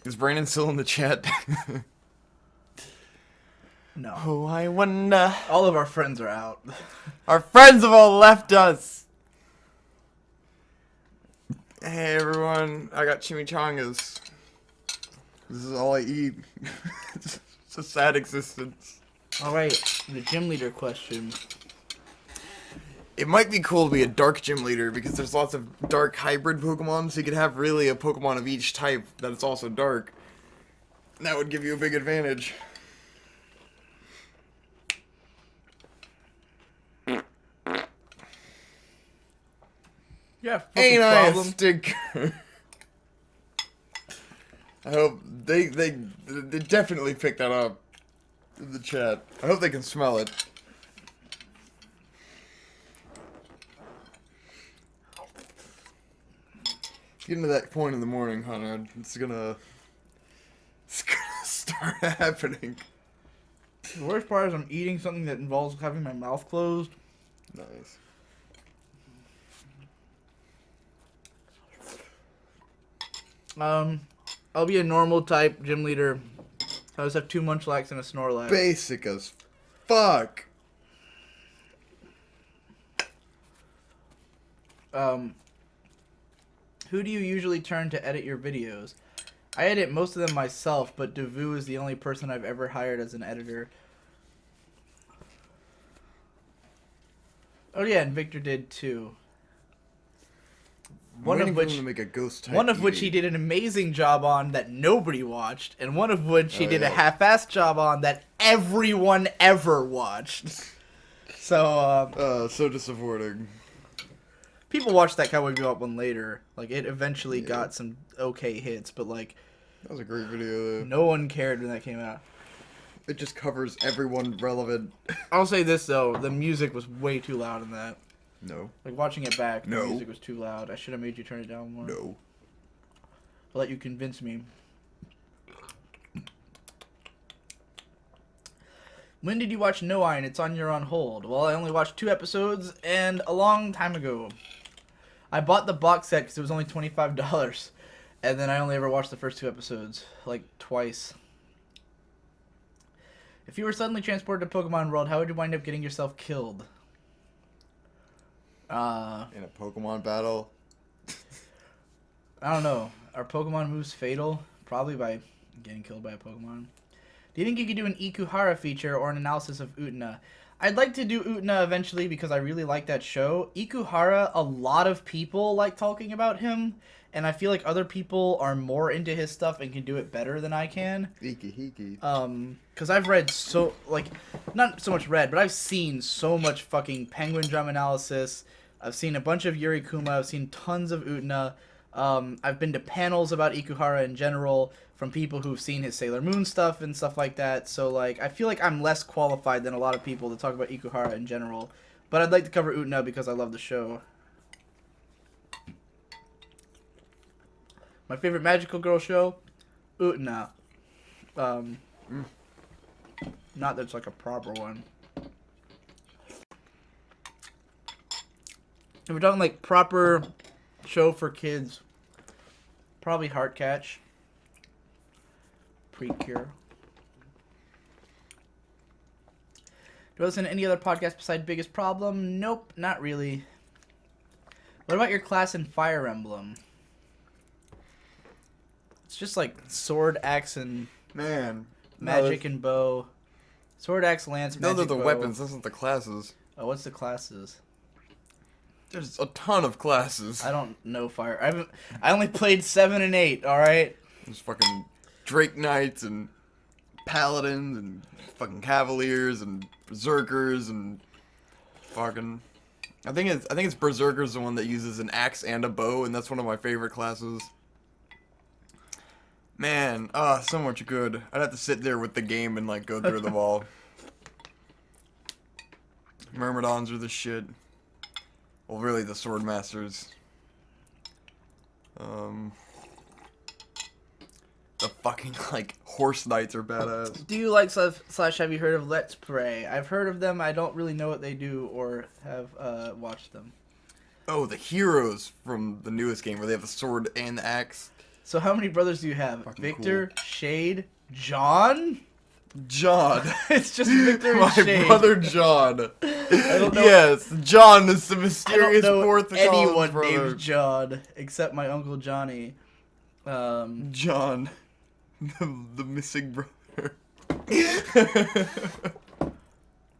Is Brandon still in the chat? No. Oh, I wonder. All of our friends are out. Our friends have all left us. Hey everyone, I got chimichangas. This is all I eat. It's a sad existence. Alright, the gym leader question. It might be cool to be a dark gym leader because there's lots of dark hybrid Pokemon, so you could have really a Pokemon of each type that is also dark. That would give you a big advantage. Yeah, Ain't I a problem. sticker? I hope they definitely picked that up in the chat. I hope they can smell it. Getting to that point in the morning, Hunter, it's gonna start happening. The worst part is I'm eating something that involves having my mouth closed. Nice. I'll be a normal type gym leader. I just have 2 Munchlax and a Snorlax. Basic as fuck. Who do you usually turn to edit your videos? I edit most of them myself, but Devu is the only person I've ever hired as an editor. Oh yeah, and Victor did too. One of which to make a ghost type One of which Eevee. he did an amazing job on that nobody watched, and one of which he Oh, did a yeah. half-assed job on that everyone ever watched. So, So disappointing. people watched that Cowboy Bebop one later. Like, it eventually Yeah. got some okay hits, but, like, That was a great video though. no one cared when that came out. It just covers everyone relevant. I'll say this, though. The music was way too loud in that. No. Like, watching it back, the No. music was too loud. I should have made you turn it down more. No. I'll let you convince me. When did you watch No Eye and It's on Your On Hold? Well, I only watched 2 episodes, and a long time ago. I bought the box set because it was only $25, and then I only ever watched the first 2 episodes, like, twice. If you were suddenly transported to Pokemon World, how would you wind up getting yourself killed? In a Pokemon battle. I don't know. Are Pokemon moves fatal? Probably by getting killed by a Pokemon. Do you think you could do an Ikuhara feature or an analysis of Utena? I'd like to do Utena eventually because I really like that show. Ikuhara, a lot of people like talking about him, and I feel like other people are more into his stuff and can do it better than I can. Iki. Because I've read so, like, not so much read, but I've seen so much fucking Penguin Drum analysis. I've seen a bunch of Yuri Kuma. I've seen tons of Utena. I've been to panels about Ikuhara in general from people who've seen his Sailor Moon stuff and stuff like that. So, like, I feel like I'm less qualified than a lot of people to talk about Ikuhara in general. But I'd like to cover Utena because I love the show. My favorite magical girl show? Utena. Not that it's like a proper one. If we're talking like proper show for kids, probably Heartcatch. Precure. Do I listen to any other podcast besides Biggest Problem? Nope, not really. What about your class in Fire Emblem? It's just like sword, axe, and Man. magic and bow. Sword, axe, lance, No, magic, they're the bow. weapons, those aren't the classes. Oh, what's the classes? There's a ton of classes. I don't know Fire. I only played 7 and 8. All right. There's fucking Drake Knights and Paladins and fucking Cavaliers and Berserkers and fucking I think it's Berserker's the one that uses an axe and a bow, and that's one of my favorite classes. Man, so much good. I'd have to sit there with the game and like go through them all. Myrmidons are the shit. Well, really, the sword masters. The fucking like horse knights are badass. Do you like slash have you heard of Let's Pray? I've heard of them. I don't really know what they do or have watched them. Oh, the heroes from the newest game where they have a sword and the axe. So how many brothers do you have? Fucking Victor, cool. Shade, John? John. It's just Victor and My Shade. brother John. I don't know. Yes, John is the I don't mysterious know fourth anyone brother. named John except my uncle Johnny. John, the missing brother. It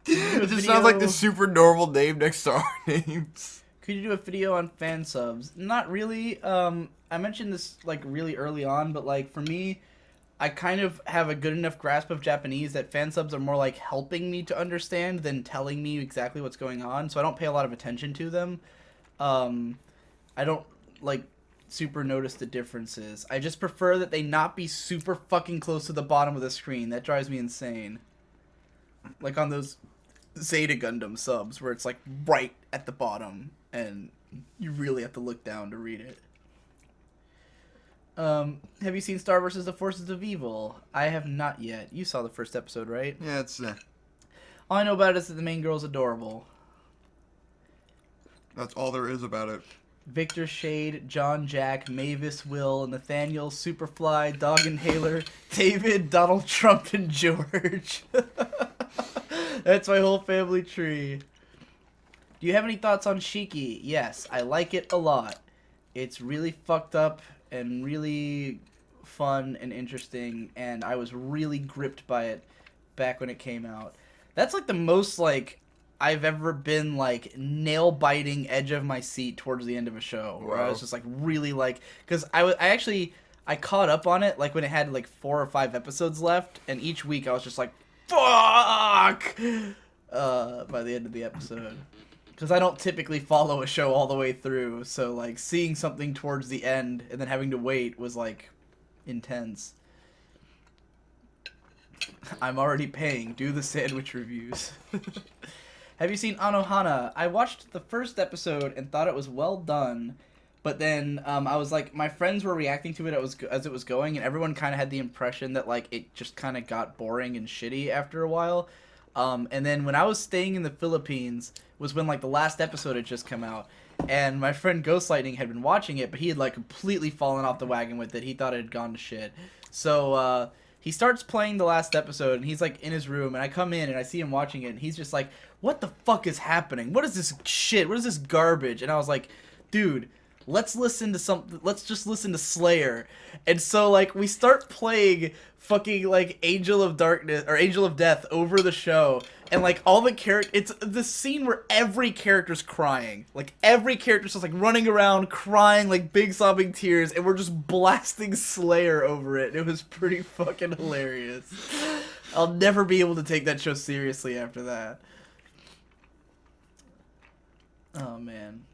just sounds like the super normal name next to our names. Could you do a video on fan subs? Not really. I mentioned this like really early on, but like for me, I kind of have a good enough grasp of Japanese that fan subs are more like helping me to understand than telling me exactly what's going on. So I don't pay a lot of attention to them. I don't like super notice the differences. I just prefer that they not be super fucking close to the bottom of the screen. That drives me insane. Like on those Zeta Gundam subs where it's like right at the bottom and you really have to look down to read it. Have you seen Star vs. the Forces of Evil? I have not yet. You saw the first episode, right? Yeah, it's All I know about it is that the main girl's adorable. that's all there is about it. Victor, Shade, John, Jack, Mavis, Will, Nathaniel, Superfly, Dog Inhaler, David, Donald Trump, and George. That's my whole family tree. Do you have any thoughts on Shiki? Yes, I like it a lot. It's really fucked up and really fun and interesting, and I was really gripped by it back when it came out. That's like the most like I've ever been like nail biting edge of my seat towards the end of a show where I was just like really like because I caught up on it like when it had like 4 or 5 episodes left, and each week I was just like fuck by the end of the episode. Because I don't typically follow a show all the way through, so like seeing something towards the end and then having to wait was like intense. I'm already paying. Do the sandwich reviews. Have you seen Anohana? I watched the first episode and thought it was well done, but then I was like, my friends were reacting to it as it was going, and everyone kind of had the impression that like it just kind of got boring and shitty after a while. And then when I was staying in the Philippines was when like the last episode had just come out, and my friend Ghost Lightning had been watching it, but he had like completely fallen off the wagon with it. He thought it had gone to shit. So he starts playing the last episode, and he's like in his room, and I come in and I see him watching it, and he's just like, what the fuck is happening? What is this shit? What is this garbage? And I was like, dude, let's listen to something. Let's just listen to Slayer. And so like we start playing fucking like Angel of Darkness or Angel of Death over the show, and like all the it's the scene where every character's crying. Like every character's just like running around crying like big sobbing tears, and we're just blasting Slayer over it. It was pretty fucking hilarious. I'll never be able to take that show seriously after that. Oh man.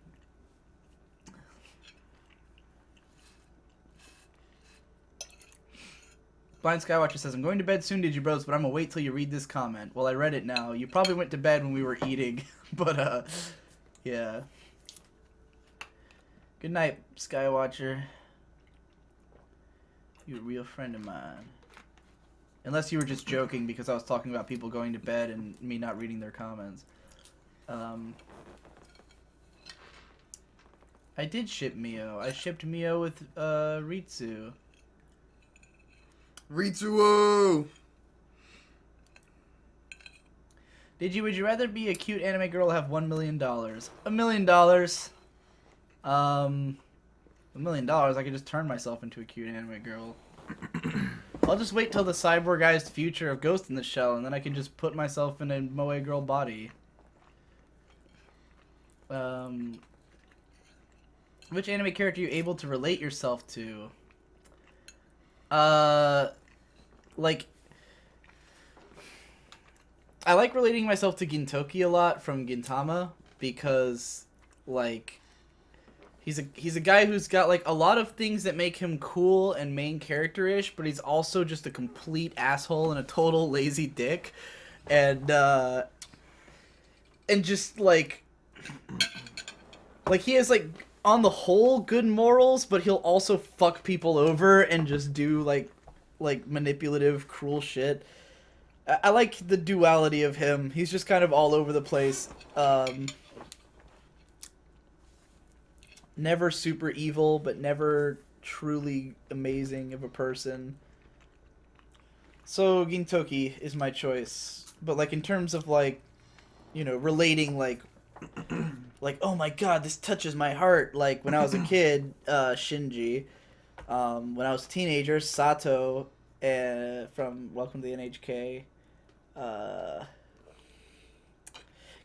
Blind Skywatcher says, I'm going to bed soon, Digi Bros, but I'm gonna wait till you read this comment. Well, I read it now. You probably went to bed when we were eating, but, yeah. Good night, Skywatcher. You're a real friend of mine. Unless you were just joking because I was talking about people going to bed and me not reading their comments. I did ship Mio. I shipped Mio with, Ritsu. Ritsuo! Would you rather be a cute anime girl or have $1 million? $1 million. $1 million, I could just turn myself into a cute anime girl. I'll just wait till the cyborgized future of Ghost in the Shell, and then I can just put myself in a moe girl body. Which anime character are you able to relate yourself to? Like, I like relating myself to Gintoki a lot from Gintama, because like he's a guy who's got like a lot of things that make him cool and main character-ish, but he's also just a complete asshole and a total lazy dick. And just like he has like on the whole good morals, but he'll also fuck people over and just do like manipulative, cruel shit. I like the duality of him. He's just kind of all over the place. Never super evil, but never truly amazing of a person. So Gintoki is my choice. But like in terms of like, you know, relating like oh my god, this touches my heart. Like when I was a kid, Shinji. When I was a teenager, Sato from Welcome to the NHK.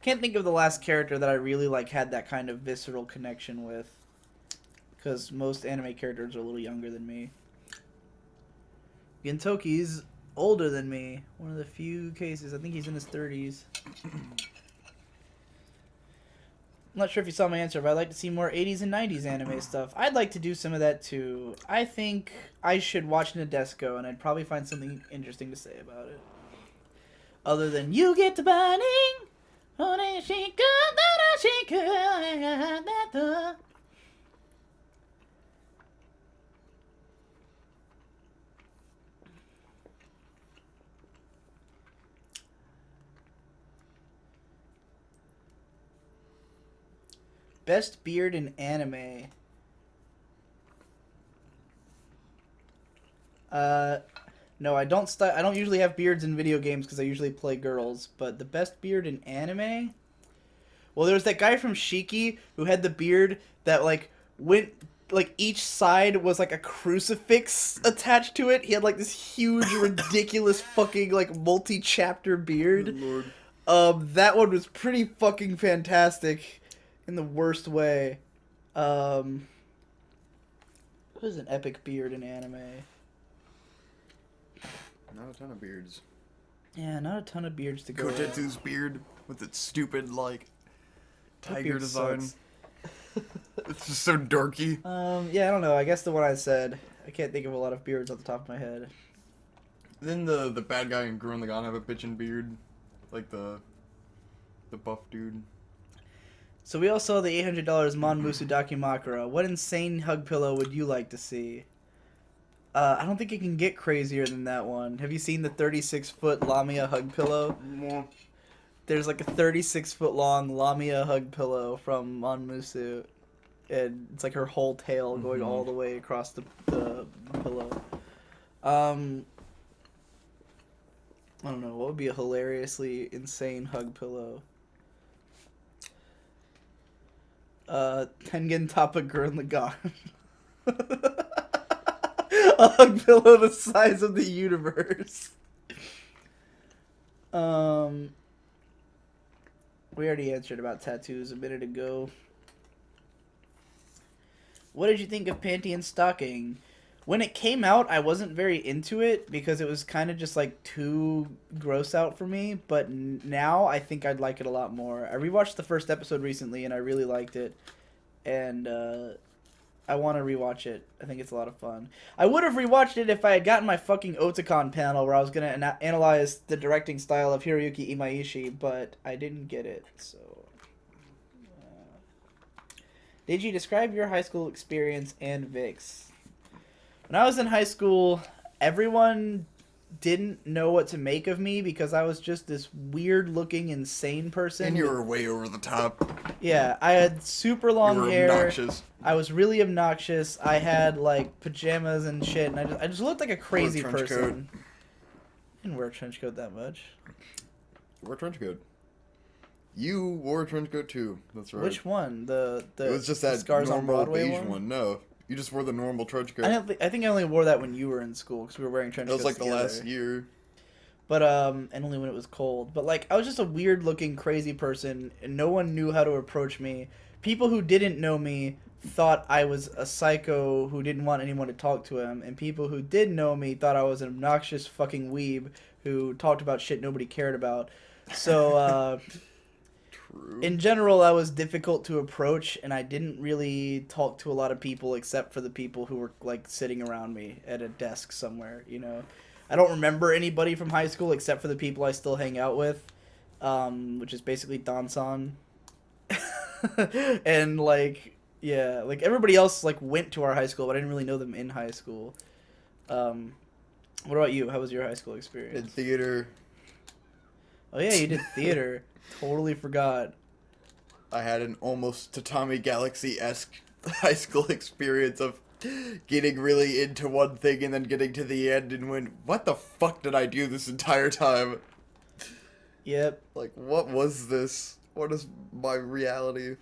Can't think of the last character that I really like had that kind of visceral connection with. Because most anime characters are a little younger than me. Gintoki's older than me. One of the few cases. I think he's in his 30s. I'm not sure if you saw my answer, but I'd like to see more 80s and 90s anime stuff. I'd like to do some of that too. I think I should watch Nadesco, and I'd probably find something interesting to say about it. Other than, you get to burning. Best beard in anime. No, I don't usually have beards in video games because I usually play girls. But the best beard in anime? Well, there was that guy from Shiki who had the beard that like went like each side was like a crucifix attached to it. He had like this huge, ridiculous fucking like multi-chapter beard. Good Lord. That one was pretty fucking fantastic in the worst way. What is an epic beard in anime? Not a ton of beards. Yeah, not a ton of beards to go with. Kotetsu's beard with its stupid, like, That tiger beard design. sucks. It's just so dorky. Yeah, I don't know. I guess the one I said. I can't think of a lot of beards off the top of my head. Then the bad guy in Gurren Lagann have a bitchin' beard. Like the buff dude. So we all saw the $800 Mon Musudaki Makara. What insane hug pillow would you like to see? I don't think it can get crazier than that one. Have you seen the 36-foot Lamia hug pillow? Yeah. There's like a 36-foot long Lamia hug pillow from Mon Musu. And it's like her whole tail going all the way across the pillow. I don't know. What would be a hilariously insane hug pillow? Tengen Toppa Gurren Lagann. A hug pillow the size of the universe. We already answered about tattoos a minute ago. What did you think of Panty and Stocking? When it came out, I wasn't very into it because it was kind of just like too gross out for me. But now I think I'd like it a lot more. I rewatched the first episode recently and I really liked it. And I want to rewatch it. I think it's a lot of fun. I would have rewatched it if I had gotten my fucking Otakon panel where I was going to analyze the directing style of Hiroyuki Imaishi, but I didn't get it, so... Did you describe your high school experience and Vix? When I was in high school, everyone didn't know what to make of me because I was just this weird-looking, insane person. And you were way over the top. Yeah, I had super long You were hair. obnoxious. I was really obnoxious. I had like pajamas and shit, and I just looked like a crazy Wore a trench person. I didn't wear a trench coat that much. You wore a trench coat. You wore a trench coat too. That's right. Which one? The It was just that Scars on normal Broadway beige one. No, you just wore the normal trench coat. I think I only wore that when you were in school because we were wearing trench It coats. was like the together. last year. But and only when it was cold. But like I was just a weird looking crazy person and no one knew how to approach me. People who didn't know me thought I was a psycho who didn't want anyone to talk to him, and people who did know me thought I was an obnoxious fucking weeb who talked about shit nobody cared about. So True. In general, I was difficult to approach, and I didn't really talk to a lot of people except for the people who were like sitting around me at a desk somewhere. You know, I don't remember anybody from high school except for the people I still hang out with, which is basically Dansan, and like yeah, like everybody else like went to our high school, but I didn't really know them in high school. What about you? How was your high school In experience? theater, Oh yeah, you did theater. Totally forgot. I had an almost Tatami Galaxy-esque high school experience of getting really into one thing and then getting to the end and went, what the fuck did I do this entire time? Yep. Like, what was this? What is my reality?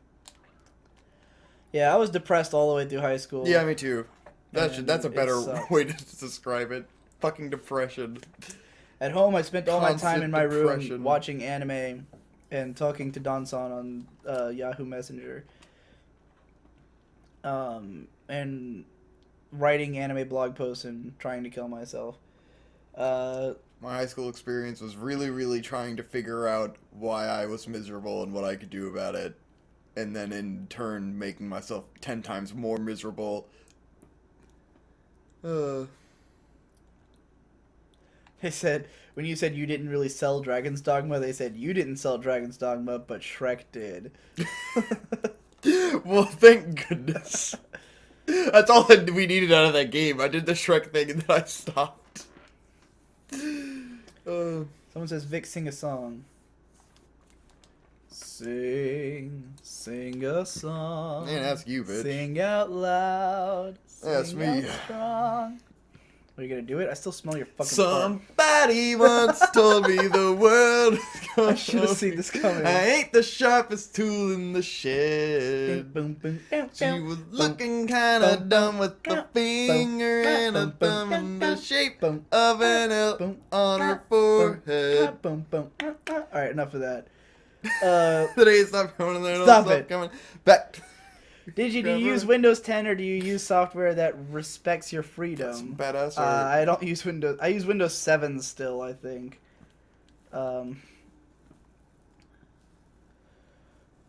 Yeah, I was depressed all the way through high school. Yeah, me too. That's And a it better sucked. way to describe it. Fucking depression. At home, I spent all my time Constant in my room depression. watching anime and talking to Dansan on Yahoo Messenger. And writing anime blog posts and trying to kill myself. My high school experience was really, really trying to figure out why I was miserable and what I could do about it. And then in turn making myself 10 times more miserable. They said, when you said you didn't really sell Dragon's Dogma, they said you didn't sell Dragon's Dogma, but Shrek did. Well, thank goodness. That's all that we needed out of that game. I did the Shrek thing and then I stopped. Someone says, Vic, sing a song. Sing a song. Man, ask you, bitch. Sing out loud. That's Sing me. out strong. Are you gonna do it? I still smell your fucking Somebody once told me the world is gonna I should have seen this coming. I ain't the sharpest tool in the shed. Boom, boom, boom, She boom, was boom, looking kinda boom, dumb with boom, a finger and a boom, thumb boom, in the shape boom, of an L boom, on her boom, forehead. boom, boom. All right, enough of that. Today stop coming there. Stop Stop it. coming back. Digi, do you Trevor. use Windows 10 or do you use software that respects your Some freedom? badass I don't use Windows. I use Windows 7 still, I think. I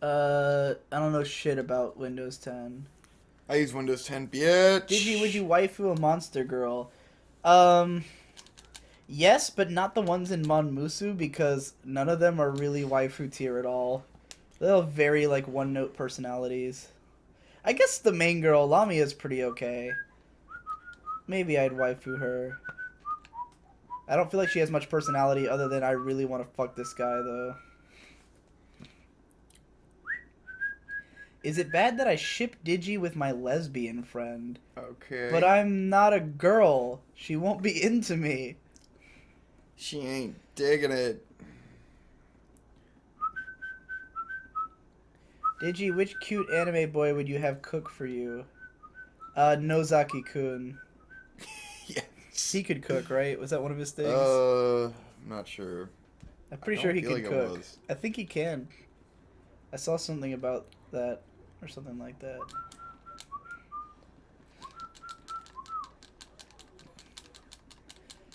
don't know shit about Windows 10. I use Windows 10, bitch. Digi, would you waifu a monster girl? Yes, but not the ones in Monmusu because none of them are really waifu tier at all. They're all very like one-note personalities. I guess the main girl, Lamia, is pretty okay. Maybe I'd waifu her. I don't feel like she has much personality other than I really want to fuck this guy, though. Is it bad that I ship Digi with my lesbian friend? Okay. But I'm not a girl. She won't be into me. She ain't digging it. Digi, which cute anime boy would you have cook for you? Nozaki-kun. Yes. He could cook, right? Was that one of his things? Not sure. I'm pretty I sure don't he feel could like it cook. was. I think he can. I saw something about that, or something like that.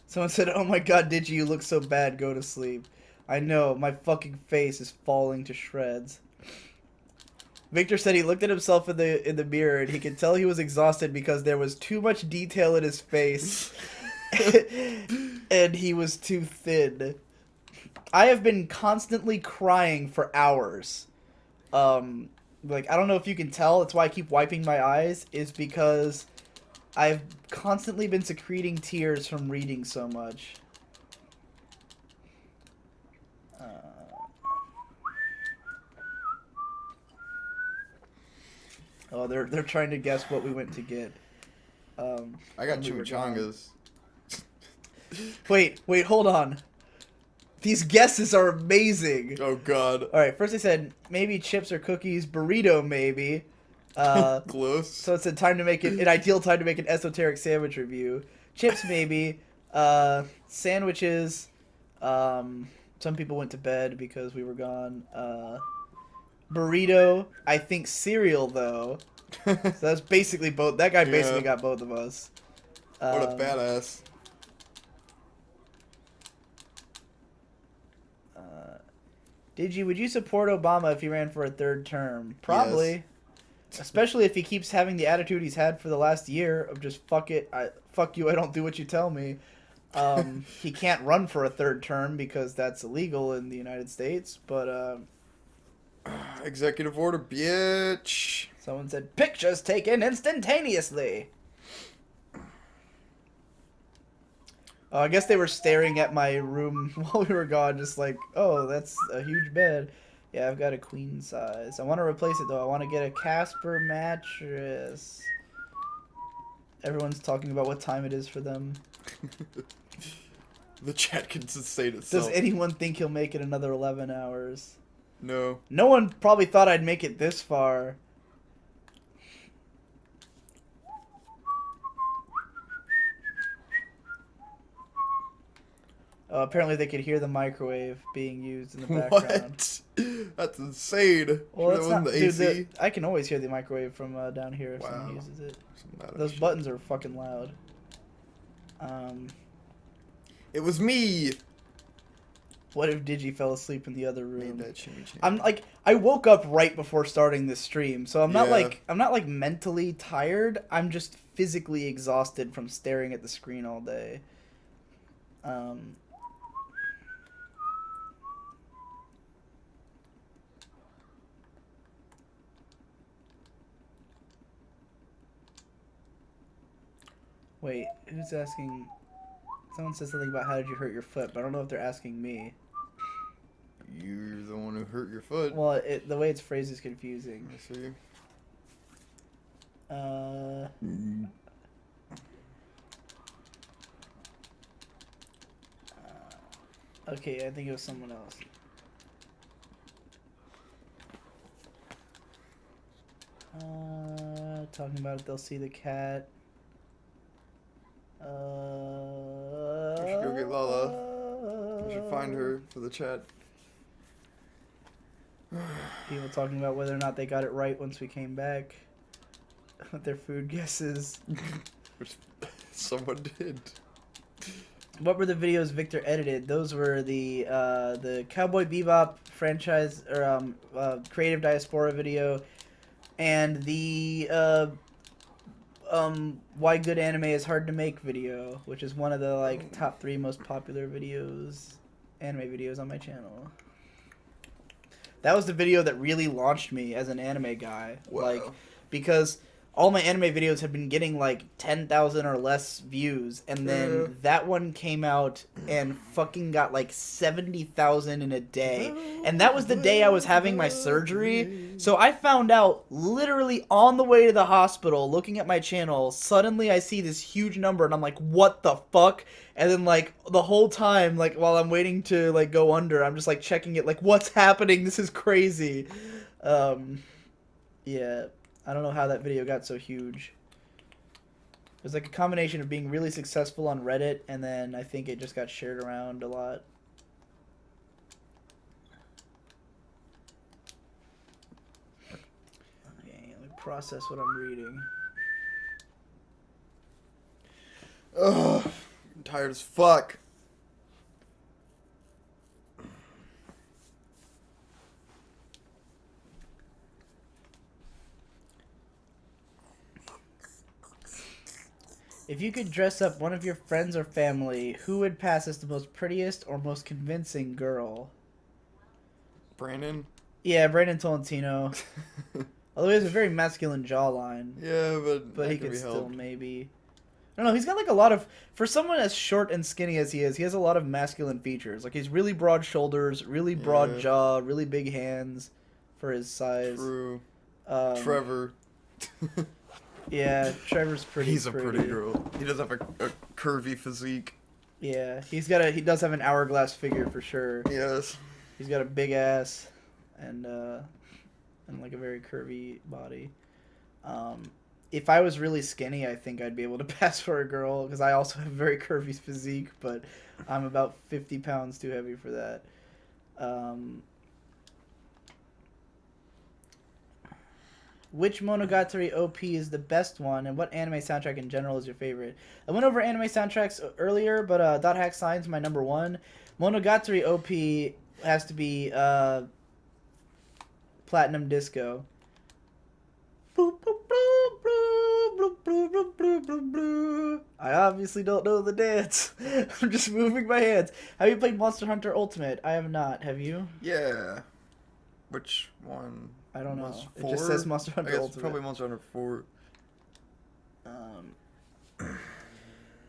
Someone said, "Oh my God, Digi, you look so bad. Go to sleep." I know, my fucking face is falling to shreds. Victor said he looked at himself in the mirror and he could tell he was exhausted because there was too much detail in his face, and he was too thin. I have been constantly crying for hours. Like, I don't know if you can tell, that's why I keep wiping my eyes, is because I've constantly been secreting tears from reading so much. Oh, they're trying to guess what we went to get. I got when we were gone. chimichangas. Wait, hold on. These guesses are amazing. Oh god. Alright, first they said maybe chips or cookies, burrito maybe. Close. So it's an ideal time to make an esoteric sandwich review. Chips maybe. Sandwiches. Some people went to bed because we were gone. Burrito. I think cereal though. So that's basically both. That guy basically got both of us. What a badass. Digi, would you support Obama if he ran for a third term? Probably. Yes. Especially if he keeps having the attitude he's had for the last year of just fuck it, fuck you, I don't do what you tell me. He can't run for a third term because that's illegal in the United States, but Executive order, bitch. someone said pictures taken instantaneously. Oh, I guess they were staring at my room while we were gone, just like, oh, that's a huge bed. Yeah, I've got a queen size. I want to replace it, though. I want to get a Casper mattress. Everyone's talking about what time it is for them. The chat can sustain itself. Does anyone think he'll make it another 11 hours? No. No one probably thought I'd make it this far. Apparently they could hear the microwave being used in the background. What? That's insane. Well, That it's wasn't not, the dude, AC. I can always hear the microwave from down here if Wow. someone uses it. Some loud Those shit. buttons are fucking loud. It was me. What if Digi fell asleep in the other room? Made that chimmy. I'm like, I woke up right before starting this stream, so I'm not Yeah. like mentally tired. I'm just physically exhausted from staring at the screen all day. Wait, who's asking? Someone said something about how did you hurt your foot, but I don't know if they're asking me. You're the one who hurt your foot. Well, the way it's phrased is confusing. I see. Okay, I think it was someone else. Talking about if they'll see the cat. We should go get Lala. We should find her for the chat. People talking about whether or not they got it right once we came back. With their food guesses. Which someone did. What were the videos Victor edited? Those were the Cowboy Bebop franchise or creative diaspora video, and the why good anime is hard to make video, which is one of the like top 3 most popular anime videos on my channel. That was the video that really launched me as an anime guy. Wow. Like, because all my anime videos have been getting like 10,000 or less views, and then that one came out and fucking got like 70,000 in a day. And that was the day I was having my surgery. So I found out literally on the way to the hospital, looking at my channel, suddenly I see this huge number and I'm like, what the fuck? And then like the whole time, like while I'm waiting to like go under, I'm just like checking it, like what's happening? This is crazy. Yeah. I don't know how that video got so huge. It was like a combination of being really successful on Reddit, and then I think it just got shared around a lot. Okay, let me process what I'm reading. Ugh. I'm tired as fuck. If you could dress up one of your friends or family, who would pass as the most prettiest or most convincing girl? Brandon? Yeah, Brandon Tolentino. Although he has a very masculine jawline. Yeah, But that he can could be still helped. maybe... I don't know, he's got like a lot of... For someone as short and skinny as he has a lot of masculine features. Like he's really broad shoulders, really broad Yeah. jaw, really big hands for his size. True. Trevor. Trevor. Yeah, Trevor's pretty. He's a pretty girl. He does have a curvy physique. Yeah, he does have an hourglass figure for sure. Yes. He's got a big ass and like a very curvy body. If I was really skinny, I think I'd be able to pass for a girl because I also have a very curvy physique, but I'm about 50 pounds too heavy for that. Which Monogatari OP is the best one, and what anime soundtrack in general is your favorite? I went over anime soundtracks earlier, but Dot Hack Sign's my number one. Monogatari OP has to be Platinum Disco. Boop, boop, bloop, bloop, bloop, bloop, bloop, bloop, bloop, bloop. I obviously don't know the dance. I'm just moving my hands. Have you played Monster Hunter Ultimate? I have not. Have you? Yeah. Which one? I don't know. Was It just 4? says Monster I Hunter guess Ultimate. probably Monster Hunter 4.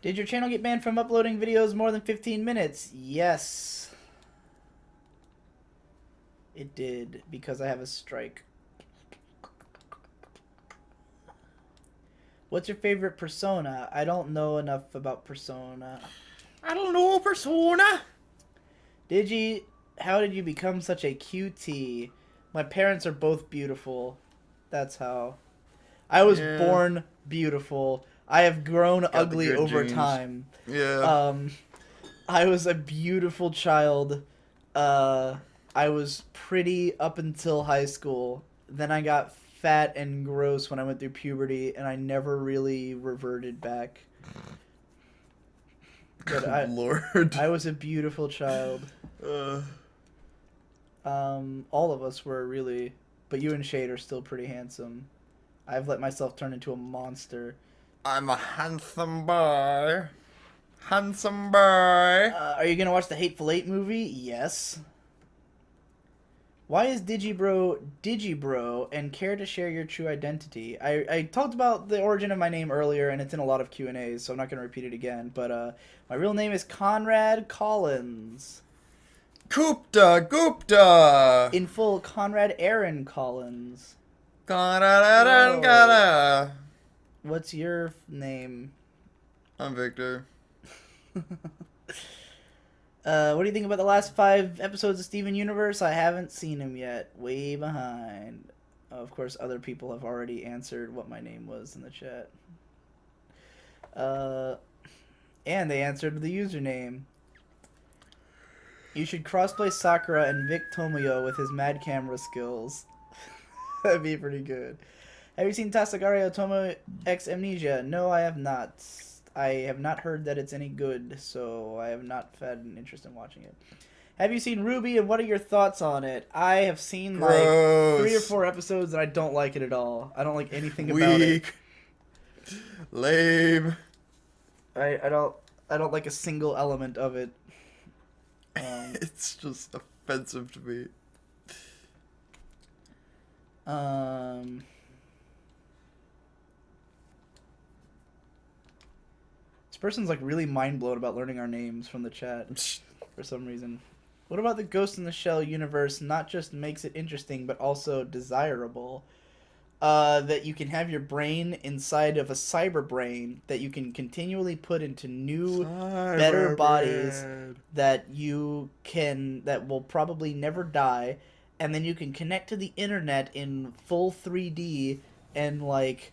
Did your channel get banned from uploading videos more than 15 minutes? Yes. It did, because I have a strike. What's your favorite Persona? I don't know enough about Persona. I don't know, Persona. Digi, how did you become such a QT? My parents are both beautiful. That's how. I was born beautiful. I have grown ugly over genes. time. Yeah. I was a beautiful child. I was pretty up until high school. Then I got fat and gross when I went through puberty, and I never really reverted back. But Lord. I was a beautiful child. All of us were really, but you and Shade are still pretty handsome. I've let myself turn into a monster. I'm a handsome boy. Handsome boy. Are you gonna watch the Hateful Eight movie? Yes. Why is Digibro, and care to share your true identity? I talked about the origin of my name earlier, and it's in a lot of Q&As, so I'm not going to repeat it again. But my real name is Conrad Collins. Gupta. In full, Conrad Aaron Collins. Gada. What's your name? I'm Victor. What do you think about the last 5 episodes of Steven Universe? I haven't seen him yet. Way behind. Of course, other people have already answered what my name was in the chat. And they answered the username. You should crossplay Sakura and Vic Tomio with his mad camera skills. That'd be pretty good. Have you seen Tasagario Tomo X Amnesia? No, I have not. I have not heard that it's any good, so I have not had an interest in watching it. Have you seen Ruby, and what are your thoughts on it? I have seen like 3 or 4 episodes, and I don't like it at all. I don't like anything about it. Lame. I don't like a single element of it. It's just offensive to me. This person's like really mind blown about learning our names from the chat for some reason. What about the Ghost in the Shell universe not just makes it interesting but also desirable? That you can have your brain inside of a cyber brain that you can continually put into new, better bodies that will probably never die, and then you can connect to the internet in full 3D and like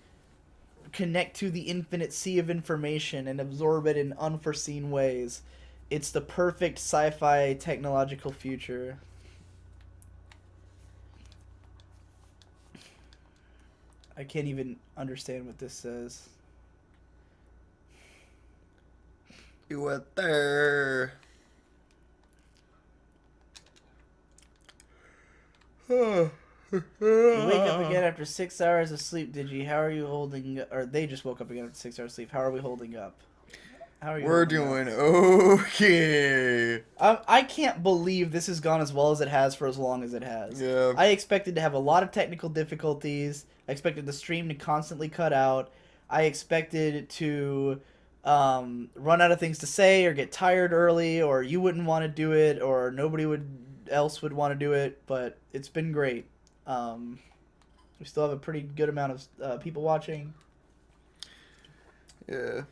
connect to the infinite sea of information and absorb it in unforeseen ways. It's the perfect sci-fi technological future. I can't even understand what this says. You went there. You wake up again after 6 hours of sleep, Digi. How are you holding... Or they just woke up again after 6 hours of sleep. How are we holding up? How are you We're holding doing up? okay. I can't believe this has gone as well as it has for as long as it has. Yeah. I expected to have a lot of technical difficulties. I expected the stream to constantly cut out. I expected to run out of things to say or get tired early, or you wouldn't want to do it, or nobody else would want to do it, but it's been great. We still have a pretty good amount of people watching. Yeah.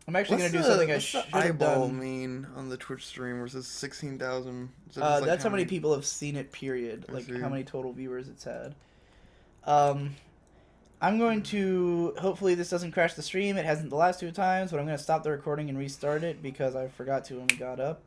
I'm actually going to do something I should have eyeball done. mean on the Twitch stream where it says 16,000? That's how many people have seen it, period. Like, how many total viewers it's had. I'm going to... Hopefully this doesn't crash the stream. It hasn't the last 2 times, but I'm going to stop the recording and restart it because I forgot to when we got up.